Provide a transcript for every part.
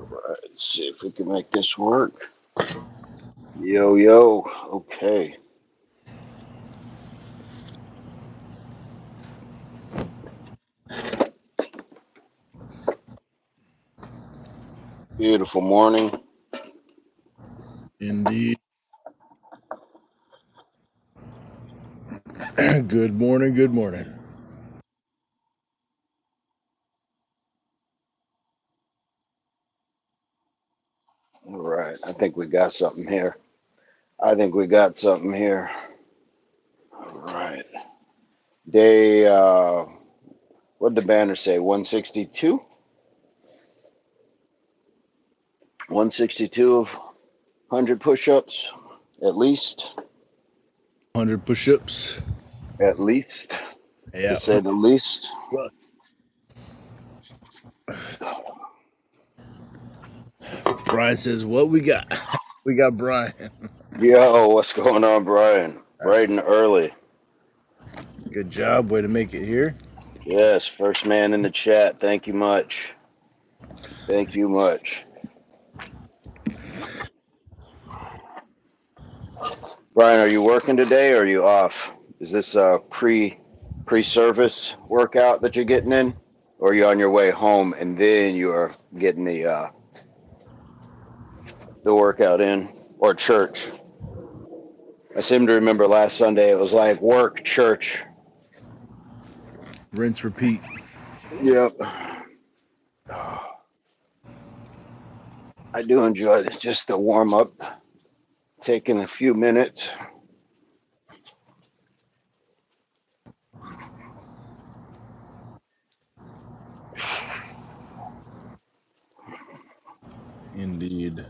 Right, let's see if we can make this work. Yo, yo. Okay. Beautiful morning. Indeed. Good morning. Good morning. All right. I think we got something here. I think we got something here. All right. Day, what'd the banner say? 162? 162 of 100 push ups, at least. 100 push-ups. At least. To Yeah. say the least. Plus. Brian says, "What we got? We got Brian." Yo, what's going on, Brian? That's Bright and early. good job. Way to make it here. Yes, first man in the chat. Thank you much. Thank you much. Brian, are you working today or are you off? Is this a pre-service workout that you're getting in? Or are you on your way home and then you are getting the workout in? Or church? I seem to remember last Sunday it was like work, church. Rinse, repeat. Yep. I do enjoy this, just the warm up, taking a few minutes. Indeed.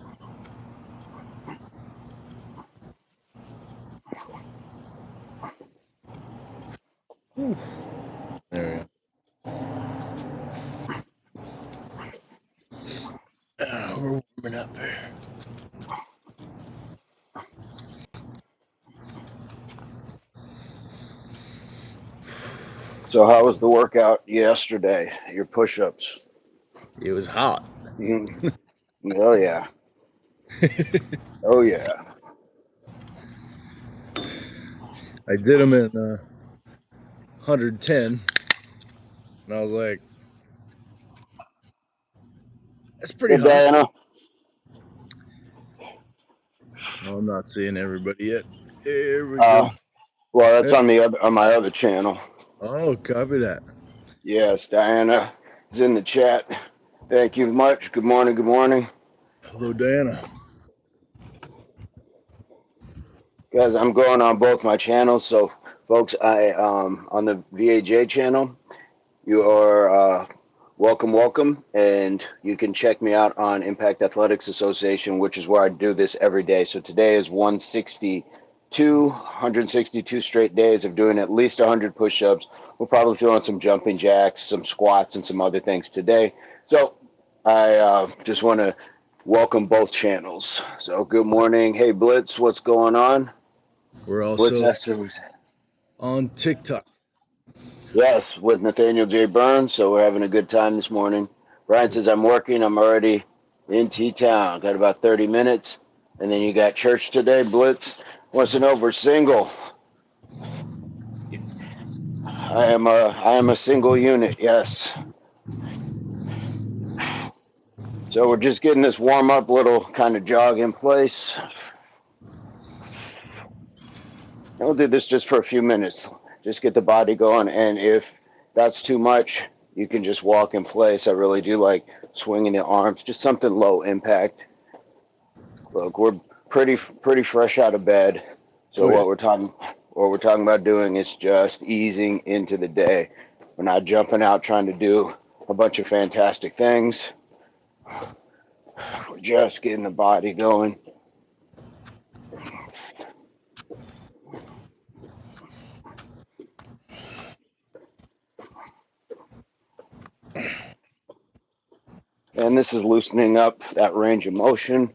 Whew. There we go. We're warming up here. So how was the workout yesterday? Your push-ups? It was hot. Oh yeah. Oh yeah. I did them in 110, and I was like, "That's pretty Hey hot." Diana. Oh, I'm not seeing everybody yet. Here we Uh, go. well, that's Hey. on my other channel. Oh, copy that. Yes, Diana is in the chat. Thank you much. Good morning. Good morning, Hello, Diana. guys. I'm going on both my channels. So, folks, I on the VAJ channel, you are welcome, welcome, and you can check me out on Impact Athletics Association, which is where I do this every day. So today is 162 straight days of doing at least 100 push-ups. We'll probably throw in some jumping jacks, some squats, and some other things today. So I just want to welcome both channels. So good morning. Hey Blitz, what's going on? We're Blitz also Esther. on TikTok. Yes, with Nathaniel J Burns. So we're having a good time this morning. Brian says I'm working. I'm already in T-Town. Got about 30 minutes. And then you got church today. Blitz wants to know if we're single. I am a single unit. Yes. So we're just getting this warm up little kind of jog in place. And we'll do this just for a few minutes. Just get the body going. And if that's too much, you can just walk in place. I really do like swinging the arms. Just something low impact. Look, we're pretty fresh out of bed. So Oh yeah. what we're talking about doing is just easing into the day. We're not jumping out trying to do a bunch of fantastic things. We're just getting the body going. And this is loosening up that range of motion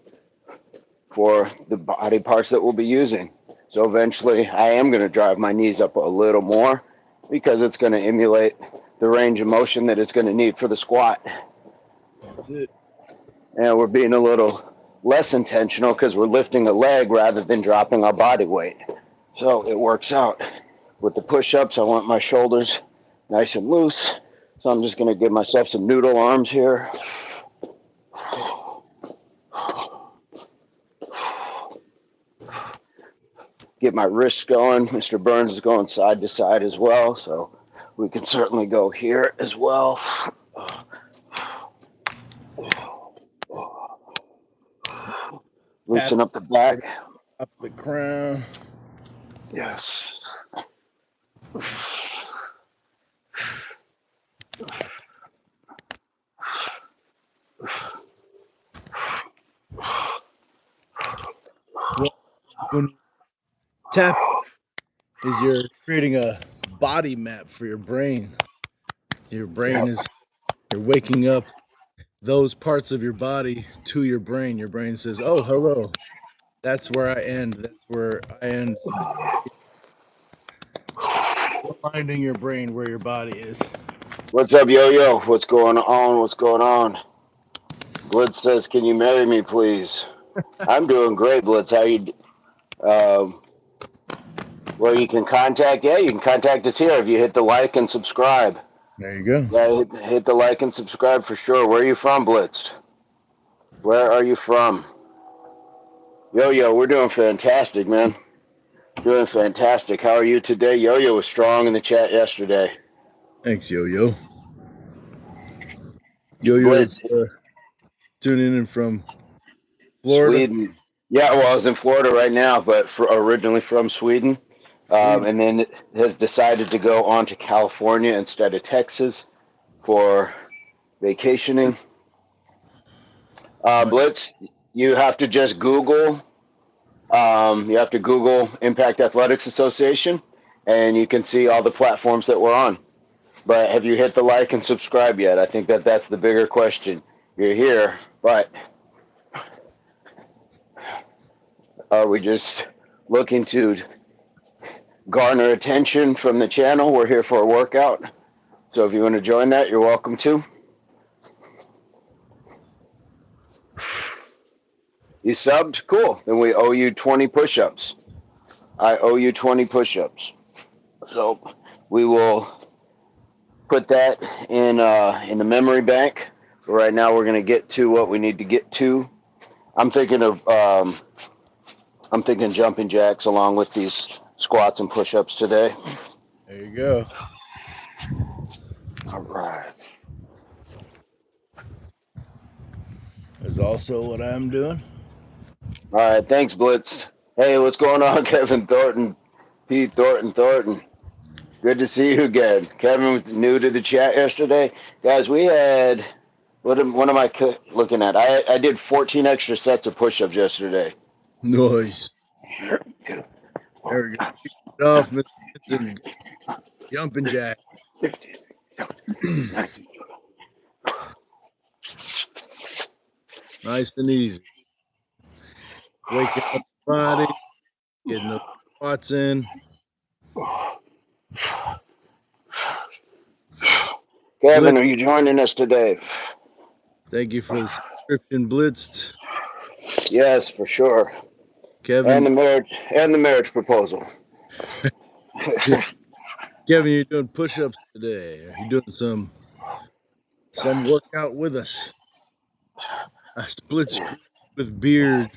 for the body parts that we'll be using. So eventually I am going to drive my knees up a little more because it's going to emulate the range of motion that it's going to need for the squat. That's it. And we're being a little less intentional because we're lifting a leg rather than dropping our body weight. So it works out. With the push-ups, I want my shoulders nice and loose. So I'm just going to give myself some noodle arms here. Get my wrists going. Mr. Burns is going side to side as well, so we can certainly go here as well. Loosen up the back. Up the crown. Yes. When you tap, is you're creating a body map for your brain. Your brain is, you're waking up those parts of your body to your brain. Your brain says, "Oh, hello, that's where I end. That's where I end." Reminding your brain where your body is. What's up, Yo-Yo? What's going on? What's going on? Blitz says, "Can you marry me, please?" I'm doing great, Blitz. How you? Well, you can contact. Yeah, you can contact us here if you hit the like and subscribe. There you go. Yeah, hit the like and subscribe for sure. Where are you from, Blitzed? Where are you from? Yo-Yo, we're doing fantastic, man. Doing fantastic. How are you today? Yo-Yo was strong in the chat yesterday. Thanks, Yo-Yo. Yo-Yo's Blitz, tuning in from Florida. Sweden. Yeah, well, I was in Florida right now, but originally from Sweden. Sweden. And then has decided to go on to California instead of Texas for vacationing. Blitz, you have to just Google. You have to Google Impact Athletics Association, and you can see all the platforms that we're on. But have you hit the like and subscribe yet? I think that's the bigger question. You're here, but are we just looking to garner attention from the channel? We're here for a workout. So if you want to join that, you're welcome to. You subbed? Cool. Then we owe you 20 push-ups. I owe you 20 push-ups. So we will put that in the memory bank. But right now we're going to get to what we need to get to. I'm thinking jumping jacks along with these squats and push-ups today. There you go. All right. Is also what I'm doing. All right. Thanks, Blitz. Hey, what's going on, Kevin Thornton? Pete Thornton. Good to see you again. Kevin was new to the chat yesterday. Guys, we had, what am I looking at? I did 14 extra sets of push-ups yesterday. Nice. There we go. Kick it off, Mr. Hinton. Jumping jack. Nice and easy. Waking up the body, getting those squats in. Kevin, Blitz, are you joining us today? thank you for the subscription, Blitzed. Yes, for sure. Kevin, And the marriage proposal. Kevin, you're doing push-ups today. Are you doing some workout with us? A split screen with beards.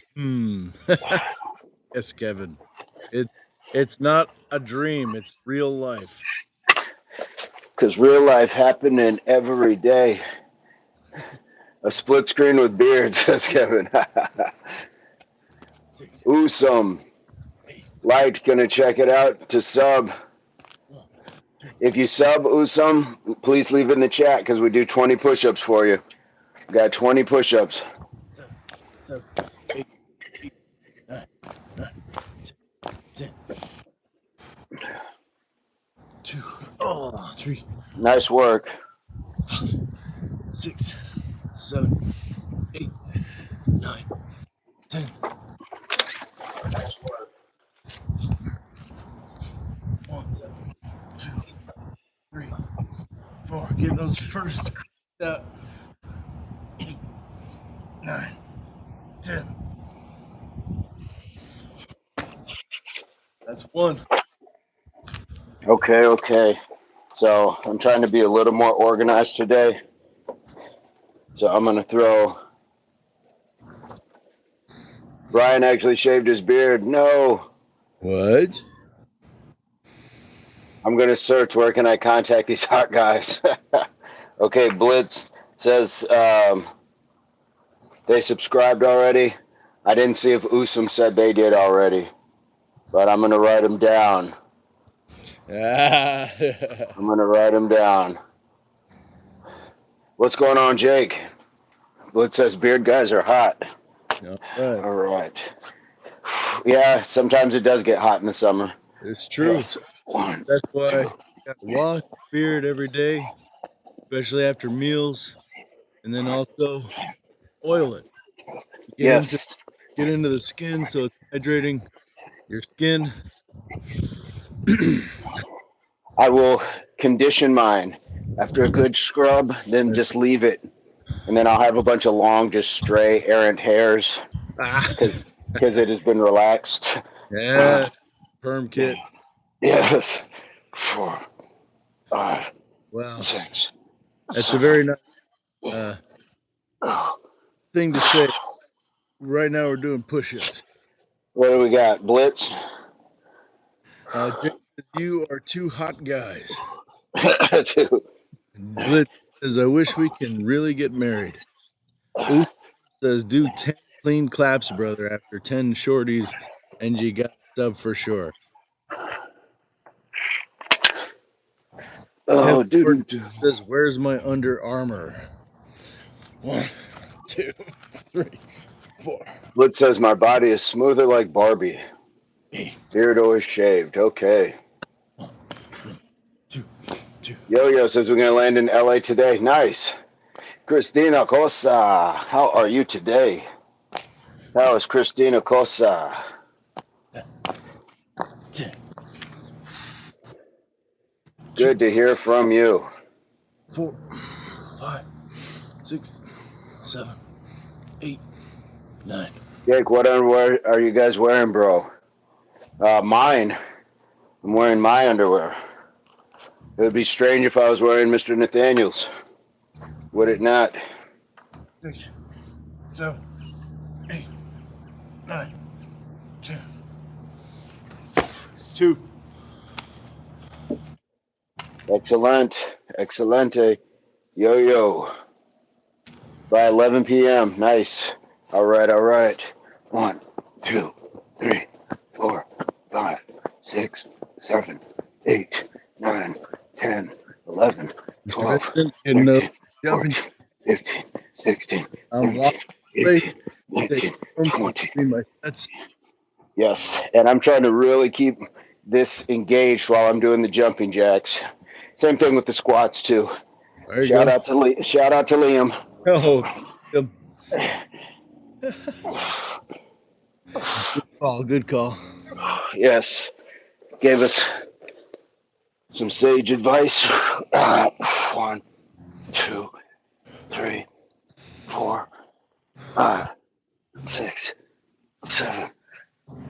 Yes, Kevin. It's not a dream. It's real life. Because real life happening every day. A split screen with beards, says Kevin. Awesome. Light, gonna check it out to sub. If you sub Usum, please leave it in the chat because we do 20 push-ups for you. Got 20 push-ups. 7, 8, 9, 10, 2, 3, Nice work. 6, 7, 8, 9, 10. 1, 2, 3, 4. Getting those first out. 8, 9, 10. That's 1. Okay. So I'm trying to be a little more organized today. So I'm going to throw. Brian actually shaved his beard. No. What? I'm going to search where can I contact these hot guys. Okay, Blitz says they subscribed already. I didn't see if Usum said they did already, but I'm going to write them down. I'm going to write them down. What's going on, Jake? Blitz says beard guys are hot. All right. Yeah, sometimes it does get hot in the summer. It's true. Yes. 1, That's why 2. you got to wash your beard every day, especially after meals, and then also oil it. Yes. Get into the skin so it's hydrating your skin. I will condition mine after a good scrub, then just leave it. And then I'll have a bunch of long, just stray, errant hairs because it has been relaxed. Yeah, perm kit. Yes. 4, 5, Wow, 6. that's 7. a very nice thing to say. Right now we're doing push-ups. What do we got? Blitz? Jake says, you are 2 hot guys. 2. Blitz says, I wish we can really get married. Ooh says, do 10 clean claps, brother, after 10 shorties, and you got a sub for sure. Oh, Kevin says, where's my Under Armour? 1, 2, 3, 4. Blitz says my body is smoother like Barbie. 8. Beard always shaved. Okay. 1, 2, 2. Yo-Yo says we're going to land in LA today. Nice. Christina Cosa, how are you today? How is Christina Cosa? 10. Good to hear from you. 4, 5, 6, 7, 8, 9. Jake, what underwear are you guys wearing, bro? Mine. I'm wearing my underwear. It would be strange if I was wearing Mr. Nathaniel's. Would it not? 6, 7, 8, 9, 10. It's 2. Excellent. Excelente. Yo-Yo. By 11 p.m. Nice. All right. 1, 2, 3, 4, 5, 6, 7, 8, 9, 10, 11, 12, 13, 14, 15, 16, 17, 18, 19, 20. Yes, and I'm trying to really keep this engaged while I'm doing the jumping jacks. Same thing with the squats too. Shout out to Liam. Oh, good call. Yes, gave us some sage advice. 1, 2, 3, 4, 5, 6, 7,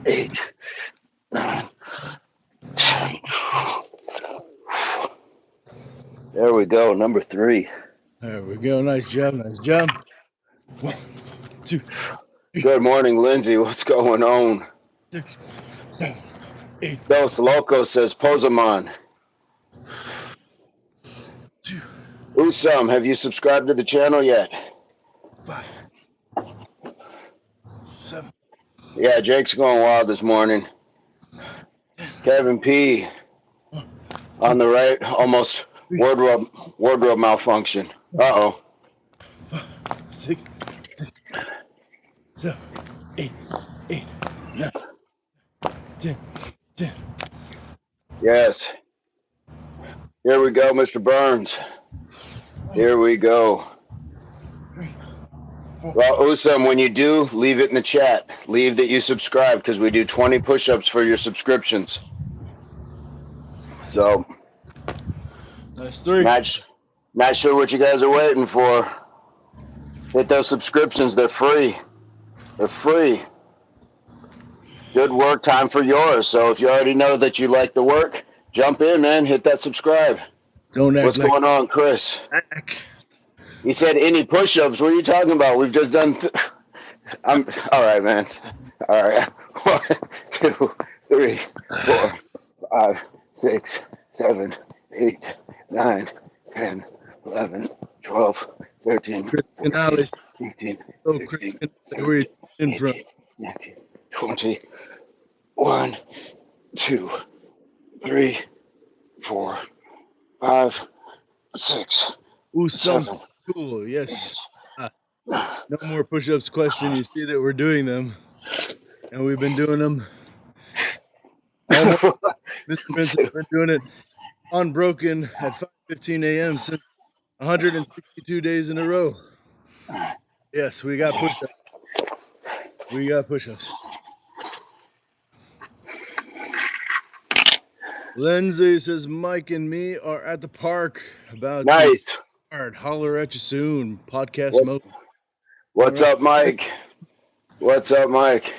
8, 9, 10. There we go, number 3. There we go. Nice job. 1, 2. Good morning, Lindsay. What's going on? 6, 7, 8. Dos Loco says Posamon. 2. Usam, have you subscribed to the channel yet? 5, 7. Yeah, Jake's going wild this morning. Kevin P. On the right, almost wardrobe malfunction. Uh-oh. 6, 7, 8, 9, 10. Yes. Here we go, Mr. Burns. Here we go. Well, Usam, when you do, leave it in the chat. Leave that you subscribe because we do 20 push-ups for your subscriptions. So, That's 3. not sure what you guys are waiting for. Hit those subscriptions. They're free. They're free. Good work time for yours. So if you already know that you like the work, jump in, man. Hit that subscribe. Don't act What's like going on, Chris? back. He said any push-ups. What are you talking about? We've just done. I'm all right, man. All right. 1, 2, 3, 4, 5, 6, 7, 8, 9, 10, 11, 12, 13, Chris 14, Canales. 15, Oh, Chris 16, Canales, where you 17, in from? 18, 19, 20, 1, 2, 3, 4, 5, 6, Ooh, some 7, cool. Yes. 8. No more push-ups question. You see that we're doing them, and we've been doing them all morning. Mr. Vincent's been doing it unbroken at 5:15 a.m. since 162 days in a row. Yes, we got push-ups. We got push-ups. Lindsay says Mike and me are at the park about to Nice. start. Holler at you soon. Podcast What, mode. what's up, Mike? What's up, Mike?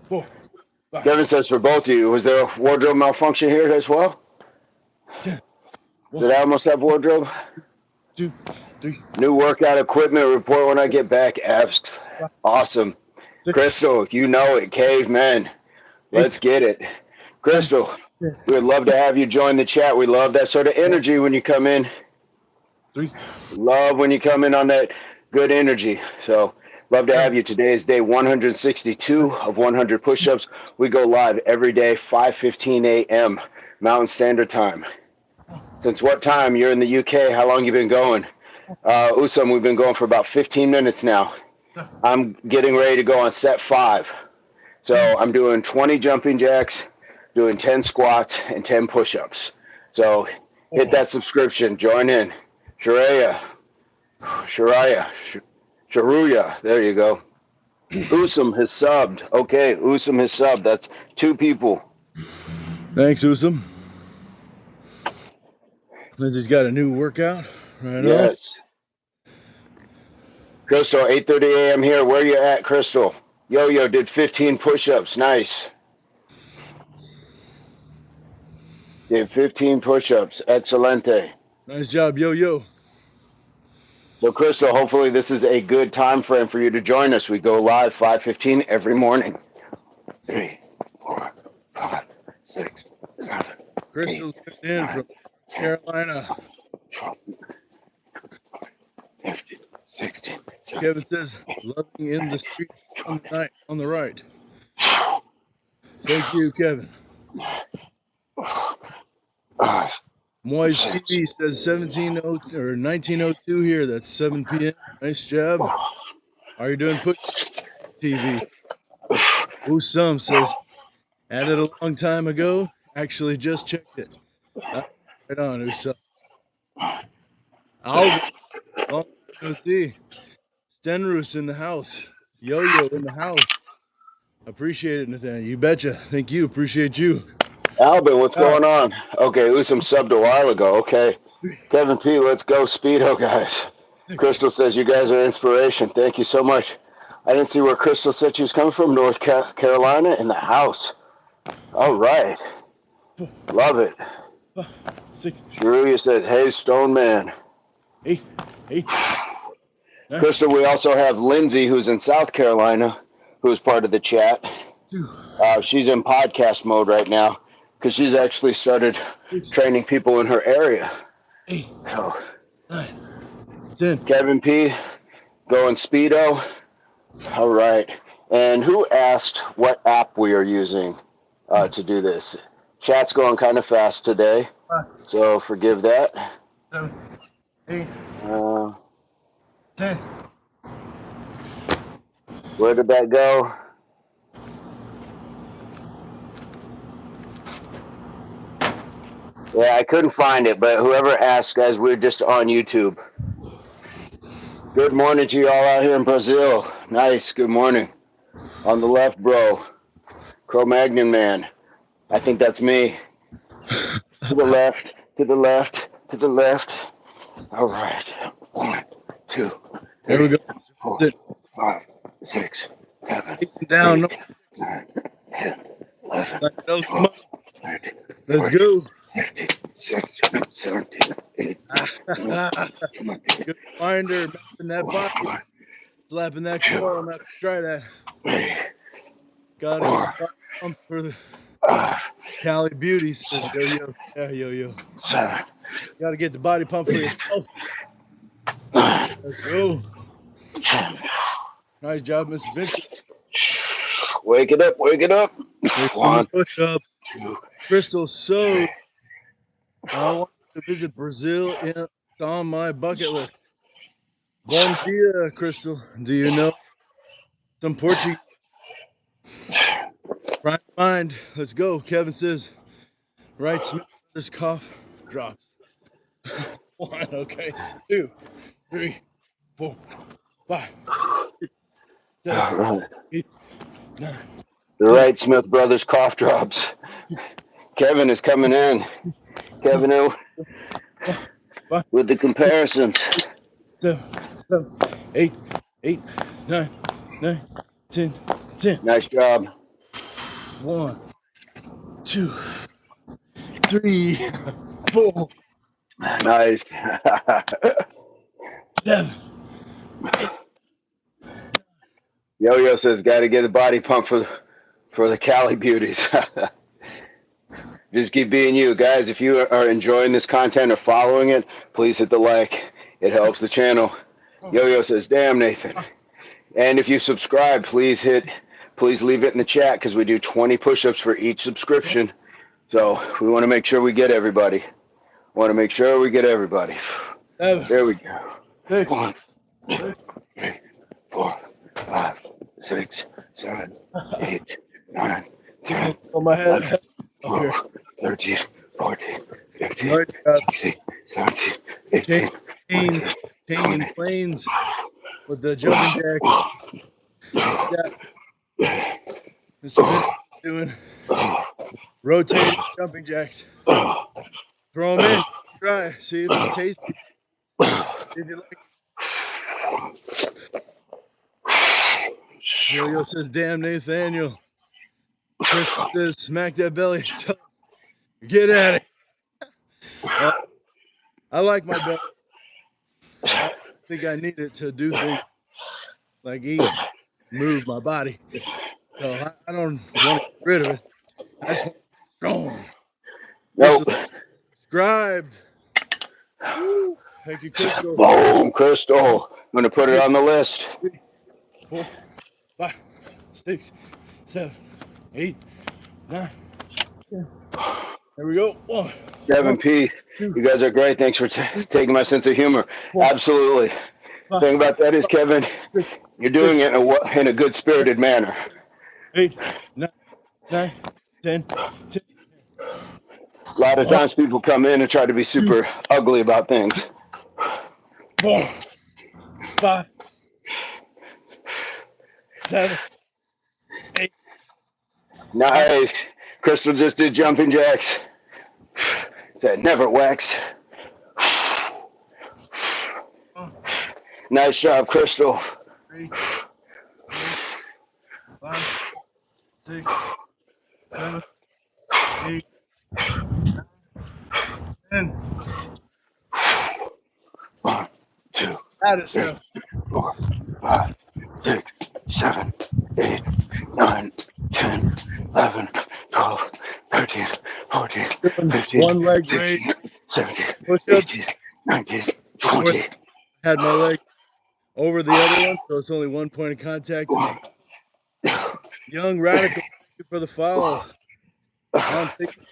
4, 5, Kevin says for both of you, was there a wardrobe malfunction here as well? 10, Did I almost have wardrobe? 2, 3, New workout equipment report when I get back. Apps. 5, Awesome. 6, Crystal, you know it. Cavemen. 8, Let's get it. 9, Crystal, 10, we would love to have you join the chat. We love that sort of energy when you come in. 3, Love when you come in on that good energy. So love to 7, have you. Today is day 162 of 100 push-ups. We go live every day, 5:15 a.m. Mountain Standard Time. Since what time? You're in the UK. How long you been going? Usam, we've been going for about 15 minutes now. I'm getting ready to go on set 5. So I'm doing 20 jumping jacks, doing 10 squats, and 10 push-ups. So hit that subscription. Join in. Sharuya, there you go. Usam has subbed. Okay, Usam has subbed. That's 2 people. Thanks, Usam. Lindsay's got a new workout. Right on. Yes. Crystal, 8:30 a.m. here. Where you at, Crystal? Yo did 15 push-ups. Nice. Did 15 push-ups. Excelente. Nice job, yo. So, Crystal, hopefully this is a good time frame for you to join us. We go live 5:15 every morning. 3, 4, 5, 6, 7, Crystal's in from Carolina. 12, 15, 16, 17. Kevin says, loving in the street on the night on the right. Thank you, Kevin. Moise TV says 1702 or 1902 here. That's 7 p.m. Nice job. How are you doing? Push TV. Usam says, added a long time ago. Actually, just checked it. Right on, Usam. Alvin, long time no see. Stenrus in the house. Yo in the house. Appreciate it, Nathaniel. You betcha. Thank you. Appreciate you. Albin, what's going on? Okay, Usam subbed a while ago. Okay. Kevin P, let's go Speedo, guys. Crystal says you guys are inspiration. Thank you so much. I didn't see where Crystal said she was coming from. North Carolina in the house. All right. Love it. 6. Sharuya said, hey, Stone Man. 8. Crystal, we also have Lindsay, who's in South Carolina, who's part of the chat. 2. She's in podcast mode right now because she's actually started training people in her area. 8. So, 9. 10. Kevin P, going Speedo. All right. And who asked what app we are using to do this? Chat's going kind of fast today, 5. so forgive that. 7. 8. 10. Where did that go? Yeah, I couldn't find it, but whoever asked, guys, we're just on YouTube. Good morning to you all out here in Brazil. Nice, good morning. On the left, bro. Cro-Magnon man. I think that's me. To the left, to the left, to the left. All right. 1, 2, There we go. 4, Sit. 5, 6, 7, Facing down. 8, 9, 10, 11, Like those 12, 13, Let's 14, go. 15, 16, 17, 18, 19, 20, Good reminder, mapping that 4, body, 5, slapping that 2, core. I'm gonna have to try that. 3, Gotta get 4, the body pump for the 5, Cali beauty, says 6, Yo-Yo. Yeah, Yo-Yo. 7, Gotta get the body pump for 8, yourself. 9, Let's go. 10. Nice job, Mr. Vincent. Wake it up, wake it up. Here come the 1, push-ups. 2, Crystal, 3. so I want to visit Brazil. It's on my bucket list. Bom dia, Crystal. Do you know some Portuguese? Right mind. Let's go. Kevin says, right Smith Brothers cough drops. 1, okay. 2, 3, 4, 5, 6, 7, 8, 9, The 10. Wright Smith Brothers cough drops. Kevin is coming in. Kevin with the comparisons. 7, 8, 9, 10, 10. Nice job. 1, 2, 3, 4, Nice. 7. Yo-Yo says, got to get a body pump for the Cali beauties. Just keep being you. Guys, if you are enjoying this content or following it, please hit the like. It helps the channel. Yo-Yo says, damn, Nathan. And if you subscribe, please leave it in the chat because we do 20 push-ups for each subscription. So we want to make sure we get everybody. There we go. 1, 2, 3, 4, 5, 6, 7, 8, 9, 10, On my 11, head. 12, 13, 14, 15, Nice job. 16, 17, 18, 19, Changing 20. planes with the jumping jack. Yeah. Mr. Vince doing rotating jumping jacks. Throw them in. Try. See if it's tasty. If you like. Yo-Yo says, damn, Nathaniel. Chris says, smack that belly. Tell him, get at it. I like my belly. I think I need it to do things like eat, move my body. So I don't want to get rid of it. I just want to be strong. Nope. Crystal subscribed. Woo. Thank you, Crystal. Boom, Crystal. I'm going to put it on the list. 3, 4, 5, 6, 7, 8, 9, 10. There we go. 1, Kevin P., 2, you guys are great. Thanks for taking my sense of humor. 4, Absolutely. 5, Thing about that is, Kevin, 6, you're doing it in a good-spirited manner. 8, 9, 10, 10. A lot of times people come in and try to be super ugly about things. 4, 5, 7, 8. Nice. Crystal just did jumping jacks. Said never wax. Nice job, Crystal. 3, 4, 5, 6, 7, 8, 10. 1, 2, That is 3, 4, 5, 6, 7, 8, 9, 10, 11, 12, 13, 14, 15, one leg 16, raise, 17, push-ups 18, 19, before 20. I had my leg over the other one, so it's only one point of contact. Young Radical, thank you for the follow. On TikTok,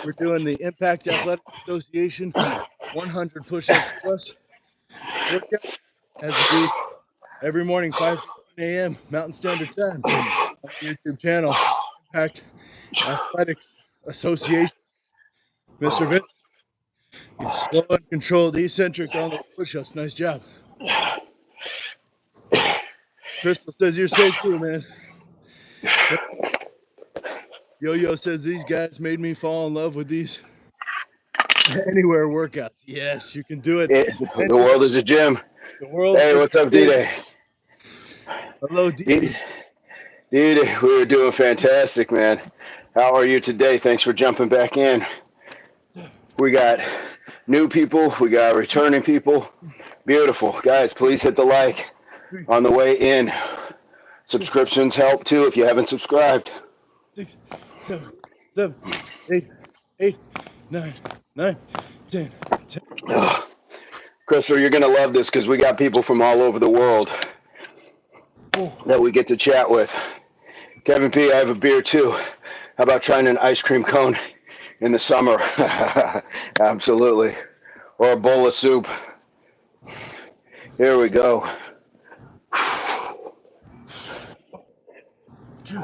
we're doing the Impact Athletic Association 100 push-ups plus workout as a week every morning, 5:15 a.m. Mountain Standard Time on the YouTube channel. Impact Athletics Association. Mr. Vince, you slow and controlled, eccentric on the push-ups. Nice job. Crystal says you're so cool, man. Yo-Yo says these guys made me fall in love with these Anywhere workouts. Yes, you can do it. The world is a gym. The world. Hey, what's up, D-Day? Hello, D-Day. D-Day, we were doing fantastic, man. How are you today? Thanks for jumping back in. We got new people. We got returning people. Beautiful. Guys, please hit the like on the way in. Subscriptions help too if you haven't subscribed. 6, 7, 8, 8, 9, 9, 10, 10. Crystal, you're going to love this because we got people from all over the world that we get to chat with. Kevin P., I have a beer too. How about trying an ice cream cone in the summer? Absolutely. Or a bowl of soup. Here we go. 2,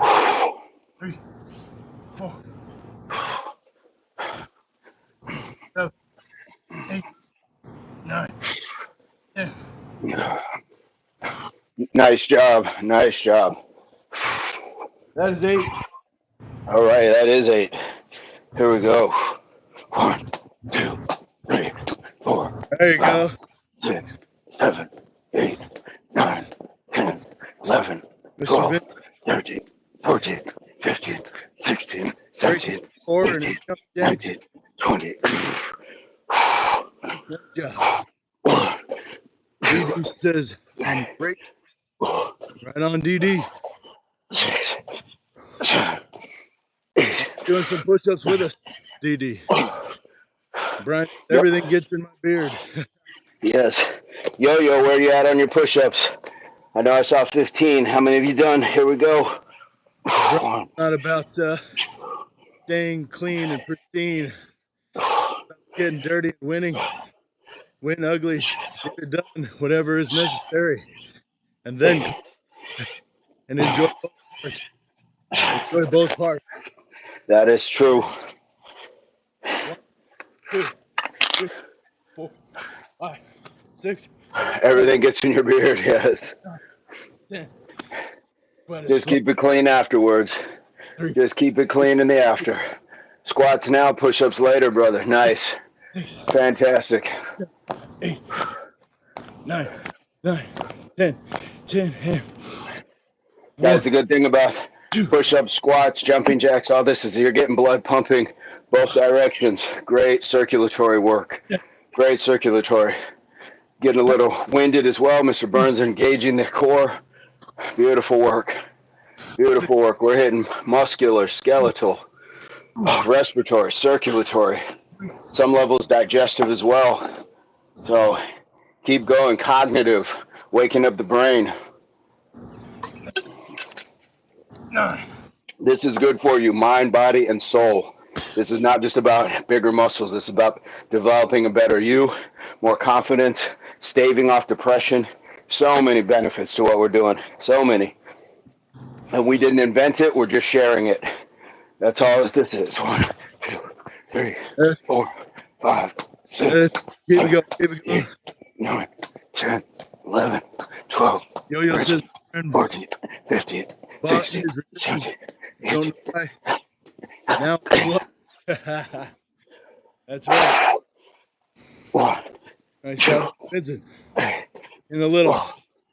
3, 4, 7, 8, 9, 10. Nice job. Nice job. That is 8. All right, that is 8. Here we go. 1, 2, 3, 4. There you go. 6, 7, 8, 9, 10, 11, 12, 13, 14, 15, 16, 17, 18, 19, 20. Good job. DD says, I'm great. Right on, DD. 6, 7, 8. Doing some push-ups with us, DD. Brian, everything gets in my beard. Yes. Yo-Yo, where you at on your push-ups? I know I saw 15. How many have you done? Here we go. Brian's not about staying clean and pristine. Getting dirty and winning. Win ugly. Get it done. Whatever is necessary. And then and enjoy both parts. Enjoy both parts. That is true. 1, 2, 3, 4, 5, 6. Everything gets in your beard, yes. 10. Just keep it clean afterwards. 3. Just keep it clean in the after. Squats now, push-ups later, brother. Nice. 6, Fantastic. 8, 9, 10, 10. Guys, the good thing about push-ups, squats, jumping jacks, all this is you're getting blood pumping both directions. Great circulatory work. Great circulatory. Getting a little winded as well. Mr. Burns engaging the core. Beautiful work. Beautiful work. We're hitting muscular, skeletal, respiratory, circulatory, some levels digestive as well. So keep going. Cognitive, waking up the brain. 9. This is good for you, mind, body, and soul. This is not just about bigger muscles. This is about developing a better you, more confidence, staving off depression. So many benefits to what we're doing. So many. And we didn't invent it. We're just sharing it. That's all that this is. 1, 2, 3, 4, 5, 6, 7, 8, 9, 10, 11, 12, 13, 14, 15, 16, 17, 18. Now, that's right. 1. Nice job, Vincent. In a little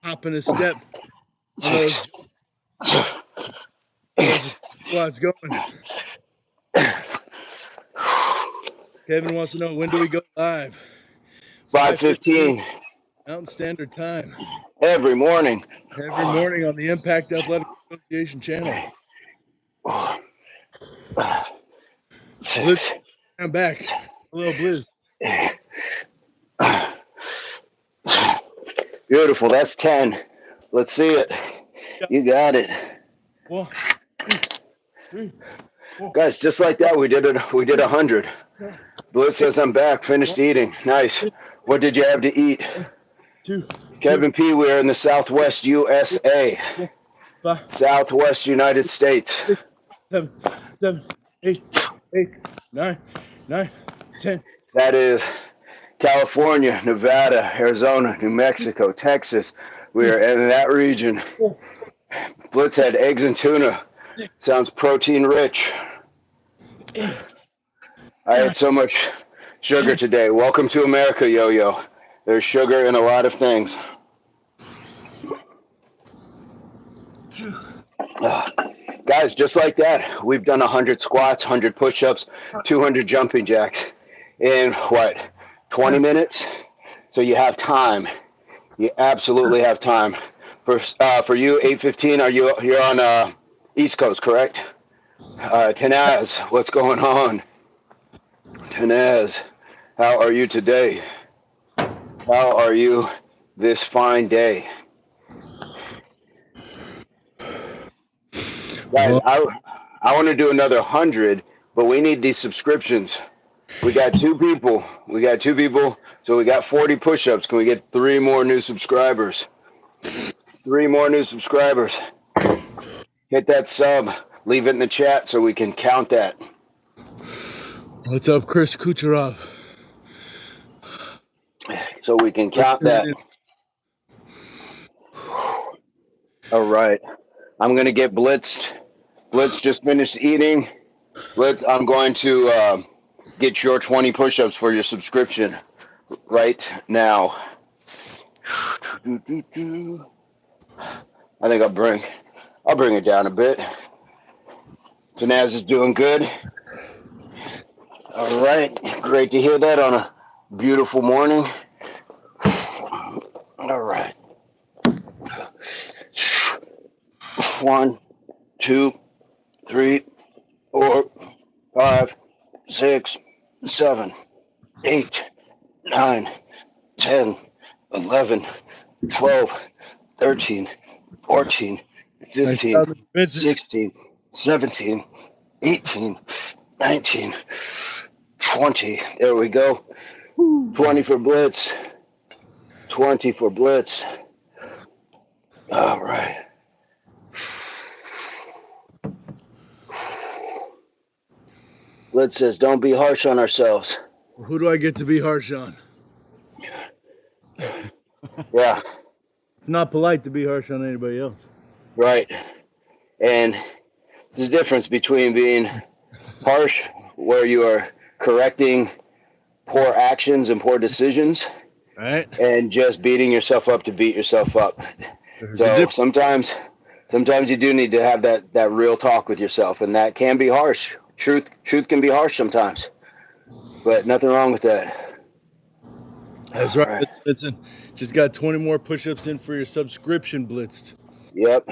hop in a step. 6. Squats going. Kevin wants to know, when do we go live? 5:15. Mountain Standard Time. Every morning. Every morning on the Impact Athletic Association channel. 6. I'm back. Hello, Blizz. Beautiful. That's 10. Let's see it. You got it. 1, 2, 3, 4. Guys, just like that, we did it. We did 100. Bliss says I'm back. Finished eating. Nice. What did you have to eat? 2. Kevin P., we're in the Southwest USA. 5, Southwest United States. 7, 8, 9, 10. That is California, Nevada, Arizona, New Mexico, Texas. We are in that region. Blitz had eggs and tuna. Sounds protein rich. I ate so much sugar today. Welcome to America, Yo-Yo. There's sugar in a lot of things. Guys, just like that, we've done 100 squats, 100 push-ups, 200 jumping jacks in what, 20 minutes? So you have time. You absolutely have time. For you, 8:15. You're on East Coast, correct? Tanaz, what's going on? Tanaz, how are you today? How are you this fine day? Guys, I want to do another 100, but we need these subscriptions. We got two people. So we got 40 push-ups. Can we get 3 more new subscribers? 3 more new subscribers. Hit that sub. Leave it in the chat so we can count that. What's up, Chris Kucherov? So we can count that. All right. I'm going to get blitzed. Blitz just finished eating. Blitz, I'm going to get your 20 push-ups for your subscription right now. I think I'll bring it down a bit. Tanaz is doing good. All right. Great to hear that on a beautiful morning. All right. 1, 2, 3, 4, 5, 6, 7, 8, 9, 10, 11, 12, 13, 14, 15, 16, 17, 18, 19, 20. There we go. 20 for Blitz. 20 for Blitz. All right. Blitz says, don't be harsh on ourselves. Who do I get to be harsh on? Yeah. It's not polite to be harsh on anybody else. Right. And there's a difference between being harsh, where you are correcting poor actions and poor decisions, right, and just beating yourself up to beat yourself up. So sometimes you do need to have that real talk with yourself, and that can be harsh. Truth can be harsh sometimes, but nothing wrong with that. That's right. Blitzen. Just got 20 more push-ups in for your subscription, Blitzed. Yep.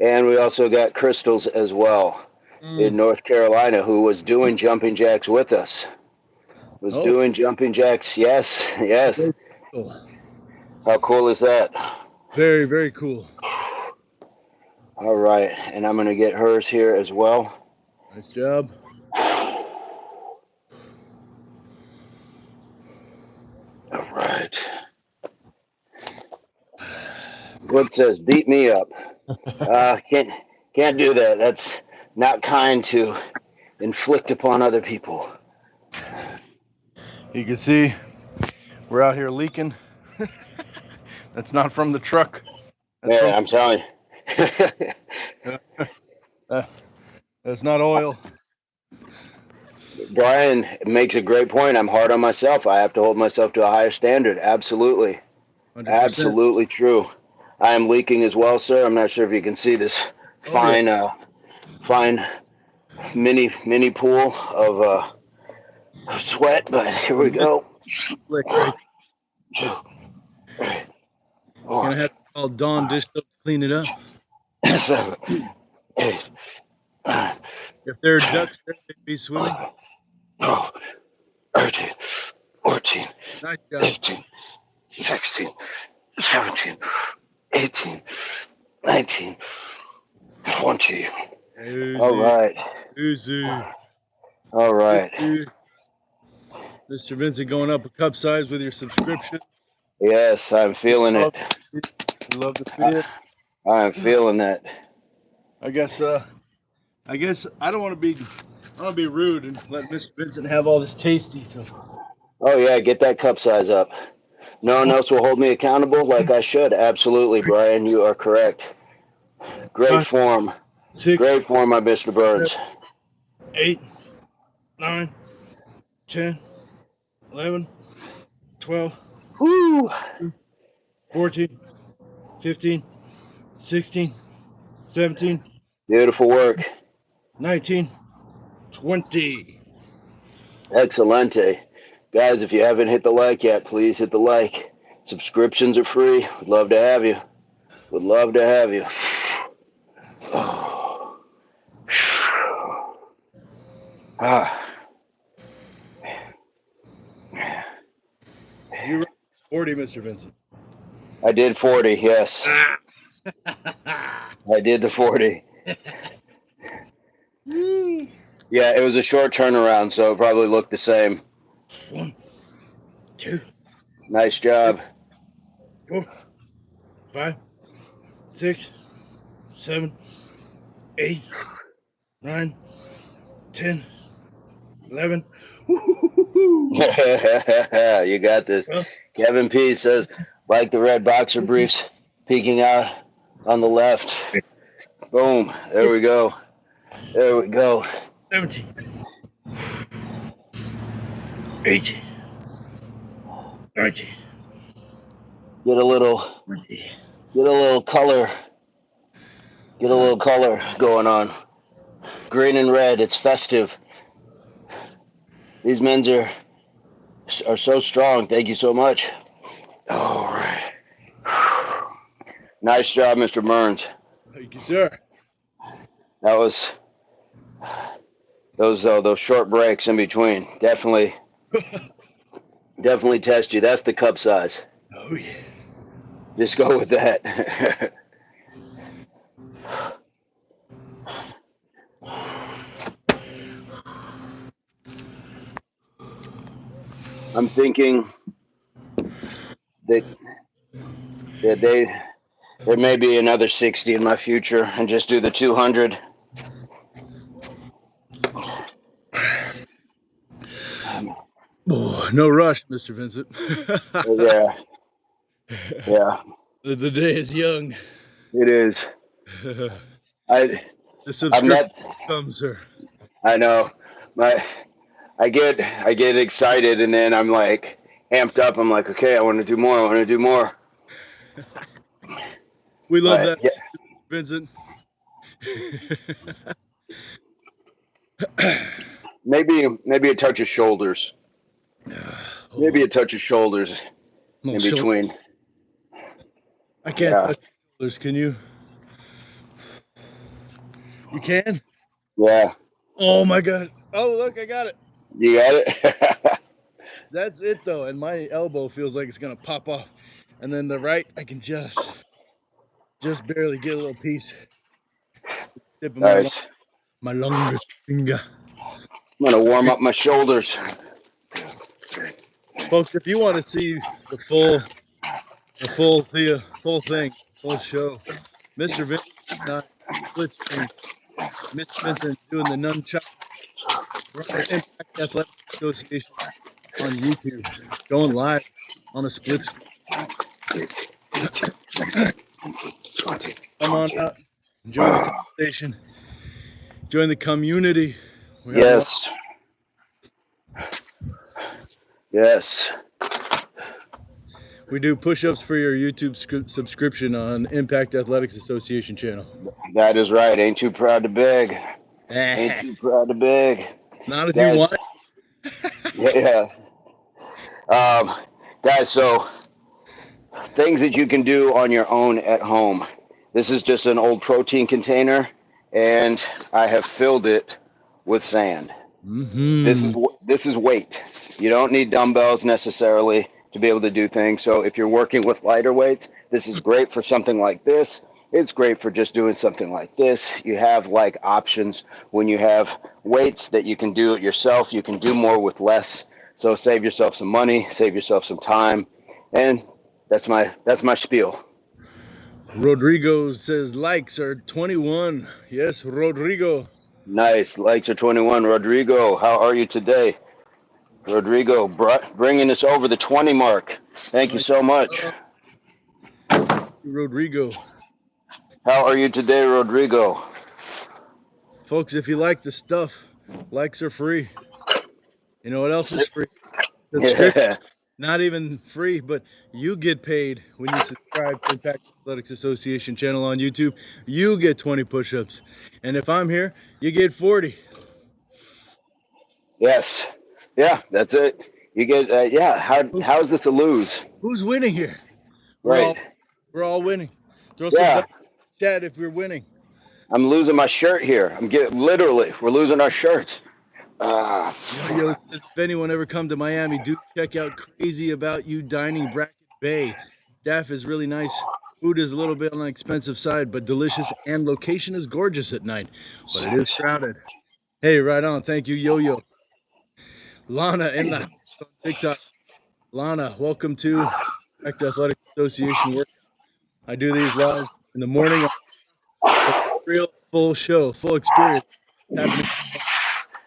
And we also got Crystals as well in North Carolina, who was doing jumping jacks with us. Doing jumping jacks. Yes. Cool. How cool is that? Very, very cool. All right. And I'm going to get hers here as well. Nice job. All right. What says beat me up? Can't do that. That's not kind to inflict upon other people. You can see we're out here leaking. That's not from the truck. I'm telling you. That's not oil. Brian makes a great point. I'm hard on myself. I have to hold myself to a higher standard. Absolutely. 100%. Absolutely true. I am leaking as well, sir. I'm not sure if you can see this fine mini pool of sweat, but here we go. Slick, right? 2, 3, 4. Gonna have to call Dawn Dish Soap to clean it up. 7, 8, 9. If there are ducks there, they'd be swimming. 12, 13, 14, nice job. 15, 16, 17, 18, 19, 20. Easy. All right. Easy. All right. Easy. Mr. Vincent going up a cup size with your subscription. Yes, I'm feeling it. You love to see it. I'm feeling that. I guess I don't want to be rude and let Mr. Vincent have all this tasty. So. Oh yeah, get that cup size up. No one else will hold me accountable like I should. Absolutely, Brian, you are correct. Great form. 6, great form, my Mr. Burns. 8, 9, 10, 11, 12, Woo! 14, 15, 16, 17, Beautiful work. 19, 20. Excelente. Guys, if you haven't hit the like yet, please hit the like. Subscriptions are free. Would love to have you. Would love to have you. Ah. You ran 40, Mr. Vincent. I did 40, yes. I did the 40. Yeah, it was a short turnaround, so it probably looked the same. 1, 2, Nice job. 4, 5, 6, 7, 8, 9, 10, 11. You got this. Well, Kevin P says, like the red boxer briefs peeking out on the left. Boom. There we go. There we go. 17, 18, 19, Get a little 20. get a little color. Get a little color going on. Green and red, it's festive. These men's are so strong. Thank you so much. All right. Nice job, Mr. Burns. Thank you, sir. That was those short breaks in between. Definitely test you. That's the cup size. Oh, yeah. Just go with that. I'm thinking that there may be another 60 in my future and just do the 200. Oh, no rush, Mr. Vincent. Yeah. Yeah. The day is young. It is. The I'm subscription not. comes, sir. I know. I get excited and then I'm like amped up. I'm like, okay, I want to do more. I want to do more. We love But that, yeah, Vincent. maybe a touch of shoulders. Maybe a touch of shoulders in between. I can't touch shoulders. Can you? You can? Yeah. Oh my God. Oh, look, I got it. You got it? That's it though. And my elbow feels like it's gonna pop off. And then the right, I can just barely get a little piece. Tip of Nice. my longer finger. I'm going to warm up my shoulders. Folks, if you want to see the full thing, full show, Mr. Vincent and I, split screen, Mr. Vincent doing the nunchuck. We're on the Impact Athletic Association on YouTube, going live on a split screen. Come on out, join the conversation, join the community. We have Yes. Yes. We do push-ups for your YouTube subscription on Impact Athletics Association channel. That is right. Ain't too proud to beg. Ain't too proud to beg. Not if Guys, you want. Yeah. Guys, so things that you can do on your own at home. This is just an old protein container, and I have filled it with sand. This is weight. You don't need dumbbells necessarily to be able to do things. So if you're working with lighter weights, this is great for something like this. It's great for just doing something like this. You have like options when you have weights that you can do it yourself. You can do more with less. So save yourself some money, save yourself some time, and that's my spiel. Rodrigo says likes are 21. Yes, Rodrigo. Nice. Likes are 21. Rodrigo, how are you today? Rodrigo, bringing us over the 20 mark. Thank you so much. Rodrigo. How are you today, Rodrigo? Folks, if you like the stuff, likes are free. You know what else is free? subscription, not even free, but you get paid when you subscribe to Impact Athletics Association channel on YouTube. You get 20 push-ups, and if I'm here, you get 40. Yes. Yeah, that's it. You get yeah. How is this a lose? Who's winning here? We're Right. all winning. Throw some Yeah. dollars in the chat if we're winning. I'm losing my shirt here. I'm getting literally. We're losing our shirts. Yo says, if anyone ever come to Miami, do check out Crazy About You Dining Bracket Bay. Staff is really nice. Food is a little bit on the expensive side, but delicious, and location is gorgeous at night. But it is crowded. Hey, right on. Thank you, Yo. Lana in the house on TikTok. Lana, welcome to Impact Athletics Association work. I do these live in the morning. Real full show, full experience happening on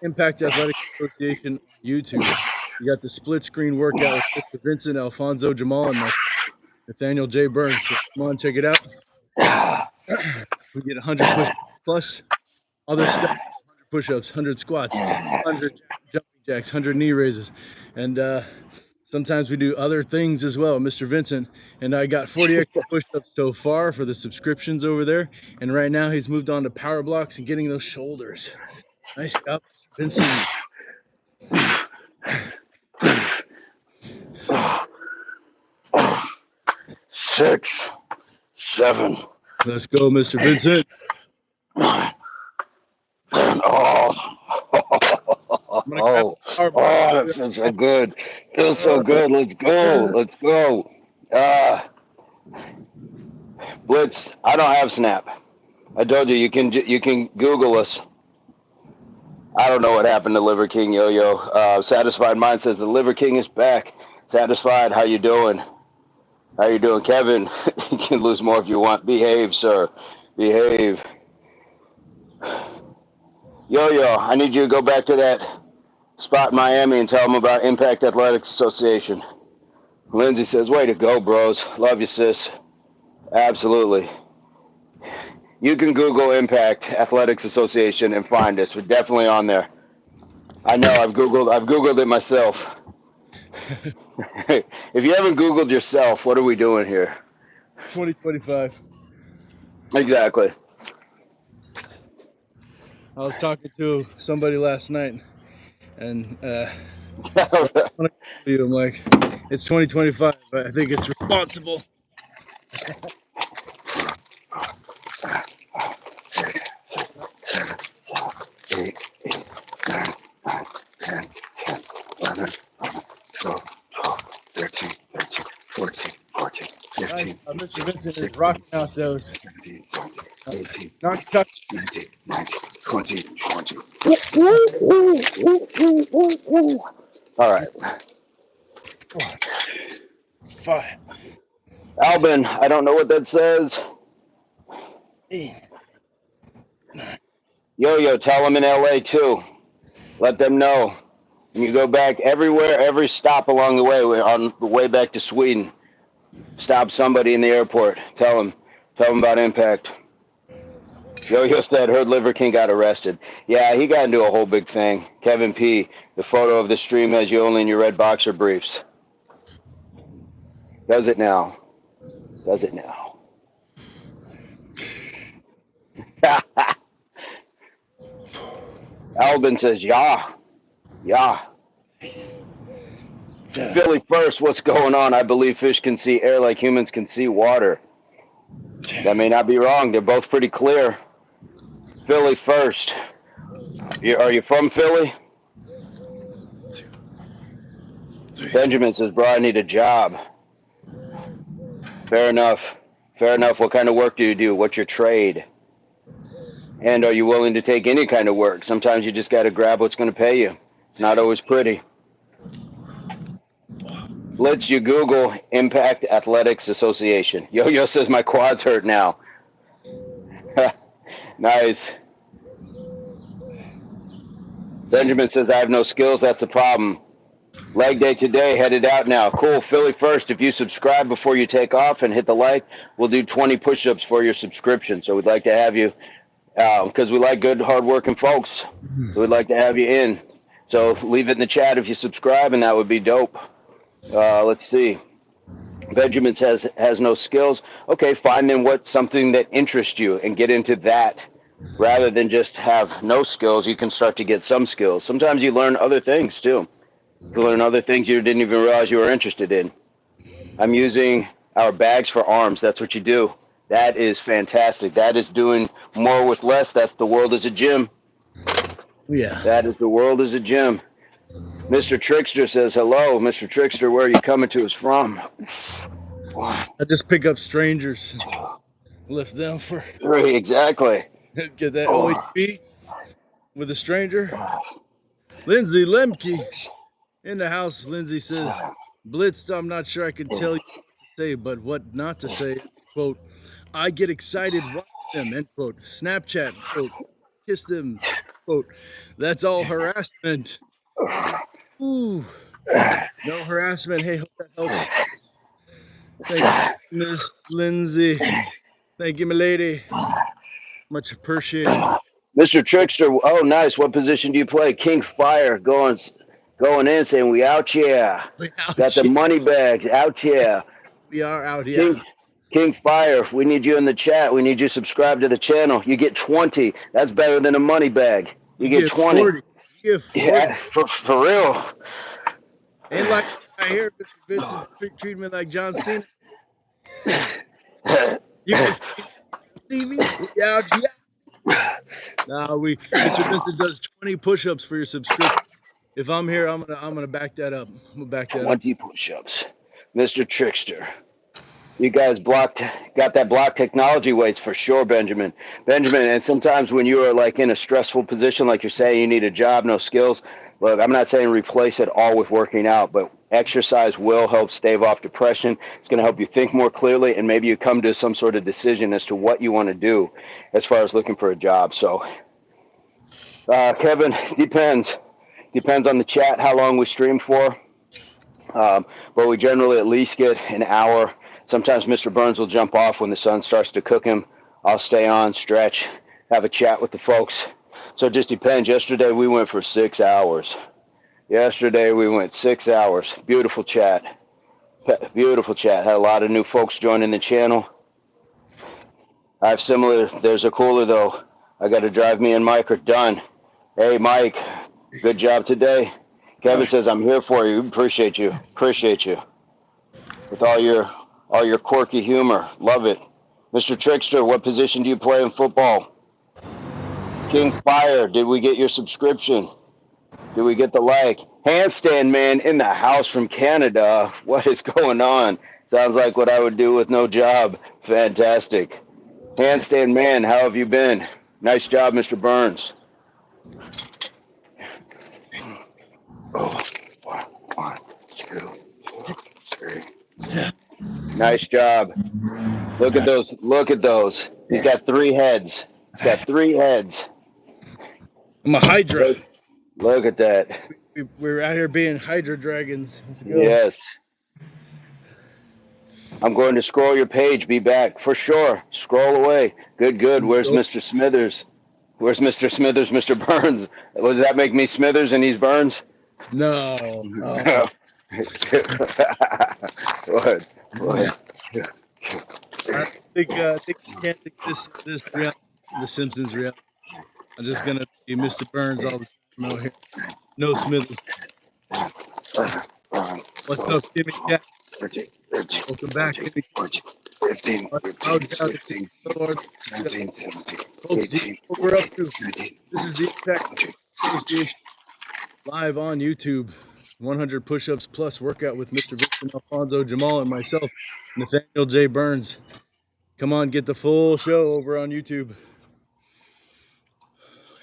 Impact Athletics Association on YouTube. You got the split screen workout with Mr. Vincent, Alfonso Jamal, and Nathaniel J Burns. So come on, check it out. We get 100 push plus other stuff, 100 push-ups, 100 squats, 100 jumping jacks, 100 knee raises, and sometimes we do other things as well. Mr. Vincent and I got 40 extra push-ups so far for the subscriptions over there, and right now he's moved on to power blocks and getting those shoulders. Nice job, Mr. Vincent. 6, 7. Let's go, Mr. Vincent. Oh, that feels so good. Feels so good. Let's go. Let's go. Blitz, I don't have Snap. I told you you can Google us. I don't know what happened to Liver King Yo. Satisfied Mind says the Liver King is back. Satisfied, how you doing? How you doing, Kevin? You can lose more if you want. Behave, sir. Behave. Yo, I need you to go back to that spot in Miami and tell them about Impact Athletics Association. Lindsay says, way to go, bros. Love you, sis. Absolutely. You can Google Impact Athletics Association and find us. We're definitely on there. I know, I've Googled it myself. If you haven't Googled yourself, what are we doing here? 2025. Exactly. I was talking to somebody last night, and I'm like, it's 2025, but I think it's responsible. 8, 9, 10, 11, 12, 13, 14, 15, Mr. Vincent is rocking out those. 17, 18, Not Chuck. 19, 20. All right. 4, 5, Albin, I don't know what that says. 8, 9. Yo, tell them in LA too. Let them know. And you go back everywhere, every stop along the way, on the way back to Sweden. Stop somebody in the airport. Tell them about Impact. Yo said, heard Liver King got arrested. Yeah, he got into a whole big thing. Kevin P., the photo of the stream has you only in your red boxer briefs. Does it now. Albin says, yeah. Philly first, what's going on? I believe fish can see air like humans can see water. That may not be wrong. They're both pretty clear. Philly first. Are you from Philly? 2, 3. Benjamin says, bro, I need a job. Fair enough. What kind of work do you do? What's your trade? And are you willing to take any kind of work? Sometimes you just got to grab what's going to pay you. It's not always pretty. Blitz, you Google Impact Athletics Association. Yo says my quads hurt now. Nice. Benjamin says I have no skills. That's the problem. Leg day today, headed out now. Cool. Philly first. If you subscribe before you take off and hit the like, we'll do 20 push-ups for your subscription. So we'd like to have you, because we like good, hard-working folks. So we'd like to have you in. So leave it in the chat if you subscribe, and that would be dope. Let's see. Benjamin says has no skills. Okay, find then what something that interests you and get into that. Rather than just have no skills, you can start to get some skills. Sometimes you learn other things too. You learn other things you didn't even realize you were interested in. I'm using our bags for arms. That's what you do. That is fantastic. That is doing more with less. That's the world as a gym. Yeah. That is the world as a gym. Mr. Trickster says, hello. Mr. Trickster, where are you coming to us from? I just pick up strangers, lift them for Exactly. get that Oh. OHP with a stranger. Lindsay Lemke in the house. Lindsay says, blitzed, I'm not sure I can tell you what to say, but what not to say is, quote, I get excited watching them, end quote. Snapchat, quote, kiss them, quote. That's all harassment. Ooh, no harassment. Hey, hope that helps. Thanks, Miss Lindsay. Thank you, my lady. Much appreciated. Mr. Trickster, oh nice. What position do you play? King Fire going in saying we out here. We out Got the here. money bags out here. We are out here. King Fire, we need you in the chat. We need you subscribed to the channel. You get 20. That's better than a money bag. You get 20. 40. You get 40. Yeah, for real. Ain't like I hear Mr. Vincent treat me like John Cena. You can see me. We out here. Nah, Mr. Vincent does 20 push-ups for your subscription. If I'm here, I'm gonna back that up. I'm gonna back that 20 push-ups. Mr. Trickster. You guys got that block technology weights for sure, Benjamin. And sometimes when you are like in a stressful position, like you're saying, you need a job, no skills. Look, I'm not saying replace it all with working out, but exercise will help stave off depression. It's going to help you think more clearly, and maybe you come to some sort of decision as to what you want to do as far as looking for a job. So, Kevin, depends on the chat how long we stream for. But we generally at least get an hour. Sometimes Mr. Burns will jump off when the sun starts to cook him. I'll stay on, stretch, have a chat with the folks. So it just depends. Yesterday we went for 6 hours. Yesterday we went 6 hours. Beautiful chat. Beautiful chat. Had a lot of new folks joining the channel. I have similar. There's a cooler though. I got to drive me and Mike are done. Hey Mike, good job today. Kevin says I'm here for you. Appreciate you. Appreciate you. With all your quirky humor. Love it. Mr. Trickster, what position do you play in football? King Fire, did we get your subscription? Did we get the like? Handstand man in the house from Canada. What is going on? Sounds like what I would do with no job. Fantastic. Handstand man, how have you been? Nice job, Mr. Burns. Oh, 1, 2, 3. Nice job. Look at those. Look at those. He's got 3 heads. He's got 3 heads. I'm a Hydra. Look at that. We're out here being Hydra dragons. Let's go. Yes. I'm going to scroll your page. Be back for sure. Scroll away. Good. Where's Mr. Smithers? Where's Mr. Smithers, Mr. Burns? Does that make me Smithers and he's Burns? No. What? I think we can't take this reality, the Simpsons reality. I'm just gonna be Mr. Burns all the time out here. No Smithers. What's up, Kimmy Cat? Welcome back, Kimmy Cat. 15, 16, 17, 17, Folks, do you know what we're up to? This is the Impact Association live on YouTube. 100 push-ups plus workout with Mr. Vincent Alfonso Jamal and myself, Nathaniel J Burns. Come on, get the full show over on YouTube.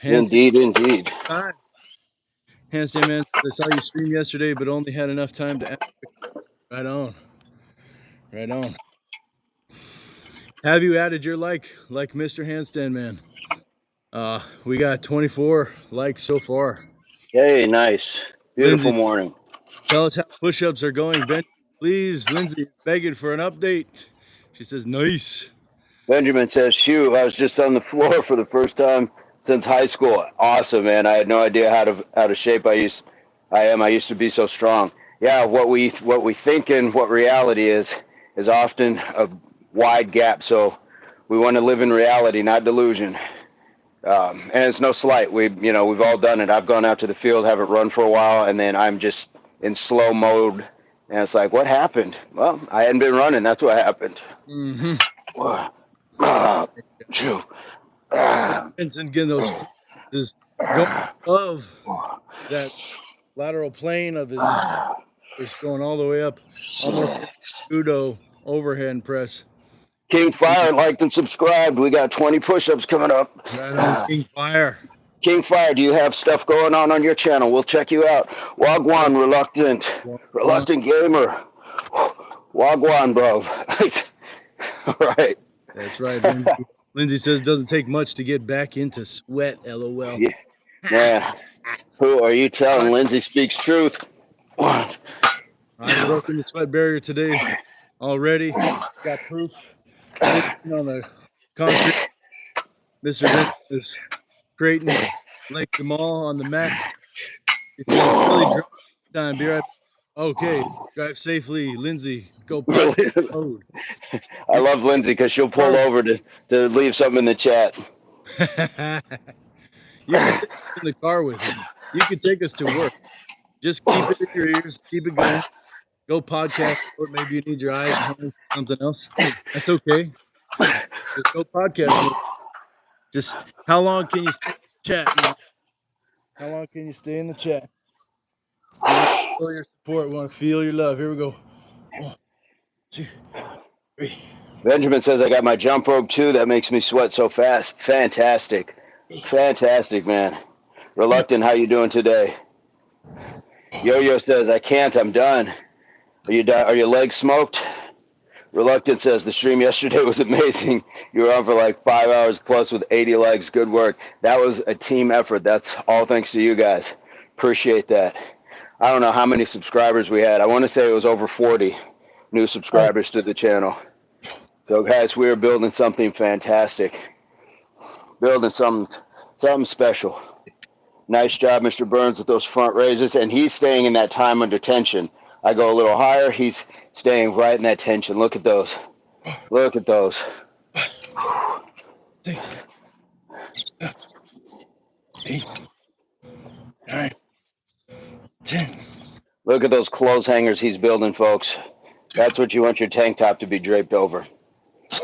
Indeed. Handstand man, I saw you stream yesterday, but only had enough time to ask. Right on. Have you added your like Mr. Handstand man? We got 24 likes so far. Hey, nice. Beautiful Lindsay, morning. tell us how push-ups are going, Ben. Please, Lindsay, begging for an update. She says, nice. Benjamin says, shoot, I was just on the floor for the first time Since high school. Awesome, man. I had no idea how to shape I am. I used to be so strong. Yeah, what we think and what reality is often a wide gap. So we want to live in reality, not delusion. And it's no slight. We've all done it. I've gone out to the field, haven't run for a while, and then I'm just in slow mode. And it's like, what happened? Well, I hadn't been running. That's what happened. Mm-hmm. Ah, phew. Ah, Vincent getting those is going above that lateral plane of his just going all the way up, almost judo overhand press. King Fire liked and subscribed. We got 20 push-ups coming up. Right on, King Fire. King Fire, do you have stuff going on your channel? We'll check you out. Wagwan, reluctant gamer. Wagwan, bro. All right. That's right, Lindsay. Lindsay says it doesn't take much to get back into sweat. LOL. Yeah, man. Who are you telling? Lindsay speaks truth. What? I've broken the sweat barrier today already. Got proof. Sleeping on the concrete. Mr. Vince is creating Lake Jamal on the mat. He says, "Really drive time. Be right back." Okay, drive safely, Lindsay. Go podcast mode. I love Lindsay because she'll pull over to leave something in the chat. You can take us in the car with you. You can take us to work. Just keep it in your ears. Keep it going. Go podcast, or maybe you need your eyes and hands for something else. That's okay. Just go podcast mode. Just how long can you stay in the chat, man? How long can you stay in the chat? We want to feel your support. We want to feel your love. Here we go. 1, 2, 3. Benjamin says I got my jump rope too. That makes me sweat so fast. Fantastic, fantastic, man. Reluctant, how you doing today? Yo-Yo says I can't. I'm done. Are your legs smoked? Reluctant says the stream yesterday was amazing. You were on for like 5 hours plus with 80 legs. Good work. That was a team effort. That's all thanks to you guys. Appreciate that. I don't know how many subscribers we had. I want to say it was over 40 new subscribers to the channel. So guys, we are building something fantastic. Building something special. Nice job, Mr. Burns, with those front raises. And he's staying in that time under tension. I go a little higher. He's staying right in that tension. Look at those. Look at those. 6, 8, 9, 10. Look at those clothes hangers he's building, folks. That's what you want your tank top to be draped over.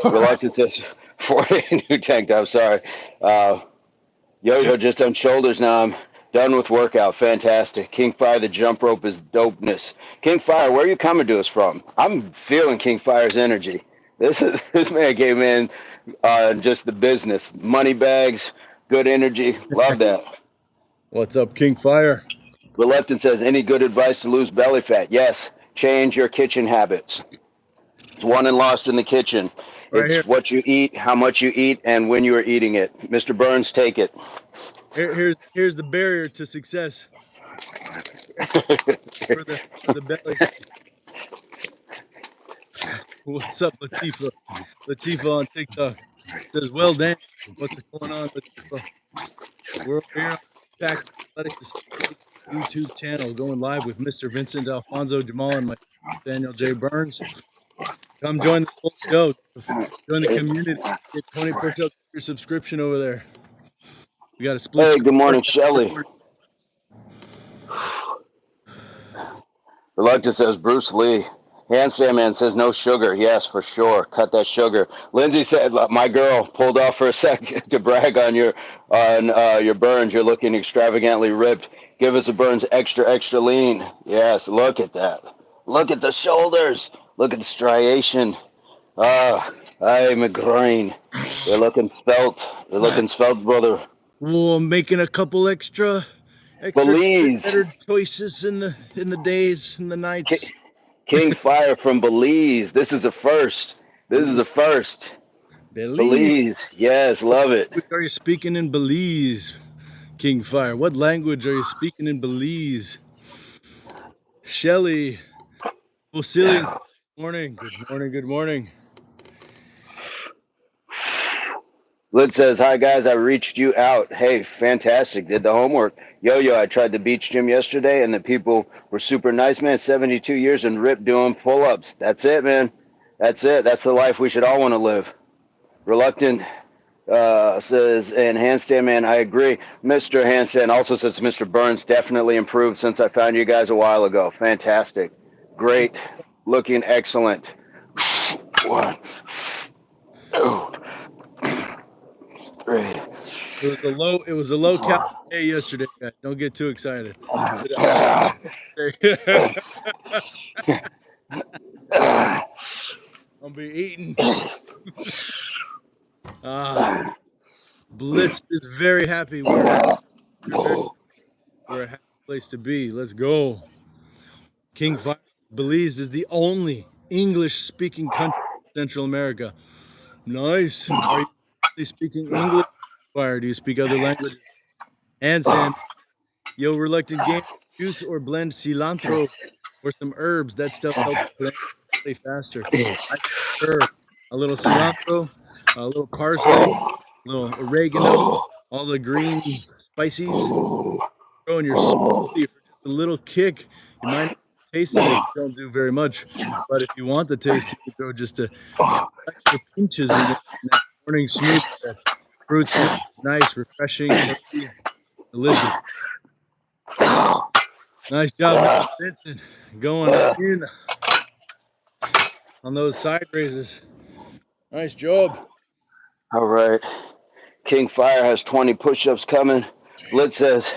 Reluctant says 40 new tank top. Sorry. Yo-Yo just done shoulders now. I'm done with workout. Fantastic. King Fire, the jump rope is dopeness. King Fire, where are you coming to us from? I'm feeling King Fire's energy. This man came in just the business. Money bags, good energy. Love that. What's up, King Fire? Reluctant says, any good advice to lose belly fat? Yes. Change your kitchen habits. It's won and lost in the kitchen. Right It's here. what you eat, how much you eat, and when you are eating it. Mr. Burns, take it. Here's the barrier to success. For the belly. What's up, Latifa? Latifa on TikTok says, "Well, Dan, what's going on, Latifa? We're over here on Fact Athletic YouTube channel, going live with Mr. Vincent Alfonso Jamal and my Nathaniel J Burns. Come join the whole show. Join the community. Get 20 push-ups for your subscription over there. We got a split Hey, screen. good morning, Shelly. Reluctant says Bruce Lee. Handstand Man says no sugar. Yes, for sure. Cut that sugar. Lindsay said my girl pulled off for a second to brag on your Burns. You're looking extravagantly ripped. Give us a Burns extra lean. Yes, look at that. Look at the shoulders. Look at the striation. I'm a grain. They're looking svelte. They're looking svelte, brother. Oh, I'm making a couple extra Belize. better choices in the days and the nights. King Fire from Belize. This is a first. This is a first. Belize. Yes, love it. What are you speaking in Belize, King Fire? What language are you speaking in Belize? Shelly, Bocillion, good morning. Good morning. Good morning. Lid says, "Hi guys, I reached you out. Hey, fantastic. Did the homework. Yo, I tried the beach gym yesterday, and the people were super nice, man. 72 years and ripped doing pull-ups. That's it, man. That's it. That's the life we should all want to live." Reluctant says, and handstand man, I agree. Mr. Handstand also says Mr. Burns definitely improved since I found you guys a while ago. Fantastic, great, looking excellent. One, two, three. It was a low calorie day yesterday, guys. Don't get too excited. I'll be eating. Blitz is very happy. We're a happy place to be. Let's go. King Fire Belize is the only English-speaking country in Central America. Nice. Are you speaking English? Fire? Do you speak other languages? And Sam, yo, reluctant game, juice or blend cilantro or some herbs. That stuff helps blend body faster. I prefer a little cilantro, a little parsley, a little oregano, all the green spices. Throw in your smoothie for just a little kick. You might not taste it if you don't do very much, but if you want the taste, you can throw just a couple extra pinches in that morning smoothie. That fruit smoothie, nice, refreshing, healthy, delicious. Nice job, Mr. Vincent, going in on those side raises. Nice job. All right. King Fire has 20 push-ups coming. Blitz says,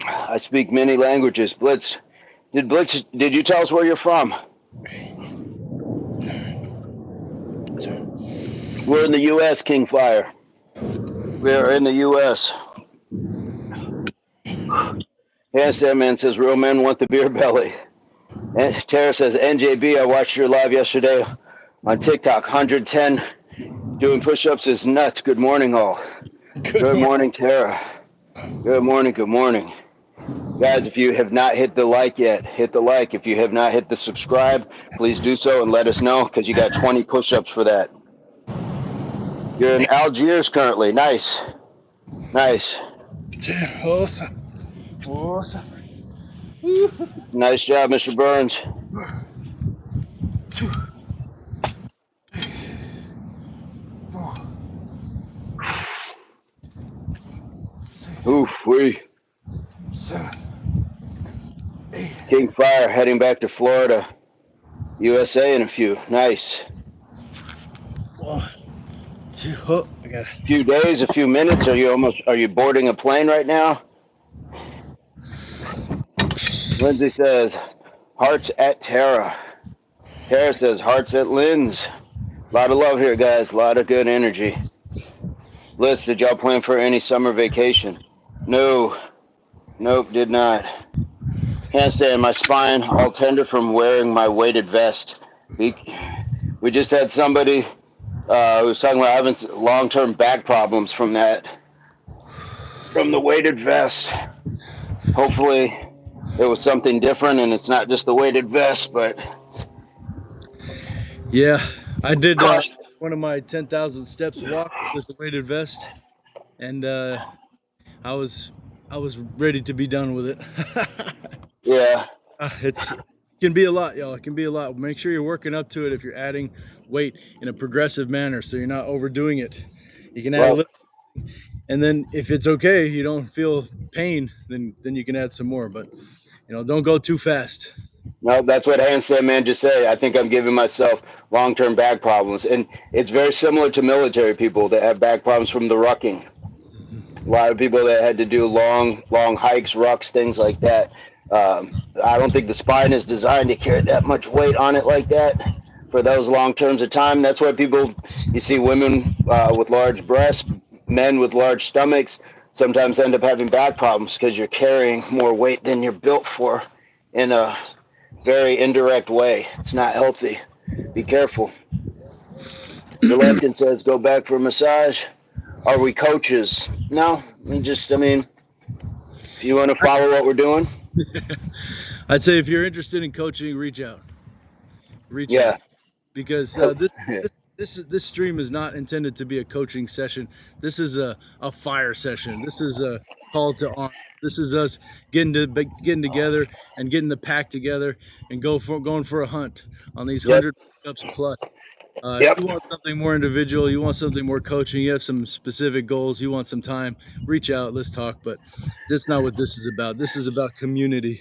I speak many languages. Blitz, did you tell us where you're from? We're in the U.S., King Fire. We are in the U.S. Handstand Man says, real men want the beer belly. And Tara says, NJB, I watched your live yesterday on TikTok. 110 doing push-ups is nuts. Good morning, all. Good morning, Tara. Good morning. Guys, if you have not hit the like yet, hit the like. If you have not hit the subscribe, please do so and let us know because you got 20 push-ups for that. You're in Algiers currently. Nice. Awesome. Nice job, Mr. Burns. Oof, we. King Fire heading back to Florida, USA in a few. Nice. 1, 2. Oh, I got it. A few days, a few minutes. Are you boarding a plane right now? Lindsay says, hearts at Tara. Tara says, hearts at Lynn's. A lot of love here, guys. A lot of good energy. Liz, did y'all plan for any summer vacation? No. Nope, did not. Handstand, my spine all tender from wearing my weighted vest. We just had somebody who was talking about having long-term back problems from the weighted vest. Hopefully it was something different and it's not just the weighted vest, but yeah, I did one of my 10,000 steps walk with the weighted vest, and I was ready to be done with it. yeah. It can be a lot, y'all. It can be a lot. Make sure you're working up to it if you're adding weight in a progressive manner, so you're not overdoing it. You can add a little, and then if it's okay, you don't feel pain, then you can add some more. But don't go too fast. No, that's what Handstand Man just said. I think I'm giving myself long-term back problems, and it's very similar to military people that have back problems from the rucking. A lot of people that had to do long hikes, rucks, things like that. I don't think the spine is designed to carry that much weight on it like that for those long terms of time. That's why you see women with large breasts, men with large stomachs, sometimes end up having back problems because you're carrying more weight than you're built for in a very indirect way. It's not healthy. Be careful. Reluctant says, go back for a massage. Are we coaches? No, I mean, if you want to follow what we're doing. I'd say if you're interested in coaching, reach out. Because this stream is not intended to be a coaching session. This is a fire session. This is a call to arms. This is us getting together and getting the pack together and going for a hunt on these Yep. 100 push-ups plus. Yep. You want something more individual, you want something more coaching, you have some specific goals, you want some time, reach out, let's talk. But that's not what this is about. This is about community.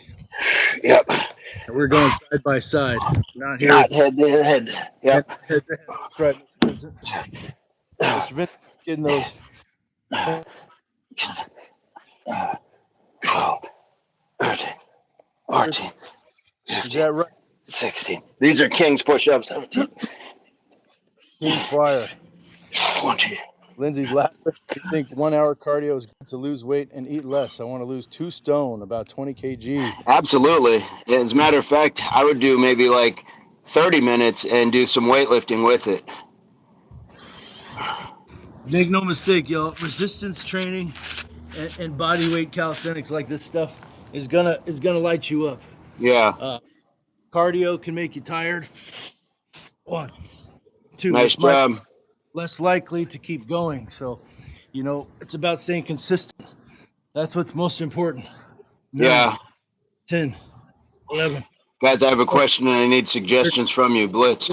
Yep. And we're going side by side. We're not here Not head to head. head Yep. to head. That's right, Mr. Vincent. Mr. Vincent's getting those. Oh, 13, 14, Is 15, that right? 16. These are King's push-ups. 17, King Fryer. 20. Lindsay's laughing. You think 1 hour cardio is good to lose weight and eat less? I want to lose 2 stone, about 20 kg. Absolutely. As a matter of fact, I would do maybe like 30 minutes and do some weightlifting with it. Make no mistake, y'all. Resistance training and body weight calisthenics like this stuff is gonna light you up. Yeah. Cardio can make you tired. 1, 2. Nice It's much job. less likely to keep going. So, it's about staying consistent. That's what's most important. 9, Yeah. 10, 11. Guys, I have a question and I need suggestions from you. Blitz.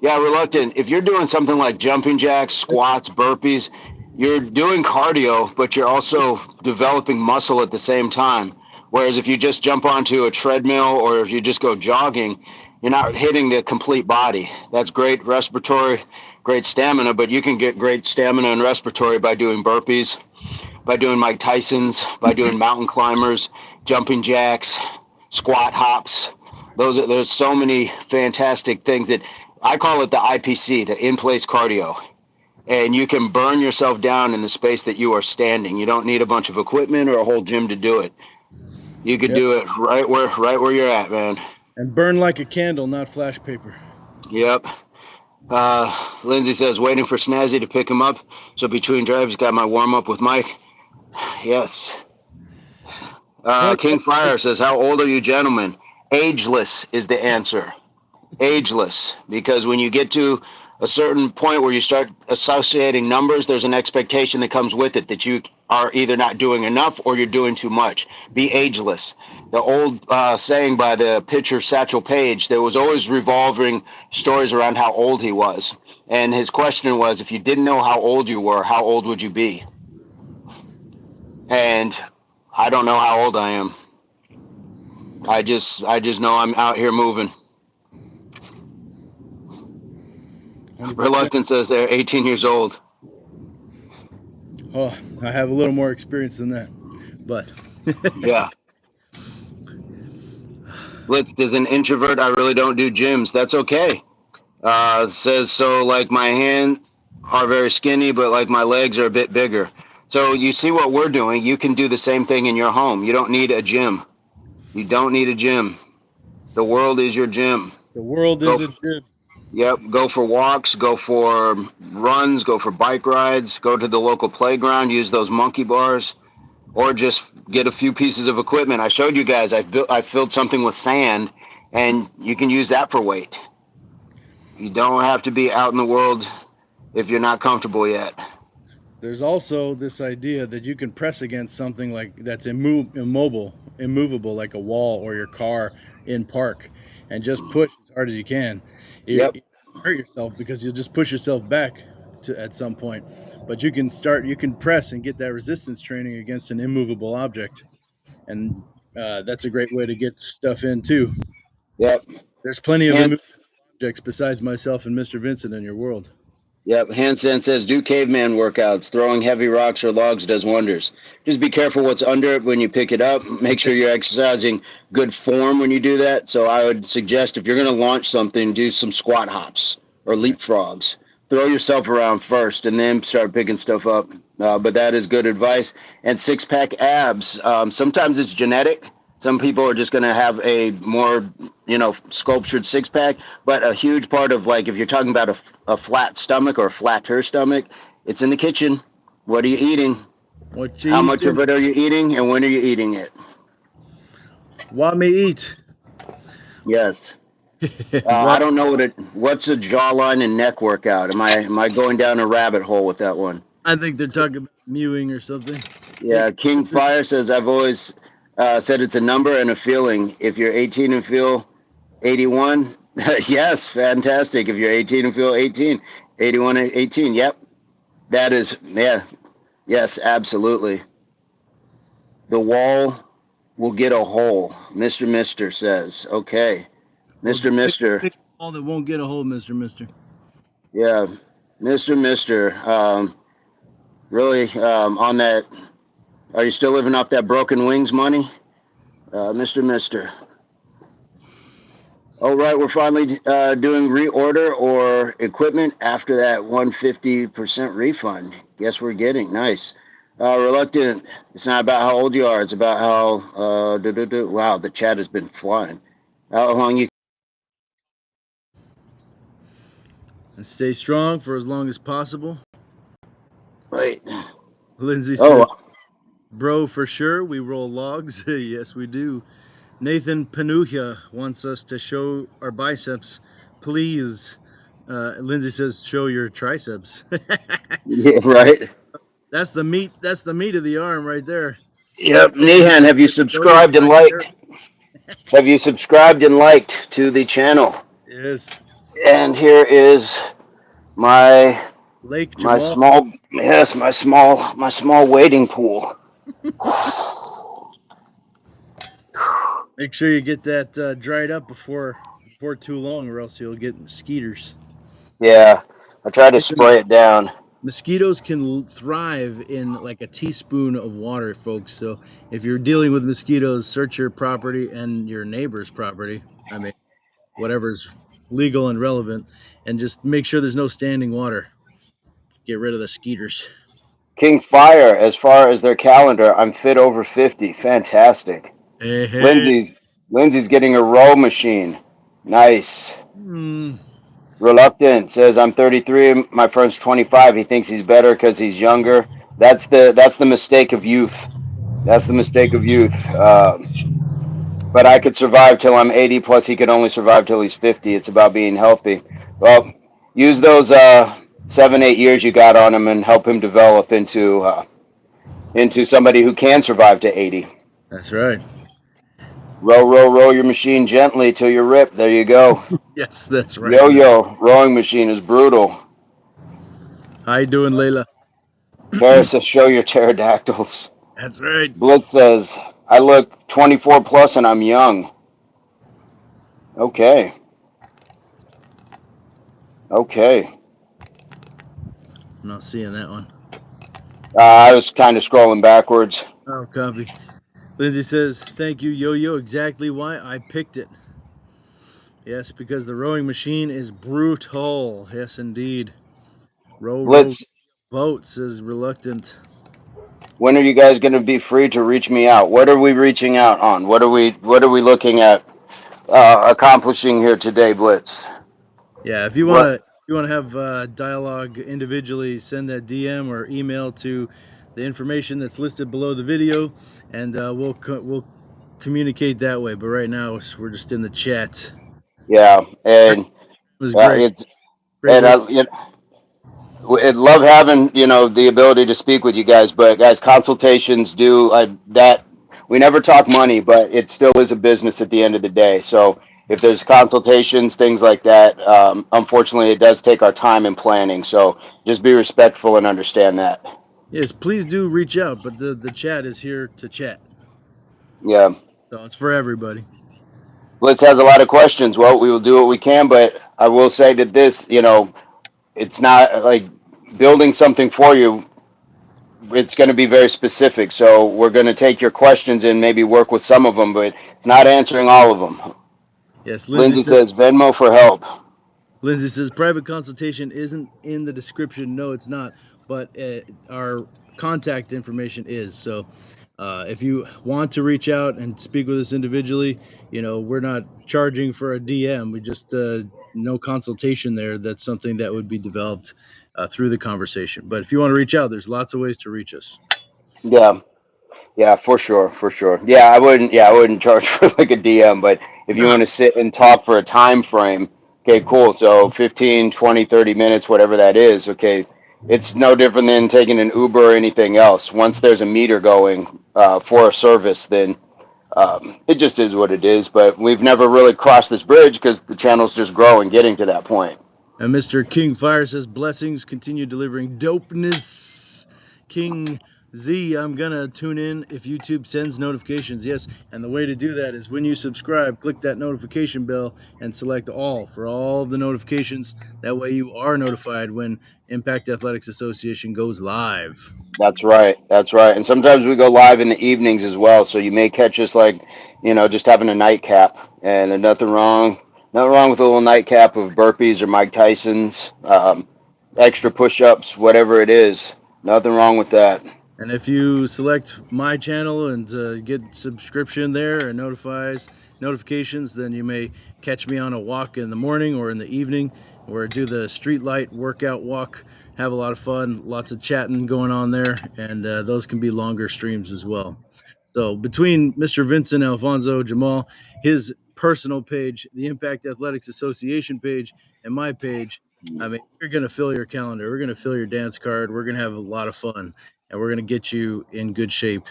Yeah, reluctant. If you're doing something like jumping jacks, squats, burpees, you're doing cardio, but you're also developing muscle at the same time. Whereas if you just jump onto a treadmill or if you just go jogging, you're not hitting the complete body. That's great respiratory, great stamina, but you can get great stamina and respiratory by doing burpees, by doing Mike Tyson's, by doing mountain climbers, jumping jacks, squat hops. There's so many fantastic things that I call it the IPC, the in-place cardio. And you can burn yourself down in the space that you are standing. You don't need a bunch of equipment or a whole gym to do it. You could Yep. do it right where you're at, man. And burn like a candle, not flash paper. Yep. Lindsay says waiting for Snazzy to pick him up. So between drives, got my warm up with Mike. Yes. King Fire says, how old are you, gentlemen? Ageless is the answer. Ageless, because when you get to a certain point where you start associating numbers, there's an expectation that comes with it that you are either not doing enough or you're doing too much. Be ageless. The old saying by the pitcher Satchel Paige, there was always revolving stories around how old he was. And his question was, if you didn't know how old you were, how old would you be? And I don't know how old I am. I just know I'm out here moving. 100%. Reluctant says they're 18 years old. Oh, I have a little more experience than that, but Yeah. Blitz is an introvert. I really don't do gyms. That's okay. Says so. Like my hands are very skinny, but like my legs are a bit bigger. So you see what we're doing. You can do the same thing in your home. You don't need a gym. You don't need a gym. The world is your gym. the world Go. is a gym. Yep. Go for walks. Go for runs. Go for bike rides. Go to the local playground. Use those monkey bars. Or just get a few pieces of equipment. I showed you guys. I filled something with sand, and you can use that for weight. You don't have to be out in the world if you're not comfortable yet. There's also this idea that you can press against something like that's immovable, like a wall or your car in park, and just push as hard as you can. Yep. You hurt yourself because you'll just push yourself back at some point. But you can press and get that resistance training against an immovable object, and that's a great way to get stuff in too. Yep. There's plenty of And immovable objects besides myself and Mr. Vincent in your world. yep. Hansen says do caveman workouts. Throwing heavy rocks or logs does wonders. Just be careful what's under it when you pick it up. Make sure you're exercising good form when you do that. So I would suggest if you're going to launch something, do some squat hops or leapfrogs. Throw yourself around first and then start picking stuff up. But that is good advice. And six-pack abs. Sometimes it's genetic. Some people are just going to have a more, sculptured six-pack. But a huge part of, like, if you're talking about a flat stomach or a flatter stomach, it's in the kitchen. What are you eating? What you How eat much of it are you eating, and when are you eating it? What me eat? Yes. I Well, don't know what's a jawline and neck workout. Am I going down a rabbit hole with that one? I think they're talking about mewing or something. Hey, Yeah, King Fire says I've always said it's a number and a feeling. If you're 18 and feel 81, yes, fantastic. If you're 18 and feel 18, 81 and 18, yep, that is, yeah, yes, absolutely. The wall will get a hole. Mister says, okay, well, Mister, pick all that won't get a hold, Mister. yeah, Mister. Really on that. Are you still living off that broken wings money, Mister? All right, we're finally doing reorder or equipment after that 150% refund. Guess we're getting nice. Reluctant. It's not about how old you are. It's about how. Wow, the chat has been flying. How long you? And stay strong for as long as possible. Wait. Lindsay Oh, says, "Bro, for sure, we roll logs." Yes, we do. Nathan Panuja wants us to show our biceps, please. Lindsay says, "Show your triceps." yeah, right. That's the meat. That's the meat of the arm right there. Yep, Yo-yo, Nihan, have you yo-yo subscribed and right there. liked? Have you subscribed and liked to the channel? Yes, And here is my Lake my Jamal. small yes my small wading pool. Make sure you get that dried up before too long, or else you'll get mosquitoes. Yeah, I try to Listen, spray it down. mosquitoes can thrive in like a teaspoon of water, folks. So if you're dealing with mosquitoes, search your property and your neighbor's property. I mean, whatever's legal and relevant, and just make sure there's no standing water. Get rid of the skeeters. King Fire, as far as their calendar, I'm fit over 50. Fantastic. Hey, hey. Lindsay's Lindsay's getting a row machine. Nice. Mm, Reluctant says I'm 33. My friend's 25. He thinks he's better because he's younger. That's the mistake of youth. That's the mistake of youth. But I could survive till I'm 80. Plus, he could only survive till he's 50. It's about being healthy. Well, use those 7, 8 years you got on him and help him develop into somebody who can survive to 80. that's right. Row your machine gently till you're ripped. There you go. Yes, that's right. Yo rowing machine is brutal. How you doing, Layla? Karis says show your pterodactyls. That's right. Blitz says I look 24 plus and I'm young. Okay. Okay. I'm not seeing that one. I was kind of scrolling backwards. Oh, copy. Lindsay says, "Thank you, Yo-Yo. Exactly why I picked it. Yes, because the rowing machine is brutal. Yes, indeed. Row, row, Blitz, boat," says Reluctant. when are you guys going to be free to reach me out? What are we reaching out on? What are we looking at accomplishing here today, Blitz? Yeah, What? if you wanna have dialogue individually, send that DM or email to the information that's listed below the video, and we'll communicate that way. But right now, we're just in the chat. Yeah, It and was great. it's Great and little. I'd love having the ability to speak with you guys, but guys, consultations do that. We never talk money, but it still is a business at the end of the day. So if there's consultations, things like that, unfortunately, it does take our time and planning. So just be respectful and understand that. Yes, please do reach out. But the chat is here to chat, Yeah, so it's for everybody. Blitz has a lot of questions. Well, we will do what we can, but I will say that it's not like building something for you. It's going to be very specific. So we're going to take your questions and maybe work with some of them, but it's not answering all of them. Yes, Lindsay says Venmo for help. Lindsay says private consultation isn't in the description. No, it's not. But our contact information is. So if you want to reach out and speak with us individually, we're not charging for a DM. We just no consultation there. That's something that would be developed through the conversation. But if you want to reach out, there's lots of ways to reach us. Yeah, yeah, for sure, for sure. Yeah, I wouldn't. Yeah, I wouldn't charge for like a DM, but If you Nah, want to sit and talk for a time frame, okay, cool. So 15, 20, 30 minutes, whatever that is, okay, it's no different than taking an Uber or anything else. Once there's a meter going for a service, then it just is what it is. But we've never really crossed this bridge because the channel's just growing, getting to that point. and Mr. King Fire says blessings, continue delivering dopeness. King Z, I'm gonna tune in if YouTube sends notifications. Yes, and the way to do that is when you subscribe, click that notification bell and select all for all of the notifications. That way you are notified when Impact Athletics Association goes live. That's right. That's right. And sometimes we go live in the evenings as well. So you may catch us like, just having a nightcap. And there's nothing wrong with a little nightcap of burpees or Mike Tyson's, extra push-ups, whatever it is. Nothing wrong with that. And if you select my channel and get subscription there and notifications, then you may catch me on a walk in the morning or in the evening, or do the street light workout walk. Have a lot of fun, lots of chatting going on there, and those can be longer streams as well. So between Mr. Vincent Alfonso Jamal, his personal page, the Impact Athletics Association page, and my page, I mean, you're going to fill your calendar. We're going to fill your dance card. We're going to have a lot of fun, and we're going to get you in good shape.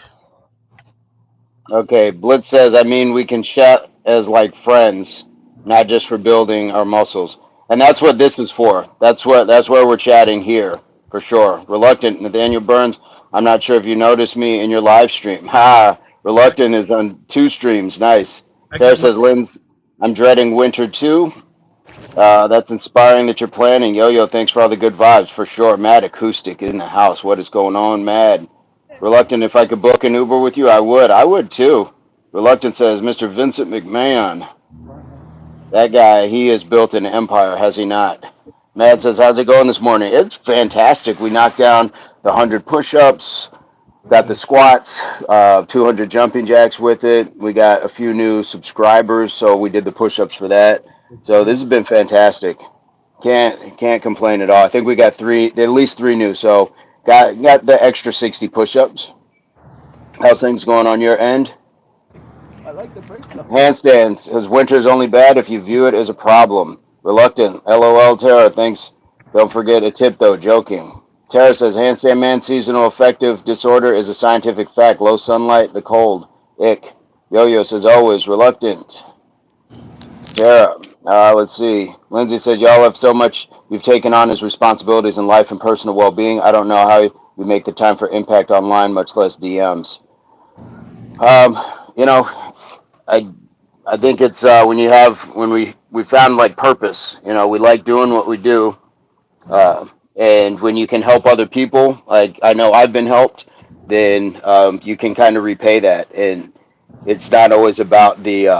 Okay, Blitz says, I mean, we can chat as like friends, not just for building our muscles. And that's what this is for. That's where we're chatting here, for sure. Reluctant, Nathaniel Burns, I'm not sure if you noticed me in your live stream. Ha! I, Reluctant is on 2 streams. Nice. I Tara got my says, Lynn's, I'm dreading winter too. That's inspiring that you're planning. Yo Yo, thanks for all the good vibes, for sure. Mad Acoustic in the house. What is going on, Mad? Reluctant, if I could book an Uber with you, I would. I would too. Reluctant says, Mr. Vincent McMahon. That guy, he has built an empire, has he not? Mad says, how's it going this morning? It's fantastic. We knocked down the 100 push ups, got the squats, 200 jumping jacks with it. We got a few new subscribers, so we did the push ups for that. So this has been fantastic. Can't complain at all. I think we got at least three new. So got the extra 60 push ups. How's things going on your end? I like the breakdown. Handstands says winter is only bad if you view it as a problem. Reluctant. LOL Tara. Thanks. Don't forget a tip though. Joking. Tara says handstand man seasonal affective disorder is a scientific fact. Low sunlight, the cold. Ick. Yo-yo says always. Reluctant. Tara. Let's see. Lindsay says y'all have so much you've taken on as responsibilities in life and personal well-being. I don't know how you make the time for impact online, much less DMs. Um, you know, I I think it's when we found like purpose. We like doing what we do, and when you can help other people, like I know I've been helped, then you can kind of repay that. And it's not always about the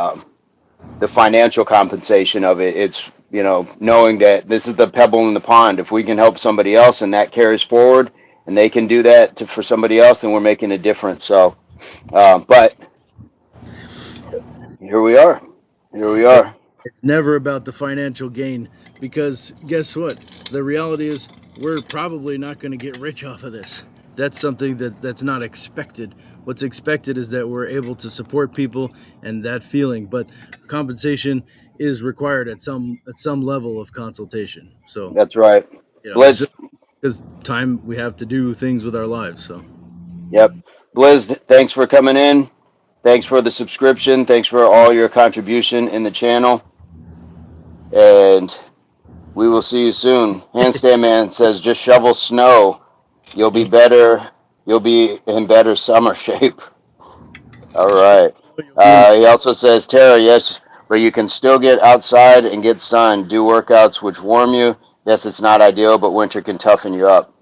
financial compensation of it. It's knowing that this is the pebble in the pond. If we can help somebody else and that carries forward, and they can do that for somebody else, then we're making a difference. So, but here we are. Here we are. It's never about the financial gain, because guess what? The reality is we're probably not going to get rich off of this. That's something that's not expected. What's expected is that we're able to support people and that feeling, but compensation is required at some level of consultation. So, That's right. it's Blizz, just because time we have to do things with our lives. So, yep. Blizz, thanks for coming in. Thanks for the subscription. Thanks for all your contribution in the channel. And we will see you soon. Handstand Man says, just shovel snow. You'll be better. You'll be in better summer shape. All right. you'll be in. He also says, Tara, yes, but you can still get outside and get sun. Do workouts which warm you. Yes, it's not ideal, but winter can toughen you up.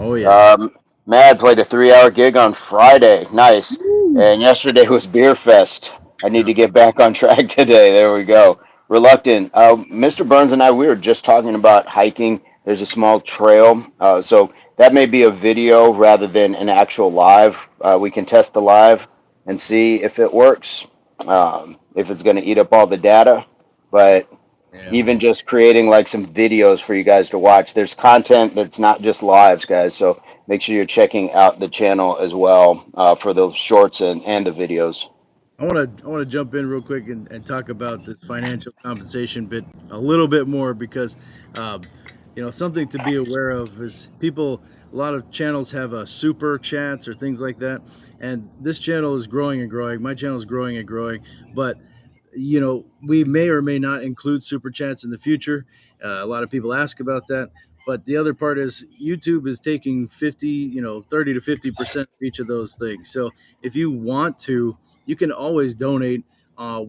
Oh yes. Um, Mad played a 3 hour gig on Friday. Nice. And yesterday was Beer Fest. I need Yeah. to get back on track today. There we go. Reluctant. Mr. Burns and I, we were just talking about hiking. There's a small trail. So that may be a video rather than an actual live. We can test the live and see if it works, if it's going to eat up all the data. But Yeah. even just creating like some videos for you guys to watch. There's content that's not just lives, guys. So make sure you're checking out the channel as well for those shorts and the videos. I want to jump in real quick and talk about this financial compensation bit a little bit more because um, something to be aware of is people. A lot of channels have super chats or things like that, and this channel is growing and growing. My channel is growing and growing, but we may or may not include super chats in the future. A lot of people ask about that. But the other part is YouTube is taking 50, 30 to 50% of each of those things. So if you want to, you can always donate by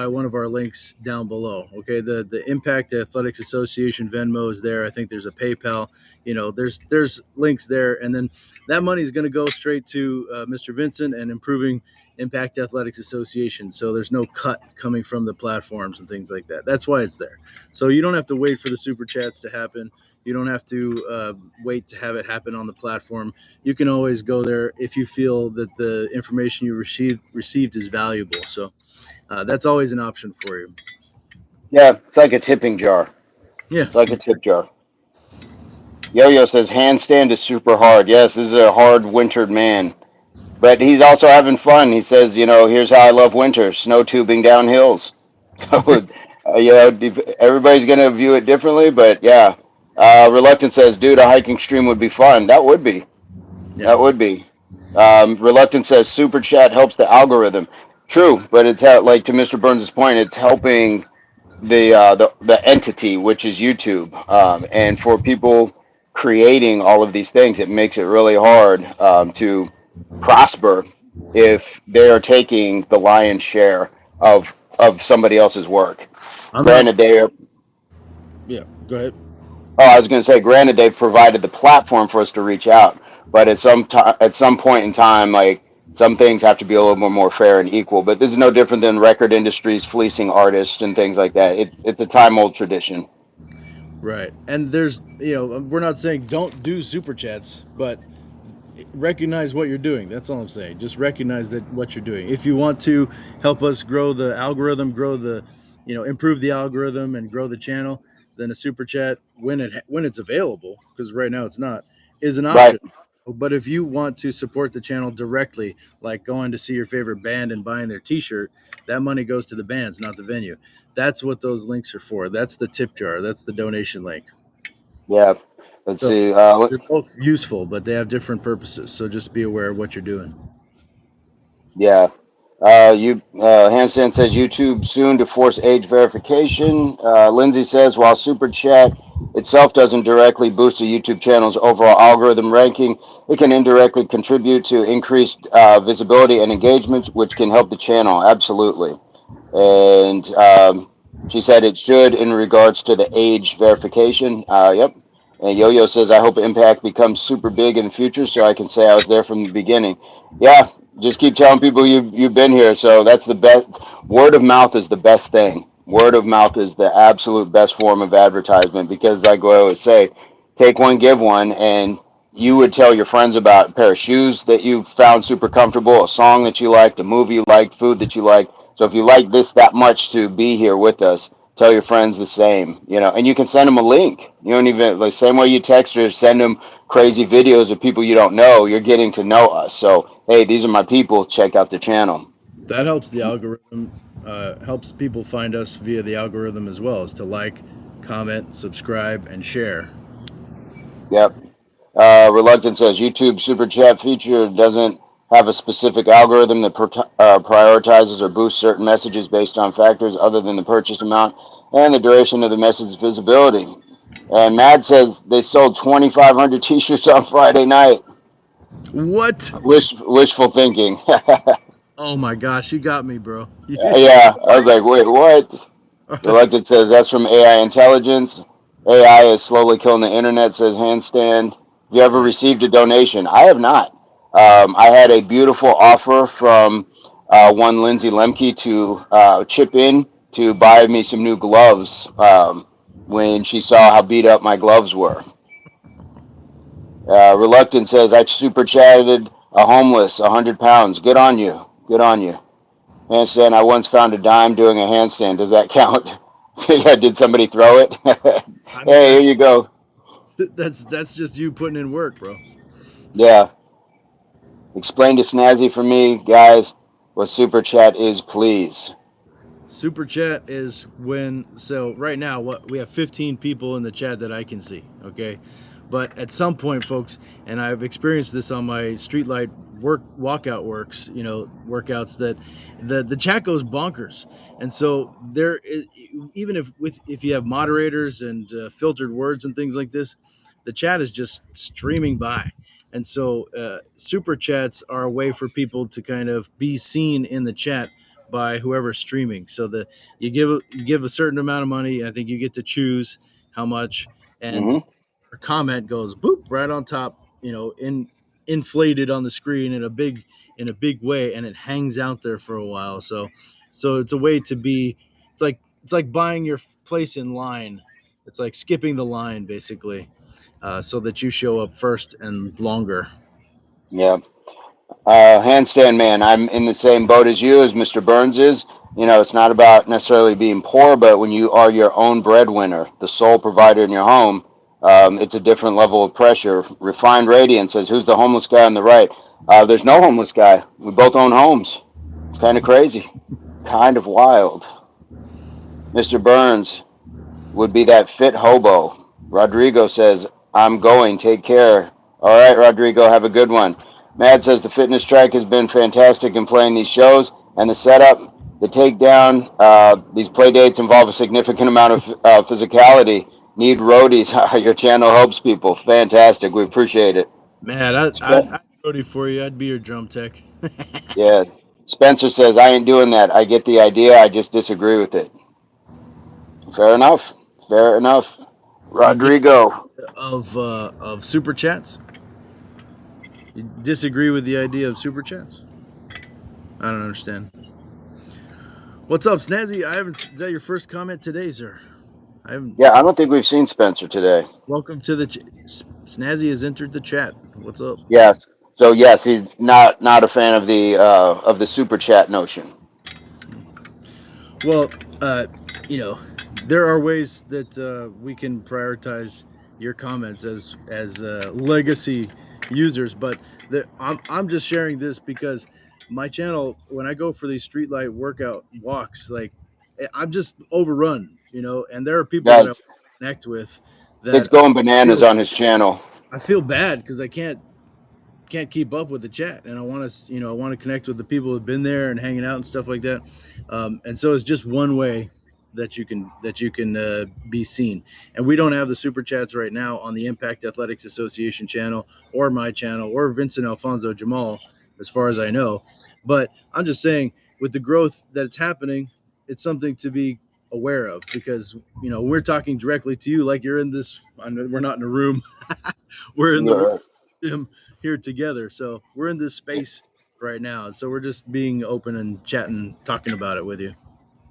one of our links down below. Okay, the Impact Athletics Association Venmo is there. I think there's a PayPal. There's links there, and then that money is going to go straight to Mr. Vincent and improving Impact Athletics Association. So there's no cut coming from the platforms and things like that. That's why it's there. So you don't have to wait for the super chats to happen. You don't have to wait to have it happen on the platform. You can always go there if you feel that the information you received is valuable. So that's always an option for you. Yeah, it's like a tipping jar. Yeah, It's like a tip jar. Yo-Yo says handstand is super hard. Yes, this is a hard wintered man, but he's also having fun. He says, here's how I love winter: snow tubing down hills. So, everybody's gonna view it differently, but yeah. Reluctant says, dude, a hiking stream would be fun. That would be. yeah. That would be. Reluctant says super chat helps the algorithm. True, but it's like to Mr. Burns' point, it's helping the entity, which is YouTube, and for people creating all of these things, it makes it really hard to prosper if they are taking the lion's share of somebody else's work. I'm not. Granted, they are. Yeah, go ahead. Oh, I was going to say, granted, they've provided the platform for us to reach out, but at some point in time, like some things have to be a little bit more fair and equal. But this is no different than record industries fleecing artists and things like that. It's a time old tradition. Right. And we're not saying don't do super chats, but recognize what you're doing. That's all I'm saying. Just recognize that what you're doing. If you want to help us grow the algorithm, improve the algorithm and grow the channel, then a super chat when it's available, because right now it's not, is an Right. option. But if you want to support the channel directly, like going to see your favorite band and buying their T-shirt, that money goes to the bands, not the venue. That's what those links are for. That's the tip jar. That's the donation link. Yeah. Let's So see. they're both useful, but they have different purposes. So just be aware of what you're doing. Yeah. Handstand says YouTube soon to force age verification. Lindsay says while Super Chat itself doesn't directly boost a YouTube channel's overall algorithm ranking, it can indirectly contribute to increased visibility and engagement, which can help the channel. Absolutely. And she said it should in regards to the age verification. Yep. And Yo-Yo says, I hope Impact becomes super big in the future so I can say I was there from the beginning. Yeah, just keep telling people you've been here. So that's the best. Word of mouth is the best thing. Word of mouth is the absolute best form of advertisement because, like I always say, take one, give one, and you would tell your friends about a pair of shoes that you found super comfortable, a song that you liked, a movie you liked, food that you liked. So if you like this that much to be here with us, tell your friends the same, and you can send them a link. You don't even like same way you text or send them crazy videos of people you don't know. You're getting to know us. So hey, these are my people. Check out the channel. That helps the algorithm, helps people find us via the algorithm as well, as to like, comment, subscribe, and share. Yep. Reluctant says YouTube super chat feature doesn't have a specific algorithm that prioritizes or boosts certain messages based on factors other than the purchase amount and the duration of the message's visibility. And Mad says they sold 2,500 T-shirts on Friday night. What? Wishful thinking. Oh my gosh, you got me, bro. Yeah, I was like, wait, what? Reluctant says that's from AI intelligence. AI is slowly killing the internet, says Handstand. Have you ever Yeah. received a donation? I have not. I had a beautiful offer from one Lindsay Lemke to chip in to buy me some new gloves when she saw how beat up my gloves were. Reluctant says, I super chatted a homeless, 100 pounds. Good on you. Good on you. Handstand. I once found a dime doing a handstand. Does that count? Yeah, did somebody throw it? I mean, Hey, here you go. that's just you putting in work, bro. Yeah. Explain to Snazzy for me, guys. What super chat is, please? Super chat is when, so right now what we have 15 people in the chat that I can see, okay? But at some point, folks, and I've experienced this on my streetlight walkout works, workouts, that the chat goes bonkers. And so there is, even if you have moderators and filtered words and things like this, the chat is just streaming by. And so super chats are a way for people to kind of be seen in the chat by whoever's streaming. So the you give a certain amount of money. I think you get to choose how much, and Mm-hmm. a comment goes boop right on top. Inflated on the screen in a big way, and it hangs out there for a while. So it's a way to be. It's like buying your place in line. It's like skipping the line basically, so that you show up first and longer. Yeah. Handstand man, I'm in the same boat as you, as Mr. Burns is. It's not about necessarily being poor, but when you are your own breadwinner, the sole provider in your home, it's a different level of pressure. Refined Radiant says, "Who's the homeless guy on the right?" There's no homeless guy. We both own homes. It's kind of crazy, kind of wild. Mr. Burns would be that fit hobo. Rodrigo says, "I'm going. Take care." All right, Rodrigo, have a good one. Mad says the fitness track has been fantastic in playing these shows and the setup, the takedown. These play dates involve a significant amount of physicality. Need roadies. Your channel helps people. Fantastic. We appreciate it. Man, Spe- I'd roadie for you. I'd be your drum tech. yeah. Spencer says, "I ain't doing that. I get the idea. I just disagree with it." Fair enough. Fair enough. You get Rodrigo. of super chats. You disagree with the idea of super chats? I don't understand. What's up, Snazzy? I haven't. Is that your first comment today, sir? I haven't. Yeah, I don't think we've seen Spencer today. Welcome to the. Snazzy has entered the chat. What's up? Yes. So yes, he's not a fan of the super chat notion. Well, uh, you know, there are ways that we can prioritize your comments as legacy users, but I'm just sharing this because my channel, when I go for these streetlight workout walks, like I'm just overrun, and there are people that I Guys, connect with it's that going bananas on his channel. I feel bad because I can't keep up with the chat, and I want to connect with the people who've been there and hanging out and stuff like that. And so it's just one way that you can be seen. And we don't have the super chats right now on the Impact Athletics Association channel or my channel or Vincent Alfonso Jamal, as far as I know. But I'm just saying, with the growth that's happening, it's something to be aware of, because we're talking directly to you like you're in this. We're not in a room. We're in the Yeah, gym here together. So we're in this space right now. So we're just being open and chatting, talking about it with you.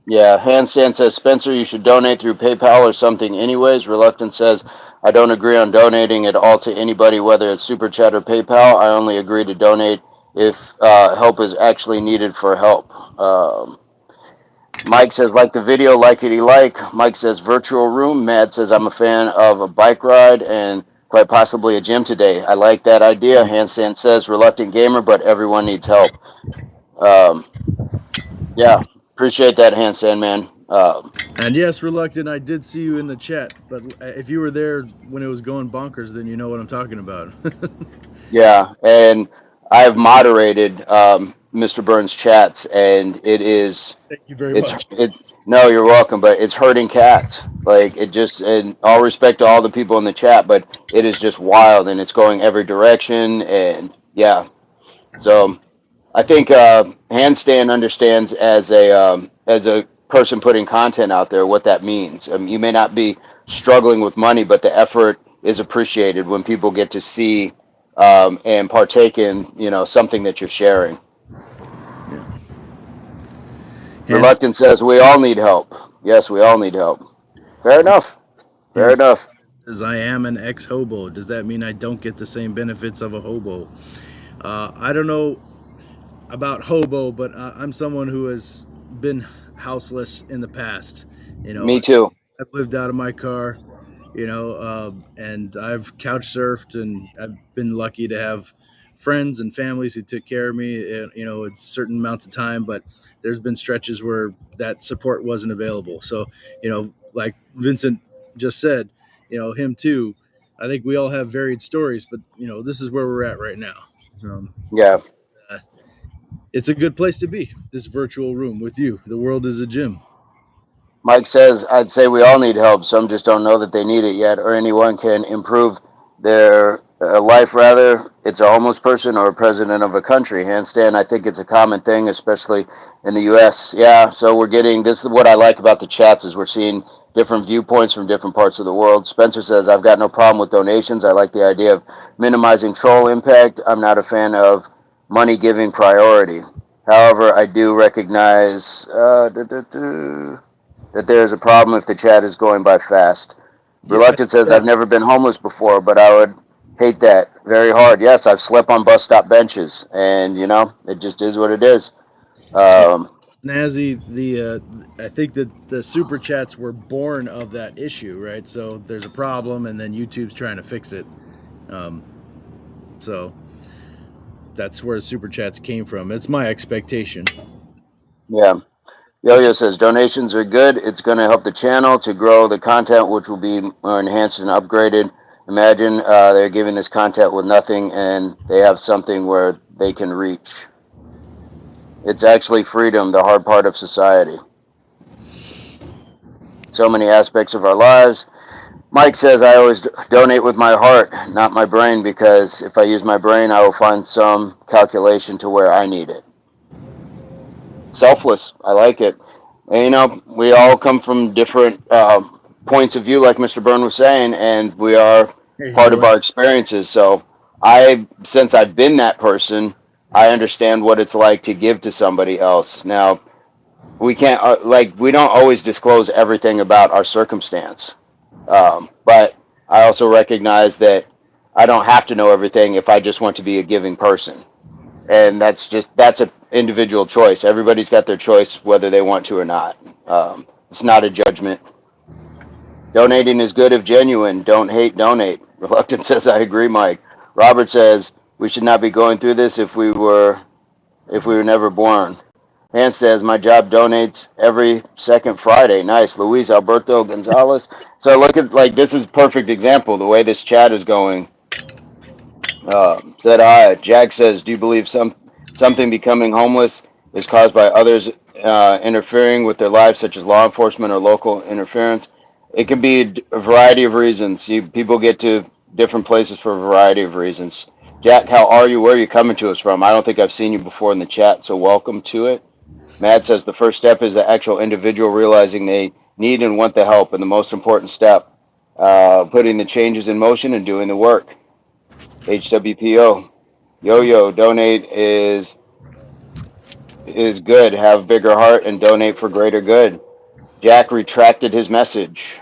yeah. Handstand says, Spencer, you should donate through PayPal or something. Anyways, Reluctant says, I don't agree on donating at all to anybody, whether it's super chat or PayPal. I only agree to donate if help is actually needed for help. Mike says, like the video, like it, he like. Mike says, virtual room. Mad says, I'm a fan of a bike ride and quite possibly a gym today. I like that idea. Handstand says, reluctant gamer, but everyone needs help. Um, yeah, appreciate that, Handstand man. And yes, reluctant, I did see you in the chat, but if you were there when it was going bonkers, then you know what I'm talking about. Yeah, and I've moderated Mr. Burns chats, and Thank you very it's much. it. No, you're welcome, but it's hurting cats. Like it just, and all respect to all the people in the chat, but it is just wild, and it's going every direction, and yeah. So I think Handstand understands as a person putting content out there what that means. You may not be struggling with money, but the effort is appreciated when people get to see and partake in something that you're sharing. Yeah. Hence, Reluctant says we all need help. Yes, we all need help. Fair enough. Fair hence enough. says I am an ex hobo. Does that mean I don't get the same benefits of a hobo? I don't know about hobo, but I'm someone who has been houseless in the past. Me too. I've lived out of my car, and I've couch surfed, and I've been lucky to have friends and families who took care of me, at certain amounts of time. But there's been stretches where that support wasn't available. So, like Vincent just said, him too. I think we all have varied stories, but this is where we're at right now. Um, Yeah. uh, it's a good place to be. This virtual room with you. The world is a gym. Mike says, I'd say we all need help. Some just don't know that they need it yet, or anyone can improve their life, rather. It's a homeless person or a president of a country. Handstand, I think it's a common thing, especially in the U.S. Yeah, so we're getting this is what I like about the chats is we're seeing different viewpoints from different parts of the world. Spencer says, I've got no problem with donations. I like the idea of minimizing troll impact. I'm not a fan of money giving priority. However, I do recognize that there is a problem if the chat is going by fast. Yeah, Reluctant says, I've never been homeless before, but I would hate that very hard. Yes, I've slept on bus stop benches, and, it just is what it is. yeah. Um, Snazzy, I think that the super chats were born of that issue, right? So there's a problem, and then YouTube's trying to fix it. Um, so that's where super chats came from. It's my expectation. yeah. But Yo-Yo says, donations are good. It's going to help the channel to grow the content, which will be enhanced and upgraded. Imagine they're giving this content with nothing, and they have something where they can reach. It's actually freedom, the hard part of society. So many aspects of our lives. Mike says, I always donate with my heart, not my brain, because if I use my brain, I will find some calculation to where I need it. Selfless. I like it. And, we all come from different points of view, like Mr. Byrne was saying, and we are hey, part of Joey. our experiences. So since I've been that person, I understand what it's like to give to somebody else. Now, we can't, we don't always disclose everything about our circumstance. But I also recognize that I don't have to know everything if I just want to be a giving person. And that's an individual choice. Everybody's got their choice whether they want to or not. It's not a judgment. Donating is good if genuine. Don't hate, donate. Reluctant says, I agree, Mike. Robert says, we should not be going through this if we were never born. Han says, my job donates every second Friday. Nice. Luis Alberto Gonzalez. So I look at, this is a perfect example, the way this chat is going. Said hi. Jag says, do you believe something becoming homeless is caused by others interfering with their lives, such as law enforcement or local interference? It can be a variety of reasons. People get to different places for a variety of reasons. Jack, how are you? Where are you coming to us from? I don't think I've seen you before in the chat, so welcome to it. Matt says the first step is the actual individual realizing they need and want the help, and the most important step, putting the changes in motion and doing the work. HWPO. Yo-yo, donate is good. Have bigger heart and donate for greater good. Jack retracted his message.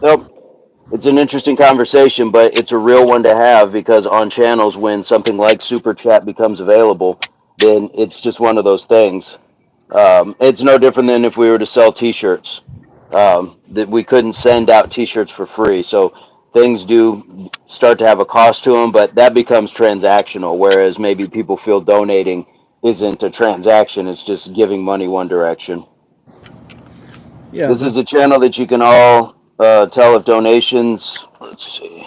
So it's an interesting conversation, but it's a real one to have because on channels when something like Super Chat becomes available, then it's just one of those things. It's no different than if we were to sell T-shirts. That we couldn't send out T-shirts for free, so things do start to have a cost to them, but that becomes transactional. Whereas maybe people feel donating isn't a transaction; it's just giving money one direction. Yeah, This but is a channel that you can all tell if donations. Let's see.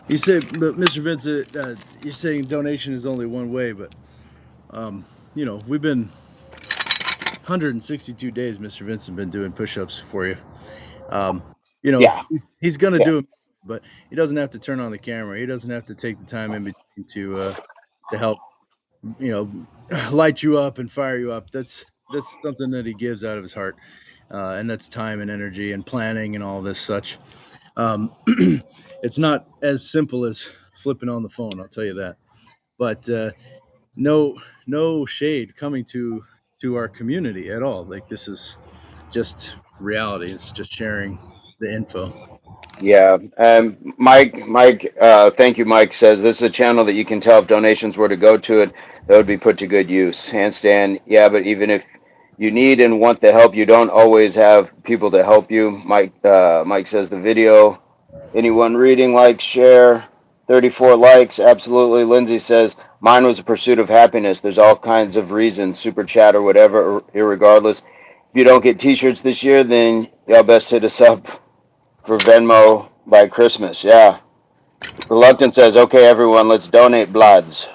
you say, but Mr. Vincent, you're saying donation is only one way, but we've been 162 days, Mr. Vincent, been doing push-ups for you. Um, Yeah, he's gonna yeah, do it, but he doesn't have to turn on the camera. He doesn't have to take the time in between to help, you light you up and fire you up. That's something that he gives out of his heart, and that's time and energy and planning and all this such. Um, it's not as simple as flipping on the phone. I'll tell you that. But no, no shade coming to our community at all. Like this is just reality. It's just sharing the info. yeah. Mike, thank you. Mike says this is a channel that you can tell if donations were to go to it, that would be put to good use. Handstand, yeah, but even if you need and want the help, you don't always have people to help you. Mike says the video. Anyone reading, like, share. 34 likes. Absolutely. Lindsay says, mine was a pursuit of happiness. There's all kinds of reasons, super chat or whatever, irregardless. If you don't get t shirts this year, then y'all best hit us up for Venmo by Christmas. Yeah. Reluctant says, okay, everyone, let's donate bloods.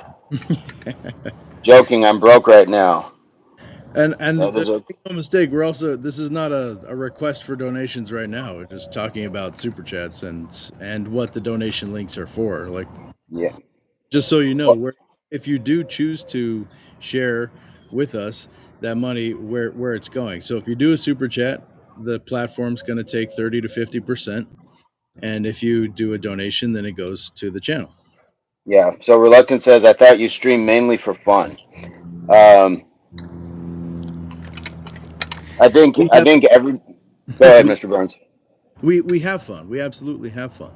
Joking, I'm broke right now. And There's a, make no mistake, we're also, this is not a request for donations right now. We're just talking about super chats and what the donation links are for. Like, yeah. just so you know, Well, where if you do choose to share with us that money, where it's going. So if you do a super chat, the platform's going to take 30 to 50%, and if you do a donation, then it goes to the channel. yeah. So Reluctant says, I thought you stream mainly for fun. Um, We I have think every. Go ahead, we Mr. Burns. we have fun. We absolutely have fun.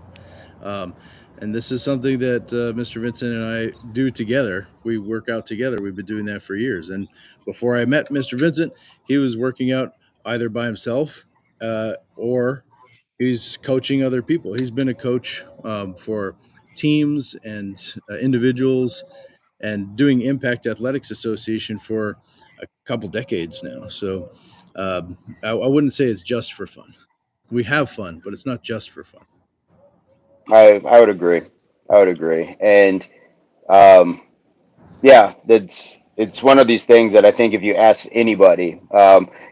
Um, and this is something that Mr. Vincent and I do together. We work out together. We've been doing that for years. And before I met Mr. Vincent, he was working out either by himself or he's coaching other people. He's been a coach for teams and individuals and doing Impact Athletics Association for a couple decades now. So I wouldn't say it's just for fun. We have fun, but it's not just for fun. I would agree. I would agree. And um, yeah, it's one of these things that I think if you ask anybody,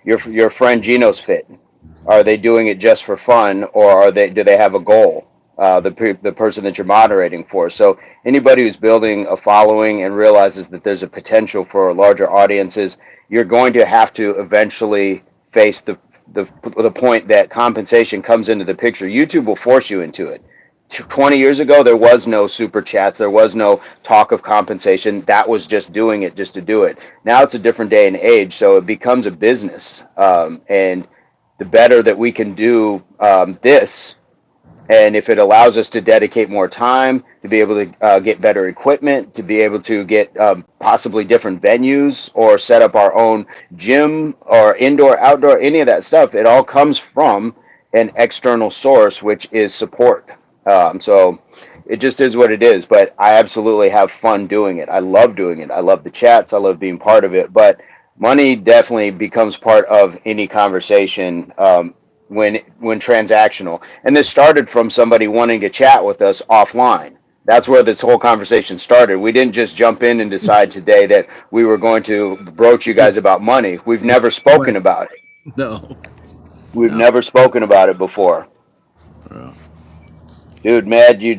your friend Gino's fit, are they doing it just for fun, or are they do they have a goal? The person that you're moderating for. So anybody who's building a following and realizes that there's a potential for larger audiences, you're going to have to eventually face the point that compensation comes into the picture. YouTube will force you into it. 20 years ago, there was no super chats. There was no talk of compensation. That was just doing it just to do it. Now it's a different day and age, so it becomes a business. And the better that we can do this, and if it allows us to dedicate more time to be able to get better equipment, to be able to get possibly different venues or set up our own gym or indoor, outdoor, any of that stuff, it all comes from an external source, which is support. So it just is what it is. But I absolutely have fun doing it. I love doing it. I love the chats. I love being part of it. But money definitely becomes part of any conversation. When transactional. And this started from somebody wanting to chat with us offline. That's where this whole conversation started. We didn't just jump in and decide today that we were going to broach you guys about money. We've never spoken Right. about it. No. We've No. never spoken about it before. No. Dude, mad you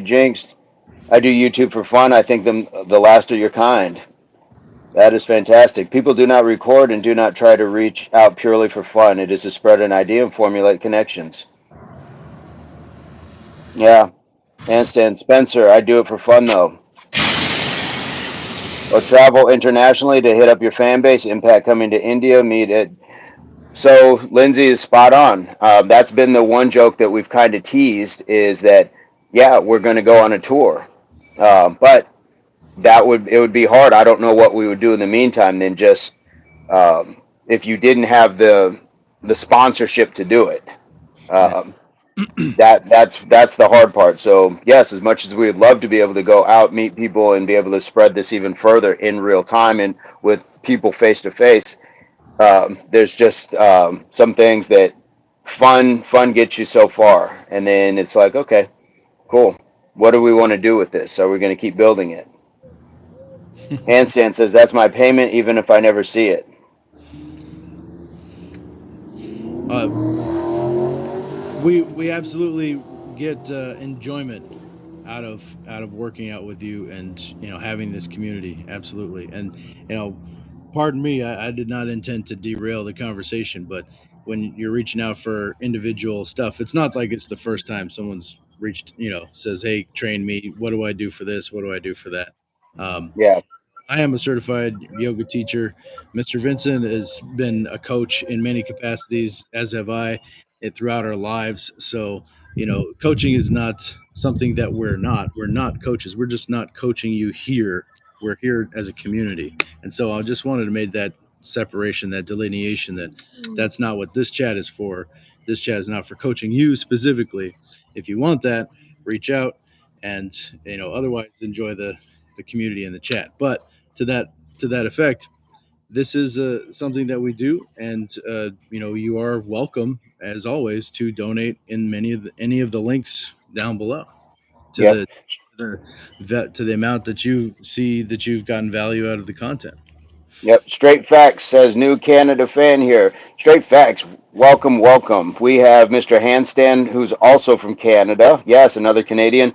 jinxed. I do YouTube for fun. I think the last of your kind. That is fantastic. People do not record and do not try to reach out purely for fun. It is to spread an idea and formulate connections. Yeah, handstand. Spencer, I do it for fun though. Or travel internationally to hit up your fan base. Impact coming to India. Meet it. So Lindsay is spot on. That's been the one joke that we've kind of teased is that, yeah, we're going to go on a tour, but it would be hard. I don't know what we would do in the meantime than just if you didn't have the sponsorship to do it. Yeah. Um, that's the hard part. So yes, as much as we'd love to be able to go out, meet people, and be able to spread this even further in real time and with people face to face, there's just some things that fun gets you so far, and then it's like, okay, cool. What do we want to do with this? Are we going to keep building it? Handstand says that's my payment, even if I never see it. uh, we absolutely get enjoyment out of working out with you and having this community, absolutely. And pardon me, I did not intend to derail the conversation, but when you're reaching out for individual stuff, it's not like it's the first time someone's reached, says, hey, train me, what do I do for this, what do I do for that. um, Yeah, I am a certified yoga teacher. Mr. Vincent has been a coach in many capacities, as have I, throughout our lives. So, coaching is not something that we're not. We're not coaches. We're just not coaching you here. We're here as a community. And so I just wanted to make that separation, that delineation, that that's not what this chat is for. This chat is not for coaching you specifically. If you want that, reach out, and otherwise enjoy the community and the chat. But to that effect, this is something that we do, and you are welcome as always to donate in any of the links down below to Yep. the amount that you see that you've gotten value out of the content. Yep, Straight Facts says new Canada fan here. Straight Facts, welcome, welcome. We have Mr. Handstand, who's also from Canada. Yes, another Canadian.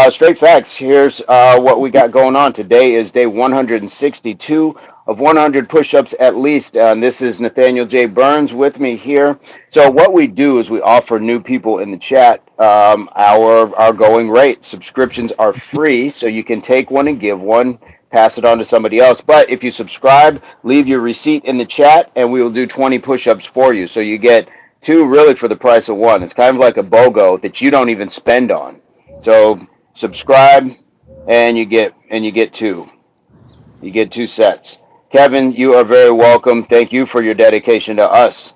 Straight Facts, here's what we got going on. Today is day 162 of 100 push ups at least. And this is Nathaniel J Burns with me here. So, what we do is we offer new people in the chat our going rate. Subscriptions are free, so you can take one and give one, pass it on to somebody else. But if you subscribe, leave your receipt in the chat, and we will do 20 push-ups for you. So you get two really for the price of one. It's kind of like a BOGO that you don't even spend on. So subscribe, and you get two. You get two sets. Kevin, you are very welcome. Thank you for your dedication to us.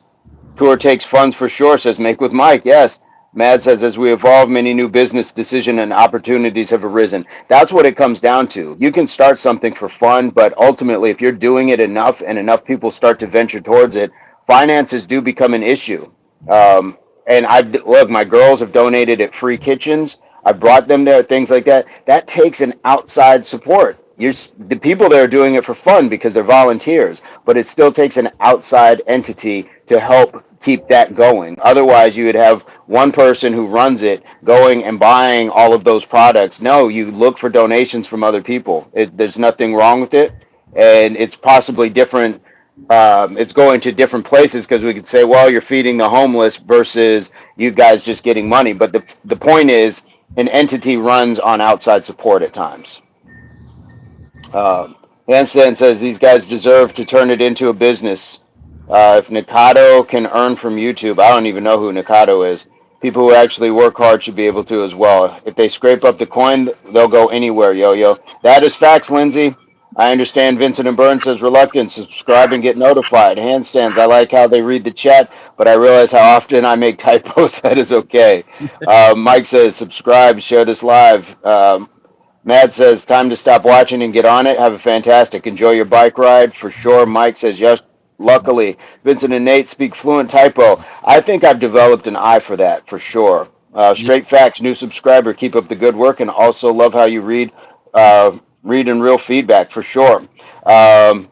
Tour takes funds for sure, says Make with Mike. Yes. Mad says, as we evolve, many new business decision and opportunities have arisen. That's what it comes down to. You can start something for fun, but ultimately, if you're doing it enough and enough people start to venture towards it, finances do become an issue. And I look, my girls have donated at free kitchens. I brought them there, things like that. That takes an outside support. The people there are doing it for fun because they're volunteers, but it still takes an outside entity to help keep that going. Otherwise, you would have one person who runs it going and buying all of those products. No, you look for donations from other people. There's nothing wrong with it, and it's possibly different. It's going to different places because we could say, well, you're feeding the homeless versus you guys just getting money. But the point is, an entity runs on outside support at times. Handstand says these guys deserve to turn it into a business. If Nikado can earn from YouTube, I don't even know who Nikado is. People who actually work hard should be able to as well. If they scrape up the coin, they'll go anywhere, yo yo. That is facts, Lindsay. I understand Vincent and Burns says reluctance. Subscribe and get notified. Handstands, I like how they read the chat, but I realize how often I make typos. That is okay. Mike says subscribe, share this live. Mad says, time to stop watching and get on it. Have a fantastic. Enjoy your bike ride for sure. Mike says, yes, luckily. Vincent and Nate speak fluent typo. I think I've developed an eye for that for sure. Yeah, Straight Facts, new subscriber. Keep up the good work and also love how you read in real feedback for sure. Um,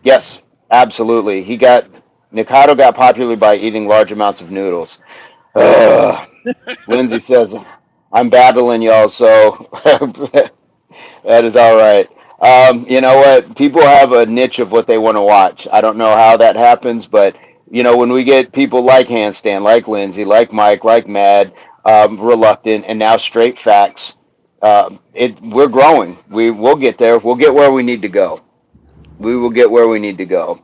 yes, absolutely. Nikado got popular by eating large amounts of noodles. Lindsay says, I'm battling y'all, so that is all right. You know what? People have a niche of what they want to watch. I don't know how that happens, but when we get people like Handstand, like Lindsay, like Mike, like Mad, Reluctant, and now Straight Facts, we're growing. We'll get there. We'll get where we need to go. We will get where we need to go.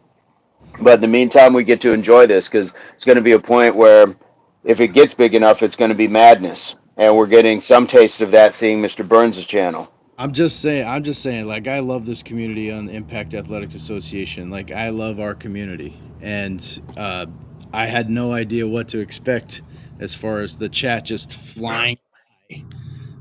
But in the meantime, we get to enjoy this because it's going to be a point where, if it gets big enough, it's going to be madness, and we're getting some taste of that seeing Mr. Burns' channel. I'm just saying, like, I love this community on the Impact Athletics Association. Like, I love our community, and I had no idea what to expect as far as the chat just flying by,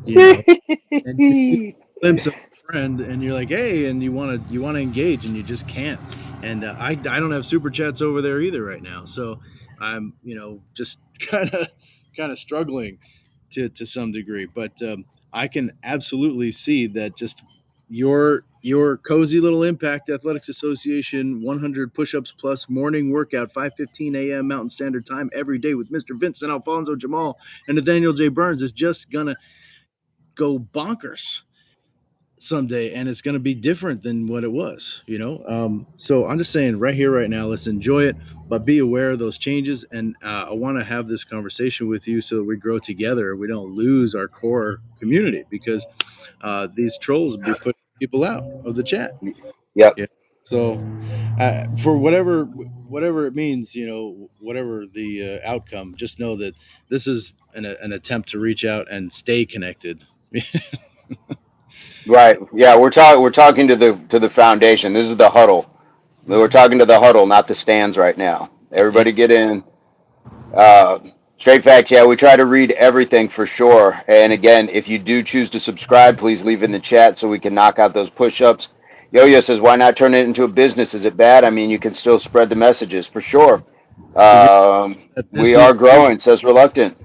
you know, and you see a glimpse of a friend, and you're like, hey, and you want to engage, and you just can't. And I don't have super chats over there either right now, so I'm just kind of struggling to some degree, but I can absolutely see that just your cozy little Impact Athletics Association 100 push-ups plus morning workout 5:15 a.m. Mountain Standard Time every day with Mr. Vincent Alfonso Jamal and Nathaniel J Burns is just gonna go bonkers someday, and it's going to be different than what it was. So I'm just saying, right here, right now, let's enjoy it, but be aware of those changes. And I want to have this conversation with you so that we grow together, we don't lose our core community, because these trolls will be putting people out of the chat. Yep. Yeah. So for whatever it means, whatever the outcome, just know that this is an attempt to reach out and stay connected. Right. Yeah, we're talking to the foundation. This is the huddle. We're talking to the huddle, not the stands right now. Yeah. Everybody get in. Uh, Straight facts, yeah. We try to read everything for sure. And again, if you do choose to subscribe, please leave in the chat so we can knock out those push-ups. Yo-Yo says, "Why not turn it into a business? Is it bad? I mean, you can still spread the messages for sure. The reality that We this are growing," says Reluctant.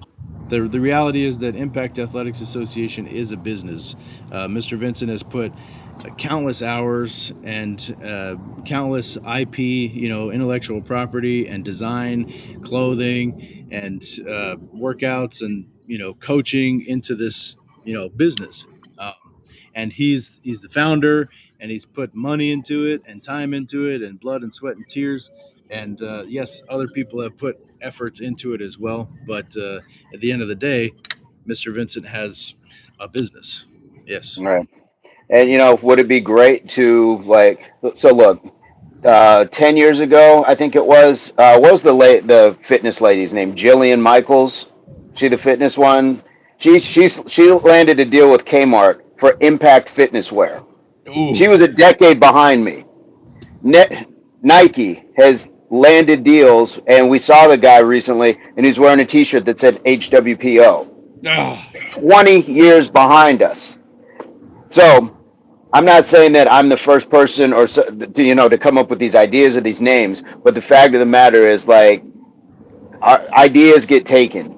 the reality is that Impact Athletics Association is a business. Mr. Vincent has put countless hours and countless IP, intellectual property and design, clothing, and workouts and coaching into this business. Um, and he's the founder, and he's put money into it and time into it and blood and sweat and tears. And yes, other people have put efforts into it as well. But at the end of the day, Mr. Vincent has a business. Yes. Right. And would it be great to like? So look, 10 years ago, I think it was. What was the fitness lady's name? Jillian Michaels. She the fitness one. She landed a deal with Kmart for Impact Fitness Wear. Ooh. She was a decade behind me. Nike has landed deals, and we saw the guy recently, and he's wearing a T-shirt that said HWPO. Ah. 20 years behind us. So I'm not saying that I'm the first person or to come up with these ideas or these names, but the fact of the matter is, like, our ideas get taken.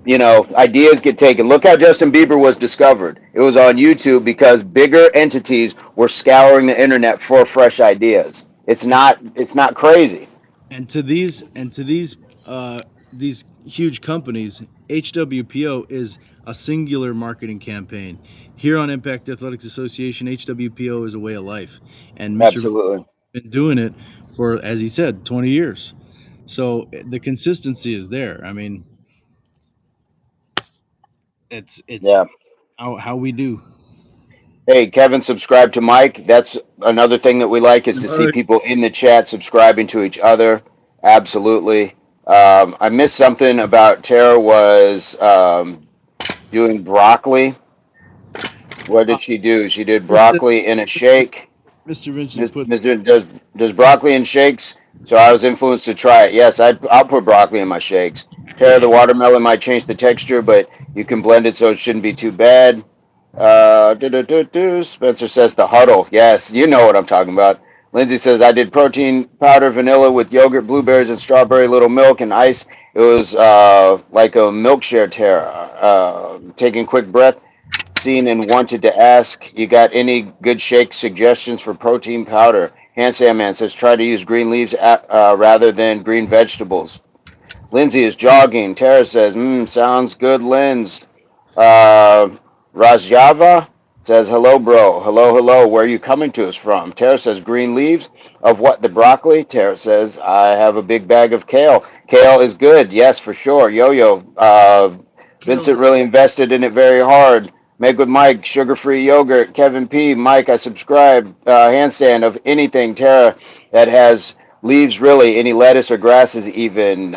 Ideas get taken. Look how Justin Bieber was discovered. It was on YouTube because bigger entities were scouring the internet for fresh ideas. It's And not crazy. these huge companies, HWPO is a singular marketing campaign. Here on Impact Athletics Association, HWPO is a way of life, and Mr. Vince's Absolutely. been doing it for, as he said, 20 years. So the consistency is there. I mean, it's Yeah. how we do. Hey, Kevin, subscribe to Mike. That's another thing that we like is to see people in the chat subscribing to each other. Absolutely. I missed something about Tara was doing broccoli. What Uh, did she do? She did Mr. broccoli in a shake. Mr. Vincent put Mr. Does broccoli in shakes? So I was influenced to try it. Yes, I'll put broccoli in my shakes. Tara, yeah. the watermelon might change the texture, but you can blend it so it shouldn't be too bad. Spencer says the huddle. Yes, you know what I'm talking about. Lindsay says I did protein powder vanilla with yogurt, blueberries, and strawberry, little milk and ice. It was like a milkshake. Tara, taking quick breath. Seen and wanted to ask, you got any good shake suggestions for protein powder? Hand Sandman says try to use green leaves rather than green vegetables. Lindsay is jogging. Tara says, sounds good, Linz. Uh, Rajava says, hello, bro. Hello, hello. Where are you coming to us from? Tara says, green leaves. Of what, the broccoli? Tara says, I have a big bag of kale. Kale is good. Yes, for sure. Yo-yo. Kale's Vincent really invested in it very hard. Make with Mike, sugar-free yogurt. Kevin P. Mike, I subscribe. Handstand of anything, Tara, that has leaves, really any lettuce or grasses even.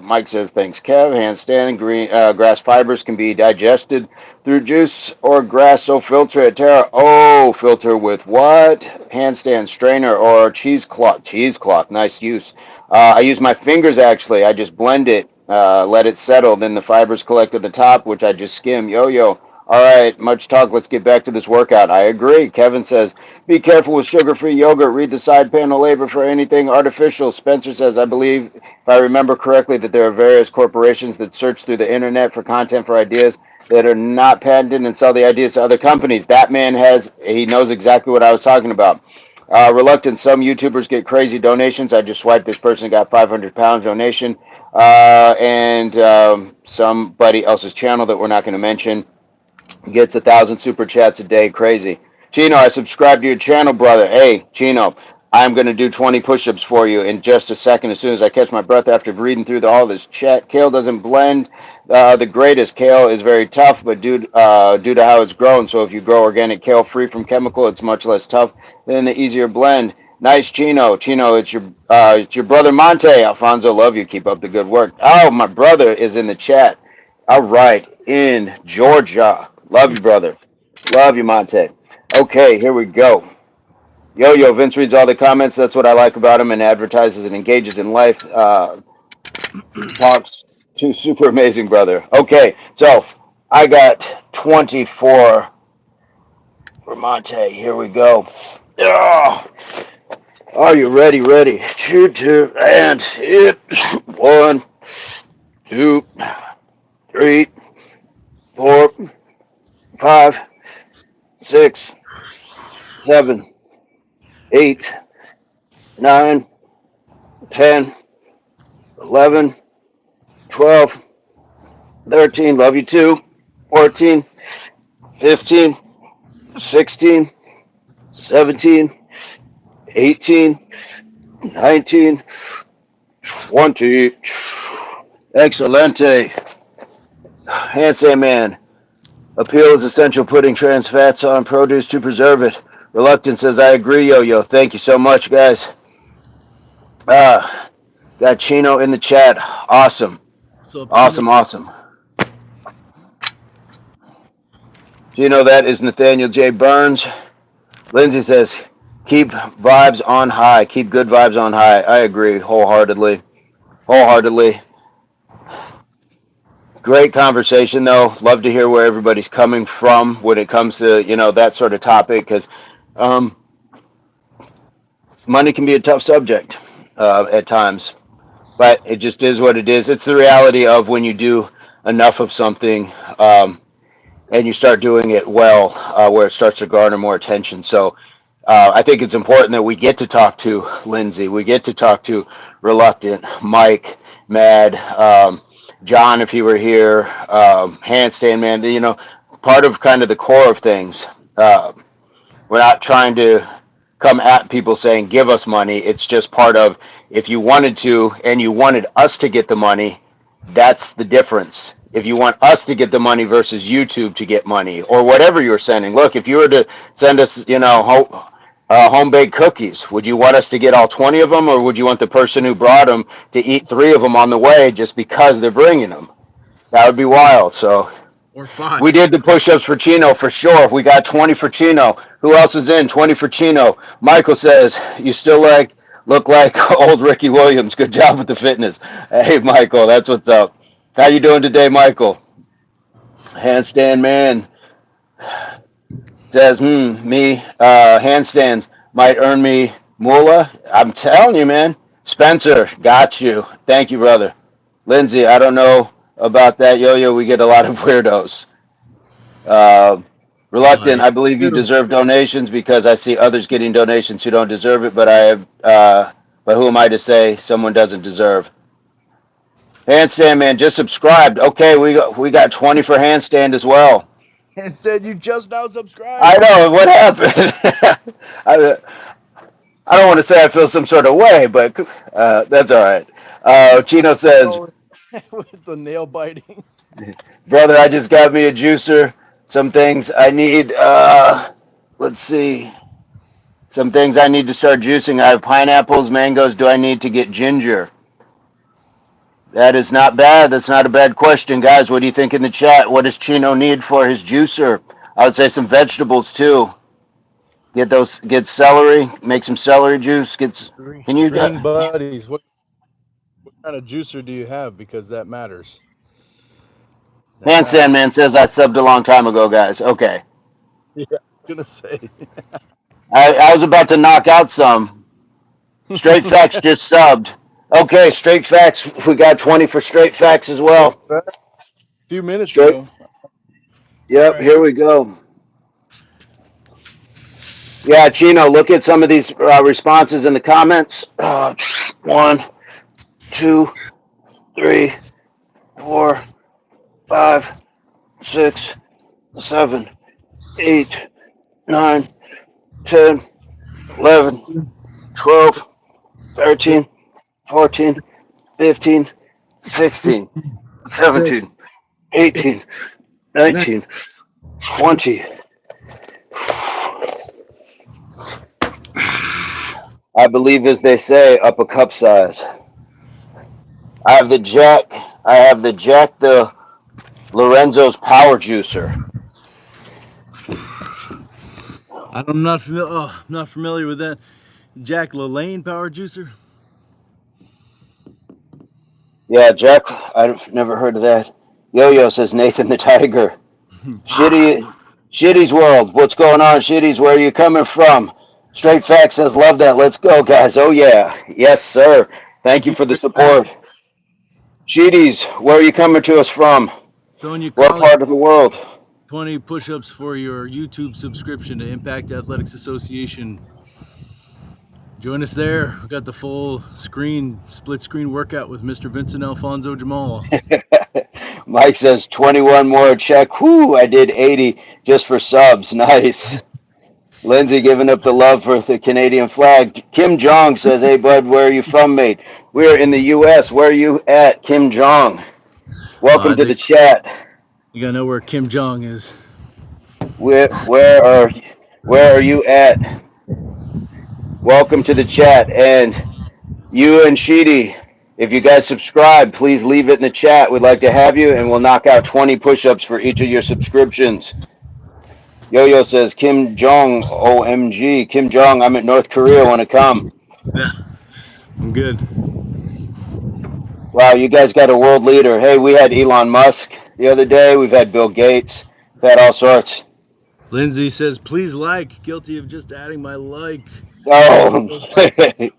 Mike says thanks, Kev. Handstand green grass fibers can be digested through juice or grass, so filter it. Tara, oh, filter with what? Handstand strainer or cheesecloth. Cheesecloth, nice use. I use my fingers actually. I just blend it, let it settle. Then the fibers collect at the top, which I just skim. Yo yo. All right, much talk. Let's get back to this workout. I agree. Kevin says, be careful with sugar-free yogurt. Read the side panel label for anything artificial. Spencer says, I believe, if I remember correctly, that there are various corporations that search through the internet for content for ideas that are not patented and sell the ideas to other companies. That man he knows exactly what I was talking about. Reluctant, some YouTubers get crazy donations. I just swiped this person, got 500 pounds donation. And somebody else's channel that we're not going to mention gets 1,000 super chats a day. Crazy. Chino, I subscribe to your channel, brother. Hey, Chino, I'm going to do 20 push-ups for you in just a second as soon as I catch my breath after reading through all this chat. Kale doesn't blend the greatest. Kale is very tough, but due to how it's grown, so if you grow organic kale free from chemical, it's much less tough than the easier blend. Nice, Chino. Chino, it's your brother Monte. Alfonso, love you. Keep up the good work. Oh, my brother is in the chat. All right, in Georgia. Love you, brother. Love you, Monte. Okay, here we go. Yo, yo, Vince reads all the comments. That's what I like about him and advertises and engages in life. Talks Too super amazing, brother. Okay, so I got 24 for Monte. Here we go. Oh, are you ready? Ready? Two, two, and hit. 1, 2, 3, 4, 5, 6, 7, 8, 9, 10, 11, 12, 13. Love you too. 14, 15, 16, 17, 18, 19, 20. Excelente. Handstand man. Appeal is essential, putting trans fats on produce to preserve it. Reluctant says, I agree, Yo-Yo. Thank you so much, guys. Got Chino in the chat. Awesome. So, Chino, Awesome, awesome. Chino, that is Nathaniel J Burns. Lindsay says, keep vibes on high. Keep good vibes on high. I agree wholeheartedly. Wholeheartedly. Great conversation, though. Love to hear where everybody's coming from when it comes to that sort of topic, because um, money can be a tough subject at times, but it just is what it is. It's the reality of when you do enough of something and you start doing it well, where it starts to garner more attention. So I think it's important that we get to talk to Lindsay, we get to talk to Reluctant, Mike, Mad, John, if he were here, Handstand Man. Part of kind of the core of things. We're not trying to come at people saying give us money. It's just part of, if you wanted to and you wanted us to get the money, that's the difference. If you want us to get the money versus YouTube to get money, or whatever you're sending. Look, if you were to send us, home baked cookies, would you want us to get all 20 of them, or would you want the person who brought them to eat 3 of them on the way just because they're bringing them? That would be wild. So or 5. we did the push-ups for Chino for sure. We got 20 for Chino. Who else is in? 20 for Chino. Michael says, you still look like old Ricky Williams. Good job with the fitness. Hey, Michael, that's what's up. How you doing today, Michael? Handstand man says, me, handstands might earn me moolah. I'm telling you, man. Spencer, got you. Thank you, brother. Lindsay, I don't know about that, Yo-Yo. We get a lot of weirdos. Uh, Reluctant, Yeah, I believe you you deserve donations because I see others getting donations who don't deserve it, but but who am I to say someone doesn't deserve? Handstand man just subscribed. Okay, we got 20 for handstand as well. Instead, you just now I subscribed. know what happened. I, I don't want to say I feel some sort of way, but that's all right. Chino says, Oh, with the nail biting. brother, I just got me a juicer. Some things I need. Let's see. Some things I need to start juicing. I have pineapples, mangoes. Do I need to get ginger? That is not bad. That's not a bad question, guys. What do you think in the chat? What does Chino need for his juicer? I would say some vegetables too. Get celery. Make some celery juice. Can you? Green buddies. What kind of juicer do you have? Because that matters. That Handstand matters. man says I subbed a long time ago, guys. Okay, Yeah, I was gonna say. I was about to knock out some. Straight facts just subbed. Okay, straight facts. We got 20 for straight facts as Straight well. back. A few minutes Straight. ago. All Yep. right. Here we go. Yeah, Chino, look at some of these responses in the comments. 1, 2, 3, 4, 5, 6, 7, 8, 9, 10, 11, 12, 13, 14, 15, 16, 17, 18, 19, 20. I believe, as they say, up a cup size. I have the Jack. I have the Jack the Lorenzo's Power Juicer. I'm not familiar. Oh, I'm not familiar with that. Jack LaLanne power juicer. Yeah, Jack. I've never heard of that. Yo-Yo says Nathan the Tiger. Shitty, Shitty's world. What's going on, Shitty's? Where are you coming from? Straight Fact says, love that. Let's go, guys. Oh yeah, yes, sir. Thank Thank you you for the very much. support. Shitty's, where are you coming to us from? Sonia What College, part of the world? 20 push-ups for your YouTube subscription to Impact Athletics Association. Join us there. We got the full screen, split screen workout with Mr. Vincent Alfonso Jamal. Mike says 21 more. Check. Whoo! I did 80 just for subs. Nice. Lindsay giving up the love for the Canadian flag. Kim Jong says, "Hey bud, where are you from, mate? We're in the U.S. Where are you at, Kim Jong? Welcome to They, the chat. you gotta know where Kim Jong is. Where where are where are you at? Welcome to the chat. And you and Sheedy, if you guys subscribe, please leave it in the chat. We'd like to have you, and we'll knock out 20 push-ups for each of your subscriptions." Yo-Yo says, Kim Jong, OMG. Kim Jong, I'm at North Korea. Want to come? Yeah, I'm good. Wow, you guys got a world leader. Hey, we had Elon Musk the other day. We've had Bill Gates. We've had all sorts. Lindsay says, please like. Guilty of just adding my like. Gotta get Oh, those likes.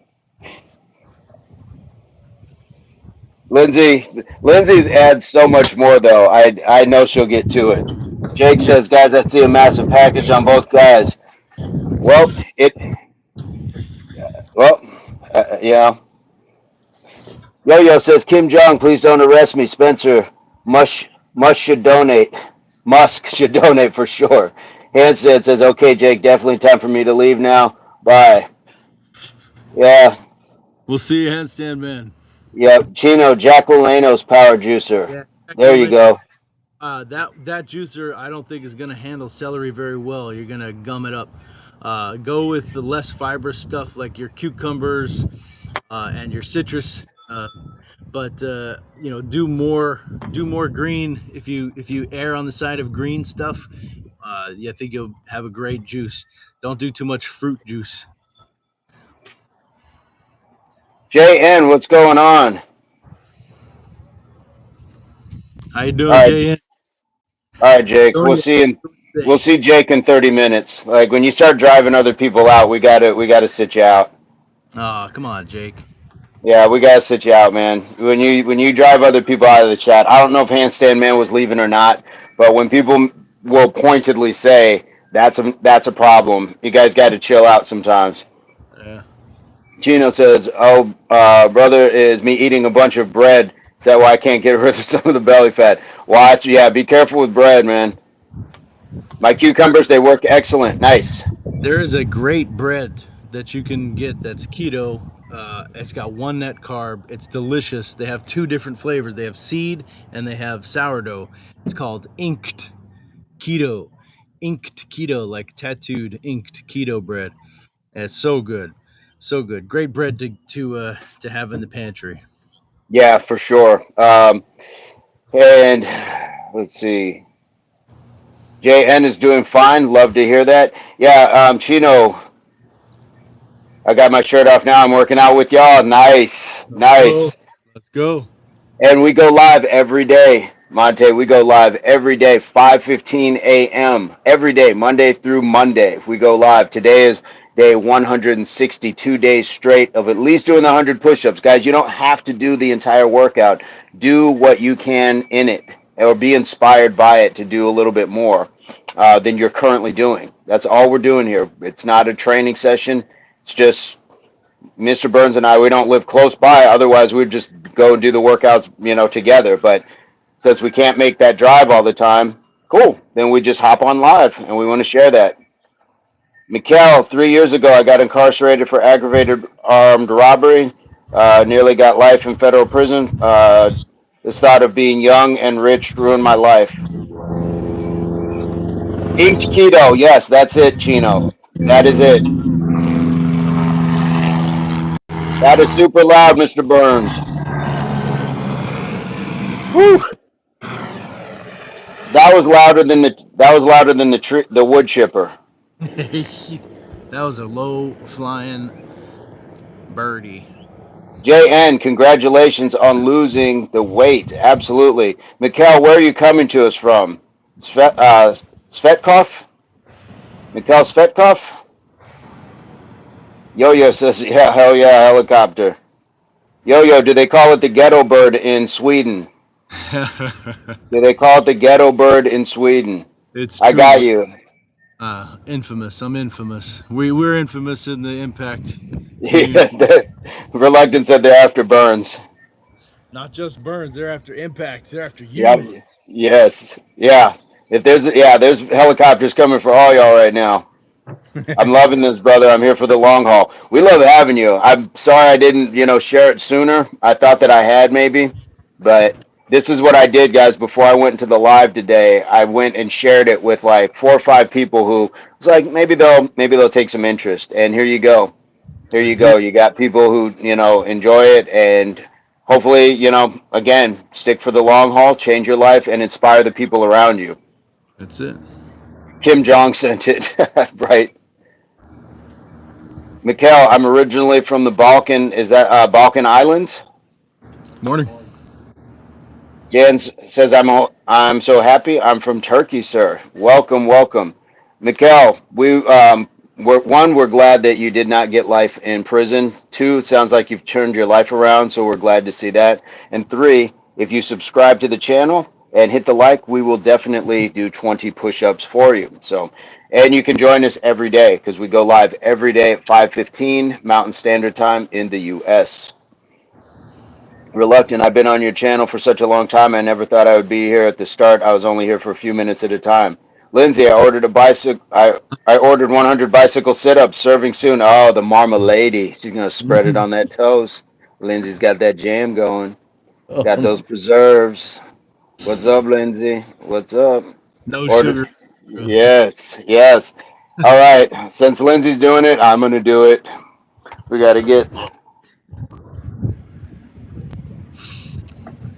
Lindsay adds so much more though. I know she'll get to it. Jake says, guys, I see a massive package on both guys. Well, well, yeah. Yo-Yo says, Kim Jong, please don't arrest me. Spencer, Musk should donate. Musk should donate for sure. Hanstead says, okay, Jake, definitely time for me to leave now. Bye. Yeah, We'll see you, handstand man. yeah. Chino, Jack LaLano's power juicer. Yeah, There you go. that juicer I don't think is gonna handle celery very well. You're gonna gum it up. Go with the less fibrous stuff like your cucumbers and your citrus. But do more green. If you err on the side of green stuff, I think you'll have a great juice. Don't do too much fruit juice. JN, what's going on? How you All doing, right, JN? all right, Jake. Sonia, We'll see Jake in 30 minutes. Like when you start driving other people out, we gotta sit you out. oh, come on, Jake. Yeah, we gotta sit you out, man. When you drive other people out of the chat, I don't know if Handstand Man was leaving or not, but when people will pointedly say that's a problem, you guys got to chill out sometimes. Yeah. Chino says, "Oh, brother, is me eating a bunch of bread? Is that why I can't get rid of some of the belly fat? Watch, yeah, be careful with bread, man. My cucumbers, they work excellent. Nice. There is a great bread that you can get that's keto. It's got one net carb. It's delicious. They have two different flavors. They have seed and they have sourdough. It's called inked keto. Inked keto, like tattooed inked keto bread. And it's so good. So good. Great bread to have in the pantry. Yeah, for sure. And let's see. JN is doing fine. Love to hear that. Yeah, Chino, I got my shirt off now. I'm working out with y'all. Nice, Let's go. nice. Let's go. And we go live every day, Monte. We go live every day, 5:15 a.m. every day, Monday through Monday. We go live. Today is day 162 days straight of at least doing the 100 push-ups. Guys, you don't have to do the entire workout. Do what you can in it, or be inspired by it to do a little bit more than you're currently doing. That's all we're doing here. It's not a training session. It's just Mr. Burns and I, we don't live close by. Otherwise, we'd just go and do the workouts, together. But since we can't make that drive all the time, cool. Then we just hop on live, and we want to share that. Mikhail, 3 years ago, I got incarcerated for aggravated armed robbery. Nearly got life in federal prison. This thought of being young and rich ruined my life. Inked keto, yes, that's it, Chino. That is it. That is super loud, Mr. Burns. Whew. That was louder than the wood chipper. That was a low flying birdie. JN, congratulations on losing the weight. Absolutely. Mikhail, where are you coming to us from? Svetkov? Mikhail Svetkov? Yo-Yo says, yeah, hell yeah, helicopter. Yo-Yo, do they call it the ghetto bird in Sweden? Do they call it the ghetto bird in Sweden? It's I got truly you. infamous. I'm infamous. We're infamous in the impact Yeah, community. Reluctant said they're after Burns. Not just Burns. They're after impact. They're after you. Yep. Yes. Yeah. If there's helicopters coming for all y'all right now. I'm loving this, brother. I'm here for the long haul. We love having you. I'm sorry I didn't, share it sooner. I thought that I had maybe, but this is what I did, guys. Before I went into the live today, I went and shared it with like 4 or 5 people who was like, maybe they'll take some interest. And here you go. Here I you did. go. You got people who enjoy it, and hopefully, again, stick for the long haul, change your life, and inspire the people around you. That's it. Kim Jong sent it, right? Mikhail, I'm originally from the Balkan. Is that Balkan Islands? Morning. Jan says I'm so happy. I'm from Turkey, sir. Welcome, welcome. Mikhail, we're glad that you did not get life in prison. 2, it sounds like you've turned your life around, so we're glad to see that. And 3, if you subscribe to the channel and hit the like, we will definitely do 20 push-ups for you. So, and you can join us every day because we go live every day at 5:15 Mountain Standard Time in the U.S. Reluctant. I've been on your channel for such a long time. I never thought I would be here at the start. I was only here for a few minutes at a time. Lindsay, I ordered a bicycle. I ordered 100 bicycle sit-ups. Serving soon. Oh, the marmalade. She's gonna spread it on that toast. Lindsay's got that jam going. Got Oh, those preserves. What's up, Lindsay? What's up? no Ordered. sugar. Yes, yes. All right. Since Lindsay's doing it, I'm gonna do it. We gotta get.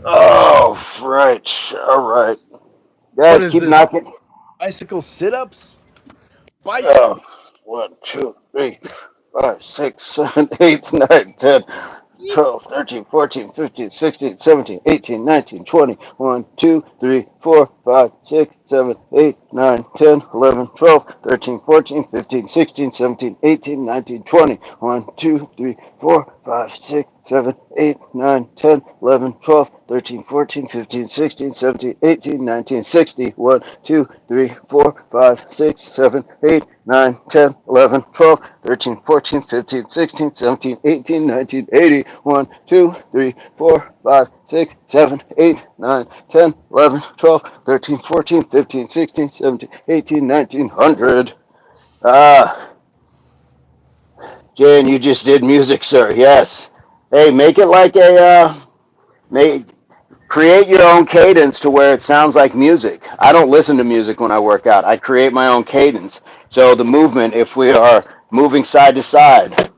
Oh, right. All right. What Guys, is keep this? knocking. Bicycle sit-ups? Bicycle. Oh, 1, 2, 3, 5, 6, 7, 8, 9, 10, Yeet. 12, 13, 14, 15, 16, 17, 18, 19, 20. 1, 2, 3, 4, 5, 6, 7, 8, 9, 10, 11, 12, 13, 14, 15, 16, 17, 18, 19, 20. 1, 2, 3, 4, 5, 6, 7, 8, 9, 10, 11, 12, 13, 14, 15, 16, 17, 18, 19, 60. 1, 2, 3, 4, 5, 6, 7, 8, 9, 10, 11, 12, 13, 14, 15, 16, 17, 18, 19, 80. 1, 2, 3, 4, 5, 6, 7, 8, 9, 10, 11, 12, 13, 14, 15, 16, 17, 18, 19, 100. Ah, Jan, you just did music, sir. Yes. Hey, make it like make create your own cadence to where it sounds like music. I don't listen to music when I work out. I create my own cadence. So the movement, if we are moving side to side,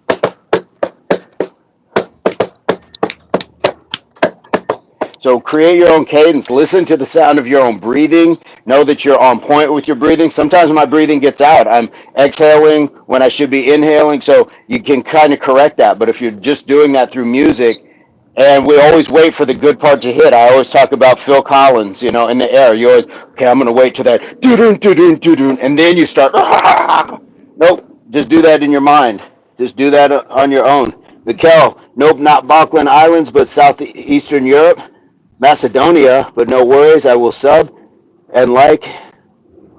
so create your own cadence. Listen to the sound of your own breathing. Know that you're on point with your breathing. Sometimes my breathing gets out. I'm exhaling when I should be inhaling. So you can kind of correct that. But if you're just doing that through music, and we always wait for the good part to hit. I always talk about Phil Collins, in the air. You always, okay, I'm going to wait till that, doo-doo, doo-doo, doo-doo, and then you start, nope, just do that in your mind. Just do that on your own. Mikkel, nope, not Falkland Islands, but southeastern Europe. Macedonia, but no worries, I will sub and like.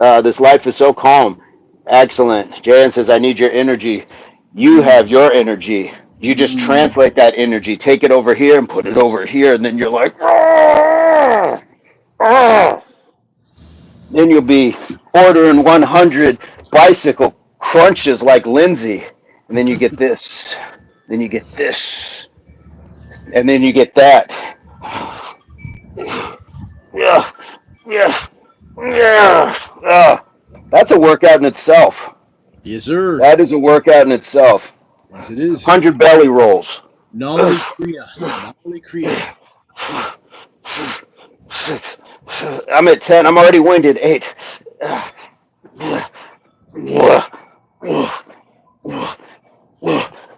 This life is so calm. Excellent. Jan says, I need your energy. You have your energy. You just translate that energy, take it over here and put it over here, and then you're like, "Ah, ah." Then you'll be ordering 100 bicycle crunches like Lindsay. And then you get this. Then you get this. And then you get that. Yeah, yeah, yeah. That's a workout in itself. Yes, sir. That is a workout in itself. Yes, it is. 100 belly rolls. Namali Kriya. Namali Kriya. Six. I'm at 10. I'm already winded. 8.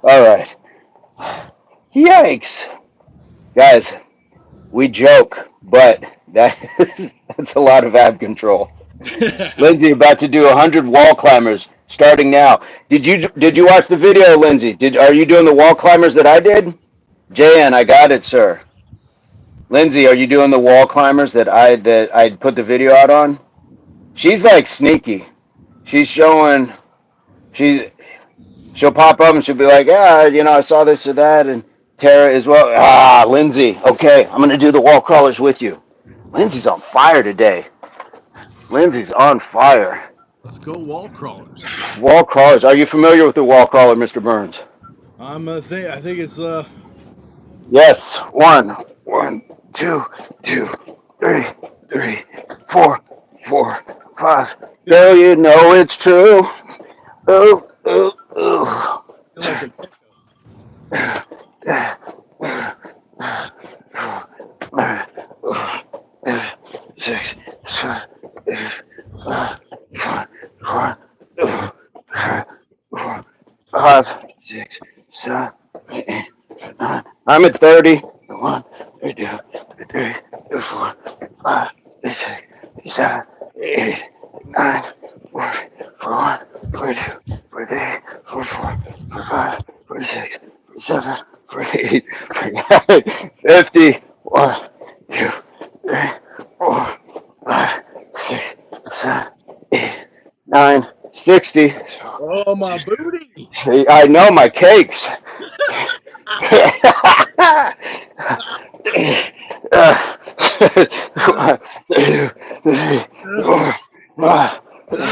All right. Yikes. Guys, we joke, but that's a lot of ab control. Lindsay about to do 100 wall climbers starting now. Did you watch the video, Lindsay? Are you doing the wall climbers that I did? JN, I got it, sir. Lindsay, are you doing the wall climbers that I put the video out on? She's like sneaky. She's showing she she'll pop up and she'll be like, yeah, I saw this or that, and Tara as well. Ah, Lindsay, okay, I'm gonna do the wall crawlers with you. Lindsay's on fire today. Lindsay's on fire. Let's go wall crawlers. Wall crawlers. Are you familiar with the wall crawler, Mr. Burns? I think it's Yes. One, two, two, three, four, five. Girl, you know it's true. Ooh, ooh, ooh. like an Six, seven, eight, nine, 5, 6, 7, 8, 9. I'm at 30. 1, 32, 33, 34, 5, 6, 7, 8, 9, 40, 41, 42, 43, 44, 45, 46, 47, 48, 49, 50. 1, 2, 3, 4, 5, 6, 7, 8, 9, 60. oh my booty. I know my cakes. One, two, three, four, five,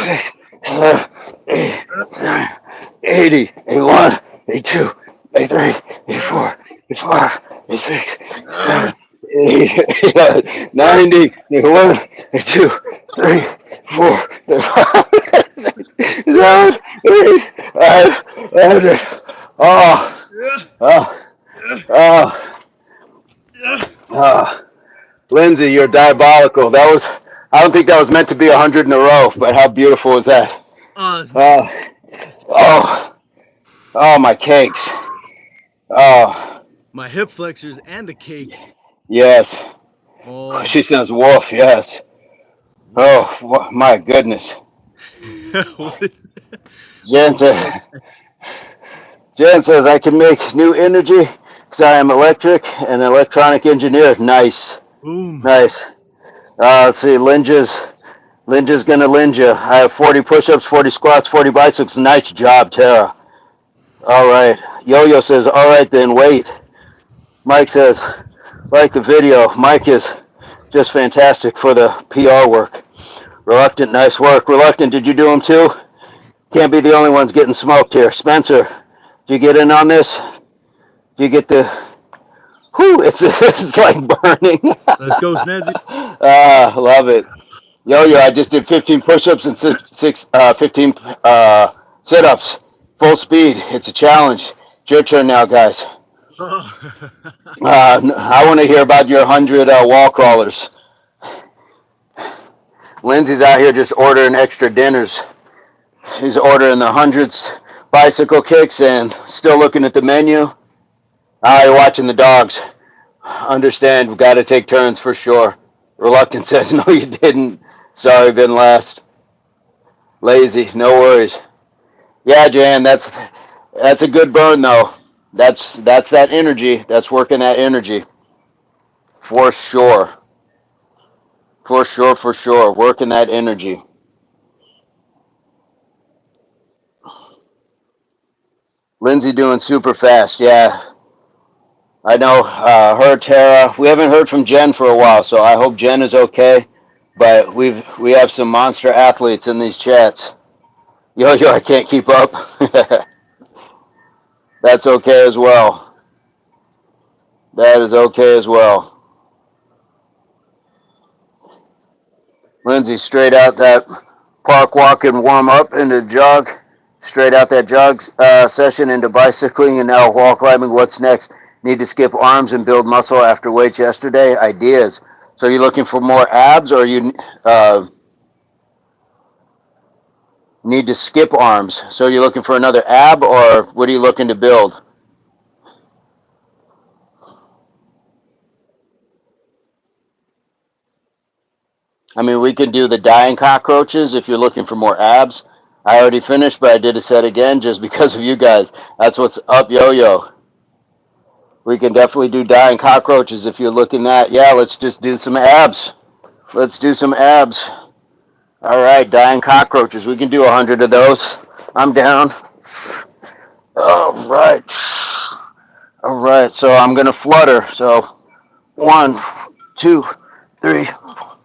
six, seven, eight, nine, 80, 81, 82, 83, 84, 85, 86, 7, 8, 90, 91, 92, 3, 4, 5, 6, 7, 8, 9, oh, oh, oh, oh. Lindsay, you're diabolical. I don't think that was meant to be 100 in a row, but how beautiful was that? Oh, it's Oh, nasty. oh, oh, my cakes. Oh, My hip flexors and a cake. yes. Oh, She says wolf, yes. Oh, my goodness. what is it? Jen Oh, says, Jen says, I can make new energy because I am electric and electronic engineer. Nice, boom. nice. Let's see, Linja's gonna Linja. I have 40 push-ups, 40 squats, 40 bicycles. Nice job, Tara. All right. Yo-Yo says, all right then, wait. Mike says, like the video. Mike is just fantastic for the PR work. Reluctant, nice work. Reluctant, did you do them too? Can't be the only ones getting smoked here. Spencer, did you get in on this? Did you get the... Whew, it's like burning. Let's go, Snazzy. Love it. Yo, I just did 15 push-ups and 15 sit-ups. Full speed. It's a challenge. It's your turn now, guys. Oh. I want to hear about your 100 wall crawlers. Lindsay's out here just ordering extra dinners. She's ordering the hundreds bicycle kicks and still looking at the menu. You're watching the dogs. Understand, we've got to take turns for sure. Reluctant says, no, you didn't. Sorry, been last. Lazy, no worries. Yeah, Jan, that's a good burn though. That's that energy. That's working that energy. For sure. For sure, for sure. Working that energy. Lindsay doing super fast. Yeah. I know her, Tara. We haven't heard from Jen for a while, so I hope Jen is okay. But we have some monster athletes in these chats. Yo, I can't keep up. That's okay as well. That is okay as well. Lindsay, straight out that park walk and warm up into jog. Straight out that jog session into bicycling and now wall climbing. What's next? Need to skip arms and build muscle after weights yesterday? Ideas. So you looking for more abs or you need to skip arms? So you're looking for another ab or what are you looking to build? I mean, we can do the dying cockroaches if you're looking for more abs. I already finished, but I did a set again just because of you guys. That's what's up, yo-yo. We can definitely do dying cockroaches if you're looking at. Yeah, let's just do some abs. Let's do some abs. All right, dying cockroaches. We can do 100 of those. I'm down. All right. All right, so I'm going to flutter. So 1, 2, 3,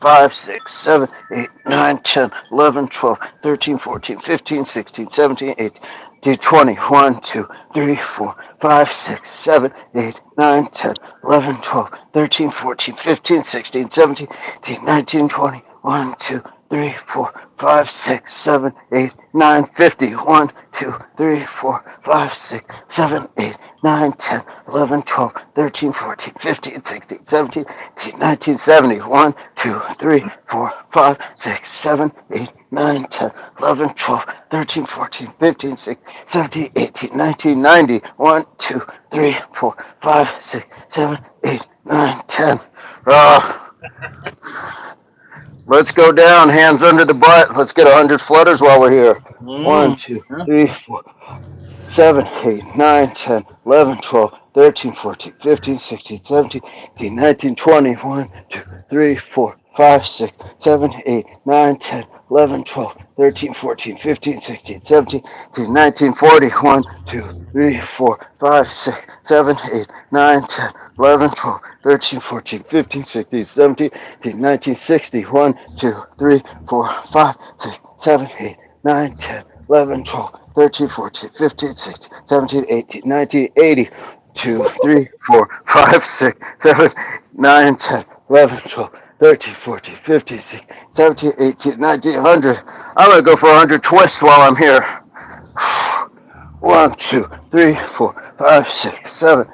5, 6, 7, 8, 9, 10, 11, 12, 13, 14, 15, 16, 17, 18, 20, 1, 2, 3, 4, 5, 6, 7, 8, 9, 10, 11, 12, 13, 14, 15, 16, 17, 18, 19, 20, 1, 2, 3, 4, 5, 6, 7, 8, 9, 50, 1, 2, 3, 4, 5, 6, 7, 8, 9, 10, 11, 12, 13, 14, 15, 16, 17, 18, 19, 70, 1, 2, 3, 4, 5, 6, 7, 8, 9, 10, 11, 12, 13, 14, 15, 16, 17, 18, 19, 90, 1, 2, 3, 4, 5, 6, 7, 8, 9, 10. Let's go down, hands under the butt. Let's get 100 flutters while we're here. 1, 2, Yeah. 3, 4, 7, 8, 9, 10, 11, 12, 13, 14, 15, 16, 17, 18, 19, 20, 1, 2, 3, 4, 5, 6, 7, 8, 9, 10, 11, 12, 13, 14, 15, 16, 17, 18, 19, 40, 1, 2, 3, 4, 5, 6, 7, 8, 9, 10, 11, 12, 13, 14, 15, 16, 17, 18, 19, 60, 1, 2, 3, 4, 5, 6, 7, 8, 9, 10, 11, 12, 13, 14, 15, 16, 17, 18, 19, 80, 2, 3, 4, 5, 6, 7, 9, 10, 11, 12, 13, 14, 15, 16, 17, 18, 19, 100. I'm going to go for 100 twists while I'm here. 1, 2, 3, 4, 5, 6, 7,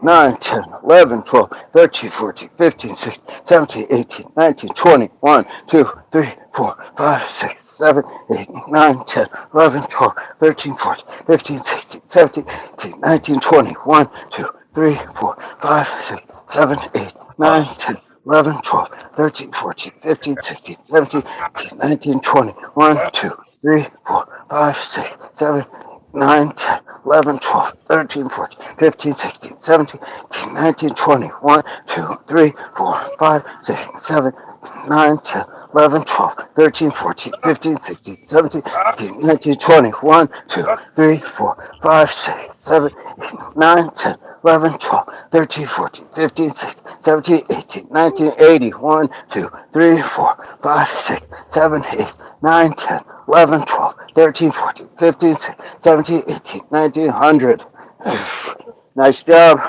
9, 10, 11, 12, 13, 14, 15, 16, 17, 18, 19, 20, 1, 2, 3, 4, 5, 6, 7, 8, 9, 10, 11, 12, 13, 14, 15, 16, 17, 18, 19, 20, 1, 2, 3, 4, 5, 6, 7, 8, 9, 10, 11, 12, 13, 14, 15, 16, 17, 18, 19, 20, 1, 2, 3, 4, 5, 6, 7, 9, 10, 11, 12, 13, 14, 15, 16, 17, 18, 19, 20, 1, 2, 3, 4, 5, 6, 7, 9, 10, 11, 12, 13, 14, 15, 16, 17, 18, 19, 20, 1, 2, 3, 4, 5, 6, 7, 8, 9, 10, 11, 12, 13, 14, 15, 16, 17, 18, 19, 80, 1, 2, 3, 4, 5, 6, 7, 8, 9, 10, 11, 12, 13, 14, 15, 16, 17, 18, 19, 100. Nice job.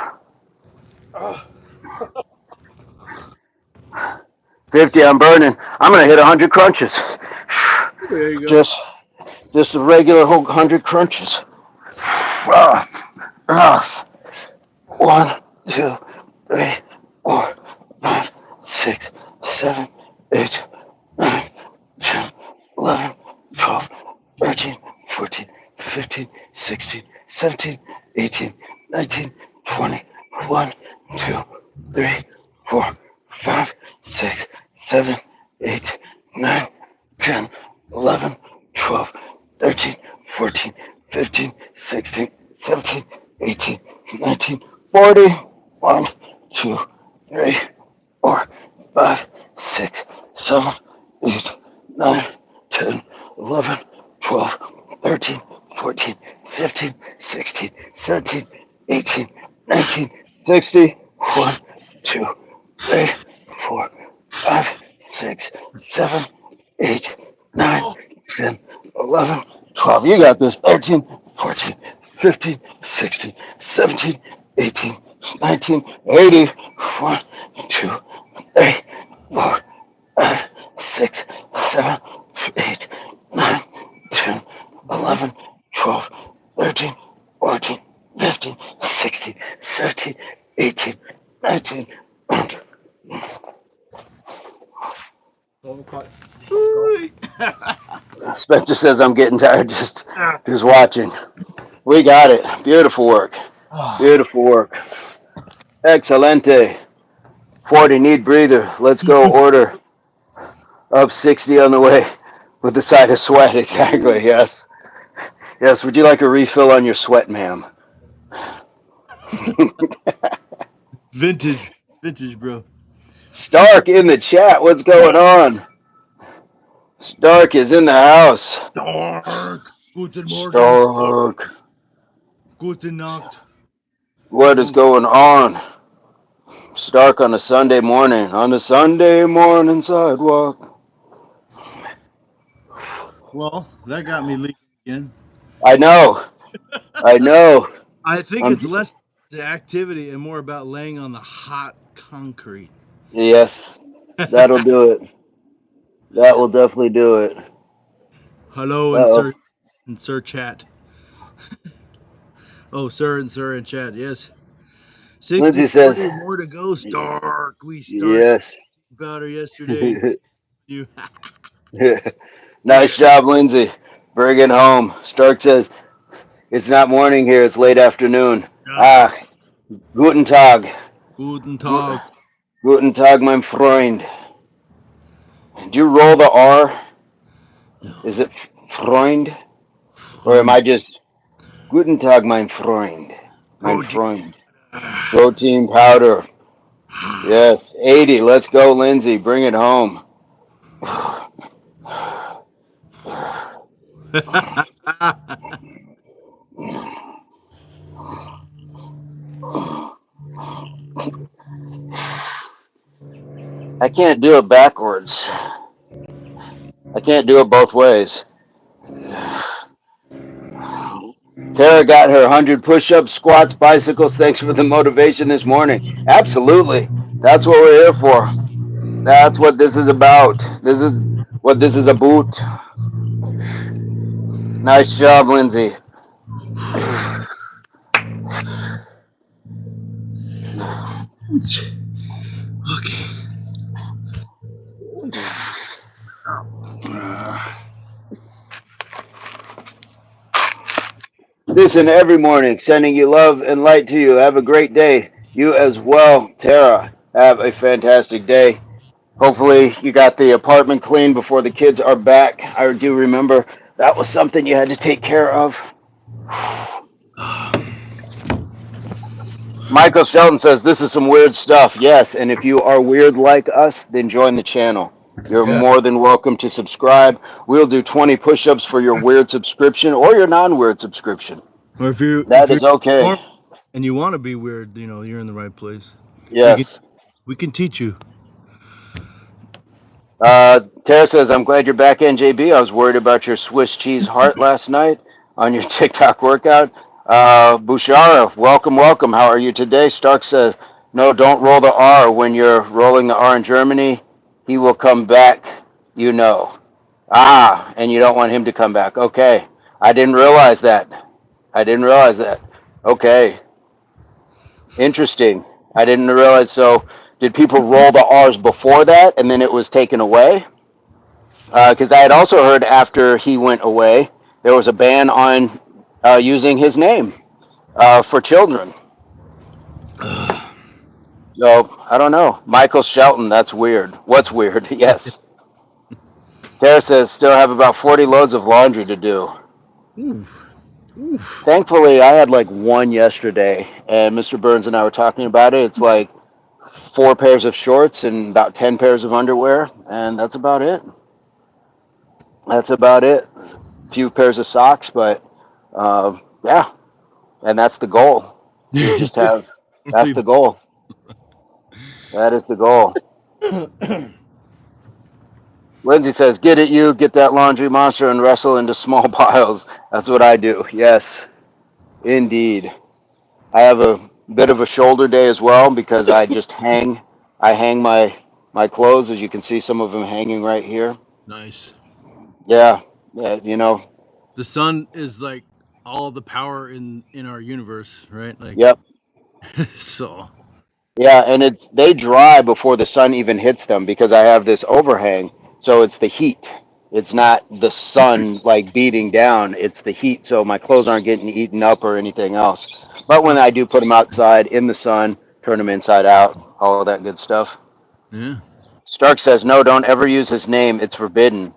50, I'm burning. I'm going to hit 100 crunches. There you go. Just just a regular 100 crunches. One, two, three, 4, 5, 6, 7, 8, 9, 10, 11, 12, 13, 14, 15, 16, 17, 18, 19, 20, 1, 2, 3, 4, 5, 6, 7, 8, 9, 10, 11, 12, 13, 14, 15, 16, 17, 18, 19, 40, 1, 2, 3, 4, 5, 6, 7, 8, 9, 10, 11, 12, 13, 14, 15, 16, 17, 18, 19, 60, 1, 2, 3, 4, 5, 6, 7, 8, 9, 10, 11, 12. You got this. 13, 14, 15, 16, 17, 18, 19, 80. 1, 2, 3, 4, 5, 6, 7, 8, 9, 10, 11, 12, 13, 14, 15, 16, 17, 18, 19. Spencer says I'm getting tired just watching. We got it. Beautiful work. Beautiful work. Excelente. 40 need breather. Let's go order. Up 60 on the way with the side of sweat. Exactly. Yes. Yes. Would you like a refill on your sweat, ma'am? Vintage, vintage, bro. Stark in the chat. What's going on? Stark is in the house. Stark. Guten Morgen, Stark. Stark. Guten Nacht. What is going on? Stark on a Sunday morning. On a Sunday morning sidewalk. Well, that got me leaking again. I know. I know. I think I'm. it's less the activity and more about laying on the hot concrete. Yes. That'll do it. That will definitely do it. Hello, Uh and sir chat. Oh, sir and sir in chat. Yes. Lindsay 60 says, 40 more to go. Stark. We started yes. powder yesterday. You. Nice job, Lindsay. Bring it home. Stark says, it's not morning here, it's late afternoon. Ah, Ah, guten Tag. guten Gu- Tag. Guten Tag, mein Freund. Do you roll the R? No. Is it Freund? Or am Freund. I just Guten Tag, mein Freund? Mein Protein. Freund. Protein powder. Yes, 80. Let's go, Lindsay. Bring it home. I can't do it backwards. I can't do it both ways. Tara got her 100 push-ups, squats, bicycles. Thanks for the motivation this morning. Absolutely. That's what we're here for. That's what this is about. This is what this is about. Nice job, Lindsay. Okay. Listen every morning, sending you love and light to you. Have a great day. You as well, Tara. Have a fantastic day. Hopefully, you got the apartment clean before the kids are back. I do remember that was something you had to take care of. Michael Shelton says this is some weird stuff. Yes, and if you are weird like us, then join the channel. You're Yeah. more than welcome to subscribe. We'll do 20 push-ups for your weird subscription or your non-weird subscription. Or if That you're is okay. normal and you want to be weird, you're in the right place. We can Yes. we can teach you. Tara says, I'm glad you're back, NJB. I was worried about your Swiss cheese heart last night on your TikTok workout. Bushara, welcome, welcome. How are you today? Stark says, no, don't roll the R when you're rolling the R in Germany. He will come back, you know. Ah, and you don't want him to come back. Okay. I didn't realize that. I didn't realize that. Okay. Interesting. I didn't realize. So, did people roll the R's before that and then it was taken away? Because I had also heard after he went away, there was a ban on using his name for children. So I don't know. Michael Shelton, that's weird. What's weird? Yes. Tara says still have about 40 loads of laundry to do. Oof. Oof. Thankfully, I had like one yesterday, and Mr. Burns and I were talking about it. It's like 4 pairs of shorts and about 10 pairs of underwear, and that's about it. That's about it. A few pairs of socks, but yeah, and that's the goal to just have. That's the Leave. goal. That is the goal. Lindsay says, "Get it, you get that laundry monster and wrestle into small piles." That's what I do. Yes, indeed. I have a bit of a shoulder day as well because I just hang. I hang my clothes, as you can see, some of them hanging right here. Nice. Yeah, yeah. You know. The sun is like all the power in our universe, right? Like Yep. so. Yeah, and it's they dry before the sun even hits them because I have this overhang. So it's the heat. It's not the sun like beating down. It's the heat. So my clothes aren't getting eaten up or anything else. But when I do put them outside in the sun, turn them inside out, all of that good stuff. Yeah. Stark says, no, don't ever use his name. It's forbidden.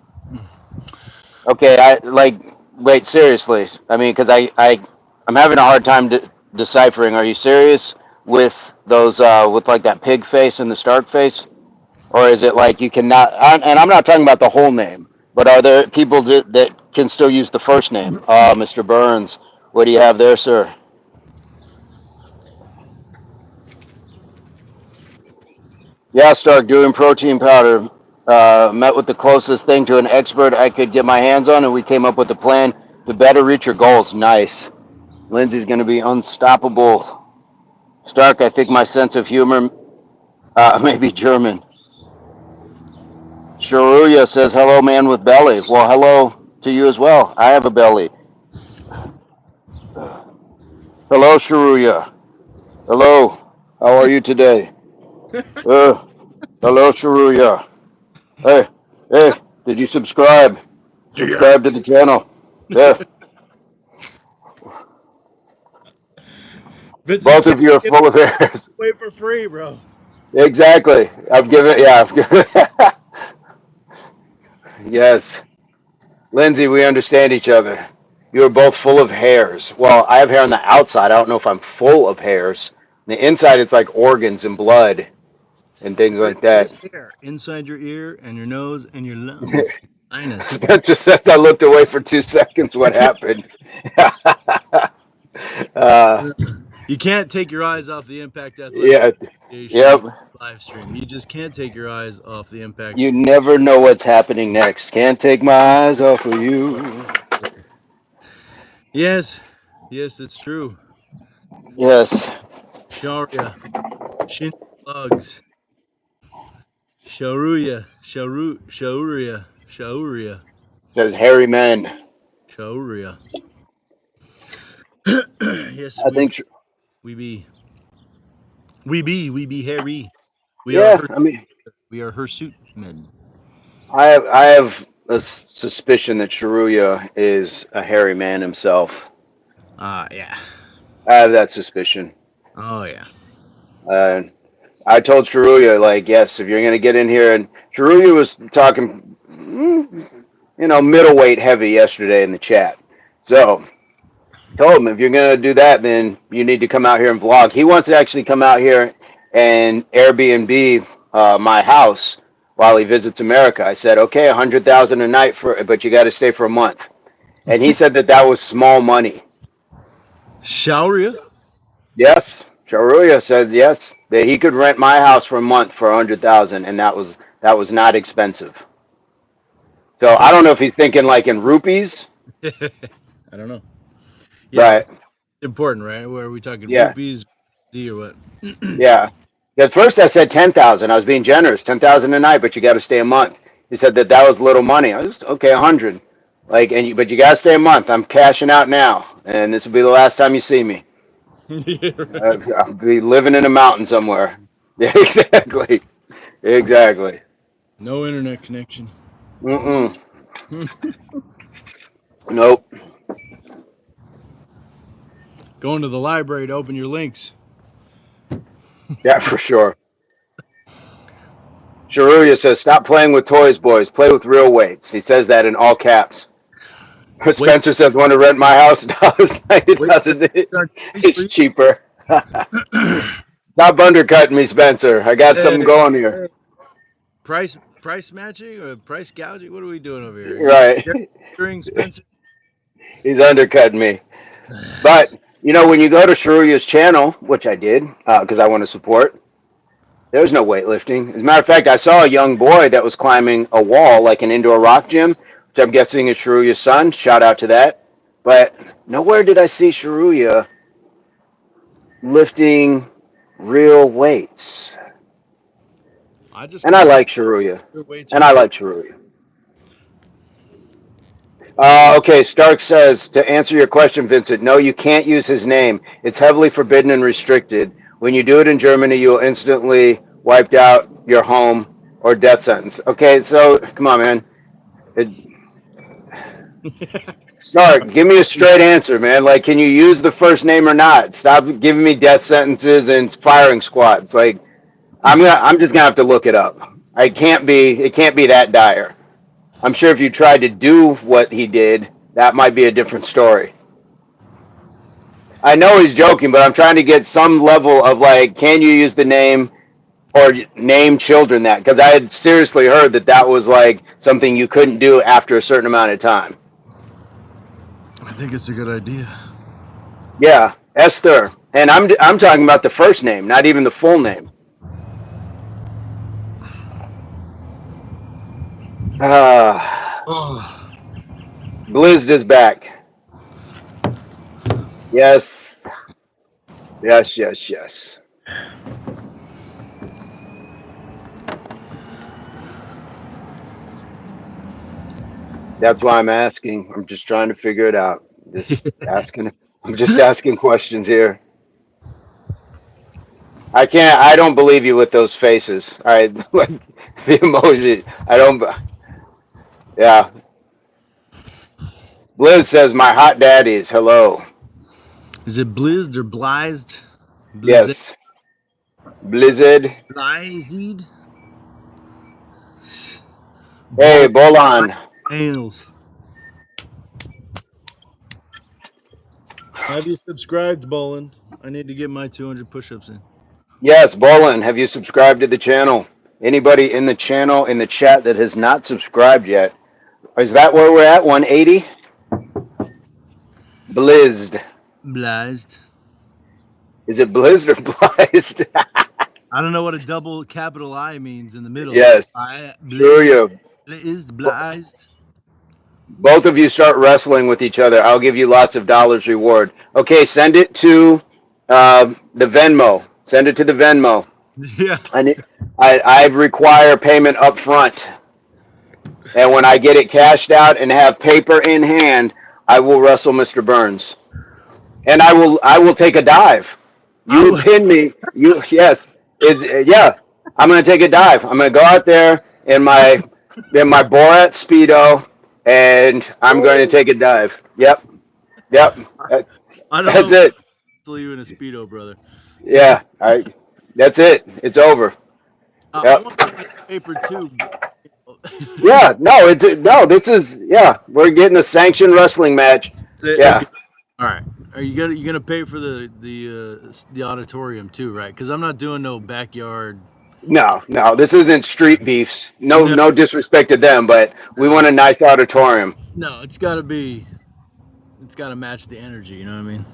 Okay, I like. Wait, seriously. I mean, because I'm having a hard time deciphering. Are you serious with those with like that pig face and the Stark face, or is it like you cannot? And I'm not talking about the whole name, but are there people that can still use the first name? Mr. Burns, what do you have there, sir? Yeah, Stark, doing protein powder. Met with the closest thing to an expert I could get my hands on, and we came up with a plan to better reach your goals. Nice. Lindsay's going to be unstoppable. Stark, I think my sense of humor may be German. Sharuya says, hello, man with belly. Well, hello to you as well. I have a belly. Hello, Sharuya. Hello. How are you today? Uh, hello, Sharuya. Hey, hey, did you subscribe? Yeah. Subscribe to the channel. Yeah. Vincent, you Both can't of you are give full of errors. it away for free, bro. Exactly. I've given, yeah, I've given, yes. Lindsay, we understand each other. You are both full of hairs. Well, I have hair on the outside. I don't know if I'm full of hairs. On the inside, it's like organs and blood and things like that. There's hair inside your ear and your nose and your lungs. Sinus. Spencer says I looked away for 2 seconds. What happened? uh, You can't take your eyes off the Impact Athletics yeah. Association Yep. live stream. You just can't take your eyes off the Impact. You never know what's happening next. Can't take my eyes off of you. Yes, yes, it's true. Yes. Sharia, Shin Logs, Says hairy men. Shauria. Yes, I think. we be, we be hairy. We are Yeah. her, I mean, we are hirsute men. I have a suspicion that Shiruya is a hairy man himself. Yeah. I have that suspicion. Oh yeah. Uh, I told Shiruya, like, yes, if you're gonna get in here, and Shiruya was talking, middleweight heavy yesterday in the chat. So told him if you're gonna do that, then you need to come out here and vlog. He wants to actually come out here and Airbnb my house while he visits America. I said, okay, 100,000 a night but you got to stay for a month. And he said that was small money. Shauria. Yes, Sharuya says yes that he could rent my house for a month for 100,000, and that was not expensive. So I don't know if he's thinking like in rupees, I don't know. Yeah, right? important, right? Where are we talking Yeah, rupees, D or what? yeah. At first I said 10,000. I was being generous, 10,000 a night, but you got to stay a month. He said that was little money. I was okay, 100. Like, but you got to stay a month. I'm cashing out now, and this will be the last time you see me. Yeah, right. I'll be living in a mountain somewhere. Yeah, exactly, exactly. No internet connection. Mm-mm. Nope. Going to the library to open your links. Yeah, for sure. Shiruya says, "Stop playing with toys, boys. Play with real weights." He says that in all caps. Wait, Spencer says, "Want to rent my house? It wait, doesn't. start price for It's you. cheaper." Stop undercutting me, Spencer. I got something Hey, going here. hey. Price matching or price gouging? What are we doing over here? You Right. during Spencer? He's undercutting me. But, when you go to Shiruya's channel, which I did because I want to support, there's no weightlifting. As a matter of fact, I saw a young boy that was climbing a wall like an indoor rock gym, which I'm guessing is Shiruya's son. Shout out to that. But nowhere did I see Shiruya lifting real weights. I just And I kind of like Shiruya. your weights And are I heavy. like Shiruya. Okay, Stark says, to answer your question, Vincent, no, you can't use his name. It's heavily forbidden and restricted. When you do it in Germany, you will instantly wiped out your home or death sentence. Okay, so come on, man. It, Stark, give me a straight answer, man. Like, can you use the first name or not? Stop giving me death sentences and firing squads. Like, I'm just gonna have to look it up. It can't be that dire. I'm sure if you tried to do what he did, that might be a different story. I know he's joking, but I'm trying to get some level of like, can you use the name or name children that? Because I had seriously heard that that was like something you couldn't do after a certain amount of time. I think it's a good idea. Yeah, Esther, and I'm talking about the first name, not even the full name. Oh, Blizzed is back. Yes, yes, yes, yes. That's why I'm asking. I'm just trying to figure it out. Just asking. I'm just asking questions here. I can't. I don't believe you with those faces. All right, the emoji. I don't. Yeah. Liz says my hot daddies. Hello. is it blizzed or blized? Blizzed. Yes. Blizzard. Blized. Hey, Ball Bolan. nails. Have you subscribed, Boland? I need to get my 200 push-ups in. Yes, Bolan. Have you subscribed to the channel? Anybody in the channel in the chat that has not subscribed yet? Is that where we're at? 180. Blizzed. Blized. Is it blizzed or blizzed? I don't know what a double capital I means in the middle. Yes. Sure Blized. you. Blized. Blized. Both of you start wrestling with each other. I'll give you lots of dollars reward. Okay, send it to the Venmo. Send it to the Venmo. Yeah. I require payment up front. And when I get it cashed out and have paper in hand, I will wrestle Mr. Burns. And I will take a dive. You pin me. You yes. Yeah. I'm gonna take a dive. I'm gonna go out there in my Borat speedo, and I'm going to Whoa. take a dive. Yep. Yep. I don't That's know. it. Still you in a speedo, brother. Yeah. All right. That's it. It's over. I Yep. want to get paper too. Yeah. No. It's no. This is yeah. We're getting a sanctioned wrestling match. Say, Yeah. okay. All right. Are you gonna pay for the auditorium too, right? Because I'm not doing no backyard. No. No. This isn't street beefs. No. No, No disrespect to them, but we want no, a nice auditorium. no. It's got to be. It's got to match the energy. You know what I mean?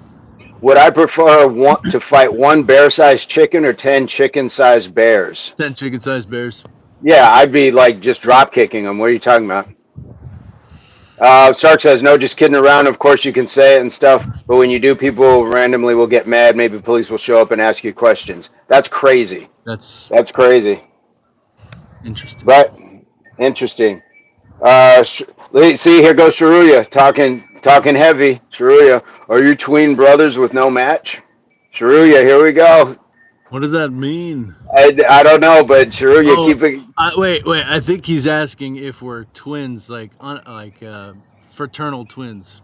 Would I prefer to fight one bear-sized chicken or 10 chicken-sized bears? 10 chicken-sized bears. Yeah, I'd be like just drop kicking them. What are you talking about? Sark says, no, just kidding around. Of course, you can say it and stuff, but when you do, people randomly will get mad. Maybe police will show up and ask you questions. That's crazy. That's That's crazy. interesting. But interesting. See, here goes Sharuya talking heavy. Sharuya, are you twin brothers with no match? Sharuya, here we go. What does that mean? I don't know, but Sharuya, Oh, keep it. wait. I think he's asking if we're twins, like fraternal twins.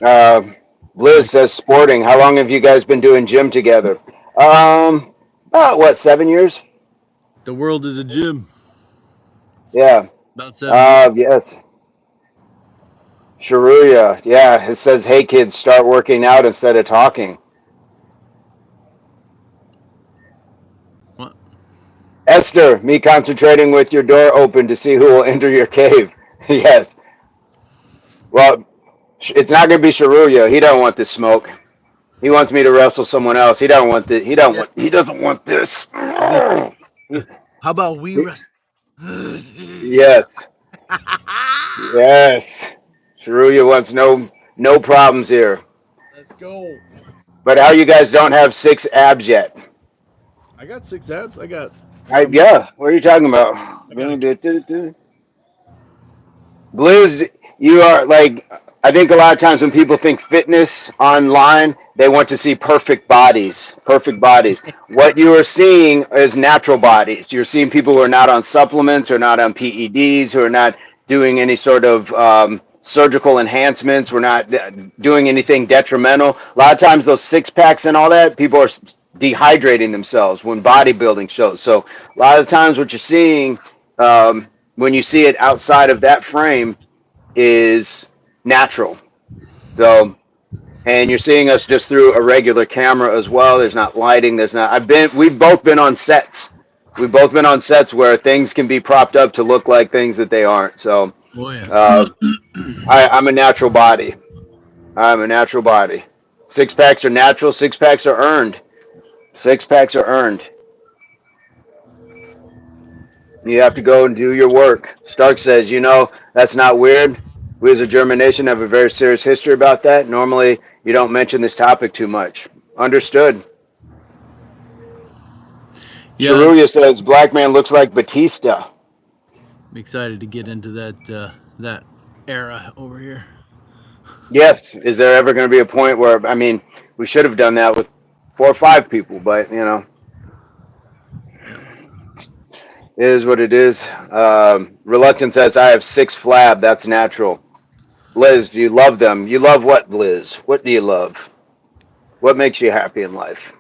Uh, Liz Like says sporting. How long have you guys been doing gym together? About what, 7 years? the world is a gym. Yeah. About 7 years. Yes. Sharuya. Yeah. It says, hey kids, start working out instead of talking. What? Esther, me concentrating with your door open to see who will enter your cave. Yes. Well, it's not going to be Sharuya. He don't want this smoke. He wants me to wrestle someone else. He don't want this. Yeah. He doesn't want this. This, how about we wrestle? Yes. Yes. Sharuya wants no problems here. Let's go. But how you guys don't have 6 abs yet? I got 6 abs. I got a Yeah. What are you talking about? I got a Blizz, you are like, I think a lot of times when people think fitness online, they want to see perfect bodies. Perfect bodies. What you are seeing is natural bodies. You're seeing people who are not on supplements or not on PEDs, who are not doing any sort of surgical enhancements. We're not doing anything detrimental. A lot of times, those 6 packs and all that, people are dehydrating themselves when bodybuilding shows. So a lot of times, what you're seeing when you see it outside of that frame is natural. So, and you're seeing us just through a regular camera as well. There's not lighting. There's not. We've both been on sets. We've both been on sets where things can be propped up to look like things that they aren't. So, Oh yeah. uh, I'm a natural body. I'm a natural body. Six packs are natural. Six packs are earned. Six packs are earned. You have to go and do your work. Stark says, that's not weird. We as a German nation have a very serious history about that. Normally, you don't mention this topic too much. Understood. Yeah, Shiruya says, black man looks like Batista. I'm excited to get into that era over here. Yes. Is there ever going to be a point where, I mean, we should have done that with 4 or 5 people, but, Yeah. it is what it is. Reluctant says, I have 6 flab. That's natural. Liz, do you love them? You love what, Liz? What do you love? What makes you happy in life?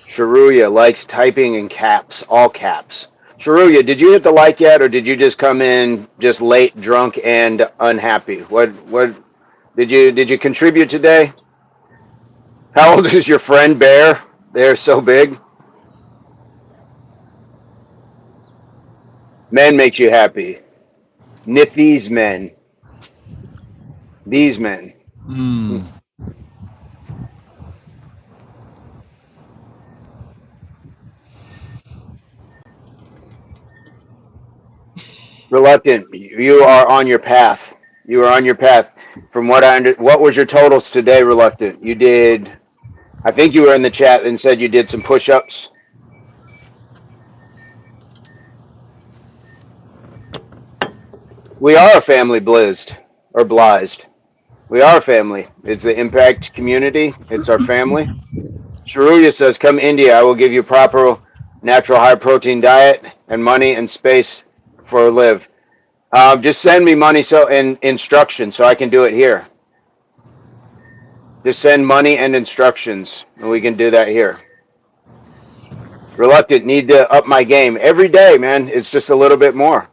Sharuya likes typing in caps, all caps. Sharuya, did you hit the like yet, or did you just come in just late, drunk, and unhappy? What did you contribute today? How old is your friend Bear? They're so big. Men makes you happy. These men. These men. Hmm. Reluctant, you are on your path. You are on your path. From what was your totals today, Reluctant? You did. I think you were in the chat and said you did some push-ups. We are a family, blizzed or blized. We are a family. It's the impact community. It's our family. Sharuya says, "Come India. I will give you proper, natural, high-protein diet and money and space for a live. Just send me money and instructions so I can do it here. Just send money and instructions, and we can do that here." Reluctant, need to up my game every day, man. It's just a little bit more.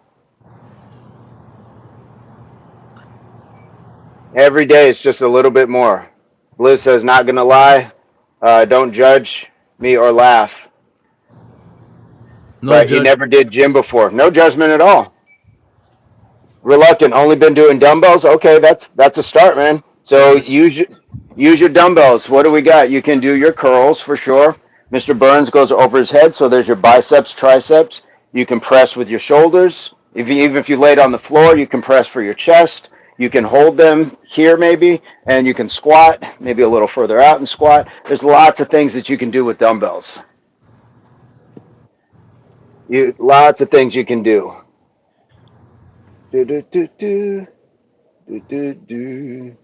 Every day, it's just a little bit more. Liz says, "Not gonna lie, don't judge me or laugh." No But you judge. never did gym before. No judgment at all. Reluctant, only been doing dumbbells. Okay, that's a start, man. So use your dumbbells. What do we got? You can do your curls for sure. Mr. Burns goes over his head, so there's your biceps, triceps. You can press with your shoulders. Even if you laid on the floor, you can press for your chest. You can hold them here maybe, and you can squat maybe a little further out and squat. There's lots of things that you can do with dumbbells. Lots of things you can do. Do do do do do do do.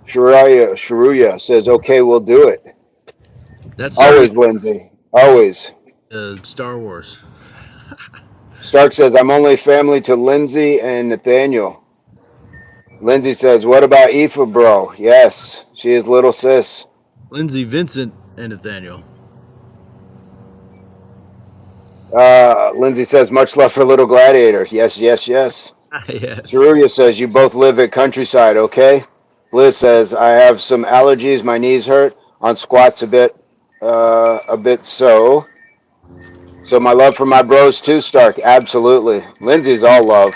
Sharuya says, "Okay, we'll do it." That started Always, Lindsay. Always. Star Wars. Stark says, "I'm only family to Lindsay and Nathaniel." Lindsay says, "What about Aoife, bro?" Yes, she is little sis. Lindsay, Vincent, and Nathaniel. Lindsay says, "Much love for little gladiator." Yes, yes, yes. Yes. Sharuya says, "You both live at countryside, okay?" Liz says, "I have some allergies. My knees hurt on squats a bit so." So my love for my bros too, Stark. Absolutely. Lindsay's all love.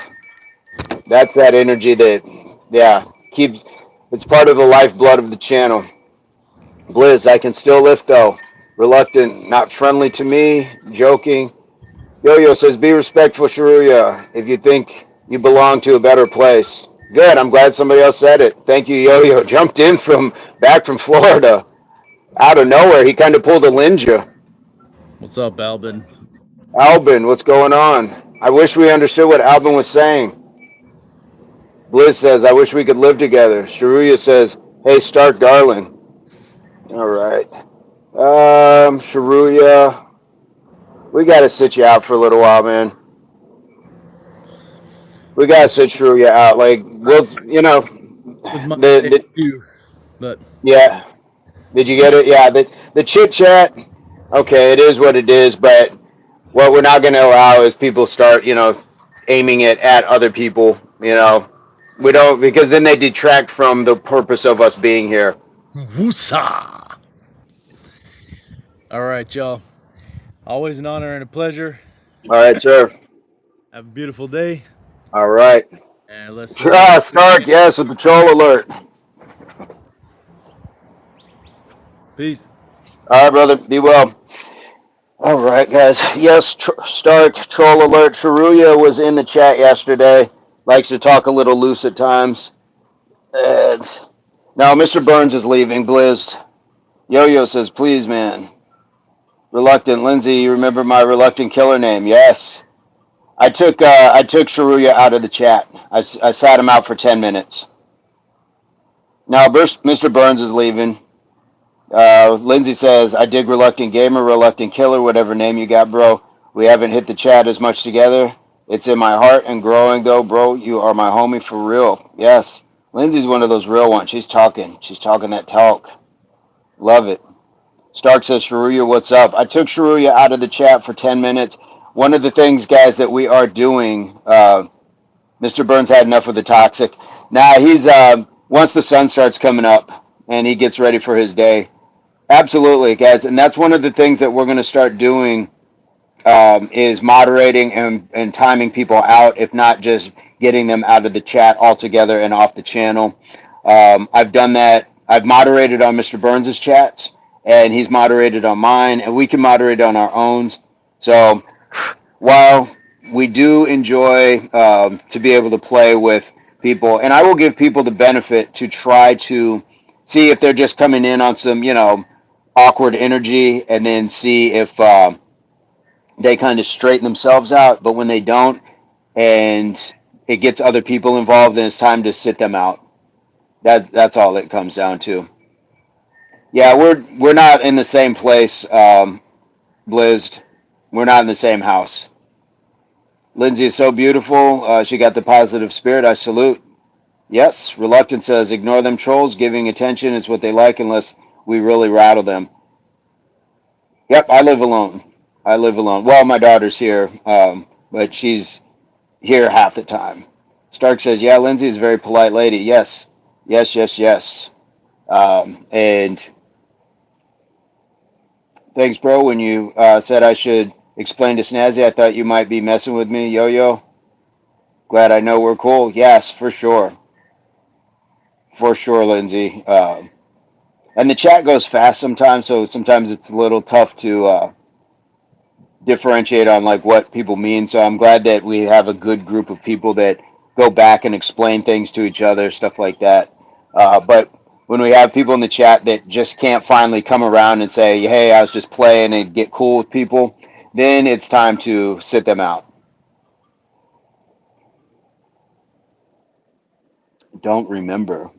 That's that energy that, yeah, keeps. It's part of the lifeblood of the channel. Blizz, I can still lift though. Reluctant, not friendly to me, joking. Yo-Yo says, "Be respectful, Sharuya, if you think you belong to a better place." Good. I'm glad somebody else said it. Thank you, Yo-Yo. Jumped in from back from Florida, out of nowhere. He kind of pulled a ninja. What's up, Albin? Albin, what's going on? I wish we understood what Albin was saying. Bliss says, "I wish we could live together." Sharuya says, "Hey, Stark, darling." All right. Sharuya, we got to sit you out for a little while, man. We got to With sit Sharuya out. Like, we'll, with my the, age the too. But Yeah. Did you get it? Yeah. The chit chat. Okay, it is what it is. But what we're not going to allow is people start, aiming it at other people. We don't, because then they detract from the purpose of us being here. woosah! All right, y'all. Always an honor and a pleasure. All right, sir. Have a beautiful day, All right. and let's do it Stark, again. yes, with the troll alert. Peace. All right, brother. Be well. All right, guys. Yes, Stark, troll alert. Sharuya was in the chat yesterday. Likes to talk a little loose at times. And now Mr. Burns is leaving. Blizzed. Yo-Yo says, please, man. Reluctant. Lindsay, you remember my reluctant killer name? Yes. I took Sharuya out of the chat. I sat him out for 10 minutes. Now Mr. Burns is leaving. Lindsay says, I dig Reluctant Gamer, Reluctant Killer, whatever name you got, bro. We haven't hit the chat as much together. It's in my heart and growing, though, bro. You are my homie for real. Yes. Lindsay's one of those real ones. She's talking. She's talking that talk. Love it. Stark says, Sharuya, what's up? I took Sharuya out of the chat for 10 minutes. One of the things, guys, that we are doing, Mr. Burns had enough of the toxic. Now, once the sun starts coming up and he gets ready for his day, absolutely, guys, and that's one of the things that we're going to start doing is moderating and timing people out, if not just getting them out of the chat altogether and off the channel. I've done that. I've moderated on Mr. Burns's chats, and he's moderated on mine, and we can moderate on our own. So while we do enjoy to be able to play with people, and I will give people the benefit to try to see if they're just coming in on some, awkward energy, and then see if they kind of straighten themselves out. But when they don't, and it gets other people involved, then it's time to sit them out. That's all it comes down to. Yeah, we're not in the same place, Blizzed. We're not in the same house. Lindsay is so beautiful. She got the positive spirit. I salute. Yes, Reluctant says, ignore them trolls. Giving attention is what they like unless we really rattle them. Yep, I live alone. I live alone. Well, my daughter's here, but she's here half the time. Stark says, yeah, Lindsay is a very polite lady. Yes, yes, yes, yes. And thanks, bro. When you said I should explain to Snazzy, I thought you might be messing with me, Yo-Yo. Glad I know we're cool. Yes, for sure. For sure, Lindsay. And the chat goes fast sometimes, so sometimes it's a little tough to differentiate on like what people mean. So I'm glad that we have a good group of people that go back and explain things to each other, stuff like that. But when we have people in the chat that just can't finally come around and say, "Hey, I was just playing," and get cool with people, then it's time to sit them out. Don't remember.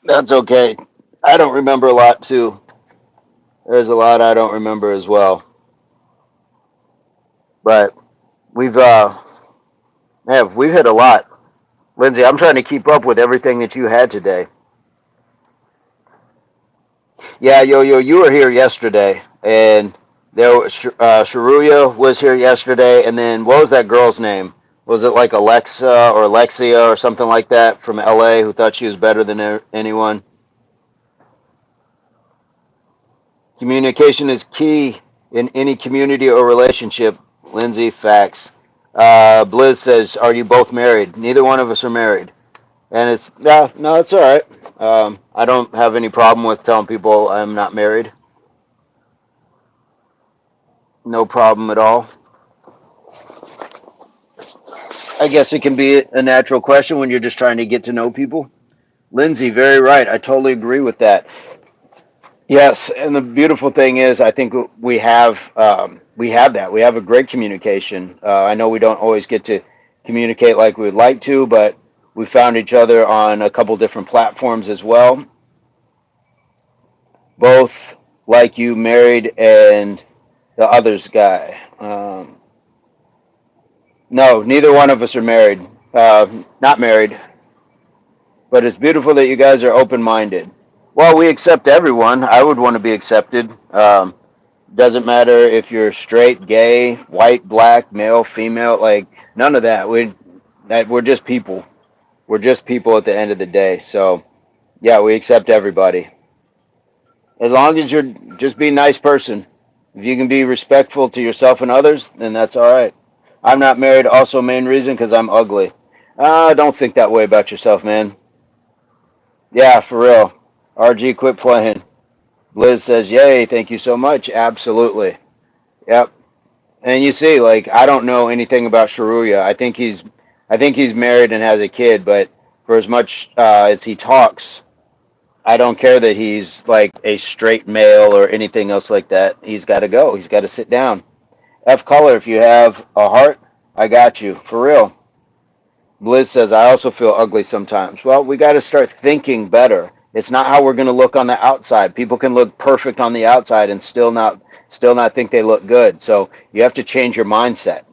That's okay. I don't remember a lot too. There's a lot I don't remember as well. But we've we've hit a lot. Lindsay, I'm trying to keep up with everything that you had today. Yeah, Yo-Yo, you were here yesterday, and Sharuya was here yesterday, and then what was that girl's name? Was it like Alexa or Alexia or something like that from LA who thought she was better than anyone? Communication is key in any community or relationship. Lindsay, facts. Blizz says, "Are you both married?" Neither one of us are married, and it's no, it's all right. I don't have any problem with telling people I'm not married. No problem at all. I guess it can be a natural question when you're just trying to get to know people. Lindsay, very right. I totally agree with that. Yes, and the beautiful thing is, I think we have that. We have a great communication. I know we don't always get to communicate like we'd like to, but we found each other on a couple different platforms as well. Both like you, married, and the others guy. No, neither one of us are married. Not married. But it's beautiful that you guys are open-minded. Well, we accept everyone. I would want to be accepted. Doesn't matter if you're straight, gay, white, black, male, female. Like none of that. We're just people. We're just people at the end of the day. So yeah, we accept everybody. As long as you're just be a nice person. If you can be respectful to yourself and others, then that's all right. I'm not married. Also, main reason because I'm ugly. Don't think that way about yourself, man. Yeah, for real. RG, quit playing. Liz says, "Yay, thank you so much." Absolutely. Yep. And you see, like, I don't know anything about Sharuya. I think he's married and has a kid. But for as much as he talks, I don't care that he's like a straight male or anything else like that. He's got to go. He's got to sit down. F color, if you have a heart, I got you for real. Bliz says, I also feel ugly sometimes. Well, we got to start thinking better. It's not how we're going to look on the outside. People can look perfect on the outside and still not think they look good. So you have to change your mindset.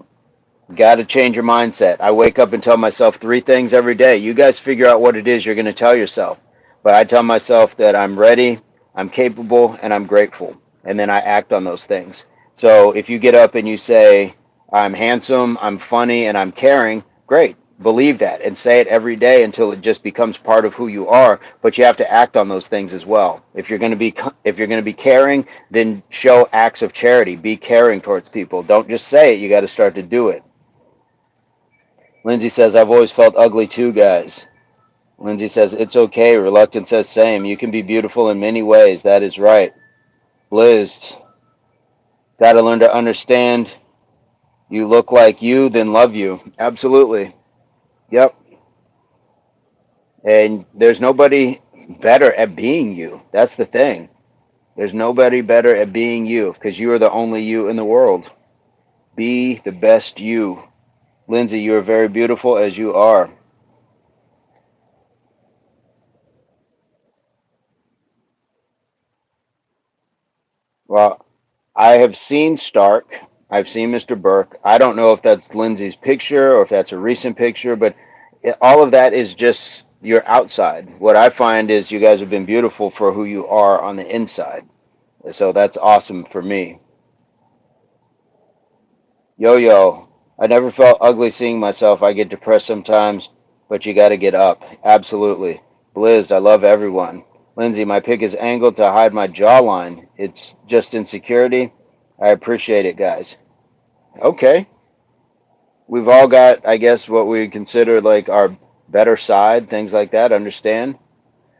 Got to change your mindset. I wake up and tell myself three things every day. You guys figure out what it is you're going to tell yourself. But I tell myself that I'm ready, I'm capable, and I'm grateful. And then I act on those things. So if you get up and you say, I'm handsome, I'm funny, and I'm caring, great. Believe that and say it every day until it just becomes part of who you are. But you have to act on those things as well. If you're going to be caring, then show acts of charity. Be caring towards people. Don't just say it. You got to start to do it. Lindsay says, I've always felt ugly too, guys. Lindsay says, it's okay. Reluctant says, same. You can be beautiful in many ways. That is right. Liz, got to learn to understand you look like you, then love you. Absolutely. Yep. And there's nobody better at being you. That's the thing. There's nobody better at being you because you are the only you in the world. Be the best you. Lindsay, you are very beautiful as you are. Well, I have seen Stark. I've seen Mr. Burke. I don't know if that's Lindsay's picture or if that's a recent picture, but all of that is just your outside. What I find is you guys have been beautiful for who you are on the inside. So that's awesome for me. Yo, yo. I never felt ugly seeing myself. I get depressed sometimes, but you got to get up. Absolutely. Blizz, I love everyone. Lindsay, my pick is angled to hide my jawline. It's just insecurity. I appreciate it, guys. Okay. We've all got, I guess, what we consider like our better side, things like that. Understand?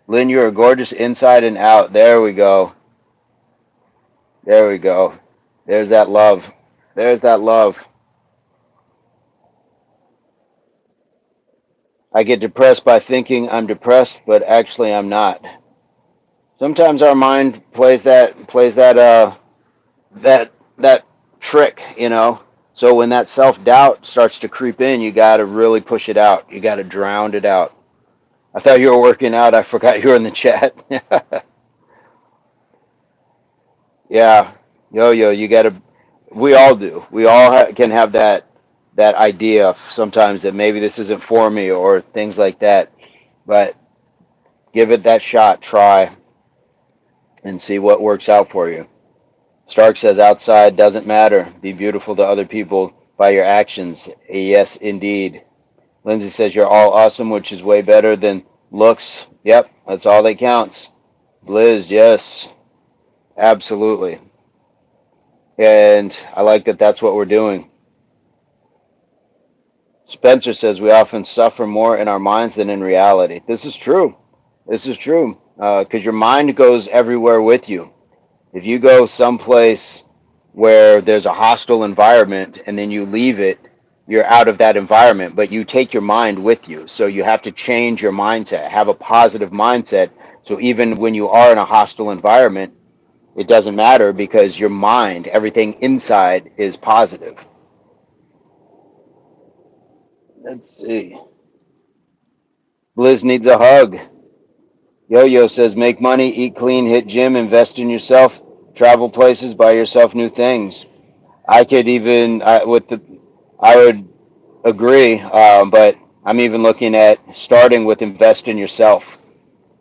Lynn, you are gorgeous inside and out. There we go. There we go. There's that love. There's that love. I get depressed by thinking I'm depressed, but actually I'm not. Sometimes our mind plays that trick, you know. So when that self-doubt starts to creep in, you got to really push it out. You got to drown it out. I thought you were working out. I forgot you were in the chat. Yeah, yo yo, you got to. We all do. We all can have that idea sometimes that maybe this isn't for me or things like that. But give it that shot. Try and see what works out for you. Stark says outside doesn't matter. Be beautiful to other people by your actions. Yes, indeed. Lindsay says you're all awesome, which is way better than looks. Yep, that's all that counts. Blizz, yes, absolutely. And I like that that's what we're doing. Spencer says we often suffer more in our minds than in reality. This is true. This is true. Because your mind goes everywhere with you. If you go someplace where there's a hostile environment and then you leave it, you're out of that environment, but you take your mind with you. So you have to change your mindset, have a positive mindset. So even when you are in a hostile environment, it doesn't matter because your mind, everything inside is positive. Let's see. Liz needs a hug. Yo-Yo says make money, eat clean, hit gym, invest in yourself, travel places, buy yourself new things. I could even I would agree, but I'm even looking at starting with invest in yourself.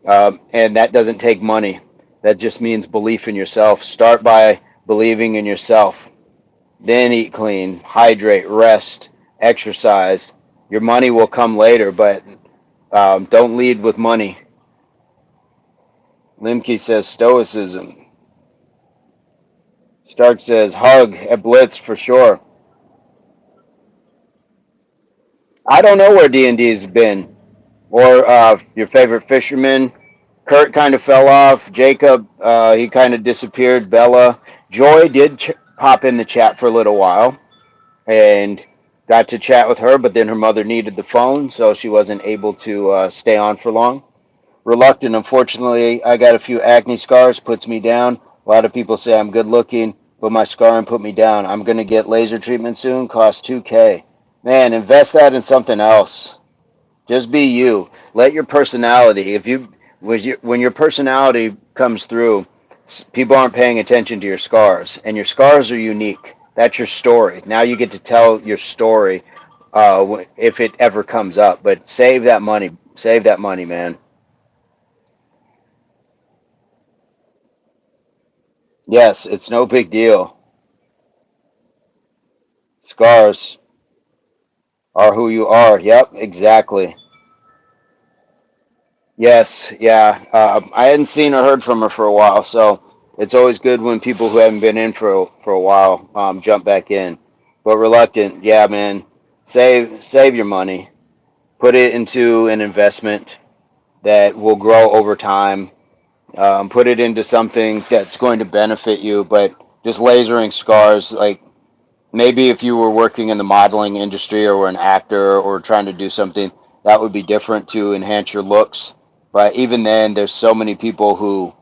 And that doesn't take money. That just means belief in yourself. Start by believing in yourself. Then eat clean, hydrate, rest, exercise. Your money will come later, but don't lead with money. Limke says stoicism. Stark says hug at Blitz for sure. I don't know where D&D's been, or your favorite fisherman. Kurt kind of fell off. Jacob, he kind of disappeared. Bella, Joy did pop in the chat for a little while and got to chat with her, but then her mother needed the phone, so she wasn't able to stay on for long. Reluctant, unfortunately, I got a few acne scars, puts me down. A lot of people say I'm good looking, but my scarring put me down. I'm going to get laser treatment soon, cost 2K. Man, invest that in something else. Just be you. Let your personality, if you when your personality comes through, people aren't paying attention to your scars, and your scars are unique. That's your story. Now you get to tell your story if it ever comes up. But save that money. Save that money, man. Yes, it's no big deal. Scars are who you are. Yep, exactly. Yes, yeah. I hadn't seen or heard from her for a while, so it's always good when people who haven't been in for a while jump back in. But reluctant, yeah, man. Save your money. Put it into an investment that will grow over time. Put it into something that's going to benefit you. But just lasering scars, like maybe if you were working in the modeling industry or were an actor or trying to do something, that would be different to enhance your looks. But even then, there's so many people who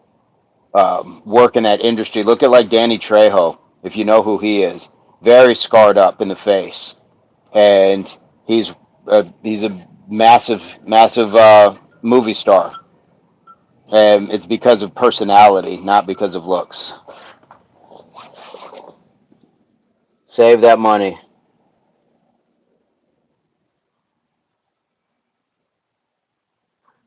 work in that industry. Look at like Danny Trejo, if you know who he is. Very scarred up in the face, and he's a massive movie star, and it's because of personality, not because of looks. Save that money.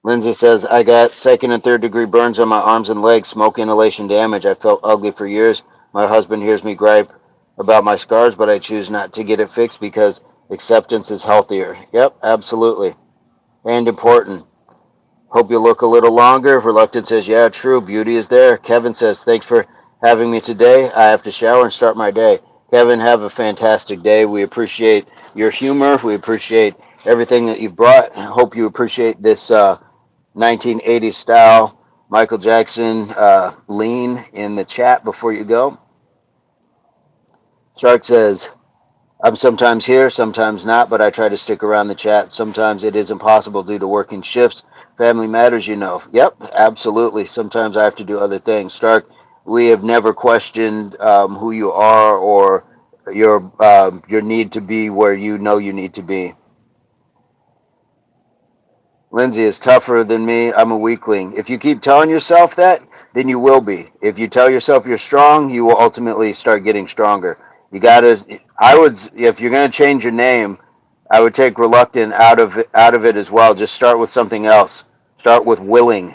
Lindsay says, I got second and third degree burns on my arms and legs, smoke inhalation damage. I felt ugly for years. My husband hears me gripe about my scars, but I choose not to get it fixed because acceptance is healthier. Yep, absolutely. And important. Hope you look a little longer. Reluctant says, yeah, true. Beauty is there. Kevin says, thanks for having me today. I have to shower and start my day. Kevin, have a fantastic day. We appreciate your humor. We appreciate everything that you brought. I hope you appreciate this 1980s style Michael Jackson lean in the chat before you go. Shark says, I'm sometimes here, sometimes not, but I try to stick around the chat. Sometimes it isn't possible due to working shifts. Family matters, you know. Yep, absolutely. Sometimes I have to do other things. Stark, we have never questioned who you are or your need to be where you know you need to be. Lindsay is tougher than me. I'm a weakling. If you keep telling yourself that, then you will be. If you tell yourself you're strong, you will ultimately start getting stronger. You gotta. I would. If you're gonna change your name, I would take reluctant out of it as well. Just start with something else. Start with willing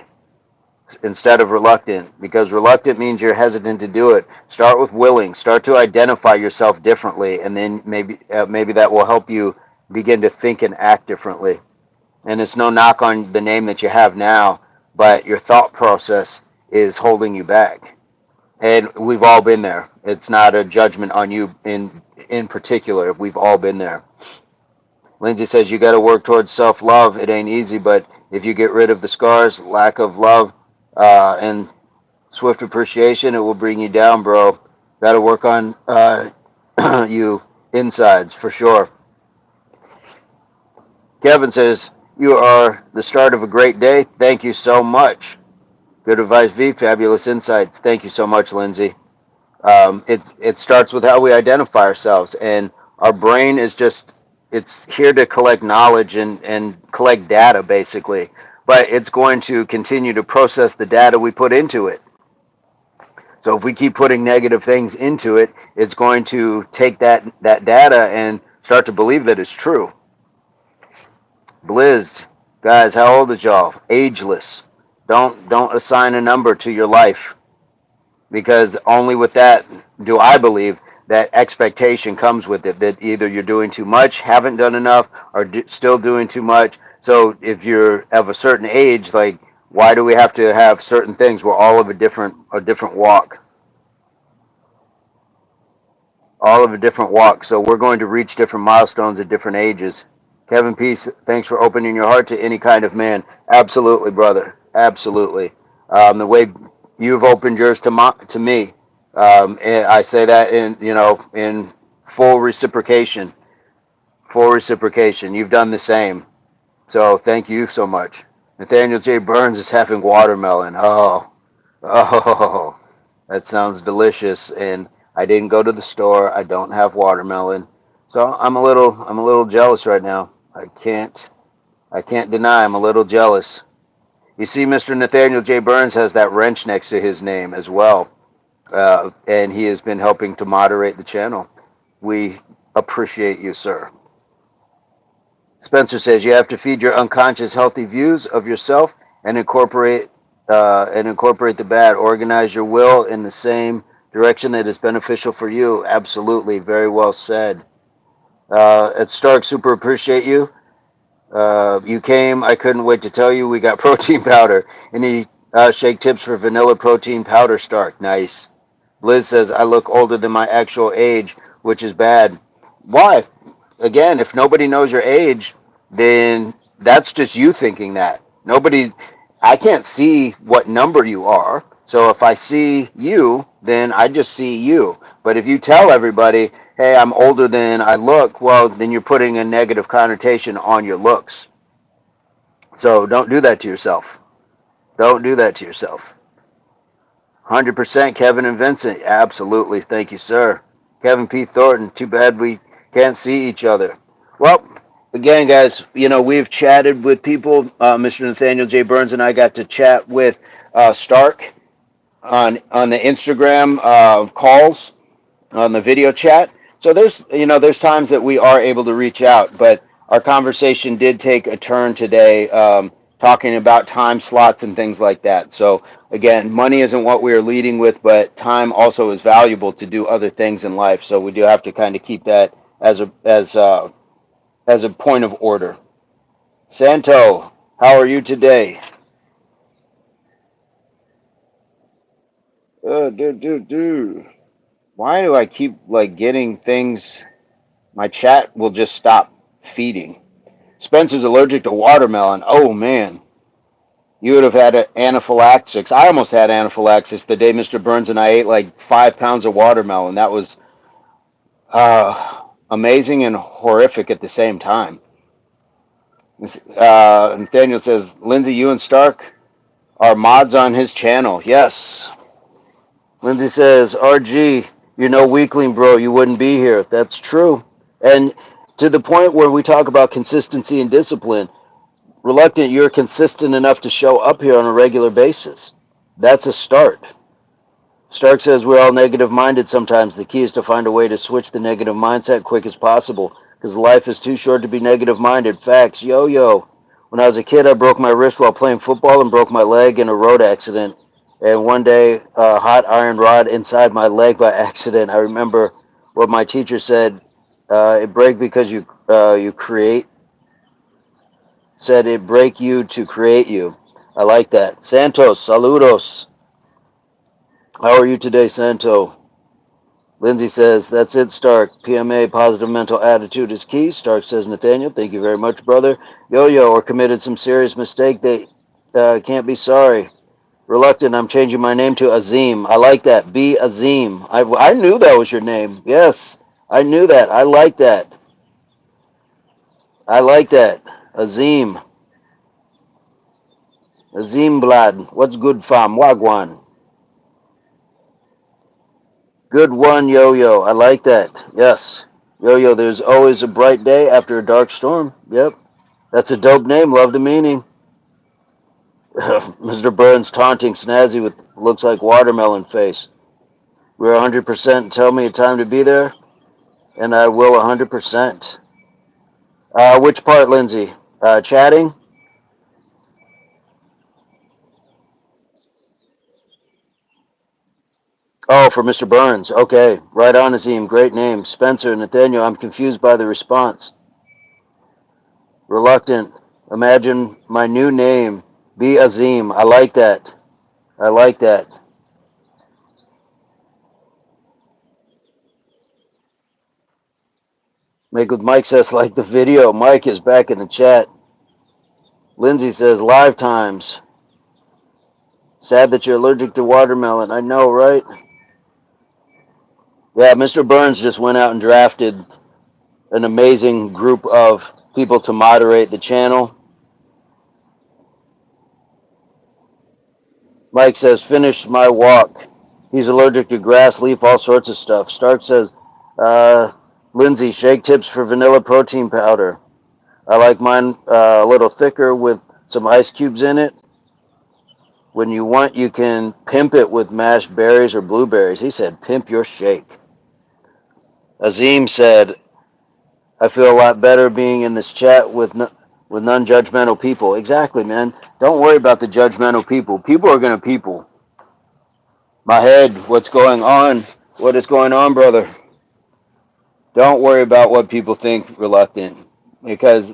instead of reluctant, because reluctant means you're hesitant to do it. Start with willing. Start to identify yourself differently, and then maybe that will help you begin to think and act differently. And it's no knock on the name that you have now, but your thought process is holding you back. And we've all been there. It's not a judgment on you in particular. We've all been there. Lindsay says you got to work towards self-love. It ain't easy, but if you get rid of the scars, lack of love, and swift appreciation, it will bring you down, bro. Got to work on you insides for sure. Kevin says you are the start of a great day. Thank you so much. Good advice, V. Fabulous insights. Thank you so much, Lindsay. It starts with how we identify ourselves, and our brain is just it's here to collect knowledge and collect data basically, but it's going to continue to process the data we put into it. So if we keep putting negative things into it, it's going to take that data and start to believe that it's true. Blizz, guys, how old is y'all? Ageless. Don't assign a number to your life, because only with that do I believe that expectation comes with it, that either you're doing too much, haven't done enough, or still doing too much. So if you're of a certain age, like, why do we have to have certain things? We're all of a different walk, all of a different walk. So we're going to reach different milestones at different ages. Kevin Peace, thanks for opening your heart to any kind of man. Absolutely, brother. Absolutely. The way you've opened yours to me, and I say that in full reciprocation. Full reciprocation. You've done the same. So thank you so much. Nathaniel J Burns is having watermelon. Oh, that sounds delicious. And I didn't go to the store. I don't have watermelon, so I'm a little jealous right now. I can't deny I'm a little jealous. You see, Mr. Nathaniel J Burns has that wrench next to his name as well, and he has been helping to moderate the channel. We appreciate you, sir. Spencer says you have to feed your unconscious healthy views of yourself and incorporate the bad. Organize your will in the same direction that is beneficial for you. Absolutely, very well said. At Stark, super appreciate you. You came. I couldn't wait to tell you we got protein powder. Any shake tips for vanilla protein powder, Stark? Nice. Liz says I look older than my actual age, which is bad. Why? Again, if nobody knows your age, then that's just you thinking that. Nobody, I can't see what number you are. So if I see you, then I just see you. But if you tell everybody, hey, I'm older than I look, well, then you're putting a negative connotation on your looks. So don't do that to yourself. Don't do that to yourself. 100% Kevin and Vincent. Absolutely. Thank you, sir. Kevin P. Thornton. Too bad we can't see each other. Well, again, guys, we've chatted with people. Mr. Nathaniel J. Burns and I got to chat with Stark on the Instagram calls, on the video chat. So there's times that we are able to reach out, but our conversation did take a turn today, talking about time slots and things like that. So again, money isn't what we are leading with, but time also is valuable to do other things in life. So we do have to kind of keep that as a point of order. Santo, how are you today? Do. Why do I keep like getting things? My chat will just stop feeding. Spencer's allergic to watermelon. Oh man, you would have had anaphylaxis. I almost had anaphylaxis the day Mr. Burns and I ate like 5 pounds of watermelon. That was amazing and horrific at the same time. Nathaniel says, Lindsay, you and Stark are mods on his channel. Yes. Lindsay says, RG, you're no weakling, bro. You wouldn't be here. That's true. And to the point where we talk about consistency and discipline, Reluctant, you're consistent enough to show up here on a regular basis. That's a start. Stark says we're all negative minded sometimes. The key is to find a way to switch the negative mindset quick as possible because life is too short to be negative minded. Facts. Yo, yo. When I was a kid, I broke my wrist while playing football and broke my leg in a road accident. And one day, a hot iron rod inside my leg by accident. I remember what my teacher said. It break because you create. Said it break you to create you. I like that. Santos, saludos. How are you today, Santo? Lindsay says, that's it, Stark. PMA, positive mental attitude is key. Stark says, Nathaniel, thank you very much, brother. Yo-yo, or committed some serious mistake. They can't be sorry. Reluctant, I'm changing my name to Azim. I like that. Be Azim. I knew that was your name. Yes, I knew that. I like that. I like that. Azim. Azim Blad. What's good, fam? Wagwan. Good one, Yo-Yo. I like that. Yes. Yo-Yo, there's always a bright day after a dark storm. Yep. That's a dope name. Love the meaning. Mr. Burns taunting Snazzy with looks like watermelon face. We're 100%. Tell me a time to be there, and I will 100%. Which part, Lindsay? chatting? Oh, for Mr. Burns. Okay. Right on, Azim. Great name. Spencer, Nathaniel, I'm confused by the response. Reluctant. Imagine my new name. Be Azim. I like that. I like that. Make with Mike says like the video. Mike is back in the chat. Lindsay says live times. Sad that you're allergic to watermelon. I know, right? Yeah, Mr. Burns just went out and drafted an amazing group of people to moderate the channel. Mike says, finish my walk. He's allergic to grass, leaf, all sorts of stuff. Stark says, Lindsay, shake tips for vanilla protein powder. I like mine a little thicker with some ice cubes in it. When you want, you can pimp it with mashed berries or blueberries. He said, pimp your shake. Azim said, I feel a lot better being in this chat with non-judgmental people. Exactly, man. Don't worry about the judgmental people. People are going to people. My head, what's going on? What is going on, brother? Don't worry about what people think, Reluctant, because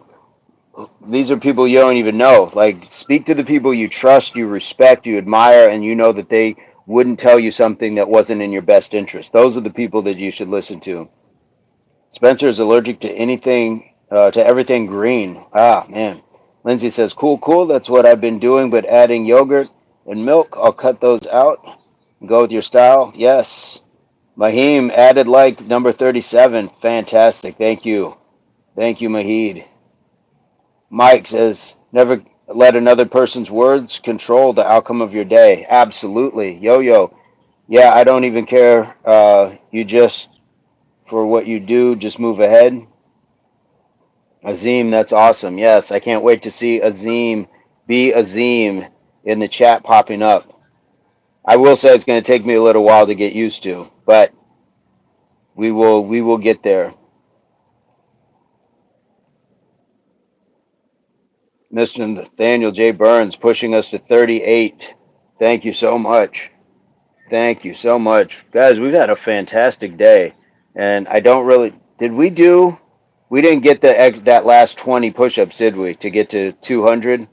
these are people you don't even know. Like, speak to the people you trust, you respect, you admire, and you know that they wouldn't tell you something that wasn't in your best interest. Those are the people that you should listen to. Spencer is allergic to anything, to everything green. Ah, man. Lindsay says, cool, cool. That's what I've been doing, but adding yogurt and milk, I'll cut those out. Go with your style. Yes. Mahim added like number 37. Fantastic. Thank you. Thank you, Mahid. Mike says, never let another person's words control the outcome of your day. Absolutely. Yo, yo. Yeah, I don't even care. You just, for what you do, just move ahead. Azim, that's awesome. Yes, I can't wait to see Azim be Azim in the chat popping up. I will say it's going to take me a little while to get used to, but we will get there. Mr. Nathaniel J Burns pushing us to 38. Thank you so much. Thank you so much. Guys, we've had a fantastic day. And I don't really we didn't get that last 20 push-ups, did we, to get to 200?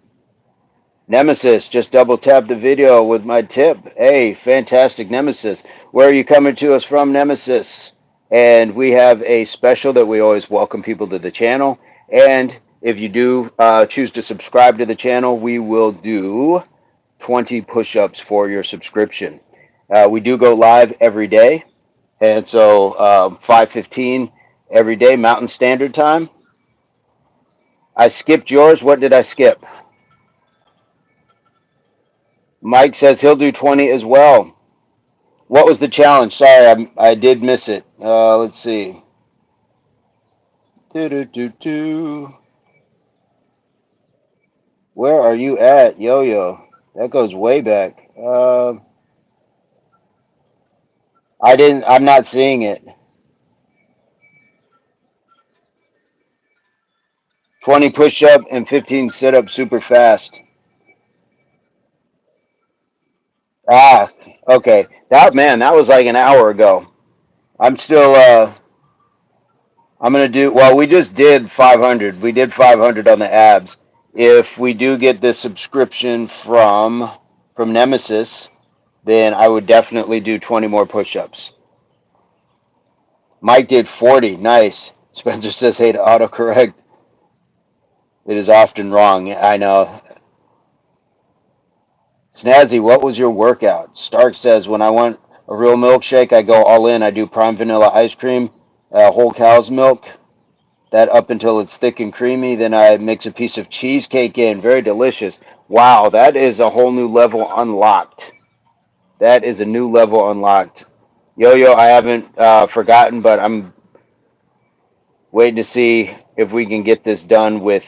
Nemesis, just double tap the video with my tip. Hey, fantastic, Nemesis. Where are you coming to us from, Nemesis? And we have a special that we always welcome people to the channel. And if you do choose to subscribe to the channel, we will do 20 push-ups for your subscription. We do go live every day. And so 5:15 every day, Mountain Standard Time. I skipped yours. What did I skip? Mike says he'll do 20 as well. What was the challenge? Sorry, I did miss it. Let's see. Where are you at, Yo-Yo? That goes way back. I'm not seeing it. 20 push-up and 15 sit-up super fast. Ah, okay. That was like an hour ago. I'm still, I'm going to do, well, we just did 500. We did 500 on the abs. If we do get this subscription from Nemesis, then I would definitely do 20 more push-ups. Mike did 40. Nice. Spencer says, hey to autocorrect. It is often wrong. I know. Snazzy, what was your workout? Stark says, when I want a real milkshake, I go all in. I do prime vanilla ice cream, whole cow's milk, that up until it's thick and creamy. Then I mix a piece of cheesecake in. Very delicious. Wow, that is a whole new level unlocked. That is a new level unlocked. Yo-Yo, I haven't forgotten, but I'm waiting to see if we can get this done with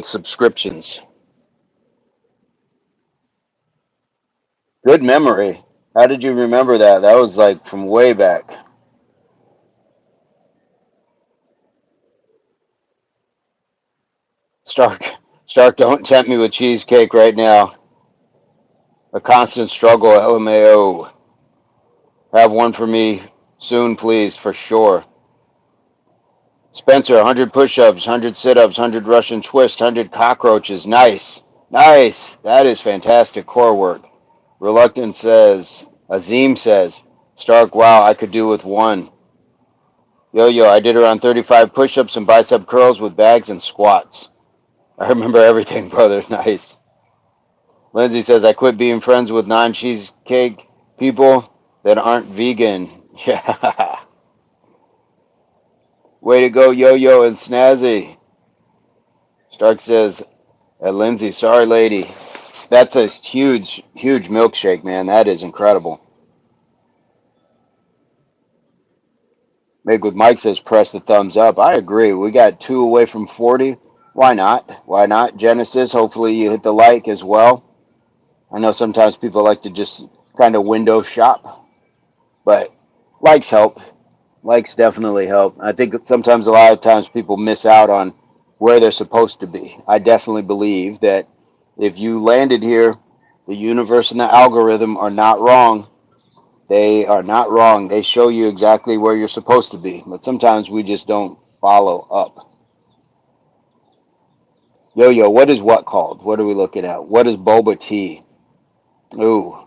subscriptions. Good memory. How did you remember that? That was like from way back. Stark, Stark, don't tempt me with cheesecake right now. A constant struggle, LMAO. Have one for me soon, please, for sure. Spencer, 100 push-ups, 100 sit-ups, 100 Russian twists, 100 cockroaches. Nice. Nice. That is fantastic core work. Reluctant says, Azim says, Stark, wow, I could do with one. Yo, I did around 35 push-ups and bicep curls with bags and squats. I remember everything, brother. Nice. Lindsay says, I quit being friends with non-cheesecake people that aren't vegan. Yeah. Way to go, Yo and Snazzy. Stark says, Lindsay, sorry, lady. That's a huge, huge milkshake, man. That is incredible. Make with Mike says, press the thumbs up. I agree. We got 2 away from 40. Why not? Why not? Genesis, hopefully you hit the like as well. I know sometimes people like to just kind of window shop, but likes help. Likes definitely help. I think sometimes a lot of times people miss out on where they're supposed to be. I definitely believe that if you landed here, the universe and the algorithm are not wrong. They are not wrong. They show you exactly where you're supposed to be. But sometimes we just don't follow up. Yo, what is what called? What are we looking at? What is boba tea? Ooh,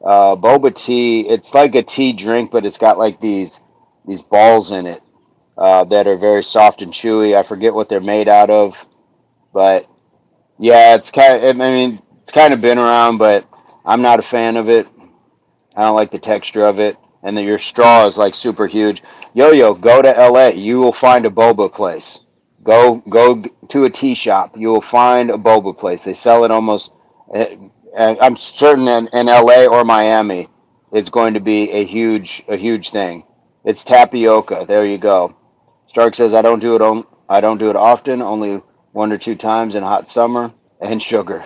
boba tea. It's like a tea drink, but it's got like these balls in it that are very soft and chewy. I forget what they're made out of, but yeah, it's kind of. I mean, it's kind of been around, but I'm not a fan of it. I don't like the texture of it, and then your straw is like super huge. Yo, go to LA. You will find a boba place. Go to a tea shop. You will find a boba place. They sell it almost. I'm certain in LA or Miami, it's going to be a huge thing. It's tapioca. There you go. Stark says I don't do it. I don't do it often. Only 1 or 2 times in hot summer and sugar.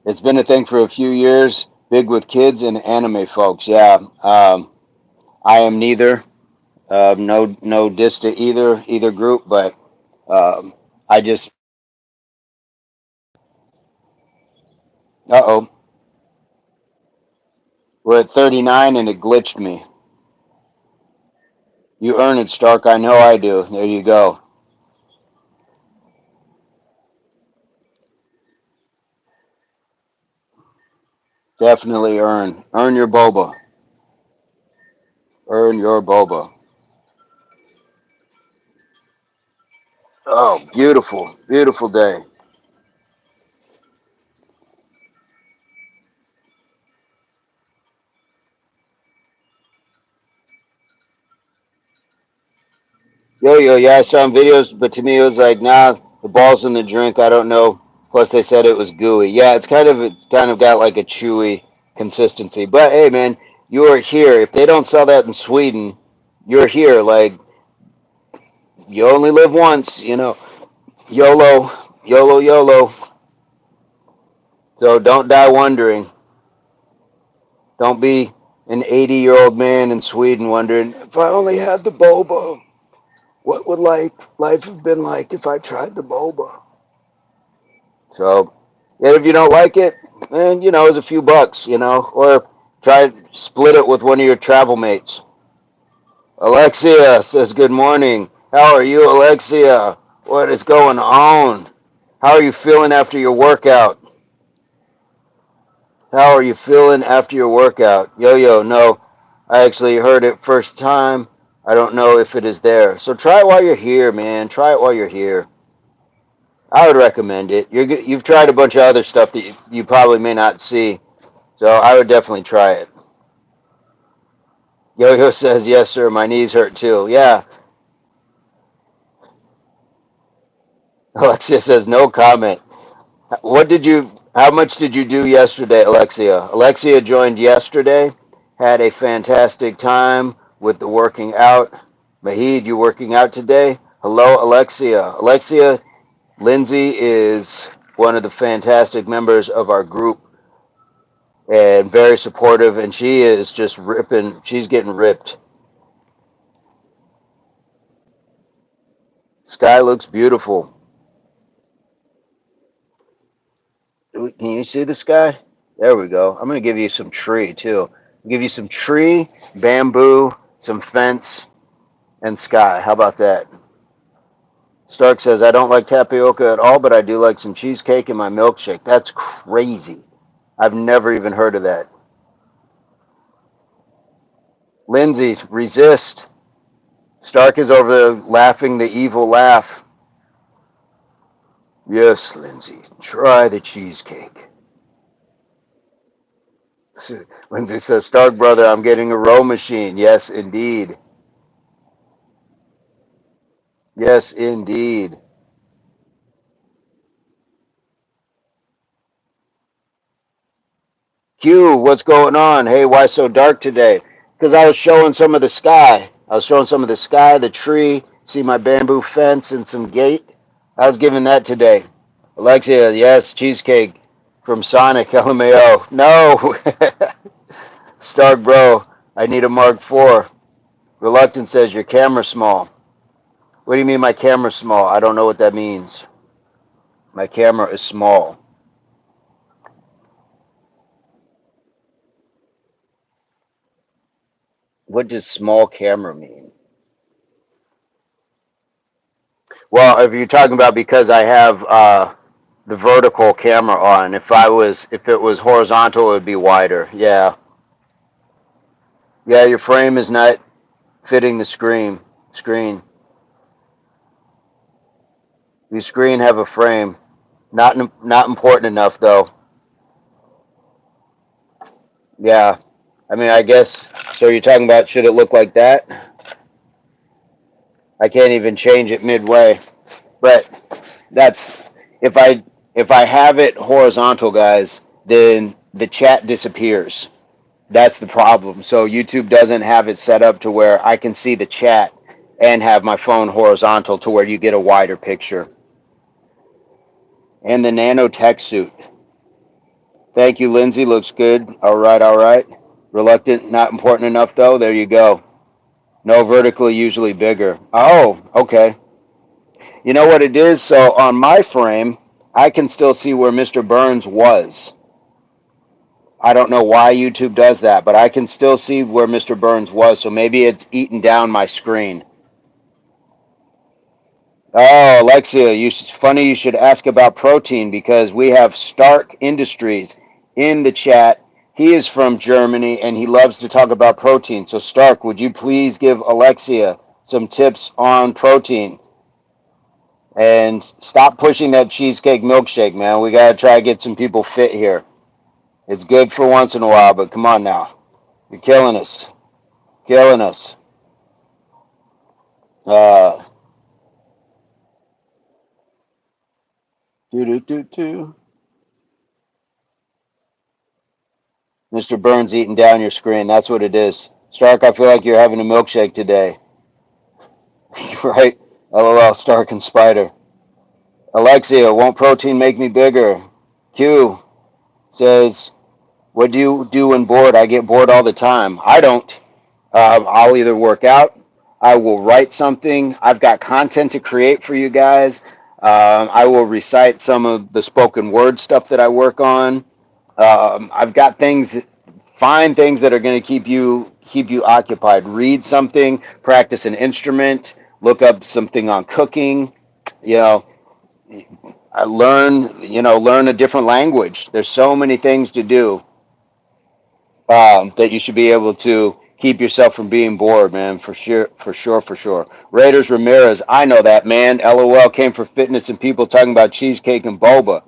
It's been a thing for a few years. Big with kids and anime folks. Yeah, I am neither. No diss to either group, but um, I just. Uh oh, we're at 39 and it glitched me. You earn it, Stark. I know I do. There you go. Definitely earn your boba. Earn your boba. Oh, beautiful day. Yeah, I saw some videos, but to me it was like, nah, the ball's in the drink. I don't know. Plus they said it was gooey. Yeah, it's kind of got like a chewy consistency. But hey, man, you are here. If they don't sell that in Sweden, you're here. Like you only live once, YOLO, YOLO. So don't die wondering. Don't be an 80-year-old man in Sweden wondering if I only had the boba. What would life have been like if I tried the boba? So, and if you don't like it, then it's a few bucks, or try split it with one of your travel mates. Alexia says, "Good morning. How are you, Alexia? What is going on? How are you feeling after your workout? How are you feeling after your workout?" Yo, no, I actually heard it first time. I don't know if it is there. So try it while you're here, man. Try it while you're here. I would recommend it. You've tried a bunch of other stuff that you probably may not see. So I would definitely try it. Yo says, yes, sir, my knees hurt too. Yeah. Alexia says, no comment. How much did you do yesterday, Alexia? Alexia joined yesterday, had a fantastic time with the working out. Mahid, you working out today? Hello, Alexia. Alexia, Lindsay is one of the fantastic members of our group and very supportive, and she is just ripping. She's getting ripped. Sky looks beautiful. Can you see the sky? There we go. I'm going to give you some tree too. I'll give you some tree, bamboo, some fence, and sky. How about that? Stark says, I don't like tapioca at all, but I do like some cheesecake in my milkshake. That's crazy. I've never even heard of that. Lindsay, resist. Stark is over there laughing the evil laugh. Yes, Lindsay, try the cheesecake. Lindsay says, Stark brother, I'm getting a row machine. Yes, indeed. Yes, indeed. Q, what's going on? Hey, why so dark today? Because I was showing some of the sky. I was showing some of the sky, the tree, see my bamboo fence and some gate. I was giving that today. Alexia, yes, cheesecake from Sonic, LMAO. No! Stark, bro, I need a Mark IV. Reluctant says, your camera's small. What do you mean my camera's small? I don't know what that means. My camera is small. What does small camera mean? Well, if you're talking about because I have the vertical camera on, if it was horizontal, it would be wider. Yeah, yeah. Your frame is not fitting the screen. Screen. Your screen have a frame. Not important enough though. Yeah. I mean, I guess. So you're talking about should it look like that? I can't even change it midway. But that's if I have it horizontal, guys, then the chat disappears. That's the problem. So YouTube doesn't have it set up to where I can see the chat and have my phone horizontal to where you get a wider picture. And the nanotech suit. Thank you, Lindsay. Looks good. All right, all right. Reluctant, not important enough though. There you go. No, vertically usually bigger. Oh, okay. You know what it is? So on my frame, I can still see where Mr. Burns was. I don't know why YouTube does that, but I can still see where Mr. Burns was. So maybe it's eaten down my screen. Oh, Alexia, funny you should ask about protein because we have Stark Industries in the chat. He is from Germany and he loves to talk about protein. So Stark, would you please give Alexia some tips on protein? And stop pushing that cheesecake milkshake, man. We got to try to get some people fit here. It's good for once in a while, but come on now. You're killing us. Killing us. Uh, do do do do. Mr. Burns eating down your screen. That's what it is. Stark, I feel like you're having a milkshake today. Right? LOL, Stark and Spider. Alexia, won't protein make me bigger? Q says, what do you do when bored? I get bored all the time. I don't. I'll either work out, I will write something. I've got content to create for you guys. I will recite some of the spoken word stuff that I work on. I've got things, find things that are going to keep you occupied. Read something, practice an instrument, look up something on cooking. You know, I learn a different language. There's so many things to do that you should be able to keep yourself from being bored, man. For sure, for sure, for sure. Raiders Ramirez, I know that, man. LOL came for fitness and people talking about cheesecake and boba.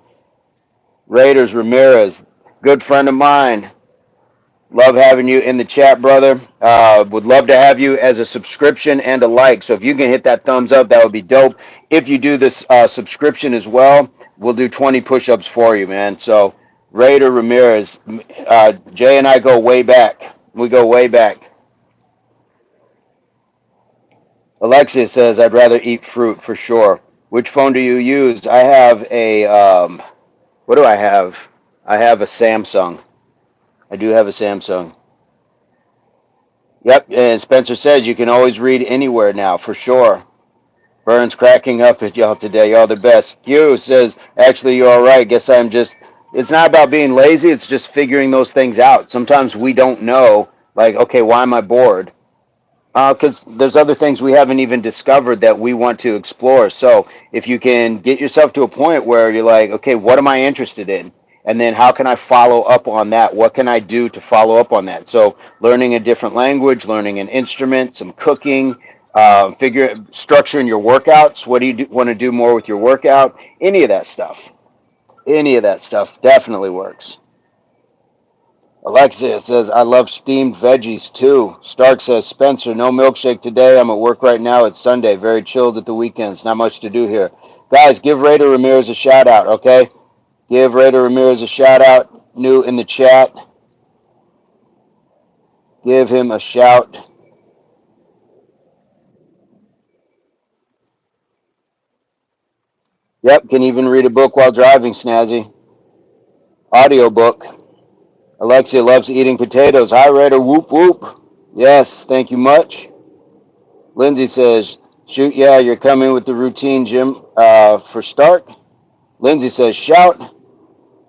Raiders Ramirez, good friend of mine. Love having you in the chat, brother. Would love to have you as a subscription and a like. So if you can hit that thumbs up, that would be dope. If you do this subscription as well, we'll do 20 push-ups for you, man. So Raider Ramirez, Jay and I go way back. We go way back. Alexia says, I'd rather eat fruit for sure. Which phone do you use? I have a, what do I have? I have a Samsung. I do have a Samsung. Yep, and Spencer says you can always read anywhere now, for sure. Burns cracking up at y'all today. Y'all the best. Q says, actually, you're all right. Guess I'm just, it's not about being lazy. It's just figuring those things out. Sometimes we don't know, like, okay, why am I bored? Because there's other things we haven't even discovered that we want to explore. So if you can get yourself to a point where you're like, okay, what am I interested in? And then how can I follow up on that? What can I do to follow up on that? So learning a different language, learning an instrument, some cooking, structuring your workouts. What do you want to do more with your workout? Any of that stuff. Any of that stuff definitely works. Alexia says, I love steamed veggies too. Stark says, Spencer, no milkshake today. I'm at work right now. It's Sunday. Very chilled at the weekends. Not much to do here. Guys, give Raider Ramirez a shout out, okay? Give Raider Ramirez a shout out. New in the chat. Give him a shout. Yep, can even read a book while driving, Snazzy. Audio book. Alexia loves eating potatoes. Hi, Raider. Whoop, whoop. Yes, thank you much. Lindsay says, shoot, yeah, you're coming with the routine, Jim, for Stark. Lindsay says, shout.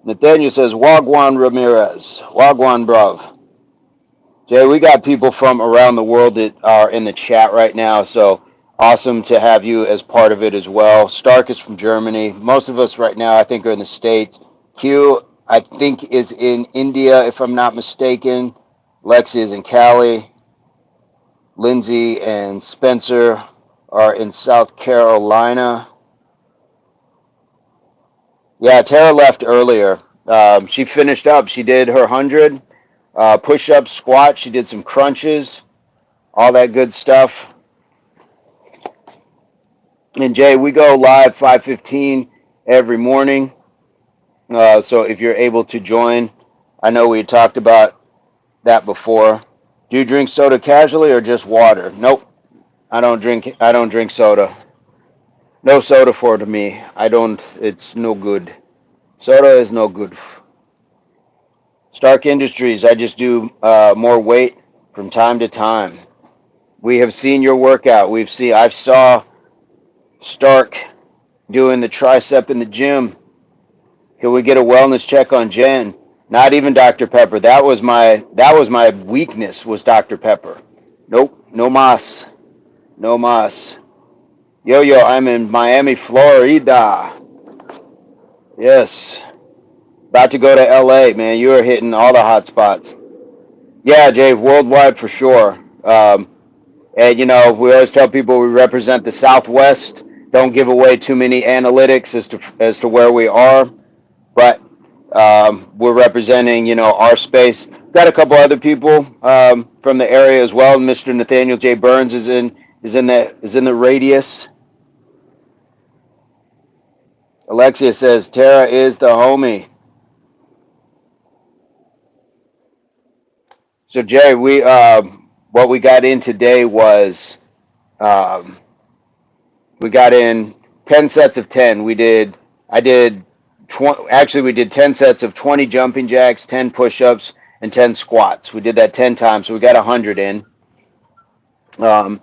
Nathaniel says, Wagwan Ramirez. Wagwan Brav. Jay, we got people from around the world that are in the chat right now, so awesome to have you as part of it as well. Stark is from Germany. Most of us right now, I think, are in the States. Q, I think, is in India, if I'm not mistaken. Lexi is in Cali. Lindsay and Spencer are in South Carolina. Yeah, Tara left earlier. She finished up. She did her 100 push-ups, squats. She did some crunches, all that good stuff. And Jay, we go live 5:15 every morning. So if you're able to join, I know we talked about that before. Do you drink soda casually or just water? Nope, I don't drink. I don't drink soda. No soda for me. I don't. It's no good. Soda is no good. Stark Industries. I just do more weight from time to time. We have seen your workout. We've seen. I saw Stark doing the tricep in the gym. Can we get a wellness check on Jen? Not even Dr. Pepper. That was my weakness was Dr. Pepper. Nope, no mas. No mas. Yo yo, I'm in Miami, Florida. Yes. About to go to LA, man. You are hitting all the hot spots. Yeah, Jay, worldwide for sure. And we always tell people we represent the Southwest. Don't give away too many analytics as to where we are, but we're representing our space. Got a couple other people from the area as well. Mr. Nathaniel J Burns is in the radius. Alexia says Tara is the homie. So Jay, we what we got in today was um, we got in 10 sets of 10. I did actually we did 10 sets of 20 jumping jacks, 10 push-ups, and 10 squats. We did that 10 times, so we got 100 in. Um,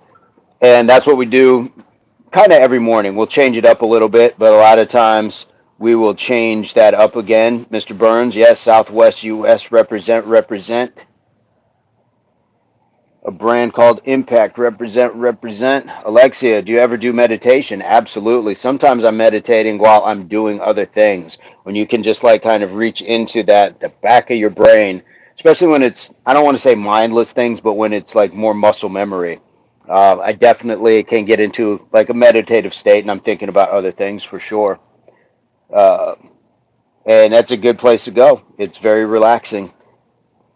and that's what we do kind of every morning. We'll change it up a little bit, but a lot of times we will change that up again. Mr. Burns, yes, Southwest US represent. A brand called Impact, represent. Alexia, do you ever do meditation? Absolutely. Sometimes I'm meditating while I'm doing other things. When you can just like kind of reach into the back of your brain, especially when it's, I don't want to say mindless things, but when it's like more muscle memory. I definitely can get into like a meditative state and I'm thinking about other things for sure. Uh, and that's a good place to go. It's very relaxing,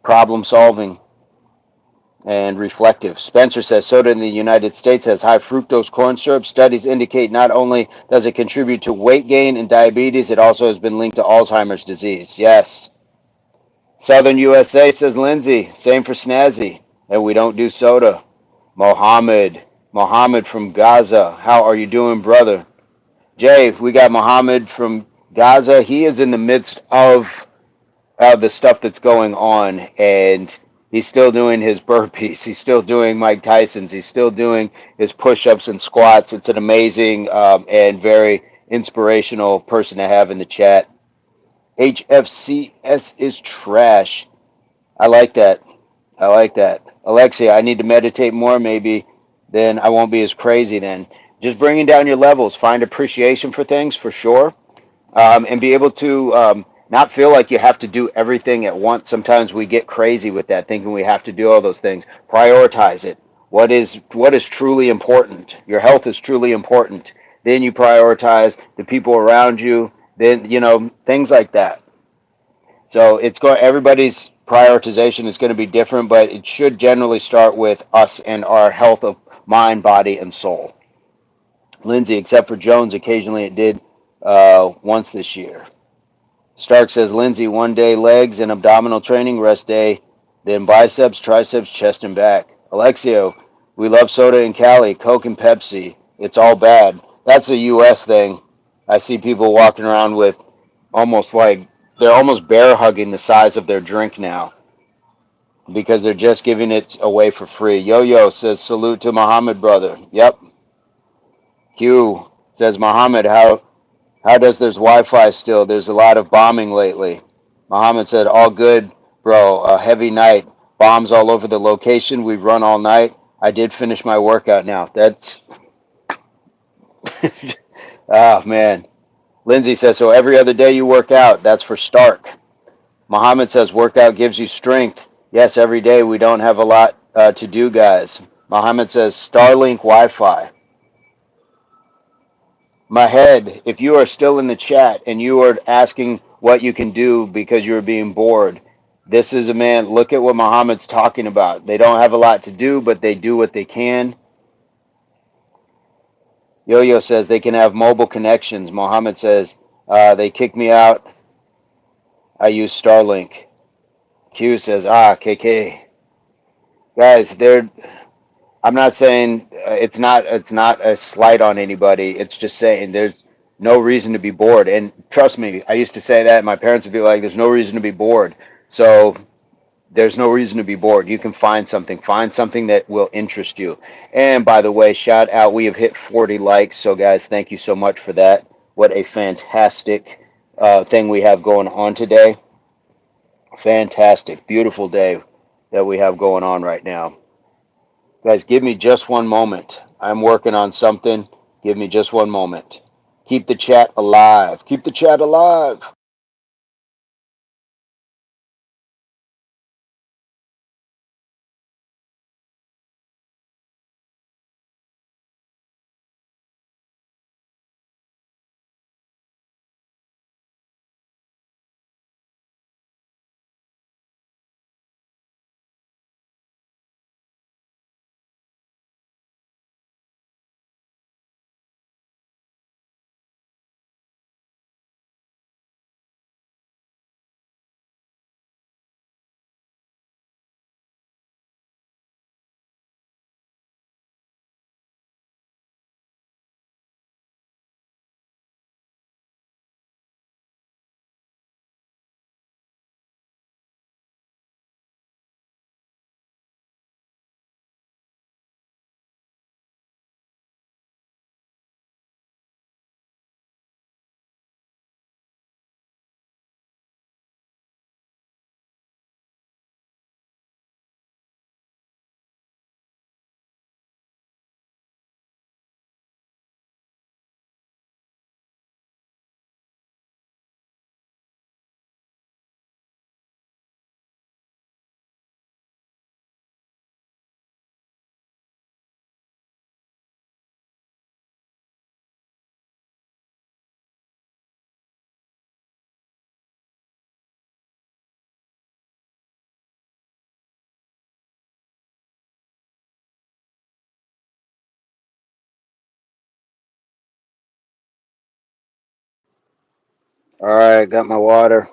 problem solving, and reflective. Spencer says soda in the United States has high fructose corn syrup. Studies indicate not only does it contribute to weight gain and diabetes, it also has been linked to Alzheimer's disease. Yes. Southern USA says Lindsay. Same for Snazzy. And we don't do soda. Mohammed from Gaza. How are you doing, brother? Jay, we got Mohammed from Gaza. He is in the midst of the stuff that's going on, and He's still doing his burpees. He's still doing Mike Tyson's. He's still doing his push-ups and squats. It's an amazing and very inspirational person to have in the chat. HFCS is trash. I like that. I like that. Alexia, I need to meditate more maybe. Then I won't be as crazy then. Just bringing down your levels. Find appreciation for things for sure. And be able to not feel like you have to do everything at once. Sometimes we get crazy with that, thinking we have to do all those things. Prioritize it. What is truly important? Your health is truly important. Then you prioritize the people around you. Then things like that. So it's going. Everybody's prioritization is going to be different, but it should generally start with us and our health of mind, body, and soul. Lindsay, except for Jones, occasionally it did once this year. Stark says, Lindsay, 1 day legs and abdominal training, rest day, then biceps, triceps, chest, and back. Alexio, we love soda and Cali, Coke and Pepsi. It's all bad. That's a U.S. thing. I see people walking around with almost like they're almost bear hugging the size of their drink now because they're just giving it away for free. Yo-Yo says, salute to Muhammad, brother. Yep. Hugh says, Muhammad, how does there's Wi-Fi still? There's a lot of bombing lately. Muhammad said, all good, bro. A heavy night. Bombs all over the location. We run all night. I did finish my workout now. That's, oh, man. Lindsay says, so every other day you work out. That's for Stark. Muhammad says, workout gives you strength. Yes, every day. We don't have a lot to do, guys. Muhammad says, Starlink Wi-Fi. Mahed, if you are still in the chat and you are asking what you can do because you're being bored, this is a man. Look at what Muhammad's talking about. They don't have a lot to do, but they do what they can. Yo-Yo says they can have mobile connections. Muhammad says they kicked me out. I use Starlink. Q says, KK. Guys, I'm not saying it's not a slight on anybody. It's just saying there's no reason to be bored. And trust me, I used to say that. My parents would be like, "There's no reason to be bored." So there's no reason to be bored. You can find something. Find something that will interest you. And by the way, shout out. We have hit 40 likes. So guys, thank you so much for that. What a fantastic thing we have going on today. Fantastic, beautiful day that we have going on right now. Guys, give me just one moment. I'm working on something. Give me just one moment. Keep the chat alive. Keep the chat alive. All right, got my water.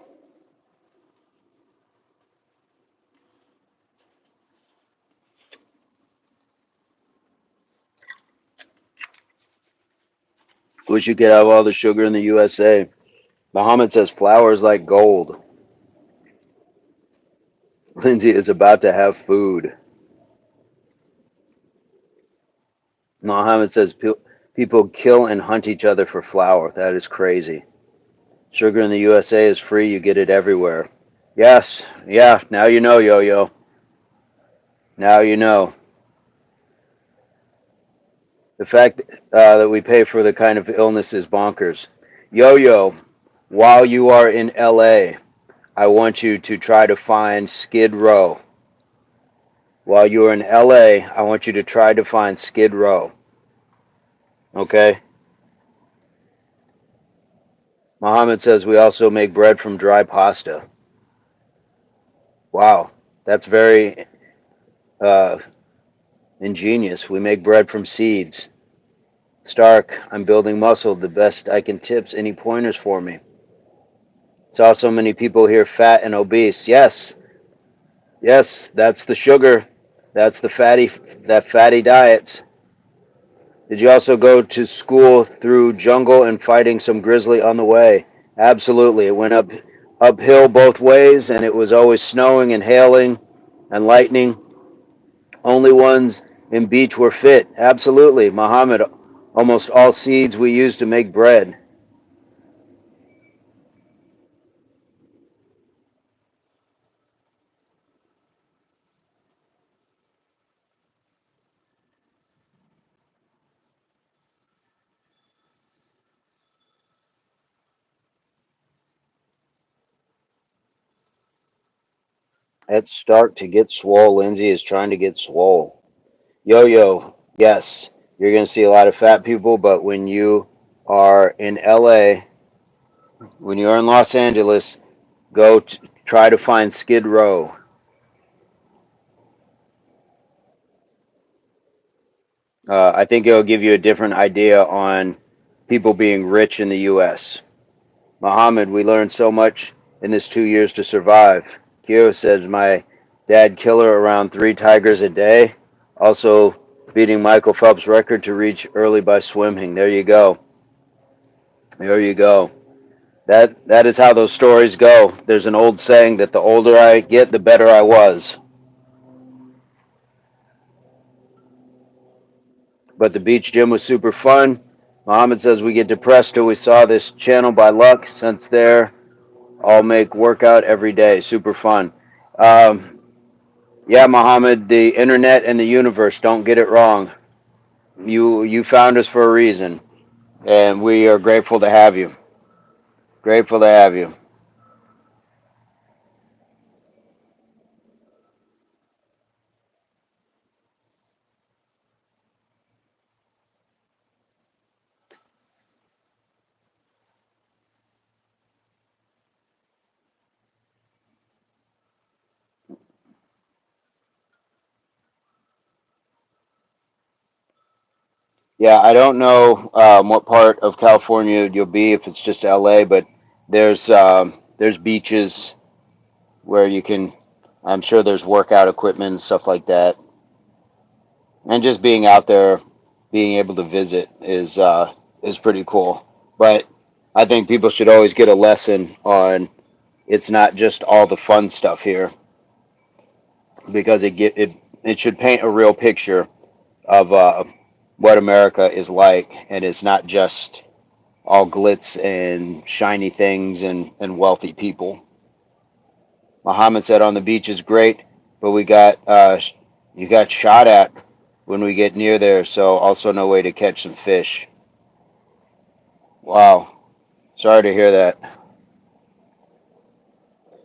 Wish you could have all the sugar in the USA. Muhammad says flour is like gold. Lindsay is about to have food. Mohammed says people kill and hunt each other for flour. That is crazy. Sugar in the USA is free. You get it everywhere. Yes. Yeah. Now you know, Yo Yo. Now you know. The fact that we pay for the kind of illness is bonkers. Yo Yo, while you are in LA, I want you to try to find Skid Row. While you're in LA, I want you to try to find Skid Row. Okay? Muhammad says we also make bread from dry pasta. Wow, that's very uh, ingenious. We make bread from seeds. Stark, I'm building muscle. The best I can tips. Any pointers for me? Saw so many people here fat and obese. Yes, yes, that's the sugar. That's that fatty diets. Did you also go to school through jungle and fighting some grizzly on the way? Absolutely. It went uphill both ways, and it was always snowing and hailing and lightning. Only ones in beach were fit. Absolutely. Muhammad, almost all seeds we use to make bread. Let's start to get swole. Lindsay is trying to get swole. Yo yo, yes, you're going to see a lot of fat people, but when you are in LA, when you're in Los Angeles, try to find Skid Row. I think it'll give you a different idea on people being rich in the U.S. Muhammad, we learned so much in this 2 years to survive. Kyo says my dad killer around 3 tigers a day. Also beating Michael Phelps' record to reach early by swimming. There you go. There you go. That is how those stories go. There's an old saying that the older I get, the better I was. But the beach gym was super fun. Muhammad says we get depressed till we saw this channel by luck. Since there, I'll make workout every day. Super fun. Um, yeah, Muhammad, the internet and the universe, don't get it wrong. You found us for a reason, and we are grateful to have you. Grateful to have you. Yeah, I don't know what part of California you'll be if it's just LA, but there's beaches where you can. I'm sure there's workout equipment and stuff like that, and just being out there, being able to visit is pretty cool. But I think people should always get a lesson on it's not just all the fun stuff here because it should paint a real picture of what America is like, and it's not just all glitz and shiny things and wealthy people. Muhammad said on the beach is great, but you got shot at when we get near there, so also no way to catch some fish. Wow, sorry to hear that.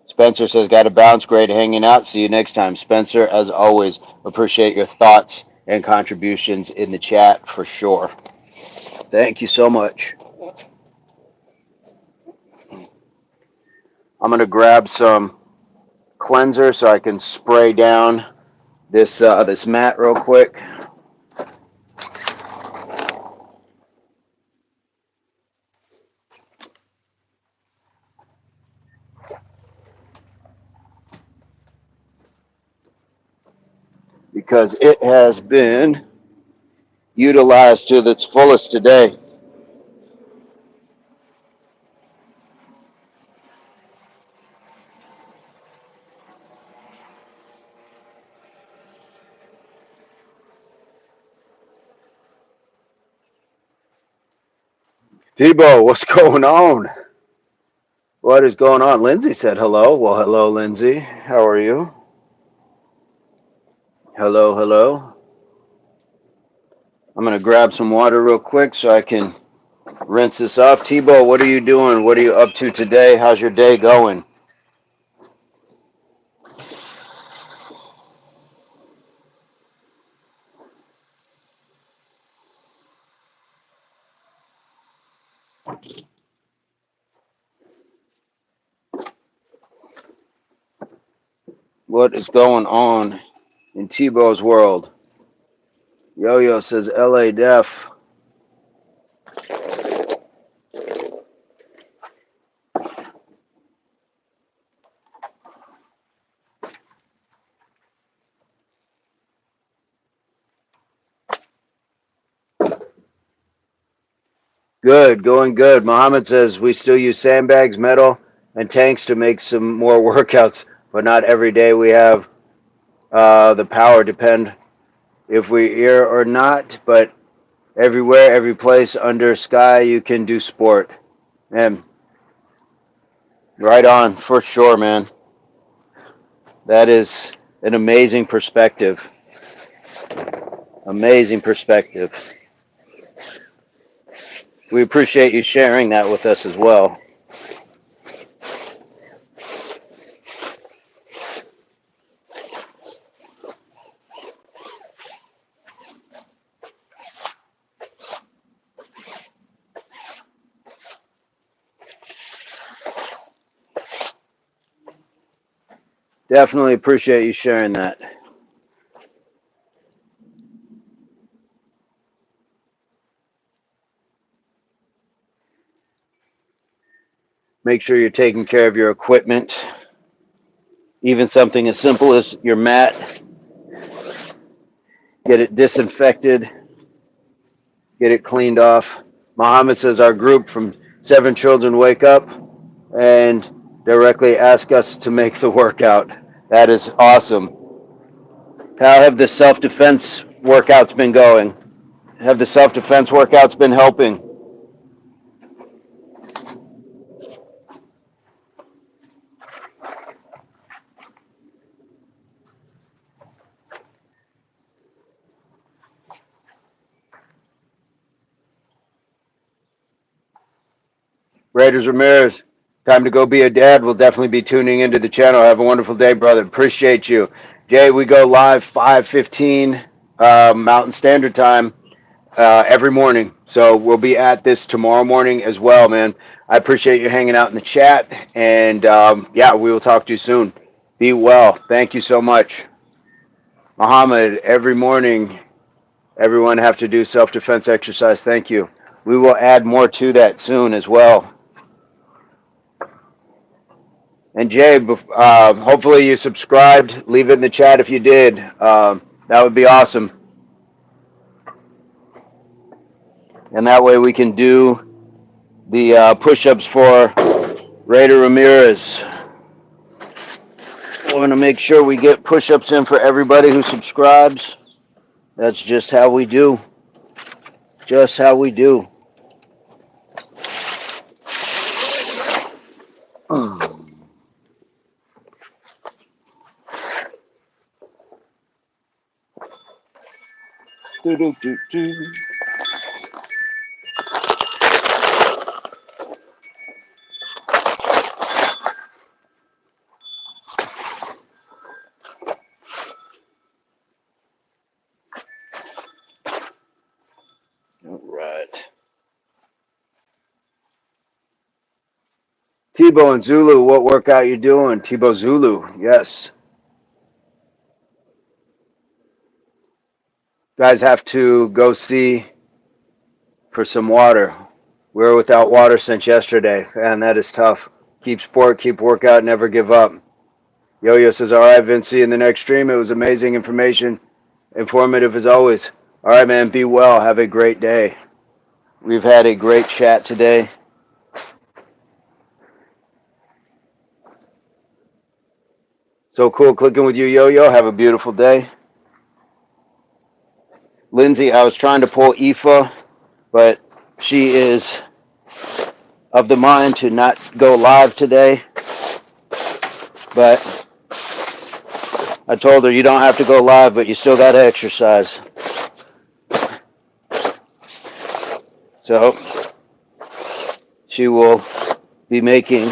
Spencer says, got to bounce. Great hanging out. See you next time. Spencer, as always, appreciate your thoughts and contributions in the chat for sure. Thank you so much. I'm going to grab some cleanser so I can spray down this mat real quick. Because it has been utilized to its fullest today. Tebow, what's going on? What is going on? Lindsay said hello. Well, hello, Lindsay. How are you? Hello, hello. I'm going to grab some water real quick so I can rinse this off. Tebow, what are you doing? What are you up to today? How's your day going? What is going on in Tebow's world? Yo-Yo says LA Def. Good, going good. Muhammad says we still use sandbags, metal, and tanks to make some more workouts, but not every day we have the power. Depend if we here or not, but everywhere, every place under sky, you can do sport. And right on, for sure, man. That is an amazing perspective. Amazing perspective. We appreciate you sharing that with us as well. Definitely appreciate you sharing that. Make sure you're taking care of your equipment. Even something as simple as your mat. Get it disinfected. Get it cleaned off. Muhammad says our group from 7 Children wake up and directly ask us to make the workout. That is awesome. How have the self-defense workouts been going? Have the self-defense workouts been helping? Raiders Ramirez, time to go be a dad. We'll definitely be tuning into the channel. Have a wonderful day, brother. Appreciate you. Jay, we go live 5:15 Mountain Standard Time every morning. So we'll be at this tomorrow morning as well, man. I appreciate you hanging out in the chat. And yeah, we will talk to you soon. Be well. Thank you so much. Muhammad, every morning, everyone have to do self-defense exercise. Thank you. We will add more to that soon as well. And Jay, hopefully you subscribed. Leave it in the chat if you did. That would be awesome. And that way we can do the push-ups for Raider Ramirez. We're going to make sure we get push-ups in for everybody who subscribes. That's just how we do. Just how we do. Do, do, do, do. All right. Tebow and Zulu, what workout you doing? Tebow Zulu, yes. Guys have to go see for some water. We were without water since yesterday, and that is tough. Keep sport, keep workout, never give up. Yo-Yo says, all right, Vince, see you in the next stream. It was amazing information, informative as always. All right, man, be well. Have a great day. We've had a great chat today. So cool clicking with you, Yo-Yo. Have a beautiful day. Lindsay, I was trying to pull Aoife, but she is of the mind to not go live today, but I told her you don't have to go live, but you still got to exercise. So she will be making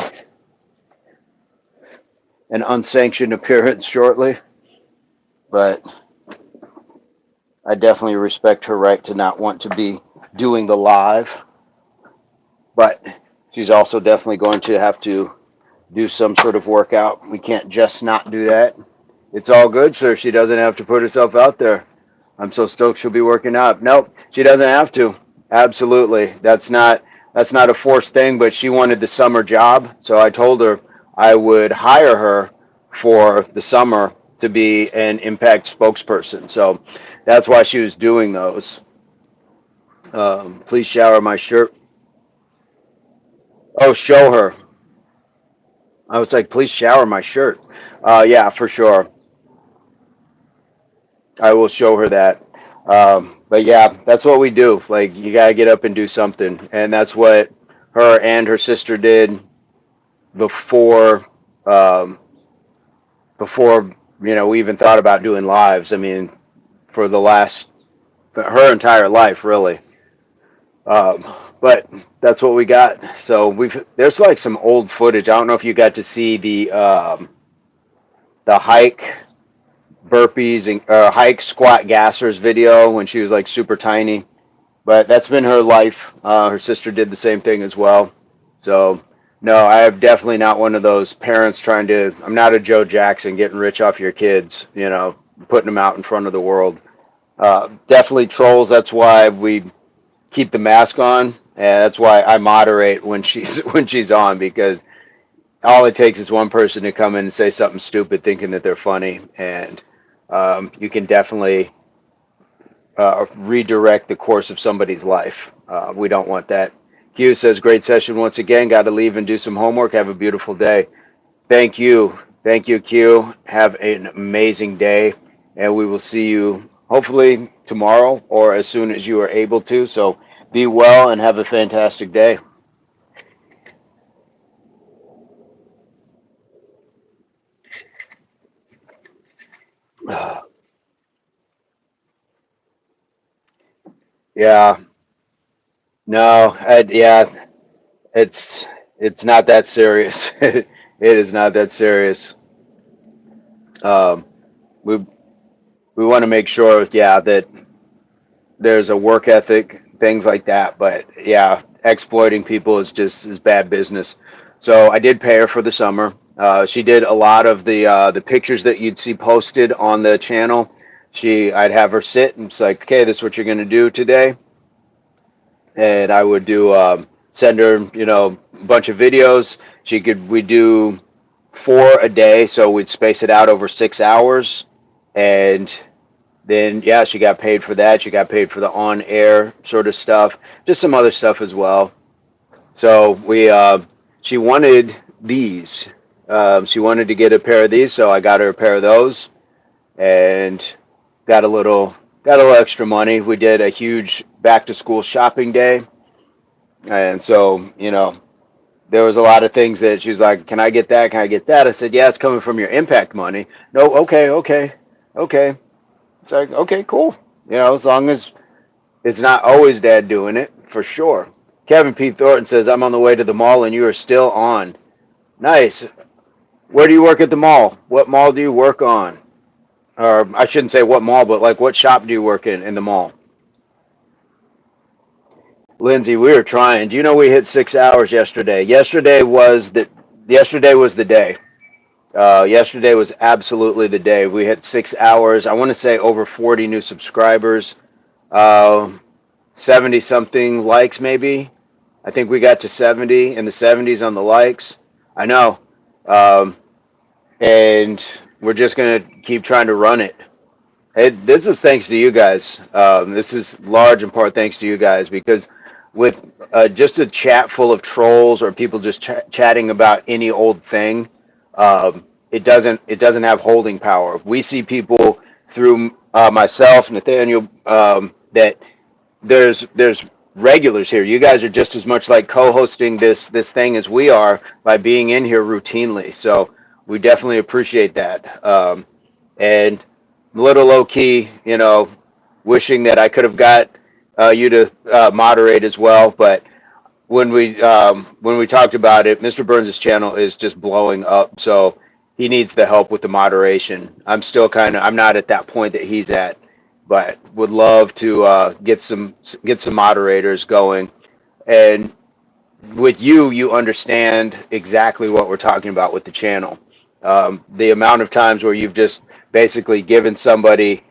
an unsanctioned appearance shortly, but I definitely respect her right to not want to be doing the live. But she's also definitely going to have to do some sort of workout. We can't just not do that. It's all good, sir. She doesn't have to put herself out there. I'm so stoked she'll be working out. Nope, she doesn't have to. Absolutely. That's not a forced thing, but she wanted the summer job. So I told her I would hire her for the summer to be an impact spokesperson. So that's why she was doing those. Please shower my shirt. Oh, show her. I was like, please shower my shirt. Yeah, for sure. I will show her that. But yeah, that's what we do. Like, you gotta get up and do something, and that's what her and her sister did before, um, before we even thought about doing lives. I mean, for the last her entire life, really. But that's what we got. So there's like some old footage. I don't know if you got to see the hike burpees and hike squat gassers video when she was like super tiny. But that's been her life. Her sister did the same thing as well. So no, I am definitely not one of those parents trying to. I'm not a Joe Jackson getting rich off your kids. Putting them out in front of the world. Definitely trolls. That's why we keep the mask on, and that's why I moderate when she's when she's on, because all it takes is one person to come in and say something stupid thinking that they're funny, and you can definitely redirect the course of somebody's life. We don't want that. Q says, great session once again. Got to leave and do some homework. Have a beautiful day. Thank you. Thank you, Q. Have an amazing day. And we will see you hopefully tomorrow or as soon as you are able to. So be well and have a fantastic day. Yeah. No. Yeah. It's it's not that serious. It is not that serious. Um, we we want to make sure, yeah, that there's a work ethic, things like that. But yeah, exploiting people is bad business. So I did pay her for the summer. She did a lot of the pictures that you'd see posted on the channel. I'd have her sit and it's like, okay, this is what you're gonna do today, and I would do send her, a bunch of videos. We do four a day, so we'd space it out over 6 hours, and then yeah, she got paid for that. She got paid for the on-air sort of stuff, just some other stuff as well. So she wanted these. She wanted to get a pair of these, so I got her a pair of those, and got a little extra money. We did a huge back to school shopping day, and so there was a lot of things that she was like, "Can I get that? Can I get that?" I said, "Yeah, it's coming from your impact money." No, okay, okay, okay. It's like, okay, cool. As long as it's not always dad doing it, for sure. Kevin P. Thornton says, I'm on the way to the mall and you are still on. Nice. Where do you work at the mall? What mall do you work on? Or I shouldn't say what mall, but like what shop do you work in the mall? Lindsay, we were trying. Do you know we hit 6 hours yesterday? Yesterday was the day. Yesterday was absolutely the day. We hit 6 hours. I want to say over 40 new subscribers. 70 something likes, maybe. I think we got to 70 in the 70s on the likes. I know. Um, and we're just going to keep trying to run it. This is thanks to you guys. This is large in part thanks to you guys, because with just a chat full of trolls or people just chatting about any old thing, it doesn't have holding power. We see people through myself, Nathaniel, that there's regulars here. You guys are just as much like co-hosting this thing as we are by being in here routinely. So we definitely appreciate that. And a little low key, wishing that I could have got you to moderate as well. But when we talked about it, Mr. Burns' channel is just blowing up. So he needs the help with the moderation. I'm not at that point that he's at, but would love to get some moderators going. And with you, you understand exactly what we're talking about with the channel. The amount of times where you've just basically given somebody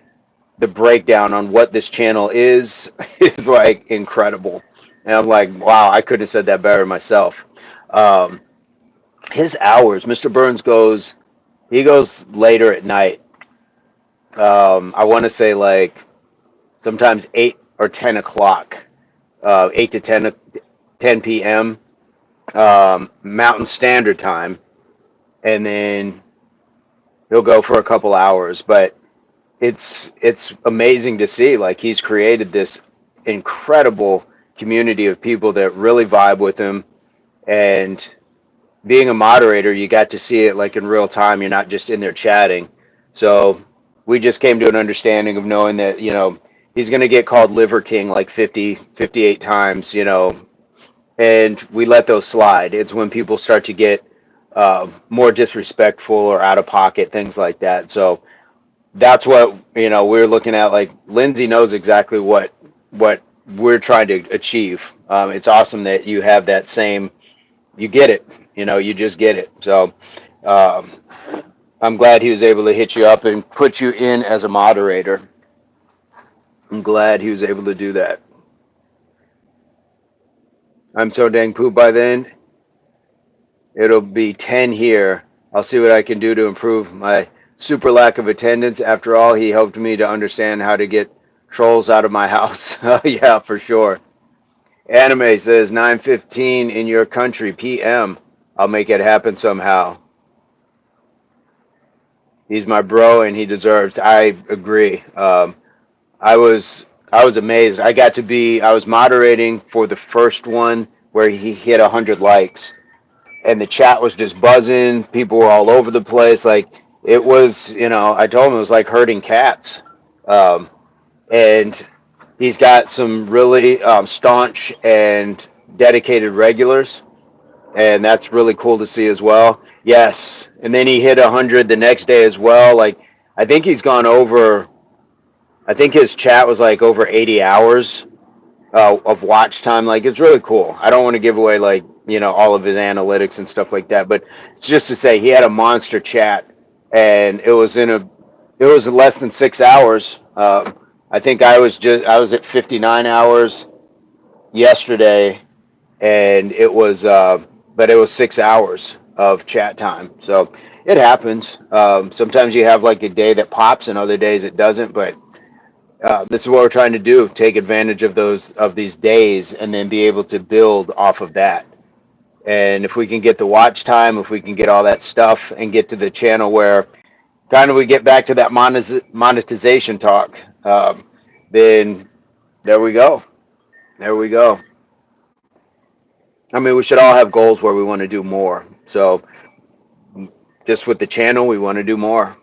the breakdown on what this channel is like incredible. And I'm like, wow, I couldn't have said that better myself. Um, his hours, Mr. Burns he goes later at night. I want to say like sometimes 8 or 10 o'clock, 8 to 10 p.m. Mountain Standard Time, and then he'll go for a couple hours. But it's amazing to see. Like he's created this incredible community of people that really vibe with him. And being a moderator, you got to see it like in real time. You're not just in there chatting. So we just came to an understanding of knowing that, he's going to get called Liver King like 58 times, and we let those slide. It's when people start to get more disrespectful or out of pocket, things like that. So that's what we're looking at. Like Lindsay knows exactly what we're trying to achieve. It's awesome that you have that same. You get it. You just get it. So um, I'm glad he was able to hit you up and put you in as a moderator. I'm glad he was able to do that. I'm so dang poop by then. It'll be 10 here. I'll see what I can do to improve my super lack of attendance. After all, he helped me to understand how to get trolls out of my house. Oh, yeah, for sure. Anime says 9:15 in your country PM. I'll make it happen somehow. He's my bro and he deserves. I agree. I was amazed. I was moderating for the first one where he hit 100 likes, and the chat was just buzzing. People were all over the place. Like it was, I told him it was like herding cats. Um, and he's got some really staunch and dedicated regulars, and that's really cool to see as well. Yes, and then he hit 100 the next day as well. Like I think he's gone over. I think his chat was like over 80 hours of watch time. Like it's really cool. I don't want to give away like all of his analytics and stuff like that, but it's just to say he had a monster chat, and it was less than 6 hours. I think I was at 59 hours yesterday, and but it was 6 hours of chat time. So it happens. Sometimes you have like a day that pops, and other days it doesn't, but this is what we're trying to do: take advantage of these days, and then be able to build off of that. And if we can get the watch time, if we can get all that stuff, and get to the channel where kind of we get back to that monetization talk, then there we go. There we go. I mean, we should all have goals where we want to do more. So just with the channel, we want to do more.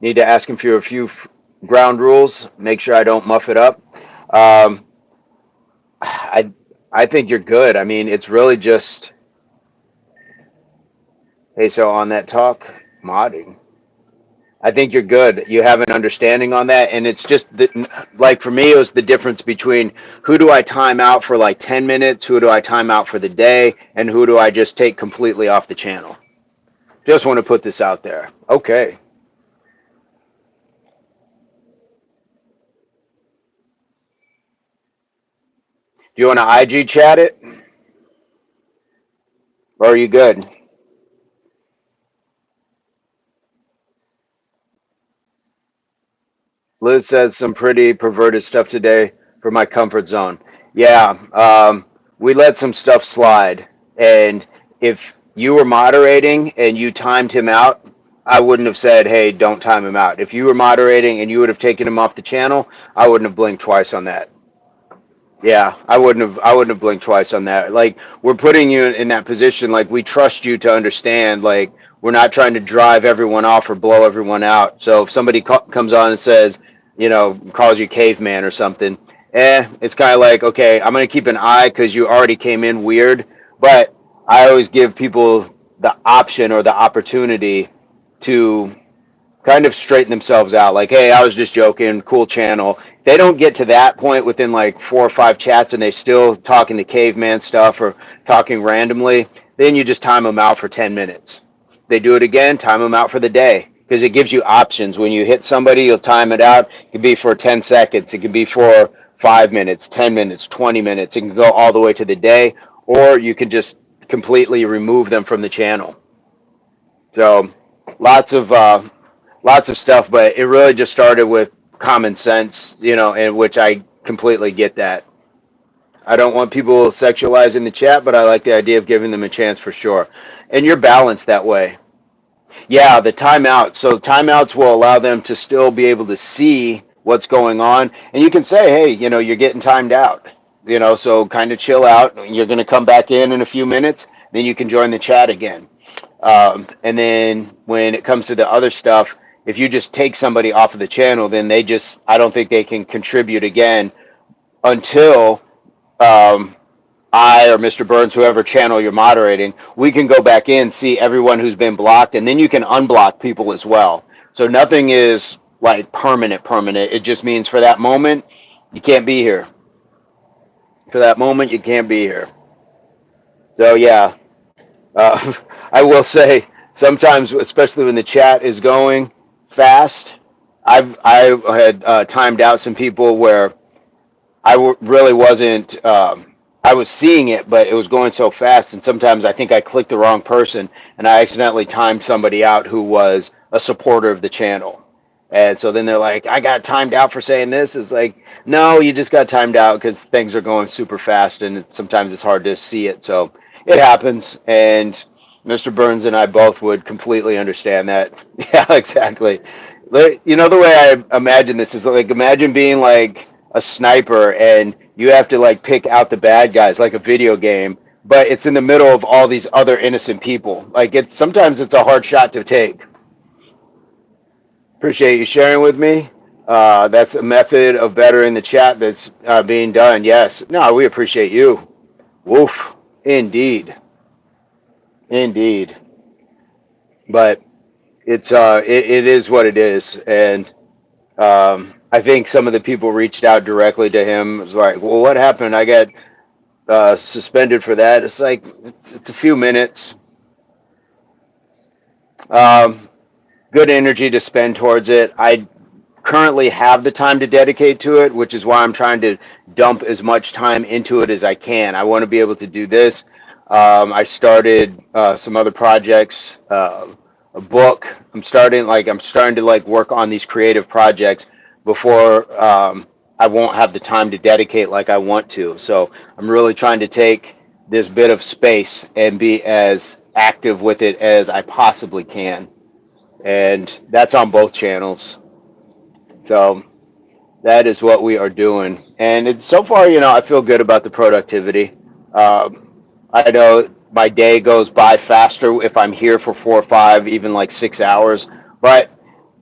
Need to ask him for a few ground rules. Make sure I don't muff it up. Um, I I think you're good. I mean, it's really just hey. So on that talk, modding, I think you're good. You have an understanding on that, and it's just like for me, it was the difference between who do I time out for like 10 minutes, who do I time out for the day, and who do I just take completely off the channel. Just want to put this out there. Okay. Do you want to IG chat it, or are you good? Liz says some pretty perverted stuff today for my comfort zone. Yeah, we let some stuff slide. And if you were moderating and you timed him out, I wouldn't have said, hey, don't time him out. If you were moderating and you would have taken him off the channel, I wouldn't have blinked twice on that. Yeah, I wouldn't have blinked twice on that. Like, we're putting you in that position. Like, we trust you to understand. Like, we're not trying to drive everyone off or blow everyone out. So if somebody comes on and says, calls you caveman or something, it's kind of like, okay, I'm gonna keep an eye because you already came in weird. But I always give people the option or the opportunity to kind of straighten themselves out. Like, hey, I was just joking, cool channel. If they don't get to that point within like 4 or 5 chats and they still talking the caveman stuff or talking randomly, then you just time them out for 10 minutes. They do it again, time them out for the day, because it gives you options. When you hit somebody, you'll time it out. It could be for 10 seconds, it could be for 5 minutes, 10 minutes, 20 minutes. It can go all the way to the day, or you can just completely remove them from the channel. So lots of stuff, but it really just started with common sense, in which I completely get that. I don't want people sexualizing the chat, but I like the idea of giving them a chance for sure. And you're balanced that way. Yeah, the timeout. So timeouts will allow them to still be able to see what's going on, and you can say, hey, you're getting timed out. So kind of chill out. You're going to come back in a few minutes. Then you can join the chat again. And then when it comes to the other stuff, if you just take somebody off of the channel, then I don't think they can contribute again until um, I or Mr. Burns, whoever channel you're moderating, we can go back in, see everyone who's been blocked, and then you can unblock people as well. So nothing is like permanent, permanent. It just means for that moment, you can't be here. For that moment, you can't be here. So yeah, Uh, I will say sometimes, especially when the chat is going fast, I had timed out some people where really wasn't. I was seeing it, but it was going so fast, and sometimes I think I clicked the wrong person, and I accidentally timed somebody out who was a supporter of the channel. And so then they're like, "I got timed out for saying this." It's like, no, you just got timed out because things are going super fast, and sometimes it's hard to see it. So it happens, and Mr. Burns and I both would completely understand that. Yeah, exactly. The way I imagine this is like, imagine being like a sniper and you have to like pick out the bad guys like a video game, but it's in the middle of all these other innocent people. Like, sometimes it's a hard shot to take. Appreciate you sharing with me. That's a method of bettering the chat that's being done. Yes. No, we appreciate you. Woof. Indeed. Indeed. But it is what it is. And I think some of the people reached out directly to him. It was like, well, what happened? I got suspended for that. It's like, it's a few minutes. Um, Good energy to spend towards it. I currently have the time to dedicate to it, which is why I'm trying to dump as much time into it as I can. I want to be able to do this. I started some other projects, a book. I'm starting to like work on these creative projects before I won't have the time to dedicate like I want to. So I'm really trying to take this bit of space and be as active with it as I possibly can, and that's on both channels. So that is what we are doing, and so far, I feel good about the productivity. I know my day goes by faster if I'm here for 4 or 5, even like 6 hours, but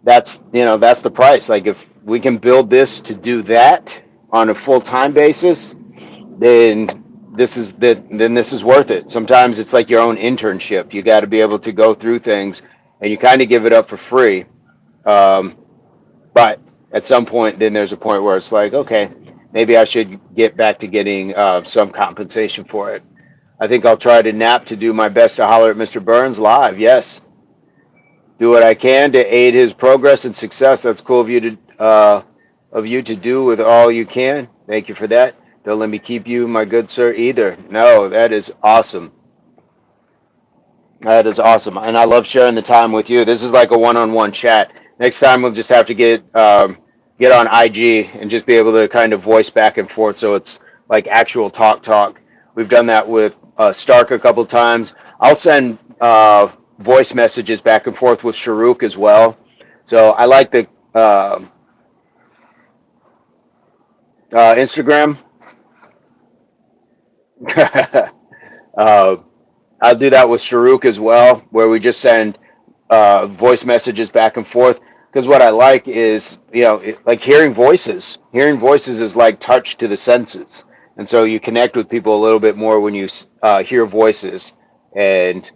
that's the price. Like, if we can build this to do that on a full time basis, then this is worth it. Sometimes it's like your own internship. You got to be able to go through things, and you kind of give it up for free. Um, but at some point, then there's a point where it's like, okay, maybe I should get back to getting some compensation for it. I think I'll try to nap to do my best to holler at Mr. Burns live. Yes, do what I can to aid his progress and success. That's cool of you to do with all you can. Thank you for that. Don't let me keep you, my good sir, either. No, that is awesome. That is awesome, and I love sharing the time with you. This is like a one-on-one chat. Next time we'll just have to get on IG and just be able to kind of voice back and forth, so it's like actual talk. We've done that with Stark a couple times. I'll send voice messages back and forth with Sharuk as well. So I like the Instagram. uh, I'll do that with Sharuk as well, where we just send voice messages back and forth. Because what I like is, like hearing voices. Hearing voices is like touch to the senses, and so you connect with people a little bit more when you hear voices. And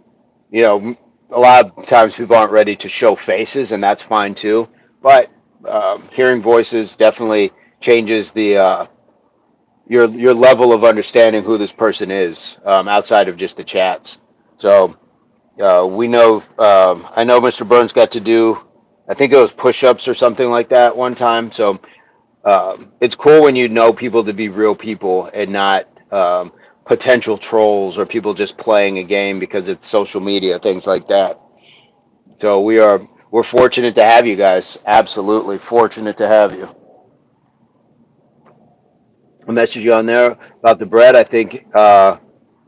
you know, a lot of times people aren't ready to show faces, and that's fine too. But hearing voices definitely changes the your level of understanding who this person is outside of just the chats. So we know, I know Mr. Burns got to do, I think it was push-ups or something like that one time. So it's cool when you know people to be real people and not potential trolls or people just playing a game because it's social media, things like that. So we're fortunate to have you guys. Absolutely fortunate to have you. I messaged you on there about the bread. I think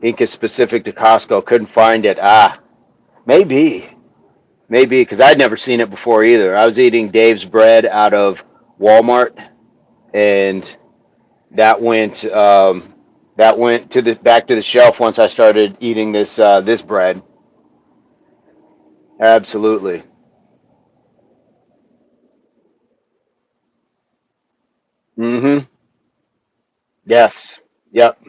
ink is specific to Costco. Couldn't find it. Maybe. Maybe because I'd never seen it before either. I was eating Dave's bread out of Walmart, and that went that went to the back to the shelf once I started eating this bread. Absolutely. Mm-hmm. Yes. Yep.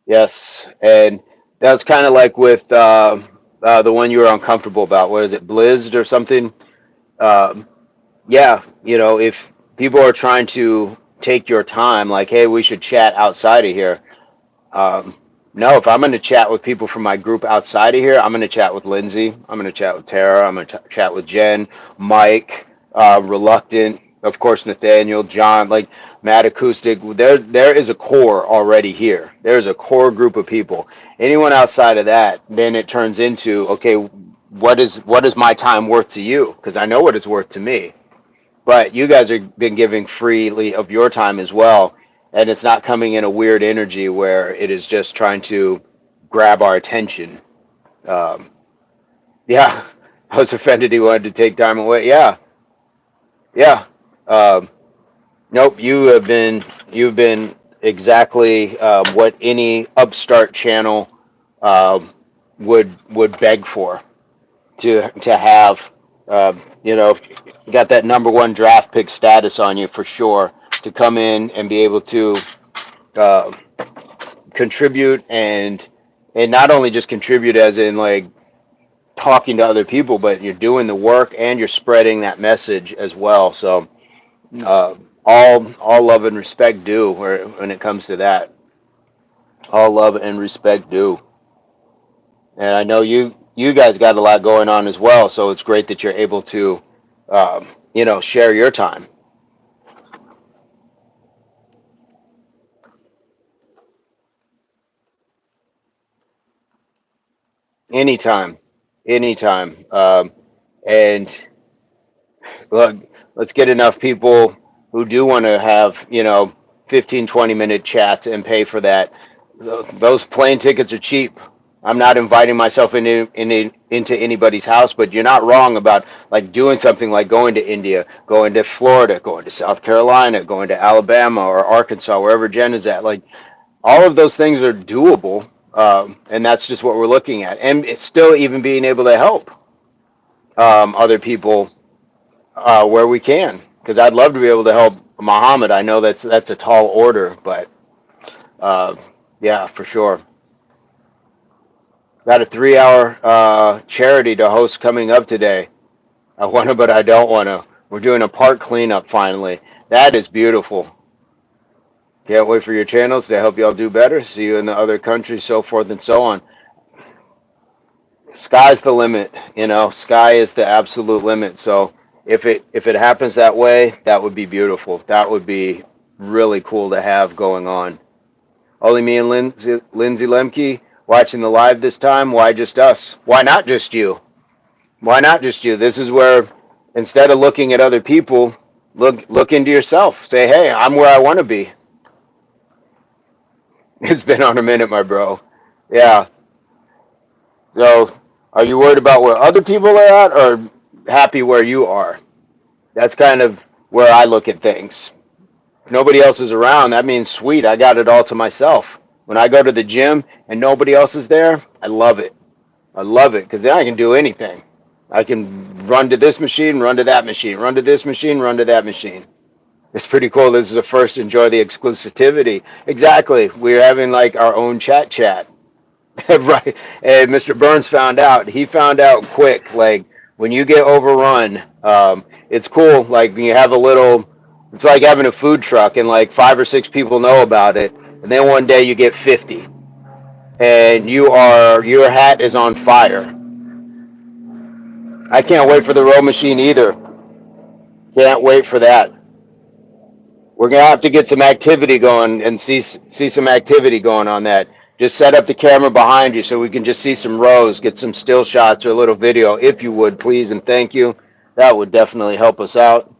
Yes. And that was kind of like with the one you were uncomfortable about. What is it, Blizzed or something? Um, yeah. If people are trying to take your time, like, hey, we should chat outside of here. Um, no, if I'm going to chat with people from my group outside of here, I'm going to chat with Lindsay. I'm going to chat with Tara. I'm going to chat with Jen, Mike, Reluctant, of course, Nathaniel, John, like Matt Acoustic. There is a core already here. There's a core group of people. Anyone outside of that, then it turns into, okay, what is my time worth to you? Because I know what it's worth to me. But you guys have been giving freely of your time as well, and it's not coming in a weird energy where it is just trying to grab our attention. Um, yeah, I was offended he wanted to take time away. Yeah, yeah. Um, nope, you've been exactly what any upstart channel um, would beg for. To have, you know, got that number one draft pick status on you for sure to come in and be able to uh, contribute and not only just contribute as in like talking to other people, but you're doing the work and you're spreading that message as well. So all love and respect due when it comes to that. All love and respect due. And I know you guys got a lot going on as well, so it's great that you're able to, share your time anytime, anytime. And look, let's get enough people who do want to have 15, 20-minute chats and pay for that. Those plane tickets are cheap. I'm not inviting myself into anybody's house, but you're not wrong about like doing something like going to India, going to Florida, going to South Carolina, going to Alabama or Arkansas, wherever Jen is at. Like all of those things are doable, and that's just what we're looking at. And it's still even being able to help other people where we can, because I'd love to be able to help Muhammad. I know that's a tall order, but uh, yeah, for sure. Got a 3 hour charity to host coming up today. I want to, but I don't want to. We're doing a park cleanup finally. That is beautiful. Can't wait for your channels to help y'all do better. See you in the other countries, so forth and so on. Sky's the limit. Sky is the absolute limit. So if it happens that way, that would be beautiful. That would be really cool to have going on. Only me and Lindsay Lemke watching the live this time. Why just us? Why not just you? Why not just you? This is where instead of looking at other people, look into yourself. Say, hey, I'm where I want to be. It's been on a minute, my bro. Yeah. So, are you worried about where other people are at, or happy where you are? That's kind of where I look at things. If nobody else is around, that means sweet. I got it all to myself. When I go to the gym and nobody else is there, I love it. I love it because then I can do anything. I can run to this machine, run to that machine, run to this machine, run to that machine. It's pretty cool. This is a first enjoy the exclusivity. Exactly. We're having like our own chat. Right. And Mr. Burns found out. He found out quick. Like when you get overrun, it's cool. Like when you have a little, it's like having a food truck and like 5 or 6 people know about it. And then one day you get 50 and your hat is on fire. I can't wait for the row machine either. Can't wait for that. We're gonna have to get some activity going and see some activity going on that. Just set up the camera behind you so we can just see some rows, get some still shots or a little video, if you would, please and thank you. That would definitely help us out,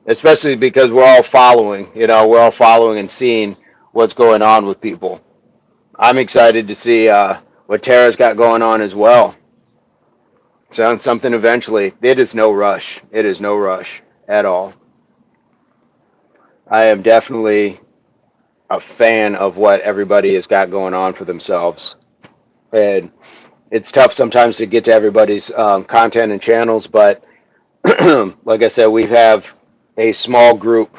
especially because we're all following. We're all following and seeing what's going on with people. I'm excited to see what Tara's got going on as well. Sounds something eventually. It is no rush. It is no rush at all. I am definitely a fan of what everybody has got going on for themselves. And it's tough sometimes to get to everybody's content and channels, but like I said, we have a small group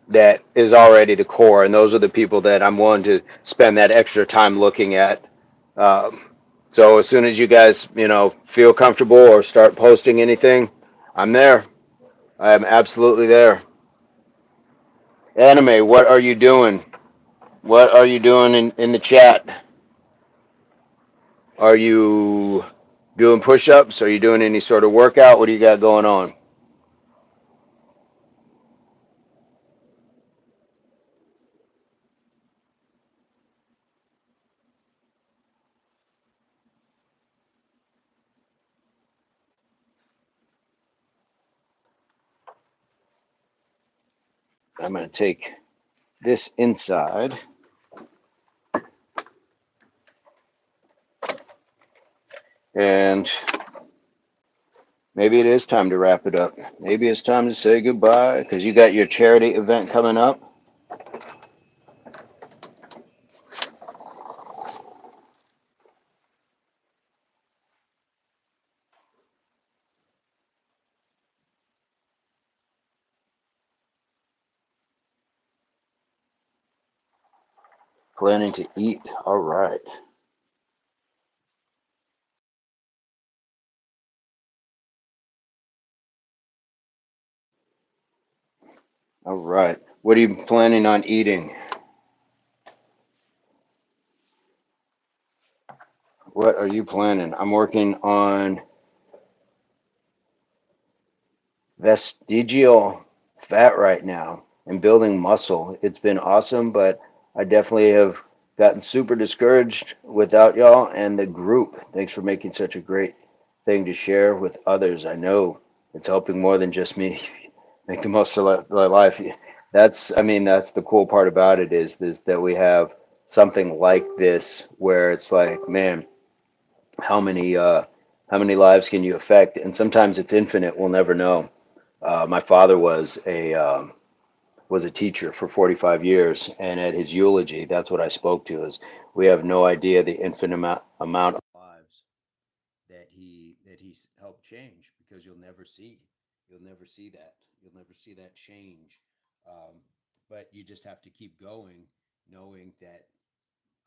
that is already the core, and those are the people that I'm willing to spend that extra time looking at. Um, so as soon as you guys, feel comfortable or start posting anything, I'm there. I am absolutely there. Anime, what are you doing? What are you doing in the chat? Are you doing push-ups? Are you doing any sort of workout? What do you got going on? I'm going to take this inside, and maybe it is time to wrap it up. Maybe it's time to say goodbye because you got your charity event coming up. Planning to eat. All right. All right. What are you planning on eating? What are you planning? I'm working on vestigial fat right now and building muscle. It's been awesome, but I definitely have gotten super discouraged without y'all and the group. Thanks for making such a great thing to share with others. I know it's helping more than just me make the most of my life. That's the cool part about it is this that we have something like this where it's like, man, how many uh how many lives can you affect? And sometimes it's infinite. We'll never know. My father was a teacher for 45 years, and at his eulogy, that's what I spoke to: is we have no idea the infinite amount of lives that he's helped change because you'll never see that change. Um, but you just have to keep going, knowing that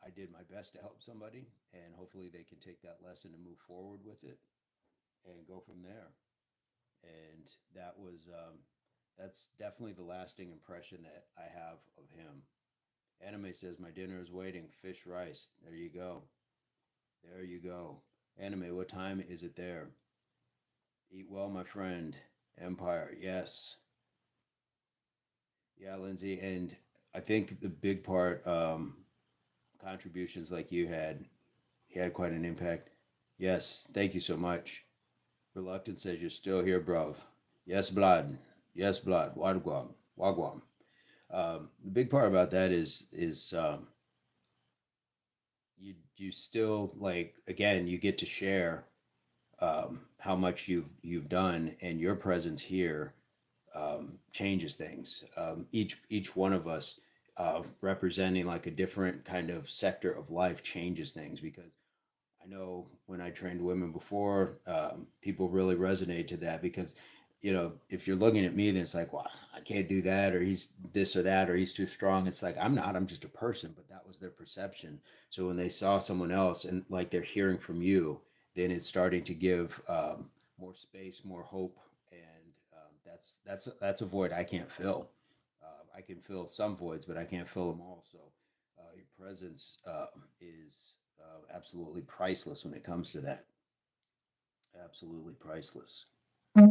I did my best to help somebody, and hopefully they can take that lesson and move forward with it and go from there. And that's definitely the lasting impression that I have of him. Anime says my dinner is waiting. Fish rice. There you go. There you go. Anime, what time is it there? Eat well, my friend. Empire. Yes. Yeah, Lindsay. And I think the big part, contributions like you had quite an impact. Yes. Thank you so much. Reluctant says you're still here, bruv. Yes, blood. Yes, blood. Wagwam. Wagwam. The big part about that is you still like again you get to share how much you've done, and your presence here changes things. Each one of us. representing like a different kind of sector of life changes things because I know when I trained women before, people really resonate to that because, if you're looking at me, then it's like, well, I can't do that, or he's this or that, or he's too strong. It's like, I'm not, I'm just a person, but that was their perception. So when they saw someone else and like they're hearing from you, then it's starting to give more space, more hope. And that's a void I can't fill. I can fill some voids, but I can't fill them all. So your presence is absolutely priceless when it comes to that. Absolutely priceless. There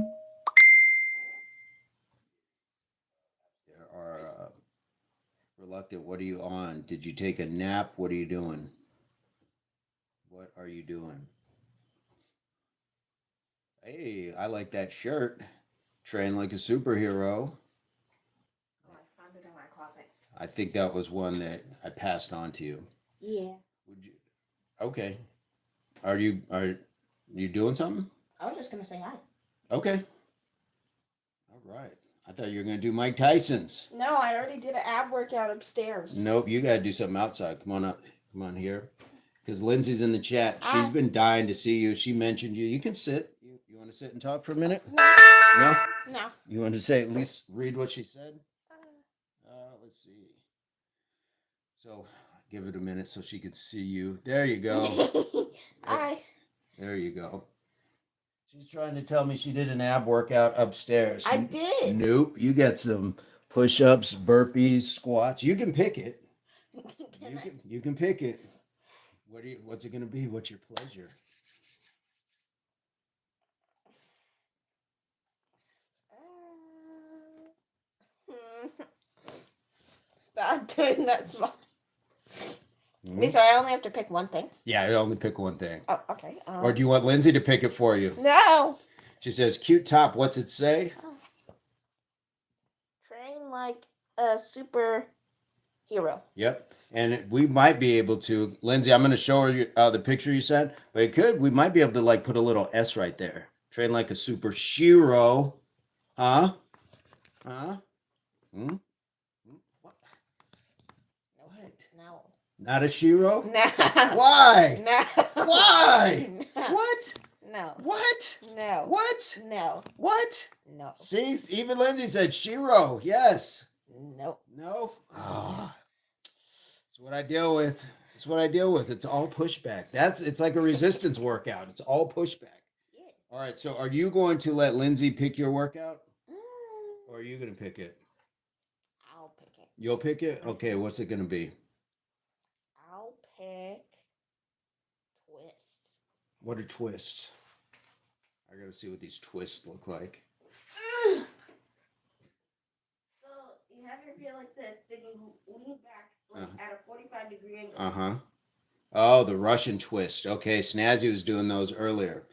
are reluctant. What are you on? Did you take a nap? What are you doing? What are you doing? Hey, I like that shirt. Train like a superhero. Oh, I found it in my closet. I think that was one that I passed on to you. Yeah. Would you? Okay. Are you doing something? I was just gonna say hi. Okay. All right. I thought you were gonna do Mike Tyson's. No, I already did an ab workout upstairs. Nope. You gotta do something outside. Come on up. Come on here. Because Lindsay's in the chat. She's Hi. been dying to see you. She mentioned you. You can sit. You want to sit and talk for a minute? No. No. You want to say at least read what she said? Let's see. So give it a minute so she could see you. There you go. Hi. There you go. She's trying to tell me she did an ab workout upstairs. I did. Nope. You got some push-ups, burpees, squats. You can pick it. You can pick it. What's it gonna be? What's your pleasure? Stop doing that smile. Wait, so I only have to pick one thing? Yeah, you only pick one thing. Oh, okay. Or do you want Lindsay to pick it for you? No. She says, cute top, what's it say? Train like a superhero. Yep. And we might be able to, Lindsay, I'm going to show her the picture you sent, but we might be able to like put a little S right there. Train like a super shiro. Huh? Huh? Hmm? What? What? No. Not a shiro? No. Why? No. Why? No. What? No. What? No. What? No. What? No. See, even Lindsay said shiro. Yes. Nope. No? Oh, that's what I deal with. That's what I deal with. It's all pushback. It's like a resistance workout. It's all pushback. Yeah. All right. So are you going to let Lindsay pick your workout? Or are you going to pick it? I'll pick it. You'll pick it? Okay. What's it going to be? I'll pick twists. What are twists? I got to see what these twists look like. So you have your feet like this, then you lean back like at a 45-degree angle. Uh-huh. Oh, the Russian twist. Okay, Snazzy was doing those earlier.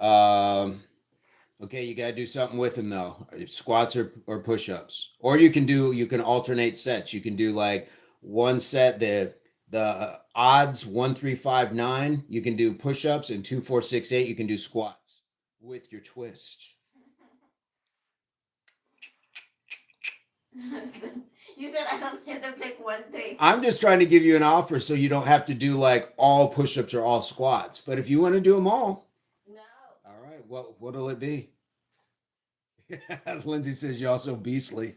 Okay, you gotta do something with them though. Squats or push-ups. Or you can alternate sets. You can do like one set, the odds 1, 3, 5, 9. You can do push-ups, and 2, 4, 6, 8. You can do squats with your twist. You said I only had to pick one thing. I'm just trying to give you an offer so you don't have to do like all push-ups or all squats. But if you want to do them all. No. All right. What'll it be? Lindsay says you're also beastly.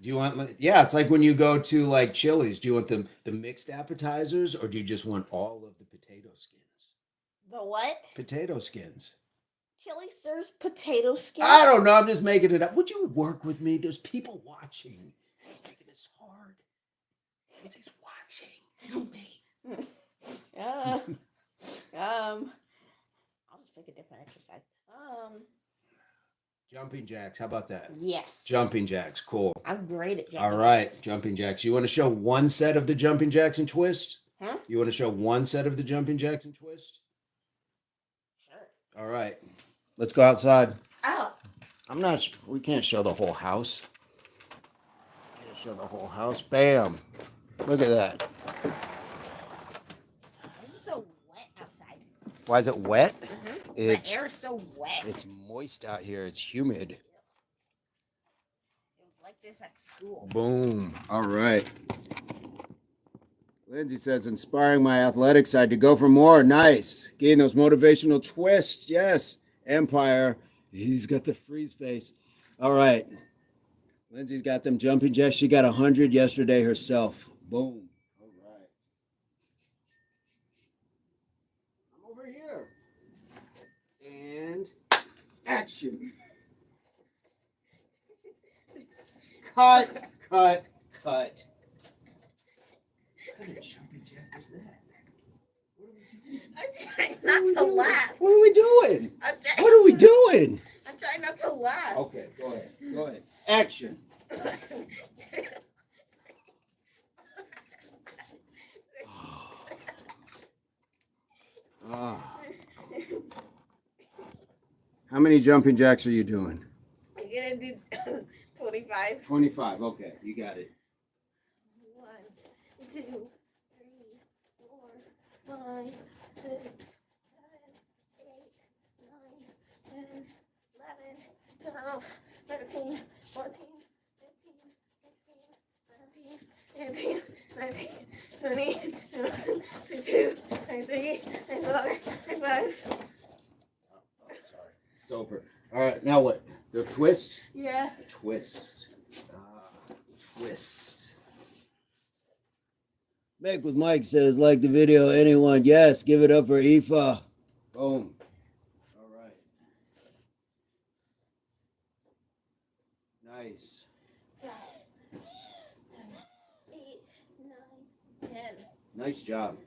Do you want? Yeah, it's like when you go to like Chili's. Do you want the mixed appetizers, or do you just want all of the potato skins? The what? Potato skins. Chili serves potato skins. I don't know. I'm just making it up. Would you work with me? There's people watching. Making this hard. Lindsay's watching. Help me. I'll just pick a different exercise. Jumping jacks. How about that? Yes. Jumping jacks. Cool. I'm great at jumping. All right, jumping jacks. You want to show one set of the jumping jacks and twist? Huh? You want to show one set of the jumping jacks and twist? Sure. All right. Let's go outside. Oh. We can't show the whole house. Can't show the whole house. Bam. Look at that. This is so wet outside. Why is it wet? The air is so wet. It's moist out here. It's humid. It would like this at school. Boom. All right. Lindsay says, inspiring my athletic side to go for more. Nice. Getting those motivational twists. Yes. Empire. He's got the freeze face. All right. Lindsay's got them jumping jacks. She got 100 yesterday herself. Boom. All right. I'm over here. And action. Cut. What kind of jumping jack was that? I'm trying not to laugh. What are we doing? I'm What are we doing? I'm trying not to laugh. Okay, go ahead. Go ahead. Action. How many jumping jacks are you doing? I'm gonna do 25. 25. Okay, you got it. 1, 2, 3, 4, 5, 6, 7, 8, 9, 10, 11, 12, 13, 14, 15, 16, 17, 18, 19, 20, 22, 23, 24, 25. It's over. All right, now what? The twist? Yeah. A twist. Twist. Make with Mike says, like the video, anyone? Yes, give it up for Aoife. Boom. All right. Nice. 5, 7, 8, 9, 10. Nice job.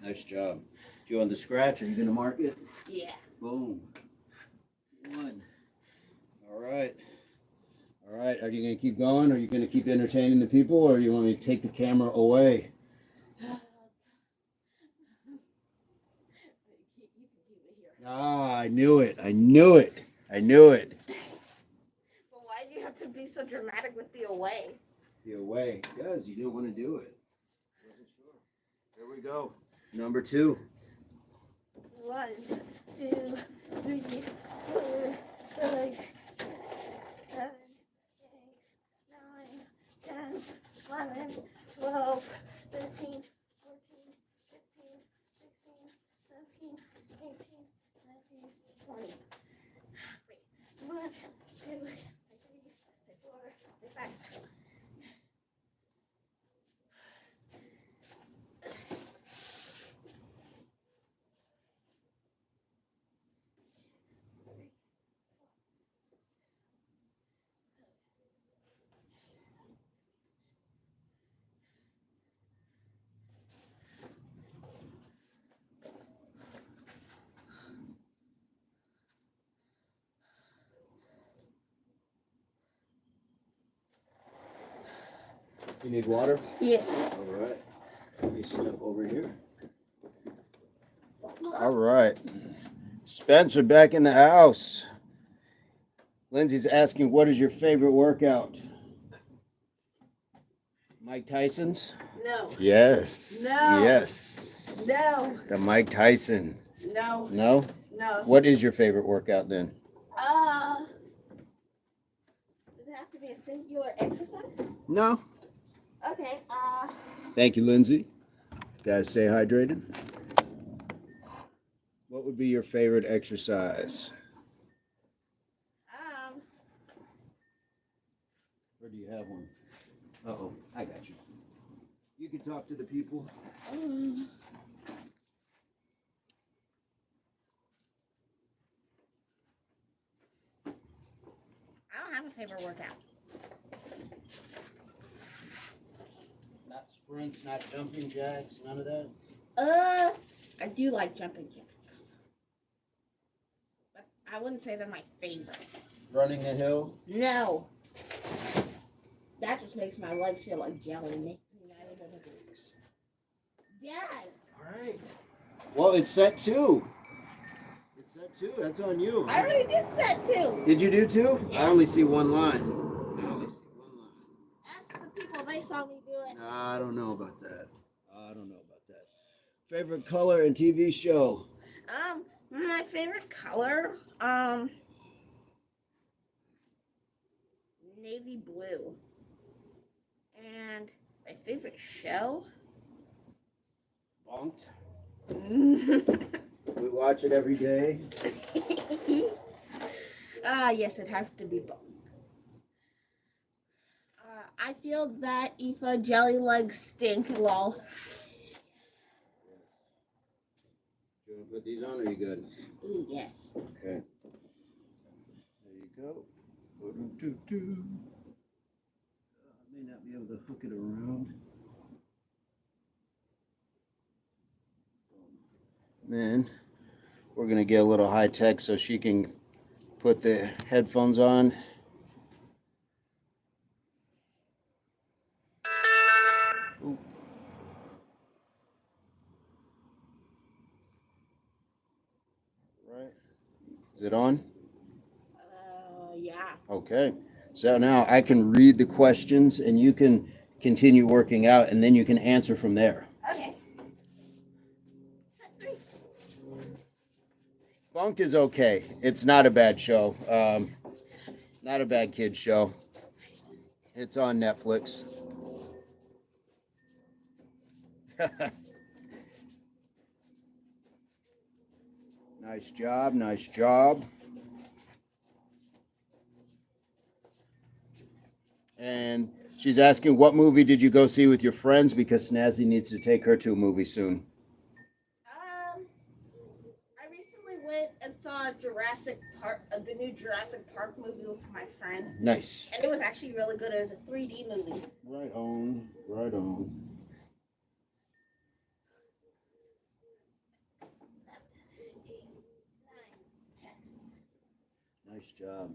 Nice job. Do you want the scratch? Are you going to mark it? Yeah. Boom. 1. All right. All right. Are you going to keep going? Are you going to keep entertaining the people? Or you want me to take the camera away? Ah, I knew it. I knew it. I knew it. But why do you have to be so dramatic with the away? The away. Because you didn't want to do it. Wasn't sure. Here we go. Number 2. 1, 2, 3, 4, 5, 6, 7, 8, 9, 10, 11, 12, 13, 14, 15, 16, 17, 18, 19, 20. Wait. 1, 2, 3, 4, 5. You need water? Yes. All right. Let me step over here. All right. Spencer back in the house. Lindsay's asking, what is your favorite workout? Mike Tyson's? No. Yes. No. Yes. No. The Mike Tyson. No. No? No. What is your favorite workout then? Does it have to be a singular exercise? No. Okay, Thank you, Lindsay. Guys, stay hydrated. What would be your favorite exercise? Or do you have one? Uh-oh, I got you. You can talk to the people. I don't have a favorite workout. Not sprints, not jumping jacks, none of that? I do like jumping jacks. But I wouldn't say they're my favorite. Running the hill? No. That just makes my legs feel like jelly. Makes me not able to do this. Dad! All right. Well, it's set 2. It's set 2. That's on you. I already did that too. Did you do 2? I only see one line. Ask the people, they saw me do it. I don't know about that. Favorite color and TV show? My favorite color, navy blue. And my favorite show? Bonked. We watch it every day. Yes, it has to be both. I feel that Aoife jelly legs stink, lol. You want to put these on, or are you good? Ooh, yes. Okay. There you go. I may not be able to hook it around. Then we're going to get a little high tech so she can put the headphones on. Ooh. Right. Is it on? Yeah. Okay. So now I can read the questions and you can continue working out and then you can answer from there. Okay. Bunked is okay. It's not a bad show. Not a bad kid's show. It's on Netflix. Nice job, nice job. And she's asking, what movie did you go see with your friends? Because Snazzy needs to take her to a movie soon. I recently went and saw Jurassic Park, the new Jurassic Park movie with my friend. Nice. And it was actually really good. It was a 3D movie. Right on, right on. 9, 10. Nice job.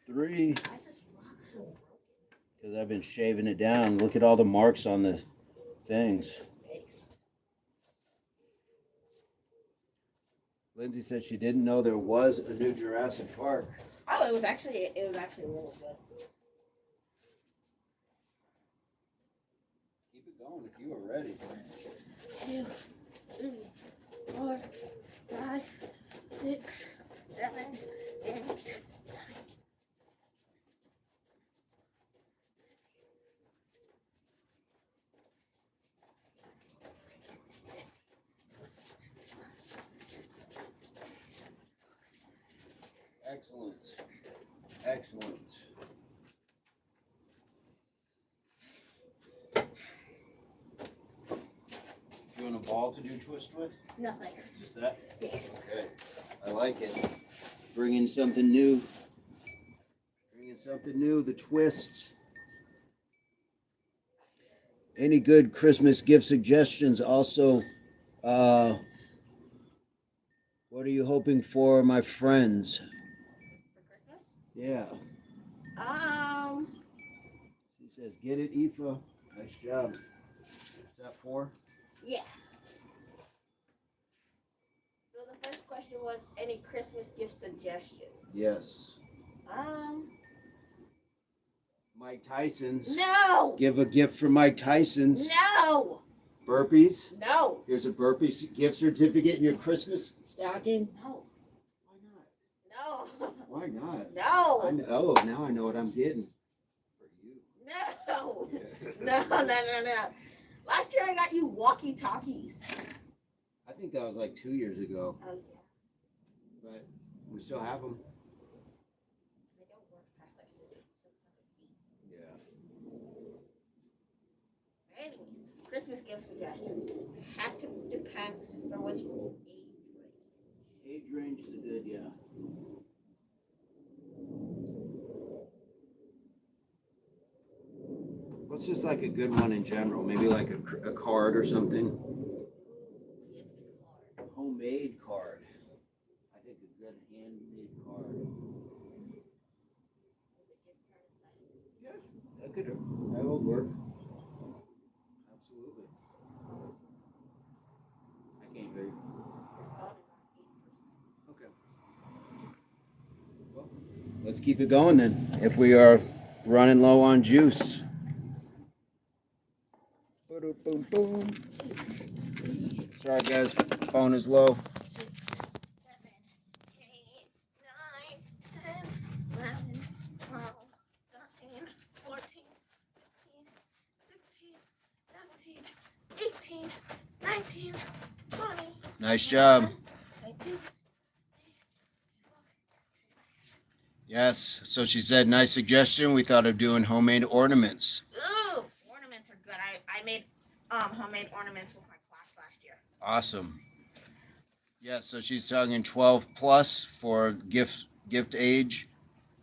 3. Why is this rock so broken? Because I've been shaving it down. Look at all the marks on the things. Thanks. Lindsay said she didn't know there was a new Jurassic Park. Oh, it was actually really good. Keep it going if you are ready. 2, 3, 4, 5, 6, 7, 8, 9. Excellent. Excellent. You want a ball to do twist with? No, later. Just that? Yeah. Okay. I like it. Bringing something new. Bringing something new, the twists. Any good Christmas gift suggestions? Also, what are you hoping for, my friends? For Christmas? Yeah. She says, get it, Aoife. Nice job. Is that 4? Yeah. So the first question was any Christmas gift suggestions? Yes. Mike Tyson's. No. Give a gift for Mike Tyson's. No. Burpees. No. Here's a burpees gift certificate in your Christmas stocking. No. Why not? No. Why not? No. I know. Now I know what I'm getting for you. No. Yeah. No. Last year I got you walkie-talkies. I think that was like 2 years ago, Oh yeah. but we still have them. They don't work past like 600 feet. Yeah. Anyways, Christmas gift suggestions have to depend on which age range. Age range is a good, yeah. What's just like a good one in general? Maybe like a card or something. Gift card. Homemade card. I think a good handmade card. With a gift card inside. Yeah, that will work. Absolutely. I can't hear you. Okay. Well, let's keep it going then. If we are running low on juice. Boom, boom. Sorry guys, phone is low. 6, 7, 8, 9, 10, 11, 12, 13, 14, 18, 19, 20. Nice job. 22. Yes. So she said, nice suggestion. We thought of doing homemade ornaments. Ooh, ornaments are good. I made homemade ornaments with my class last year. Awesome. Yeah, so she's talking 12 plus for gift age.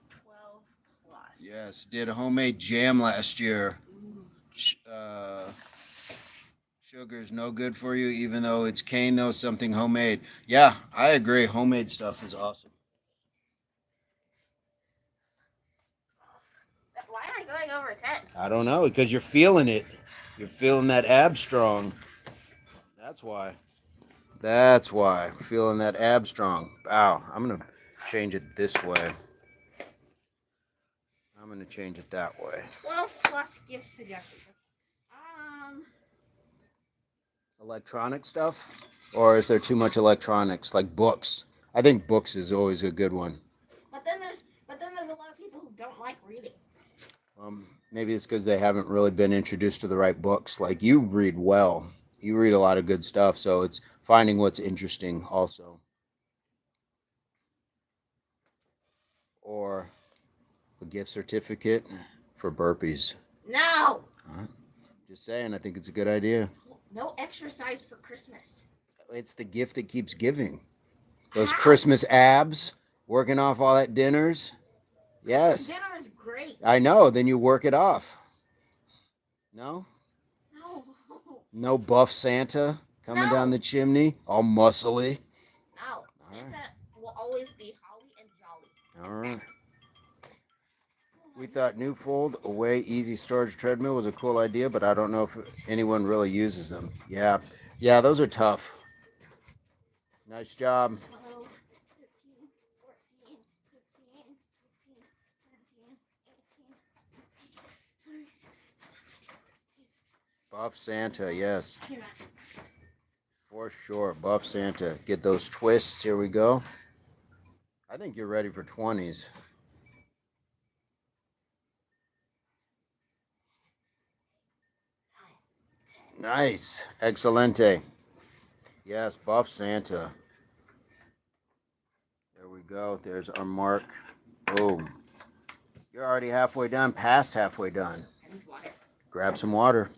12 plus. Yes, did a homemade jam last year. Sugar's no good for you, even though it's cane, though, something homemade. Yeah, I agree. Homemade stuff is awesome. Why am I going over 10? I don't know, because you're feeling it. You're feeling that ab strong. That's why. That's why. Feeling that ab strong. Wow, I'm going to change it this way. I'm going to change it that way. 12 plus gift suggestions. Electronic stuff? Or is there too much electronics, like books? I think books is always a good one. But then there's a lot of people who don't like reading. Maybe it's because they haven't really been introduced to the right books. Like you read well. You read a lot of good stuff, so it's finding what's interesting also. Or a gift certificate for burpees. No! Just saying, I think it's a good idea. No exercise for Christmas. It's the gift that keeps giving. Those Christmas abs, working off all that dinners. Yes. Dinner is great. I know, then you work it off. No? No. No buff Santa coming down the chimney, all muscly. No. Santa will always be holly and jolly. All right. We thought Newfold Away Easy Storage Treadmill was a cool idea, but I don't know if anyone really uses them. Yeah, those are tough. Nice job. 12, 13, 14, 15, 16, 17, 18, 19. Buff Santa, yes. Here, For sure, Buff Santa. Get those twists. Here we go. I think you're ready for 20s. Nice. Excelente. Yes, Buff Santa. There we go. There's our mark. Boom. You're already halfway done, past halfway done. Grab some water.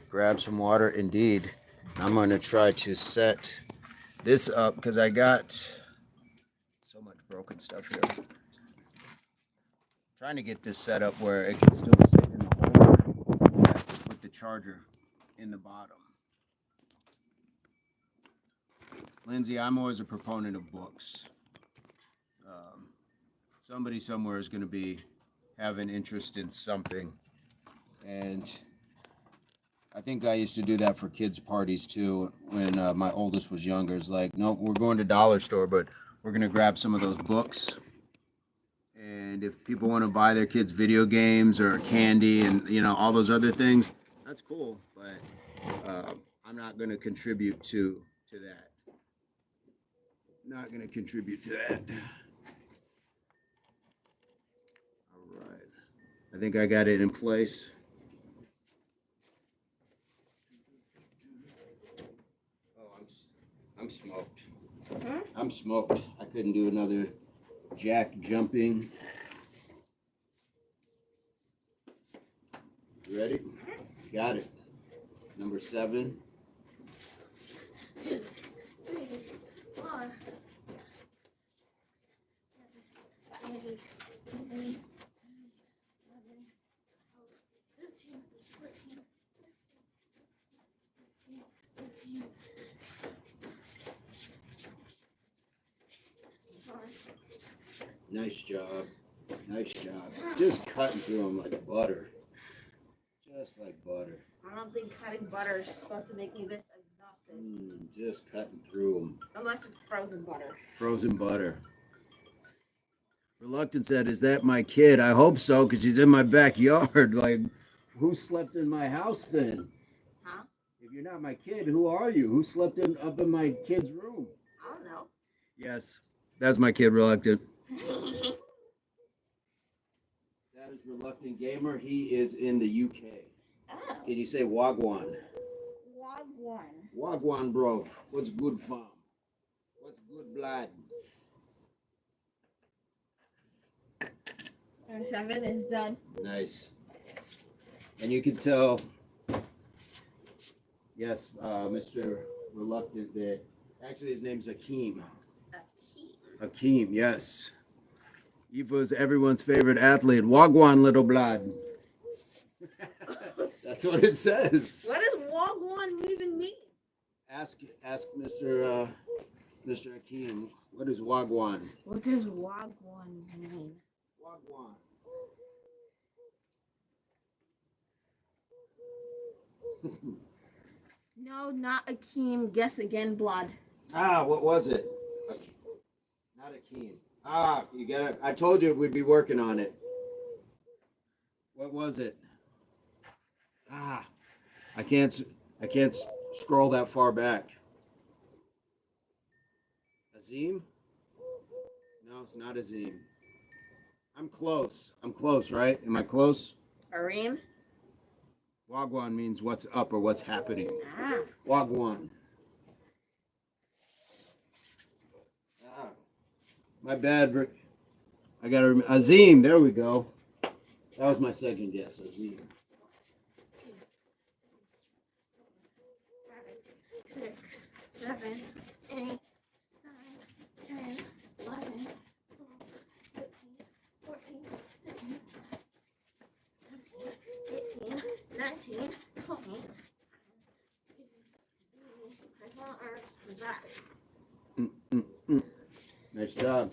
Grab some water indeed. I'm going to try to set this up because I got so much broken stuff here. Trying to get this set up where it can still sit in the holder with the charger in the bottom. Lindsay, I'm always a proponent of books. Somebody somewhere is going to have an interest in something. And I think I used to do that for kids' parties too when my oldest was younger. It's like, nope, we're going to dollar store, but we're going to grab some of those books. And if people want to buy their kids video games or candy and, all those other things, that's cool. But I'm not going to contribute to that. Not going to contribute to that. All right. I think I got it in place. Oh, I'm smoked. I'm smoked. I couldn't do another jack jumping. You ready? Got it. Number 7. 2, 3, 4, 5, 8, 9, 10, 11, 13, 14, 15, 16, Nice job. Nice job. Just cutting through them like butter. Just like butter. I don't think cutting butter is supposed to make me this exhausted. Just cutting through them. Unless it's frozen butter. Frozen butter. Reluctant said, is that my kid? I hope so, because she's in my backyard. Like, who slept in my house then? Huh? If you're not my kid, who are you? Who slept up in my kid's room? I don't know. Yes, that's my kid, Reluctant. That is Reluctant Gamer. He is in the UK. Oh. Can you say Wagwan? Wagwan. Wagwan, bro. What's good, farm? What's good, blood? And 7 is done. Nice. And you can tell, yes, Mr. Reluctant, that actually his name's Akeem. Akeem, yes. Eva's everyone's favorite athlete. Wagwan, little blood. That's what it says. What does Wagwan even mean? Ask Mr. Akeem, what is Wagwan? What does Wagwan mean? Wagwan. No, not Akeem. Guess again, blood. What was it? Not Akeem. You got it. I told you we'd be working on it. What was it? I can't scroll that far back. Azim? No, it's not Azim. I'm close. I'm close, right? Am I close? Areem? Wagwan means what's up or what's happening. Ah. Wagwan. My bad, Rick. I gotta remember. Azim, there we go. That was my second guess, Azim. 6, 7, 8, 9, 10, 11, 12, 13, 14, 15, 17, 18, 19, 20. I want our back. Nice job.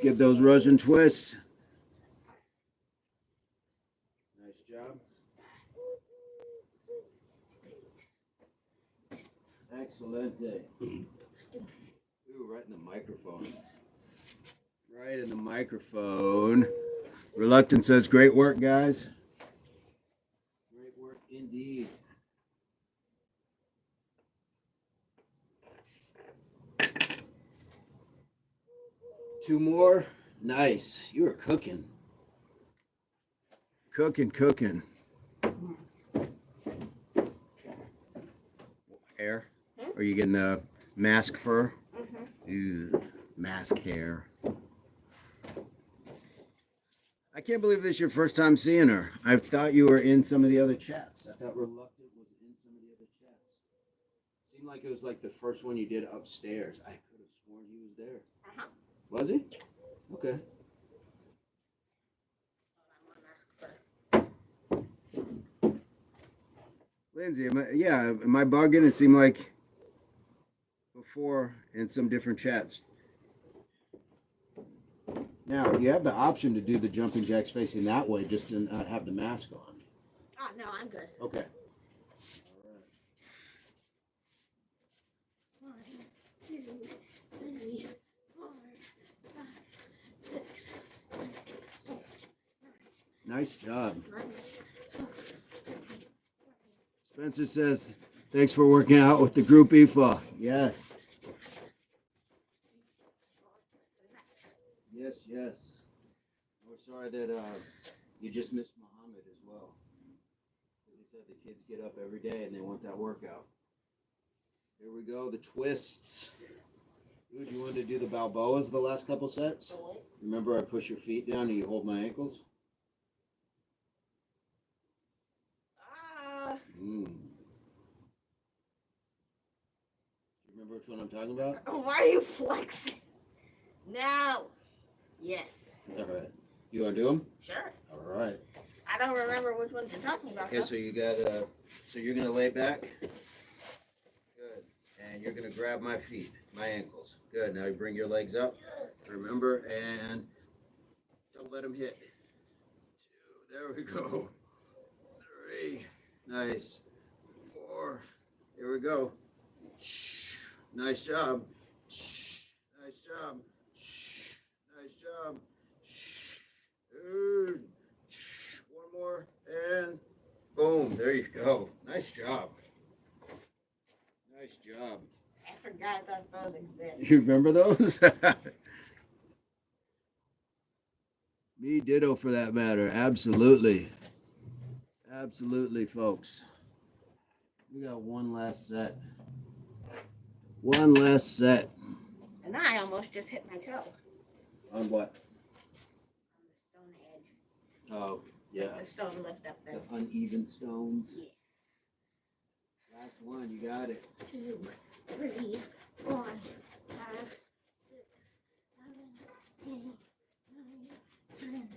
Get those Russian twists. Nice job. Excelente. Ooh, right in the microphone. Right in the microphone. Reluctant says, great work, guys. Great work indeed. Two more. Nice. You were cooking. Cooking. Hair? Are you getting the mask fur? Ew, mask hair. I can't believe this is your first time seeing her. I thought you were in some of the other chats. I thought Reluctant was in some of the other chats. Seemed like it was like the first one you did upstairs. I could have sworn he was there. Was he? Okay. Lindsay, am I bugging? It seemed like before in some different chats. Now, you have the option to do the jumping jacks facing that way, just to not have the mask on. Oh, no, I'm good. Okay. 1, 2, 3, 4, 5, 6, 7, 8, Nice job. 9. Spencer says, thanks for working out with the group IFA. Yes. Yes. We're sorry that you just missed Muhammad as well. Because he said the kids get up every day and they want that workout. Here we go, the twists. Ooh, do you want to do the Balboas the last couple sets? Remember I push your feet down and you hold my ankles? You remember which one I'm talking about? Why are you flexing? No. Yes. All right. You want to do them? Sure. All right. I don't remember which one you're talking about. Okay, so you got so you're gonna lay back. Good. And you're gonna grab my feet, my ankles. Good. Now you bring your legs up. Remember, and don't let them hit. 2. There we go. 3. Nice. 4. Here we go. Shh. Nice job. Shh. Nice job. Shh. Nice job. Shh. Dude. Shh. One more. And boom. There you go. Nice job. Nice job. I forgot that those exist. You remember those? Me ditto for that matter. Absolutely. Absolutely, folks. We got one last set. One last set. And I almost just hit my toe. On what? On the stone edge. Oh, yeah. Like the stone lift up there. The uneven stones. Yeah. Last one, you got it. 2, 3, 4, 5, 6, 7, 8, 9,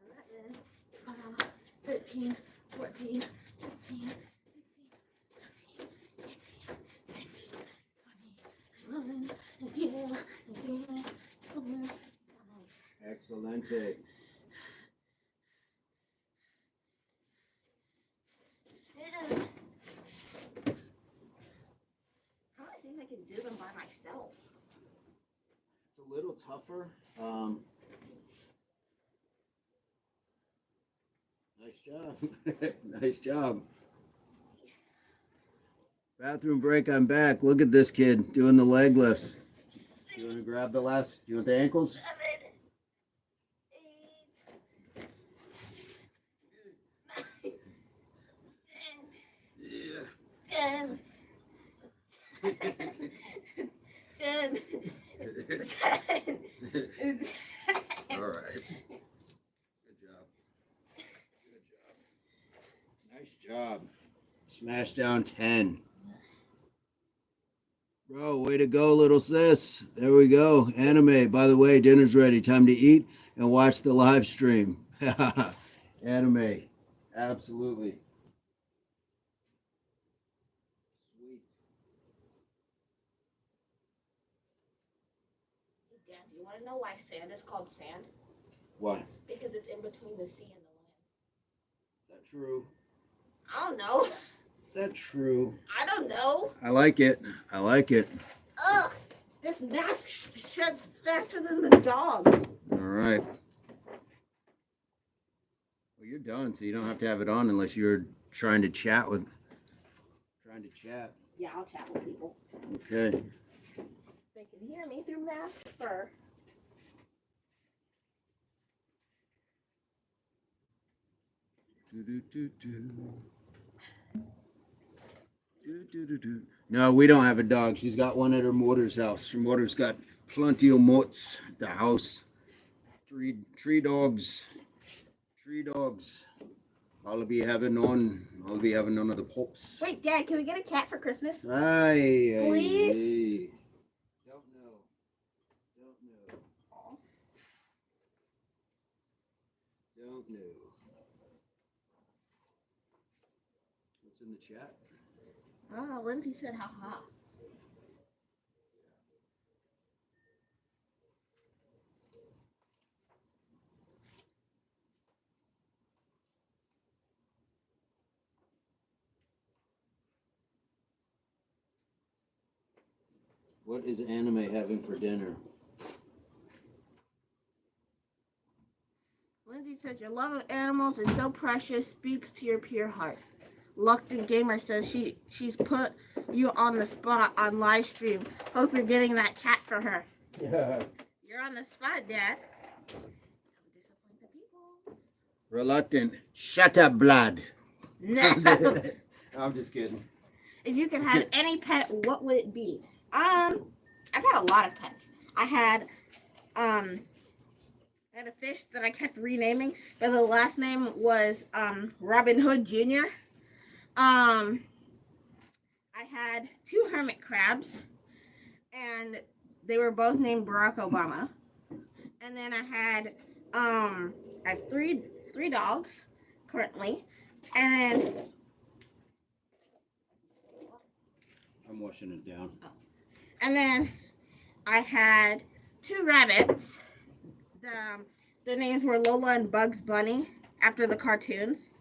10, 11, 12, 13, 14, 15, 16, 17, 18, 19, 20. Excelente. I want to see if I can do them by myself. It's a little tougher. Nice job. Nice job. Bathroom break, I'm back. Look at this kid doing the leg lifts. You want to grab the last? You want the ankles? 7, 8, 9, 10, 10, 10. All right. Good job. Good job. Nice job. Smash down 10. Bro, way to go, little sis. There we go. Anime. By the way, dinner's ready. Time to eat and watch the live stream. Anime. Absolutely. Sweet. Dad, do you want to know why sand is called sand? Why? Because it's in between the sea and the land. Is that true? I don't know. Is that true? I don't know. I like it. I like it. Ugh, this mask sheds faster than the dog. All right. Well, you're done, so you don't have to have it on unless you're trying to chat. Yeah, I'll chat with people. Okay. They can hear me through mask fur. No, we don't have a dog. She's got one at her mother's house. Her mother's got plenty of mots at the house. Three dogs. 3 dogs. I'll be having none of the pups. Wait, Dad, can we get a cat for Christmas? Aye, Please? Don't know. Don't know. What's in the chat? Oh, Lindsay said haha. What is anime having for dinner? Lindsay says your love of animals is so precious, speaks to your pure heart. Luckton Gamer says she's put you on the spot on live stream. Hope you're getting that cat for her. Yeah. You're on the spot, Dad. Don't disappoint the people. Reluctant. Shut up, blood. No. I'm just kidding. If you could have any pet, what would it be? I've had a lot of pets. I had a fish that I kept renaming, but the last name was Robin Hood Jr. I had 2 hermit crabs, and they were both named Barack Obama. And then I have three dogs currently, and then I'm washing it down. I had 2 rabbits. Their names were Lola and Bugs Bunny, after the cartoons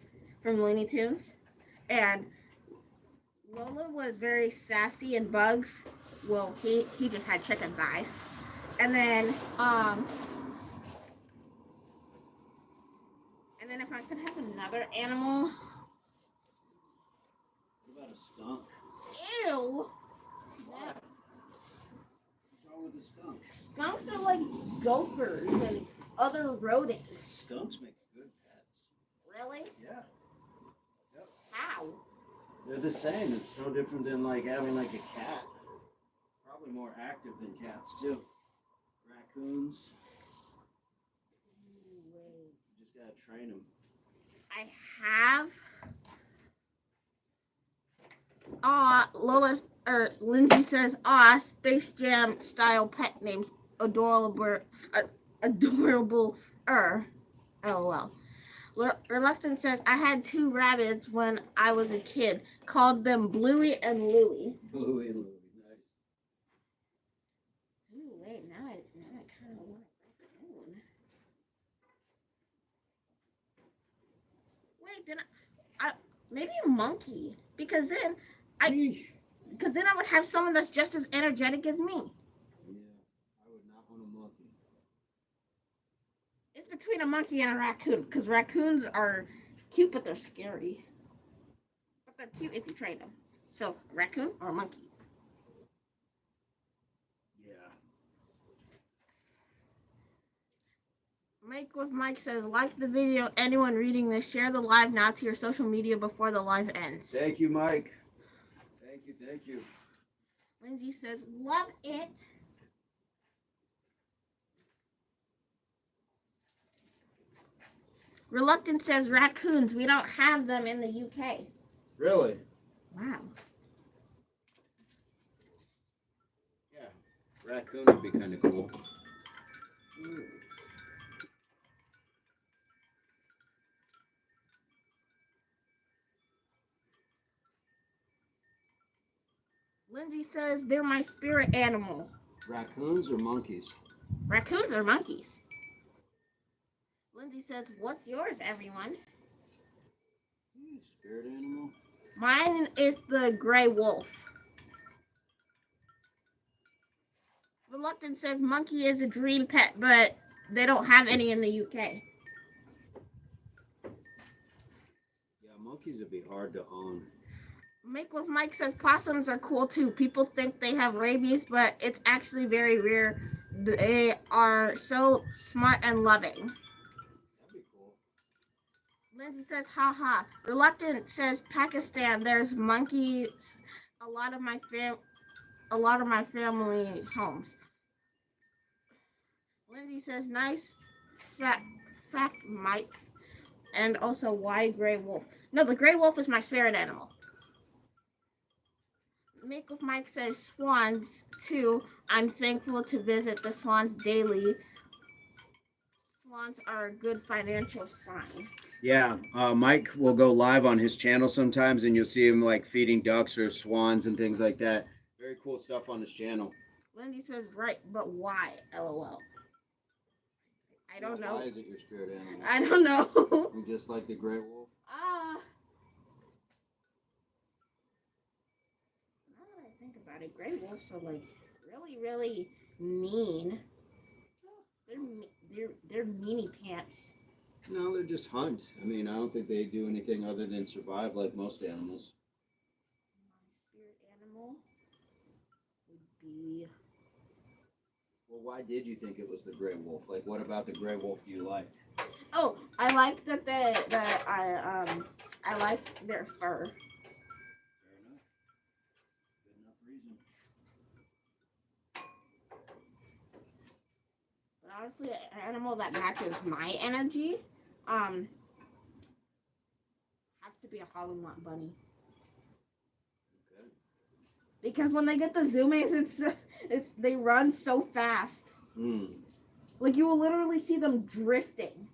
from Looney Tunes. And Lola was very sassy, and Bugs, well, he just had chicken thighs. And then if I could have another animal. What about a skunk? Ew. What's wrong with the skunk? Skunks are like gophers and other rodents. Skunks make good pets. Really? Yeah. Yep. How? They're the same. It's no different than like having like a cat. Probably more active than cats too. Raccoons. Wait. You just gotta train them. I have. Lola or Lindsay says, Space Jam style pet names, adorable, adorable. LOL. Reluctant says, I had 2 rabbits when I was a kid. Called them Bluey and Louie. Bluey and Louie, nice. Ooh, wait, now I kind of want a raccoon. Wait, then I maybe a monkey because then I would have someone that's just as energetic as me. Yeah, I would not want a monkey. It's between a monkey and a raccoon because raccoons are cute but they're scary. But they're cute if you train them. So, raccoon or a monkey? Yeah. Make with Mike says, like the video, anyone reading this, share the live now to your social media before the live ends. Thank you, Mike. Thank you. Lindsay says, love it. Reluctant says, raccoons. We don't have them in the UK. Really? Wow. Yeah. Raccoon would be kind of cool. Lindsay says, they're my spirit animal. Raccoons or monkeys? Raccoons or monkeys? Lindsay says, what's yours, everyone? Spirit animal? Mine is the gray wolf. Reluctant says, monkey is a dream pet, but they don't have any in the UK. Yeah, monkeys would be hard to own. Make with Mike says, possums are cool too. People think they have rabies, but it's actually very rare. They are so smart and loving. That'd be cool. Lindsay says, haha. Reluctant says, Pakistan, there's monkeys. A lot of my family homes. Lindsay says, nice fact, Mike. And also, why gray wolf? No, the gray wolf is my spirit animal. Make with Mike says, swans too. I'm thankful to visit the swans daily. Swans are a good financial sign. Yeah, Mike will go live on his channel sometimes, and you'll see him like feeding ducks or swans and things like that. Very cool stuff on his channel. Lindsay says, right, but why? LOL. I don't know. Why is it your spirit animal? I don't know. You just like the gray wolf? Now that I think about it, gray wolves are like really, really mean. They're meanie pants. No, they're just hunt. I mean, I don't think they do anything other than survive like most animals. My spirit animal would be. Well, why did you think it was the gray wolf? Like, what about the gray wolf do you like? Oh, I like that I like their fur. Fair enough. Good enough reason. But honestly, an animal that matches my energy, has to be a Hollywood bunny. Okay. Because when they get the zoomies, they run so fast. Like you will literally see them drifting.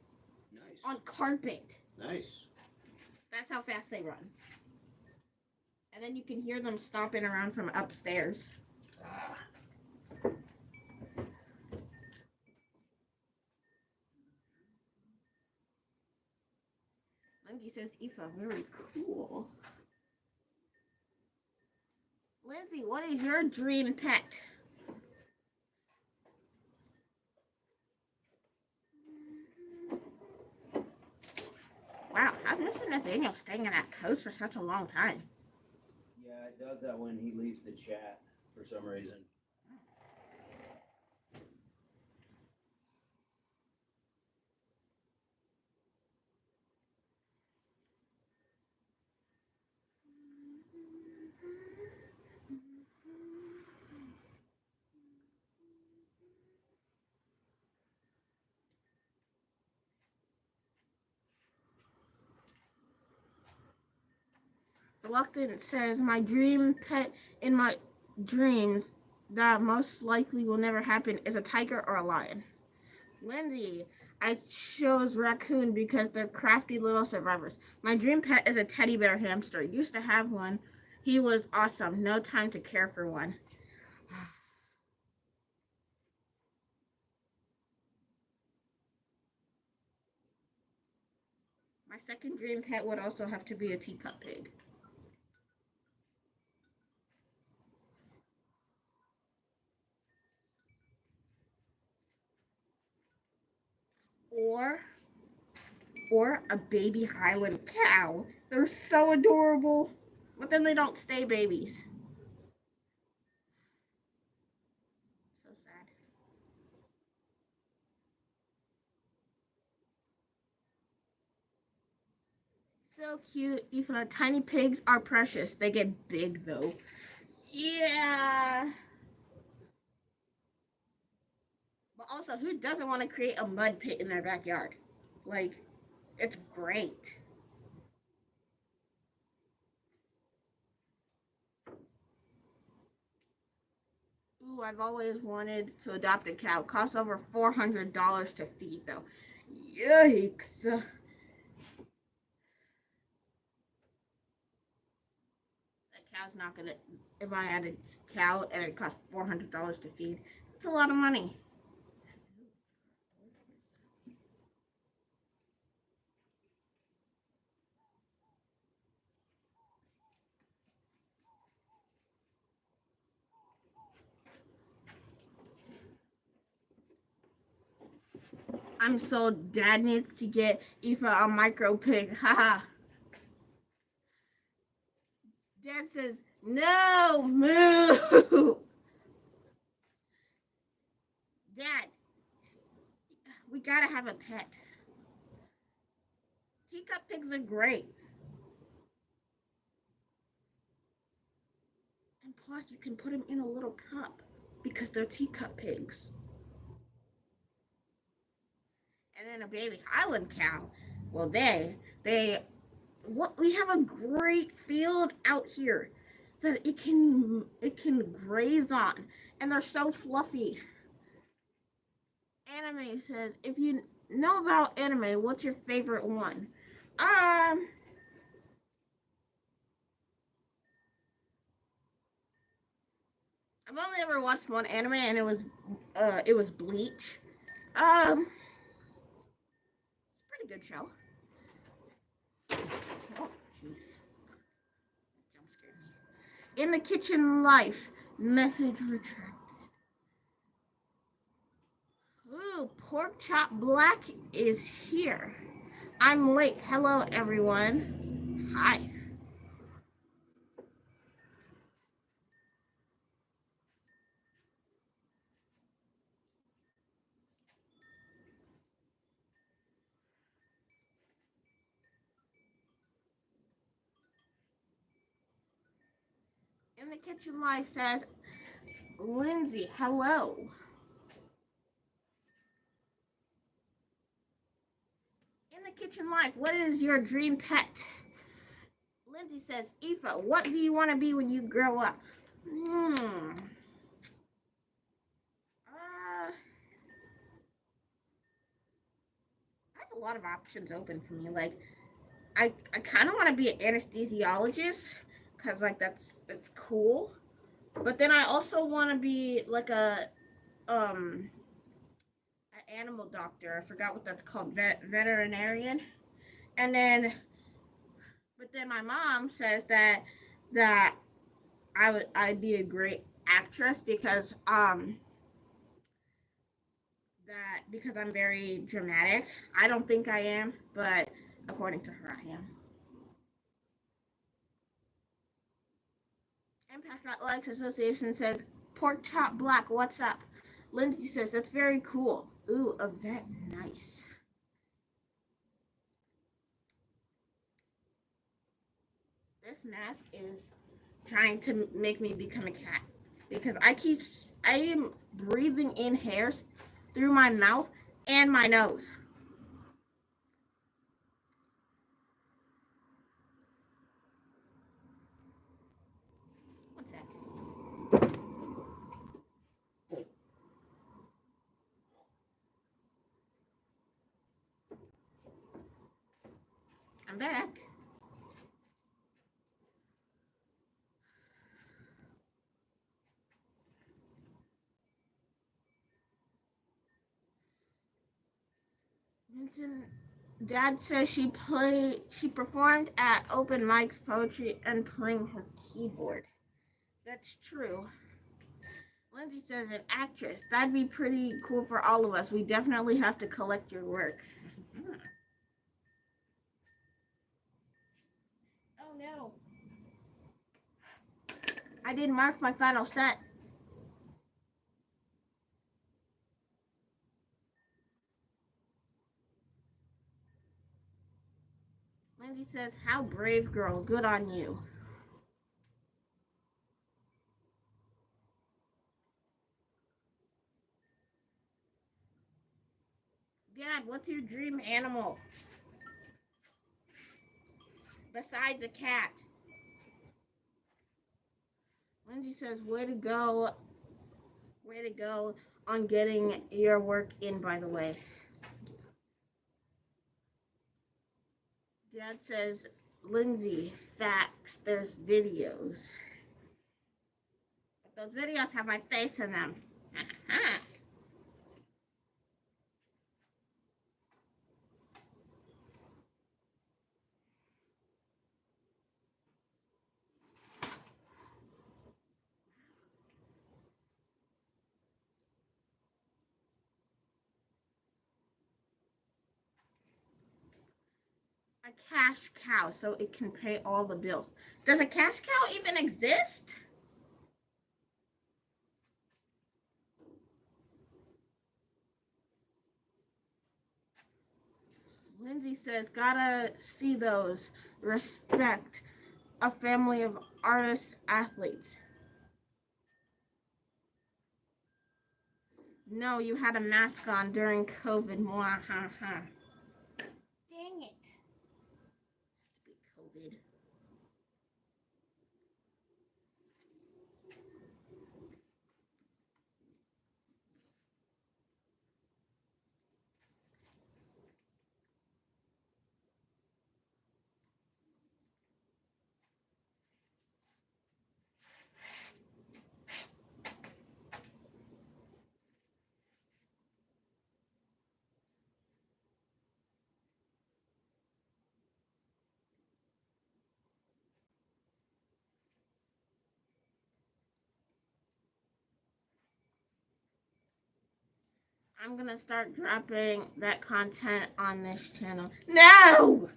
Nice. On carpet. Nice. That's how fast they run. And then you can hear them stomping around from upstairs. Lindsay says, Aoife, very cool. Lindsay, what is your dream pet? Wow, how's Mr. Nathaniel staying in that coast for such a long time? Yeah, it does that when he leaves the chat for some reason. Reluctant says, my dream pet in my dreams that most likely will never happen is a tiger or a lion. Lindsay, I chose raccoon because they're crafty little survivors. My dream pet is a teddy bear hamster. Used to have one. He was awesome. No time to care for one. My second dream pet would also have to be a teacup pig. Or a baby Highland cow. They're so adorable. But then they don't stay babies. So sad. So cute. Even tiny pigs are precious. They get big though. Yeah. But also, who doesn't want to create a mud pit in their backyard? Like, it's great. Ooh, I've always wanted to adopt a cow. Costs over $400 to feed though. Yikes. That cow's not gonna. If I had a cow and it cost $400 to feed, that's a lot of money. I'm sold. Dad needs to get Aoife a micro pig. Haha. Dad says, no, moo. Dad, we gotta have a pet. Teacup pigs are great. And plus, you can put them in a little cup because they're teacup pigs. And then a baby Highland cow. Well, what we have a great field out here that it can graze on, and they're so fluffy. Anime says, if you know about anime, what's your favorite one? I've only ever watched one anime, and it was Bleach. It's a pretty good show. Oh, jeez, jump scared me. In the Kitchen Life, message retracted. Ooh, Pork Chop Black is here. I'm late. Hello, everyone. Hi. In the Kitchen Life says, Lindsay, hello. In the Kitchen Life, what is your dream pet? Lindsay says, Aoife, what do you want to be when you grow up? I have a lot of options open for me. Like, I kind of want to be an anesthesiologist because like that's cool. But then I also want to be like um an animal doctor. I forgot what that's called, veterinarian. And then, but then my mom says that I'd be a great actress because I'm very dramatic. I don't think I am, but according to her, I am. Impact Athletics Association says, Pork Chop Black, what's up? Lindsay says, that's very cool. Ooh, a vet, nice. This mask is trying to make me become a cat because I am breathing in hairs through my mouth and my nose. I'm back. Vincent, Dad says she performed at open mics, poetry, and playing her keyboard. That's true. Lindsay says an actress. That'd be pretty cool for all of us. We definitely have to collect your work. Oh no. I didn't mark my final set. Lindsay says, how brave, girl. Good on you. Dad, what's your dream animal? Besides a cat. Lindsay says, way to go. Way to go on getting your work in, by the way. Dad says, Lindsay, facts, there's videos. But those videos have my face in them. A cash cow so it can pay all the bills. Does a cash cow even exist? Lindsay says, gotta see those. Respect a family of artist athletes. No, you had a mask on during COVID. Mwahaha. Dang it. Stupid COVID. I'm gonna start dropping that content on this channel. No!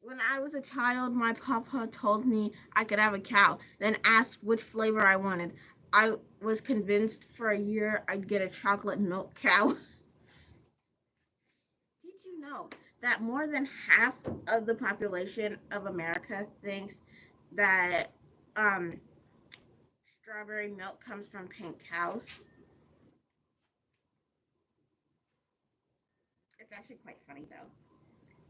When I was a child, my papa told me I could have a cow, then asked which flavor I wanted. I was convinced for a year I'd get a chocolate milk cow. Did you know that more than half of the population of America thinks that strawberry milk comes from pink cows? It's actually quite funny though,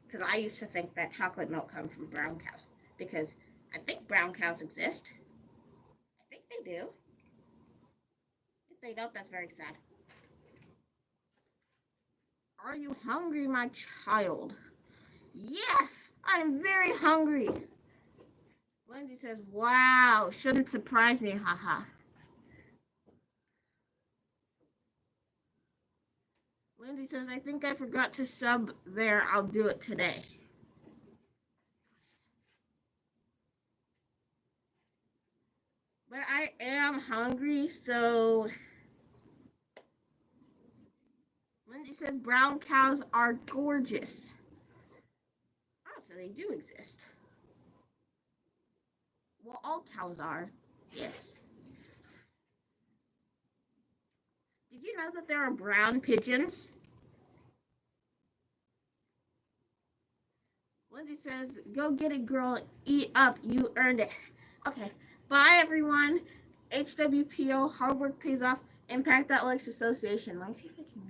because I used to think that chocolate milk comes from brown cows, because I think brown cows exist. I think they do. If they don't, that's very sad. Are you hungry, my child? Yes, I'm very hungry. Lindsay says, wow, shouldn't surprise me, haha. Lindsay says, I think I forgot to sub there. I'll do it today. But I am hungry, so... Lindsay says, brown cows are gorgeous. Oh, so they do exist. Well, all cows are. Yes. Did you know that there are brown pigeons? Lindsay says, go get it, girl. Eat up. You earned it. Okay. Bye, everyone. HWPO. Hard work pays off. Impact that likes association. Let me see if I can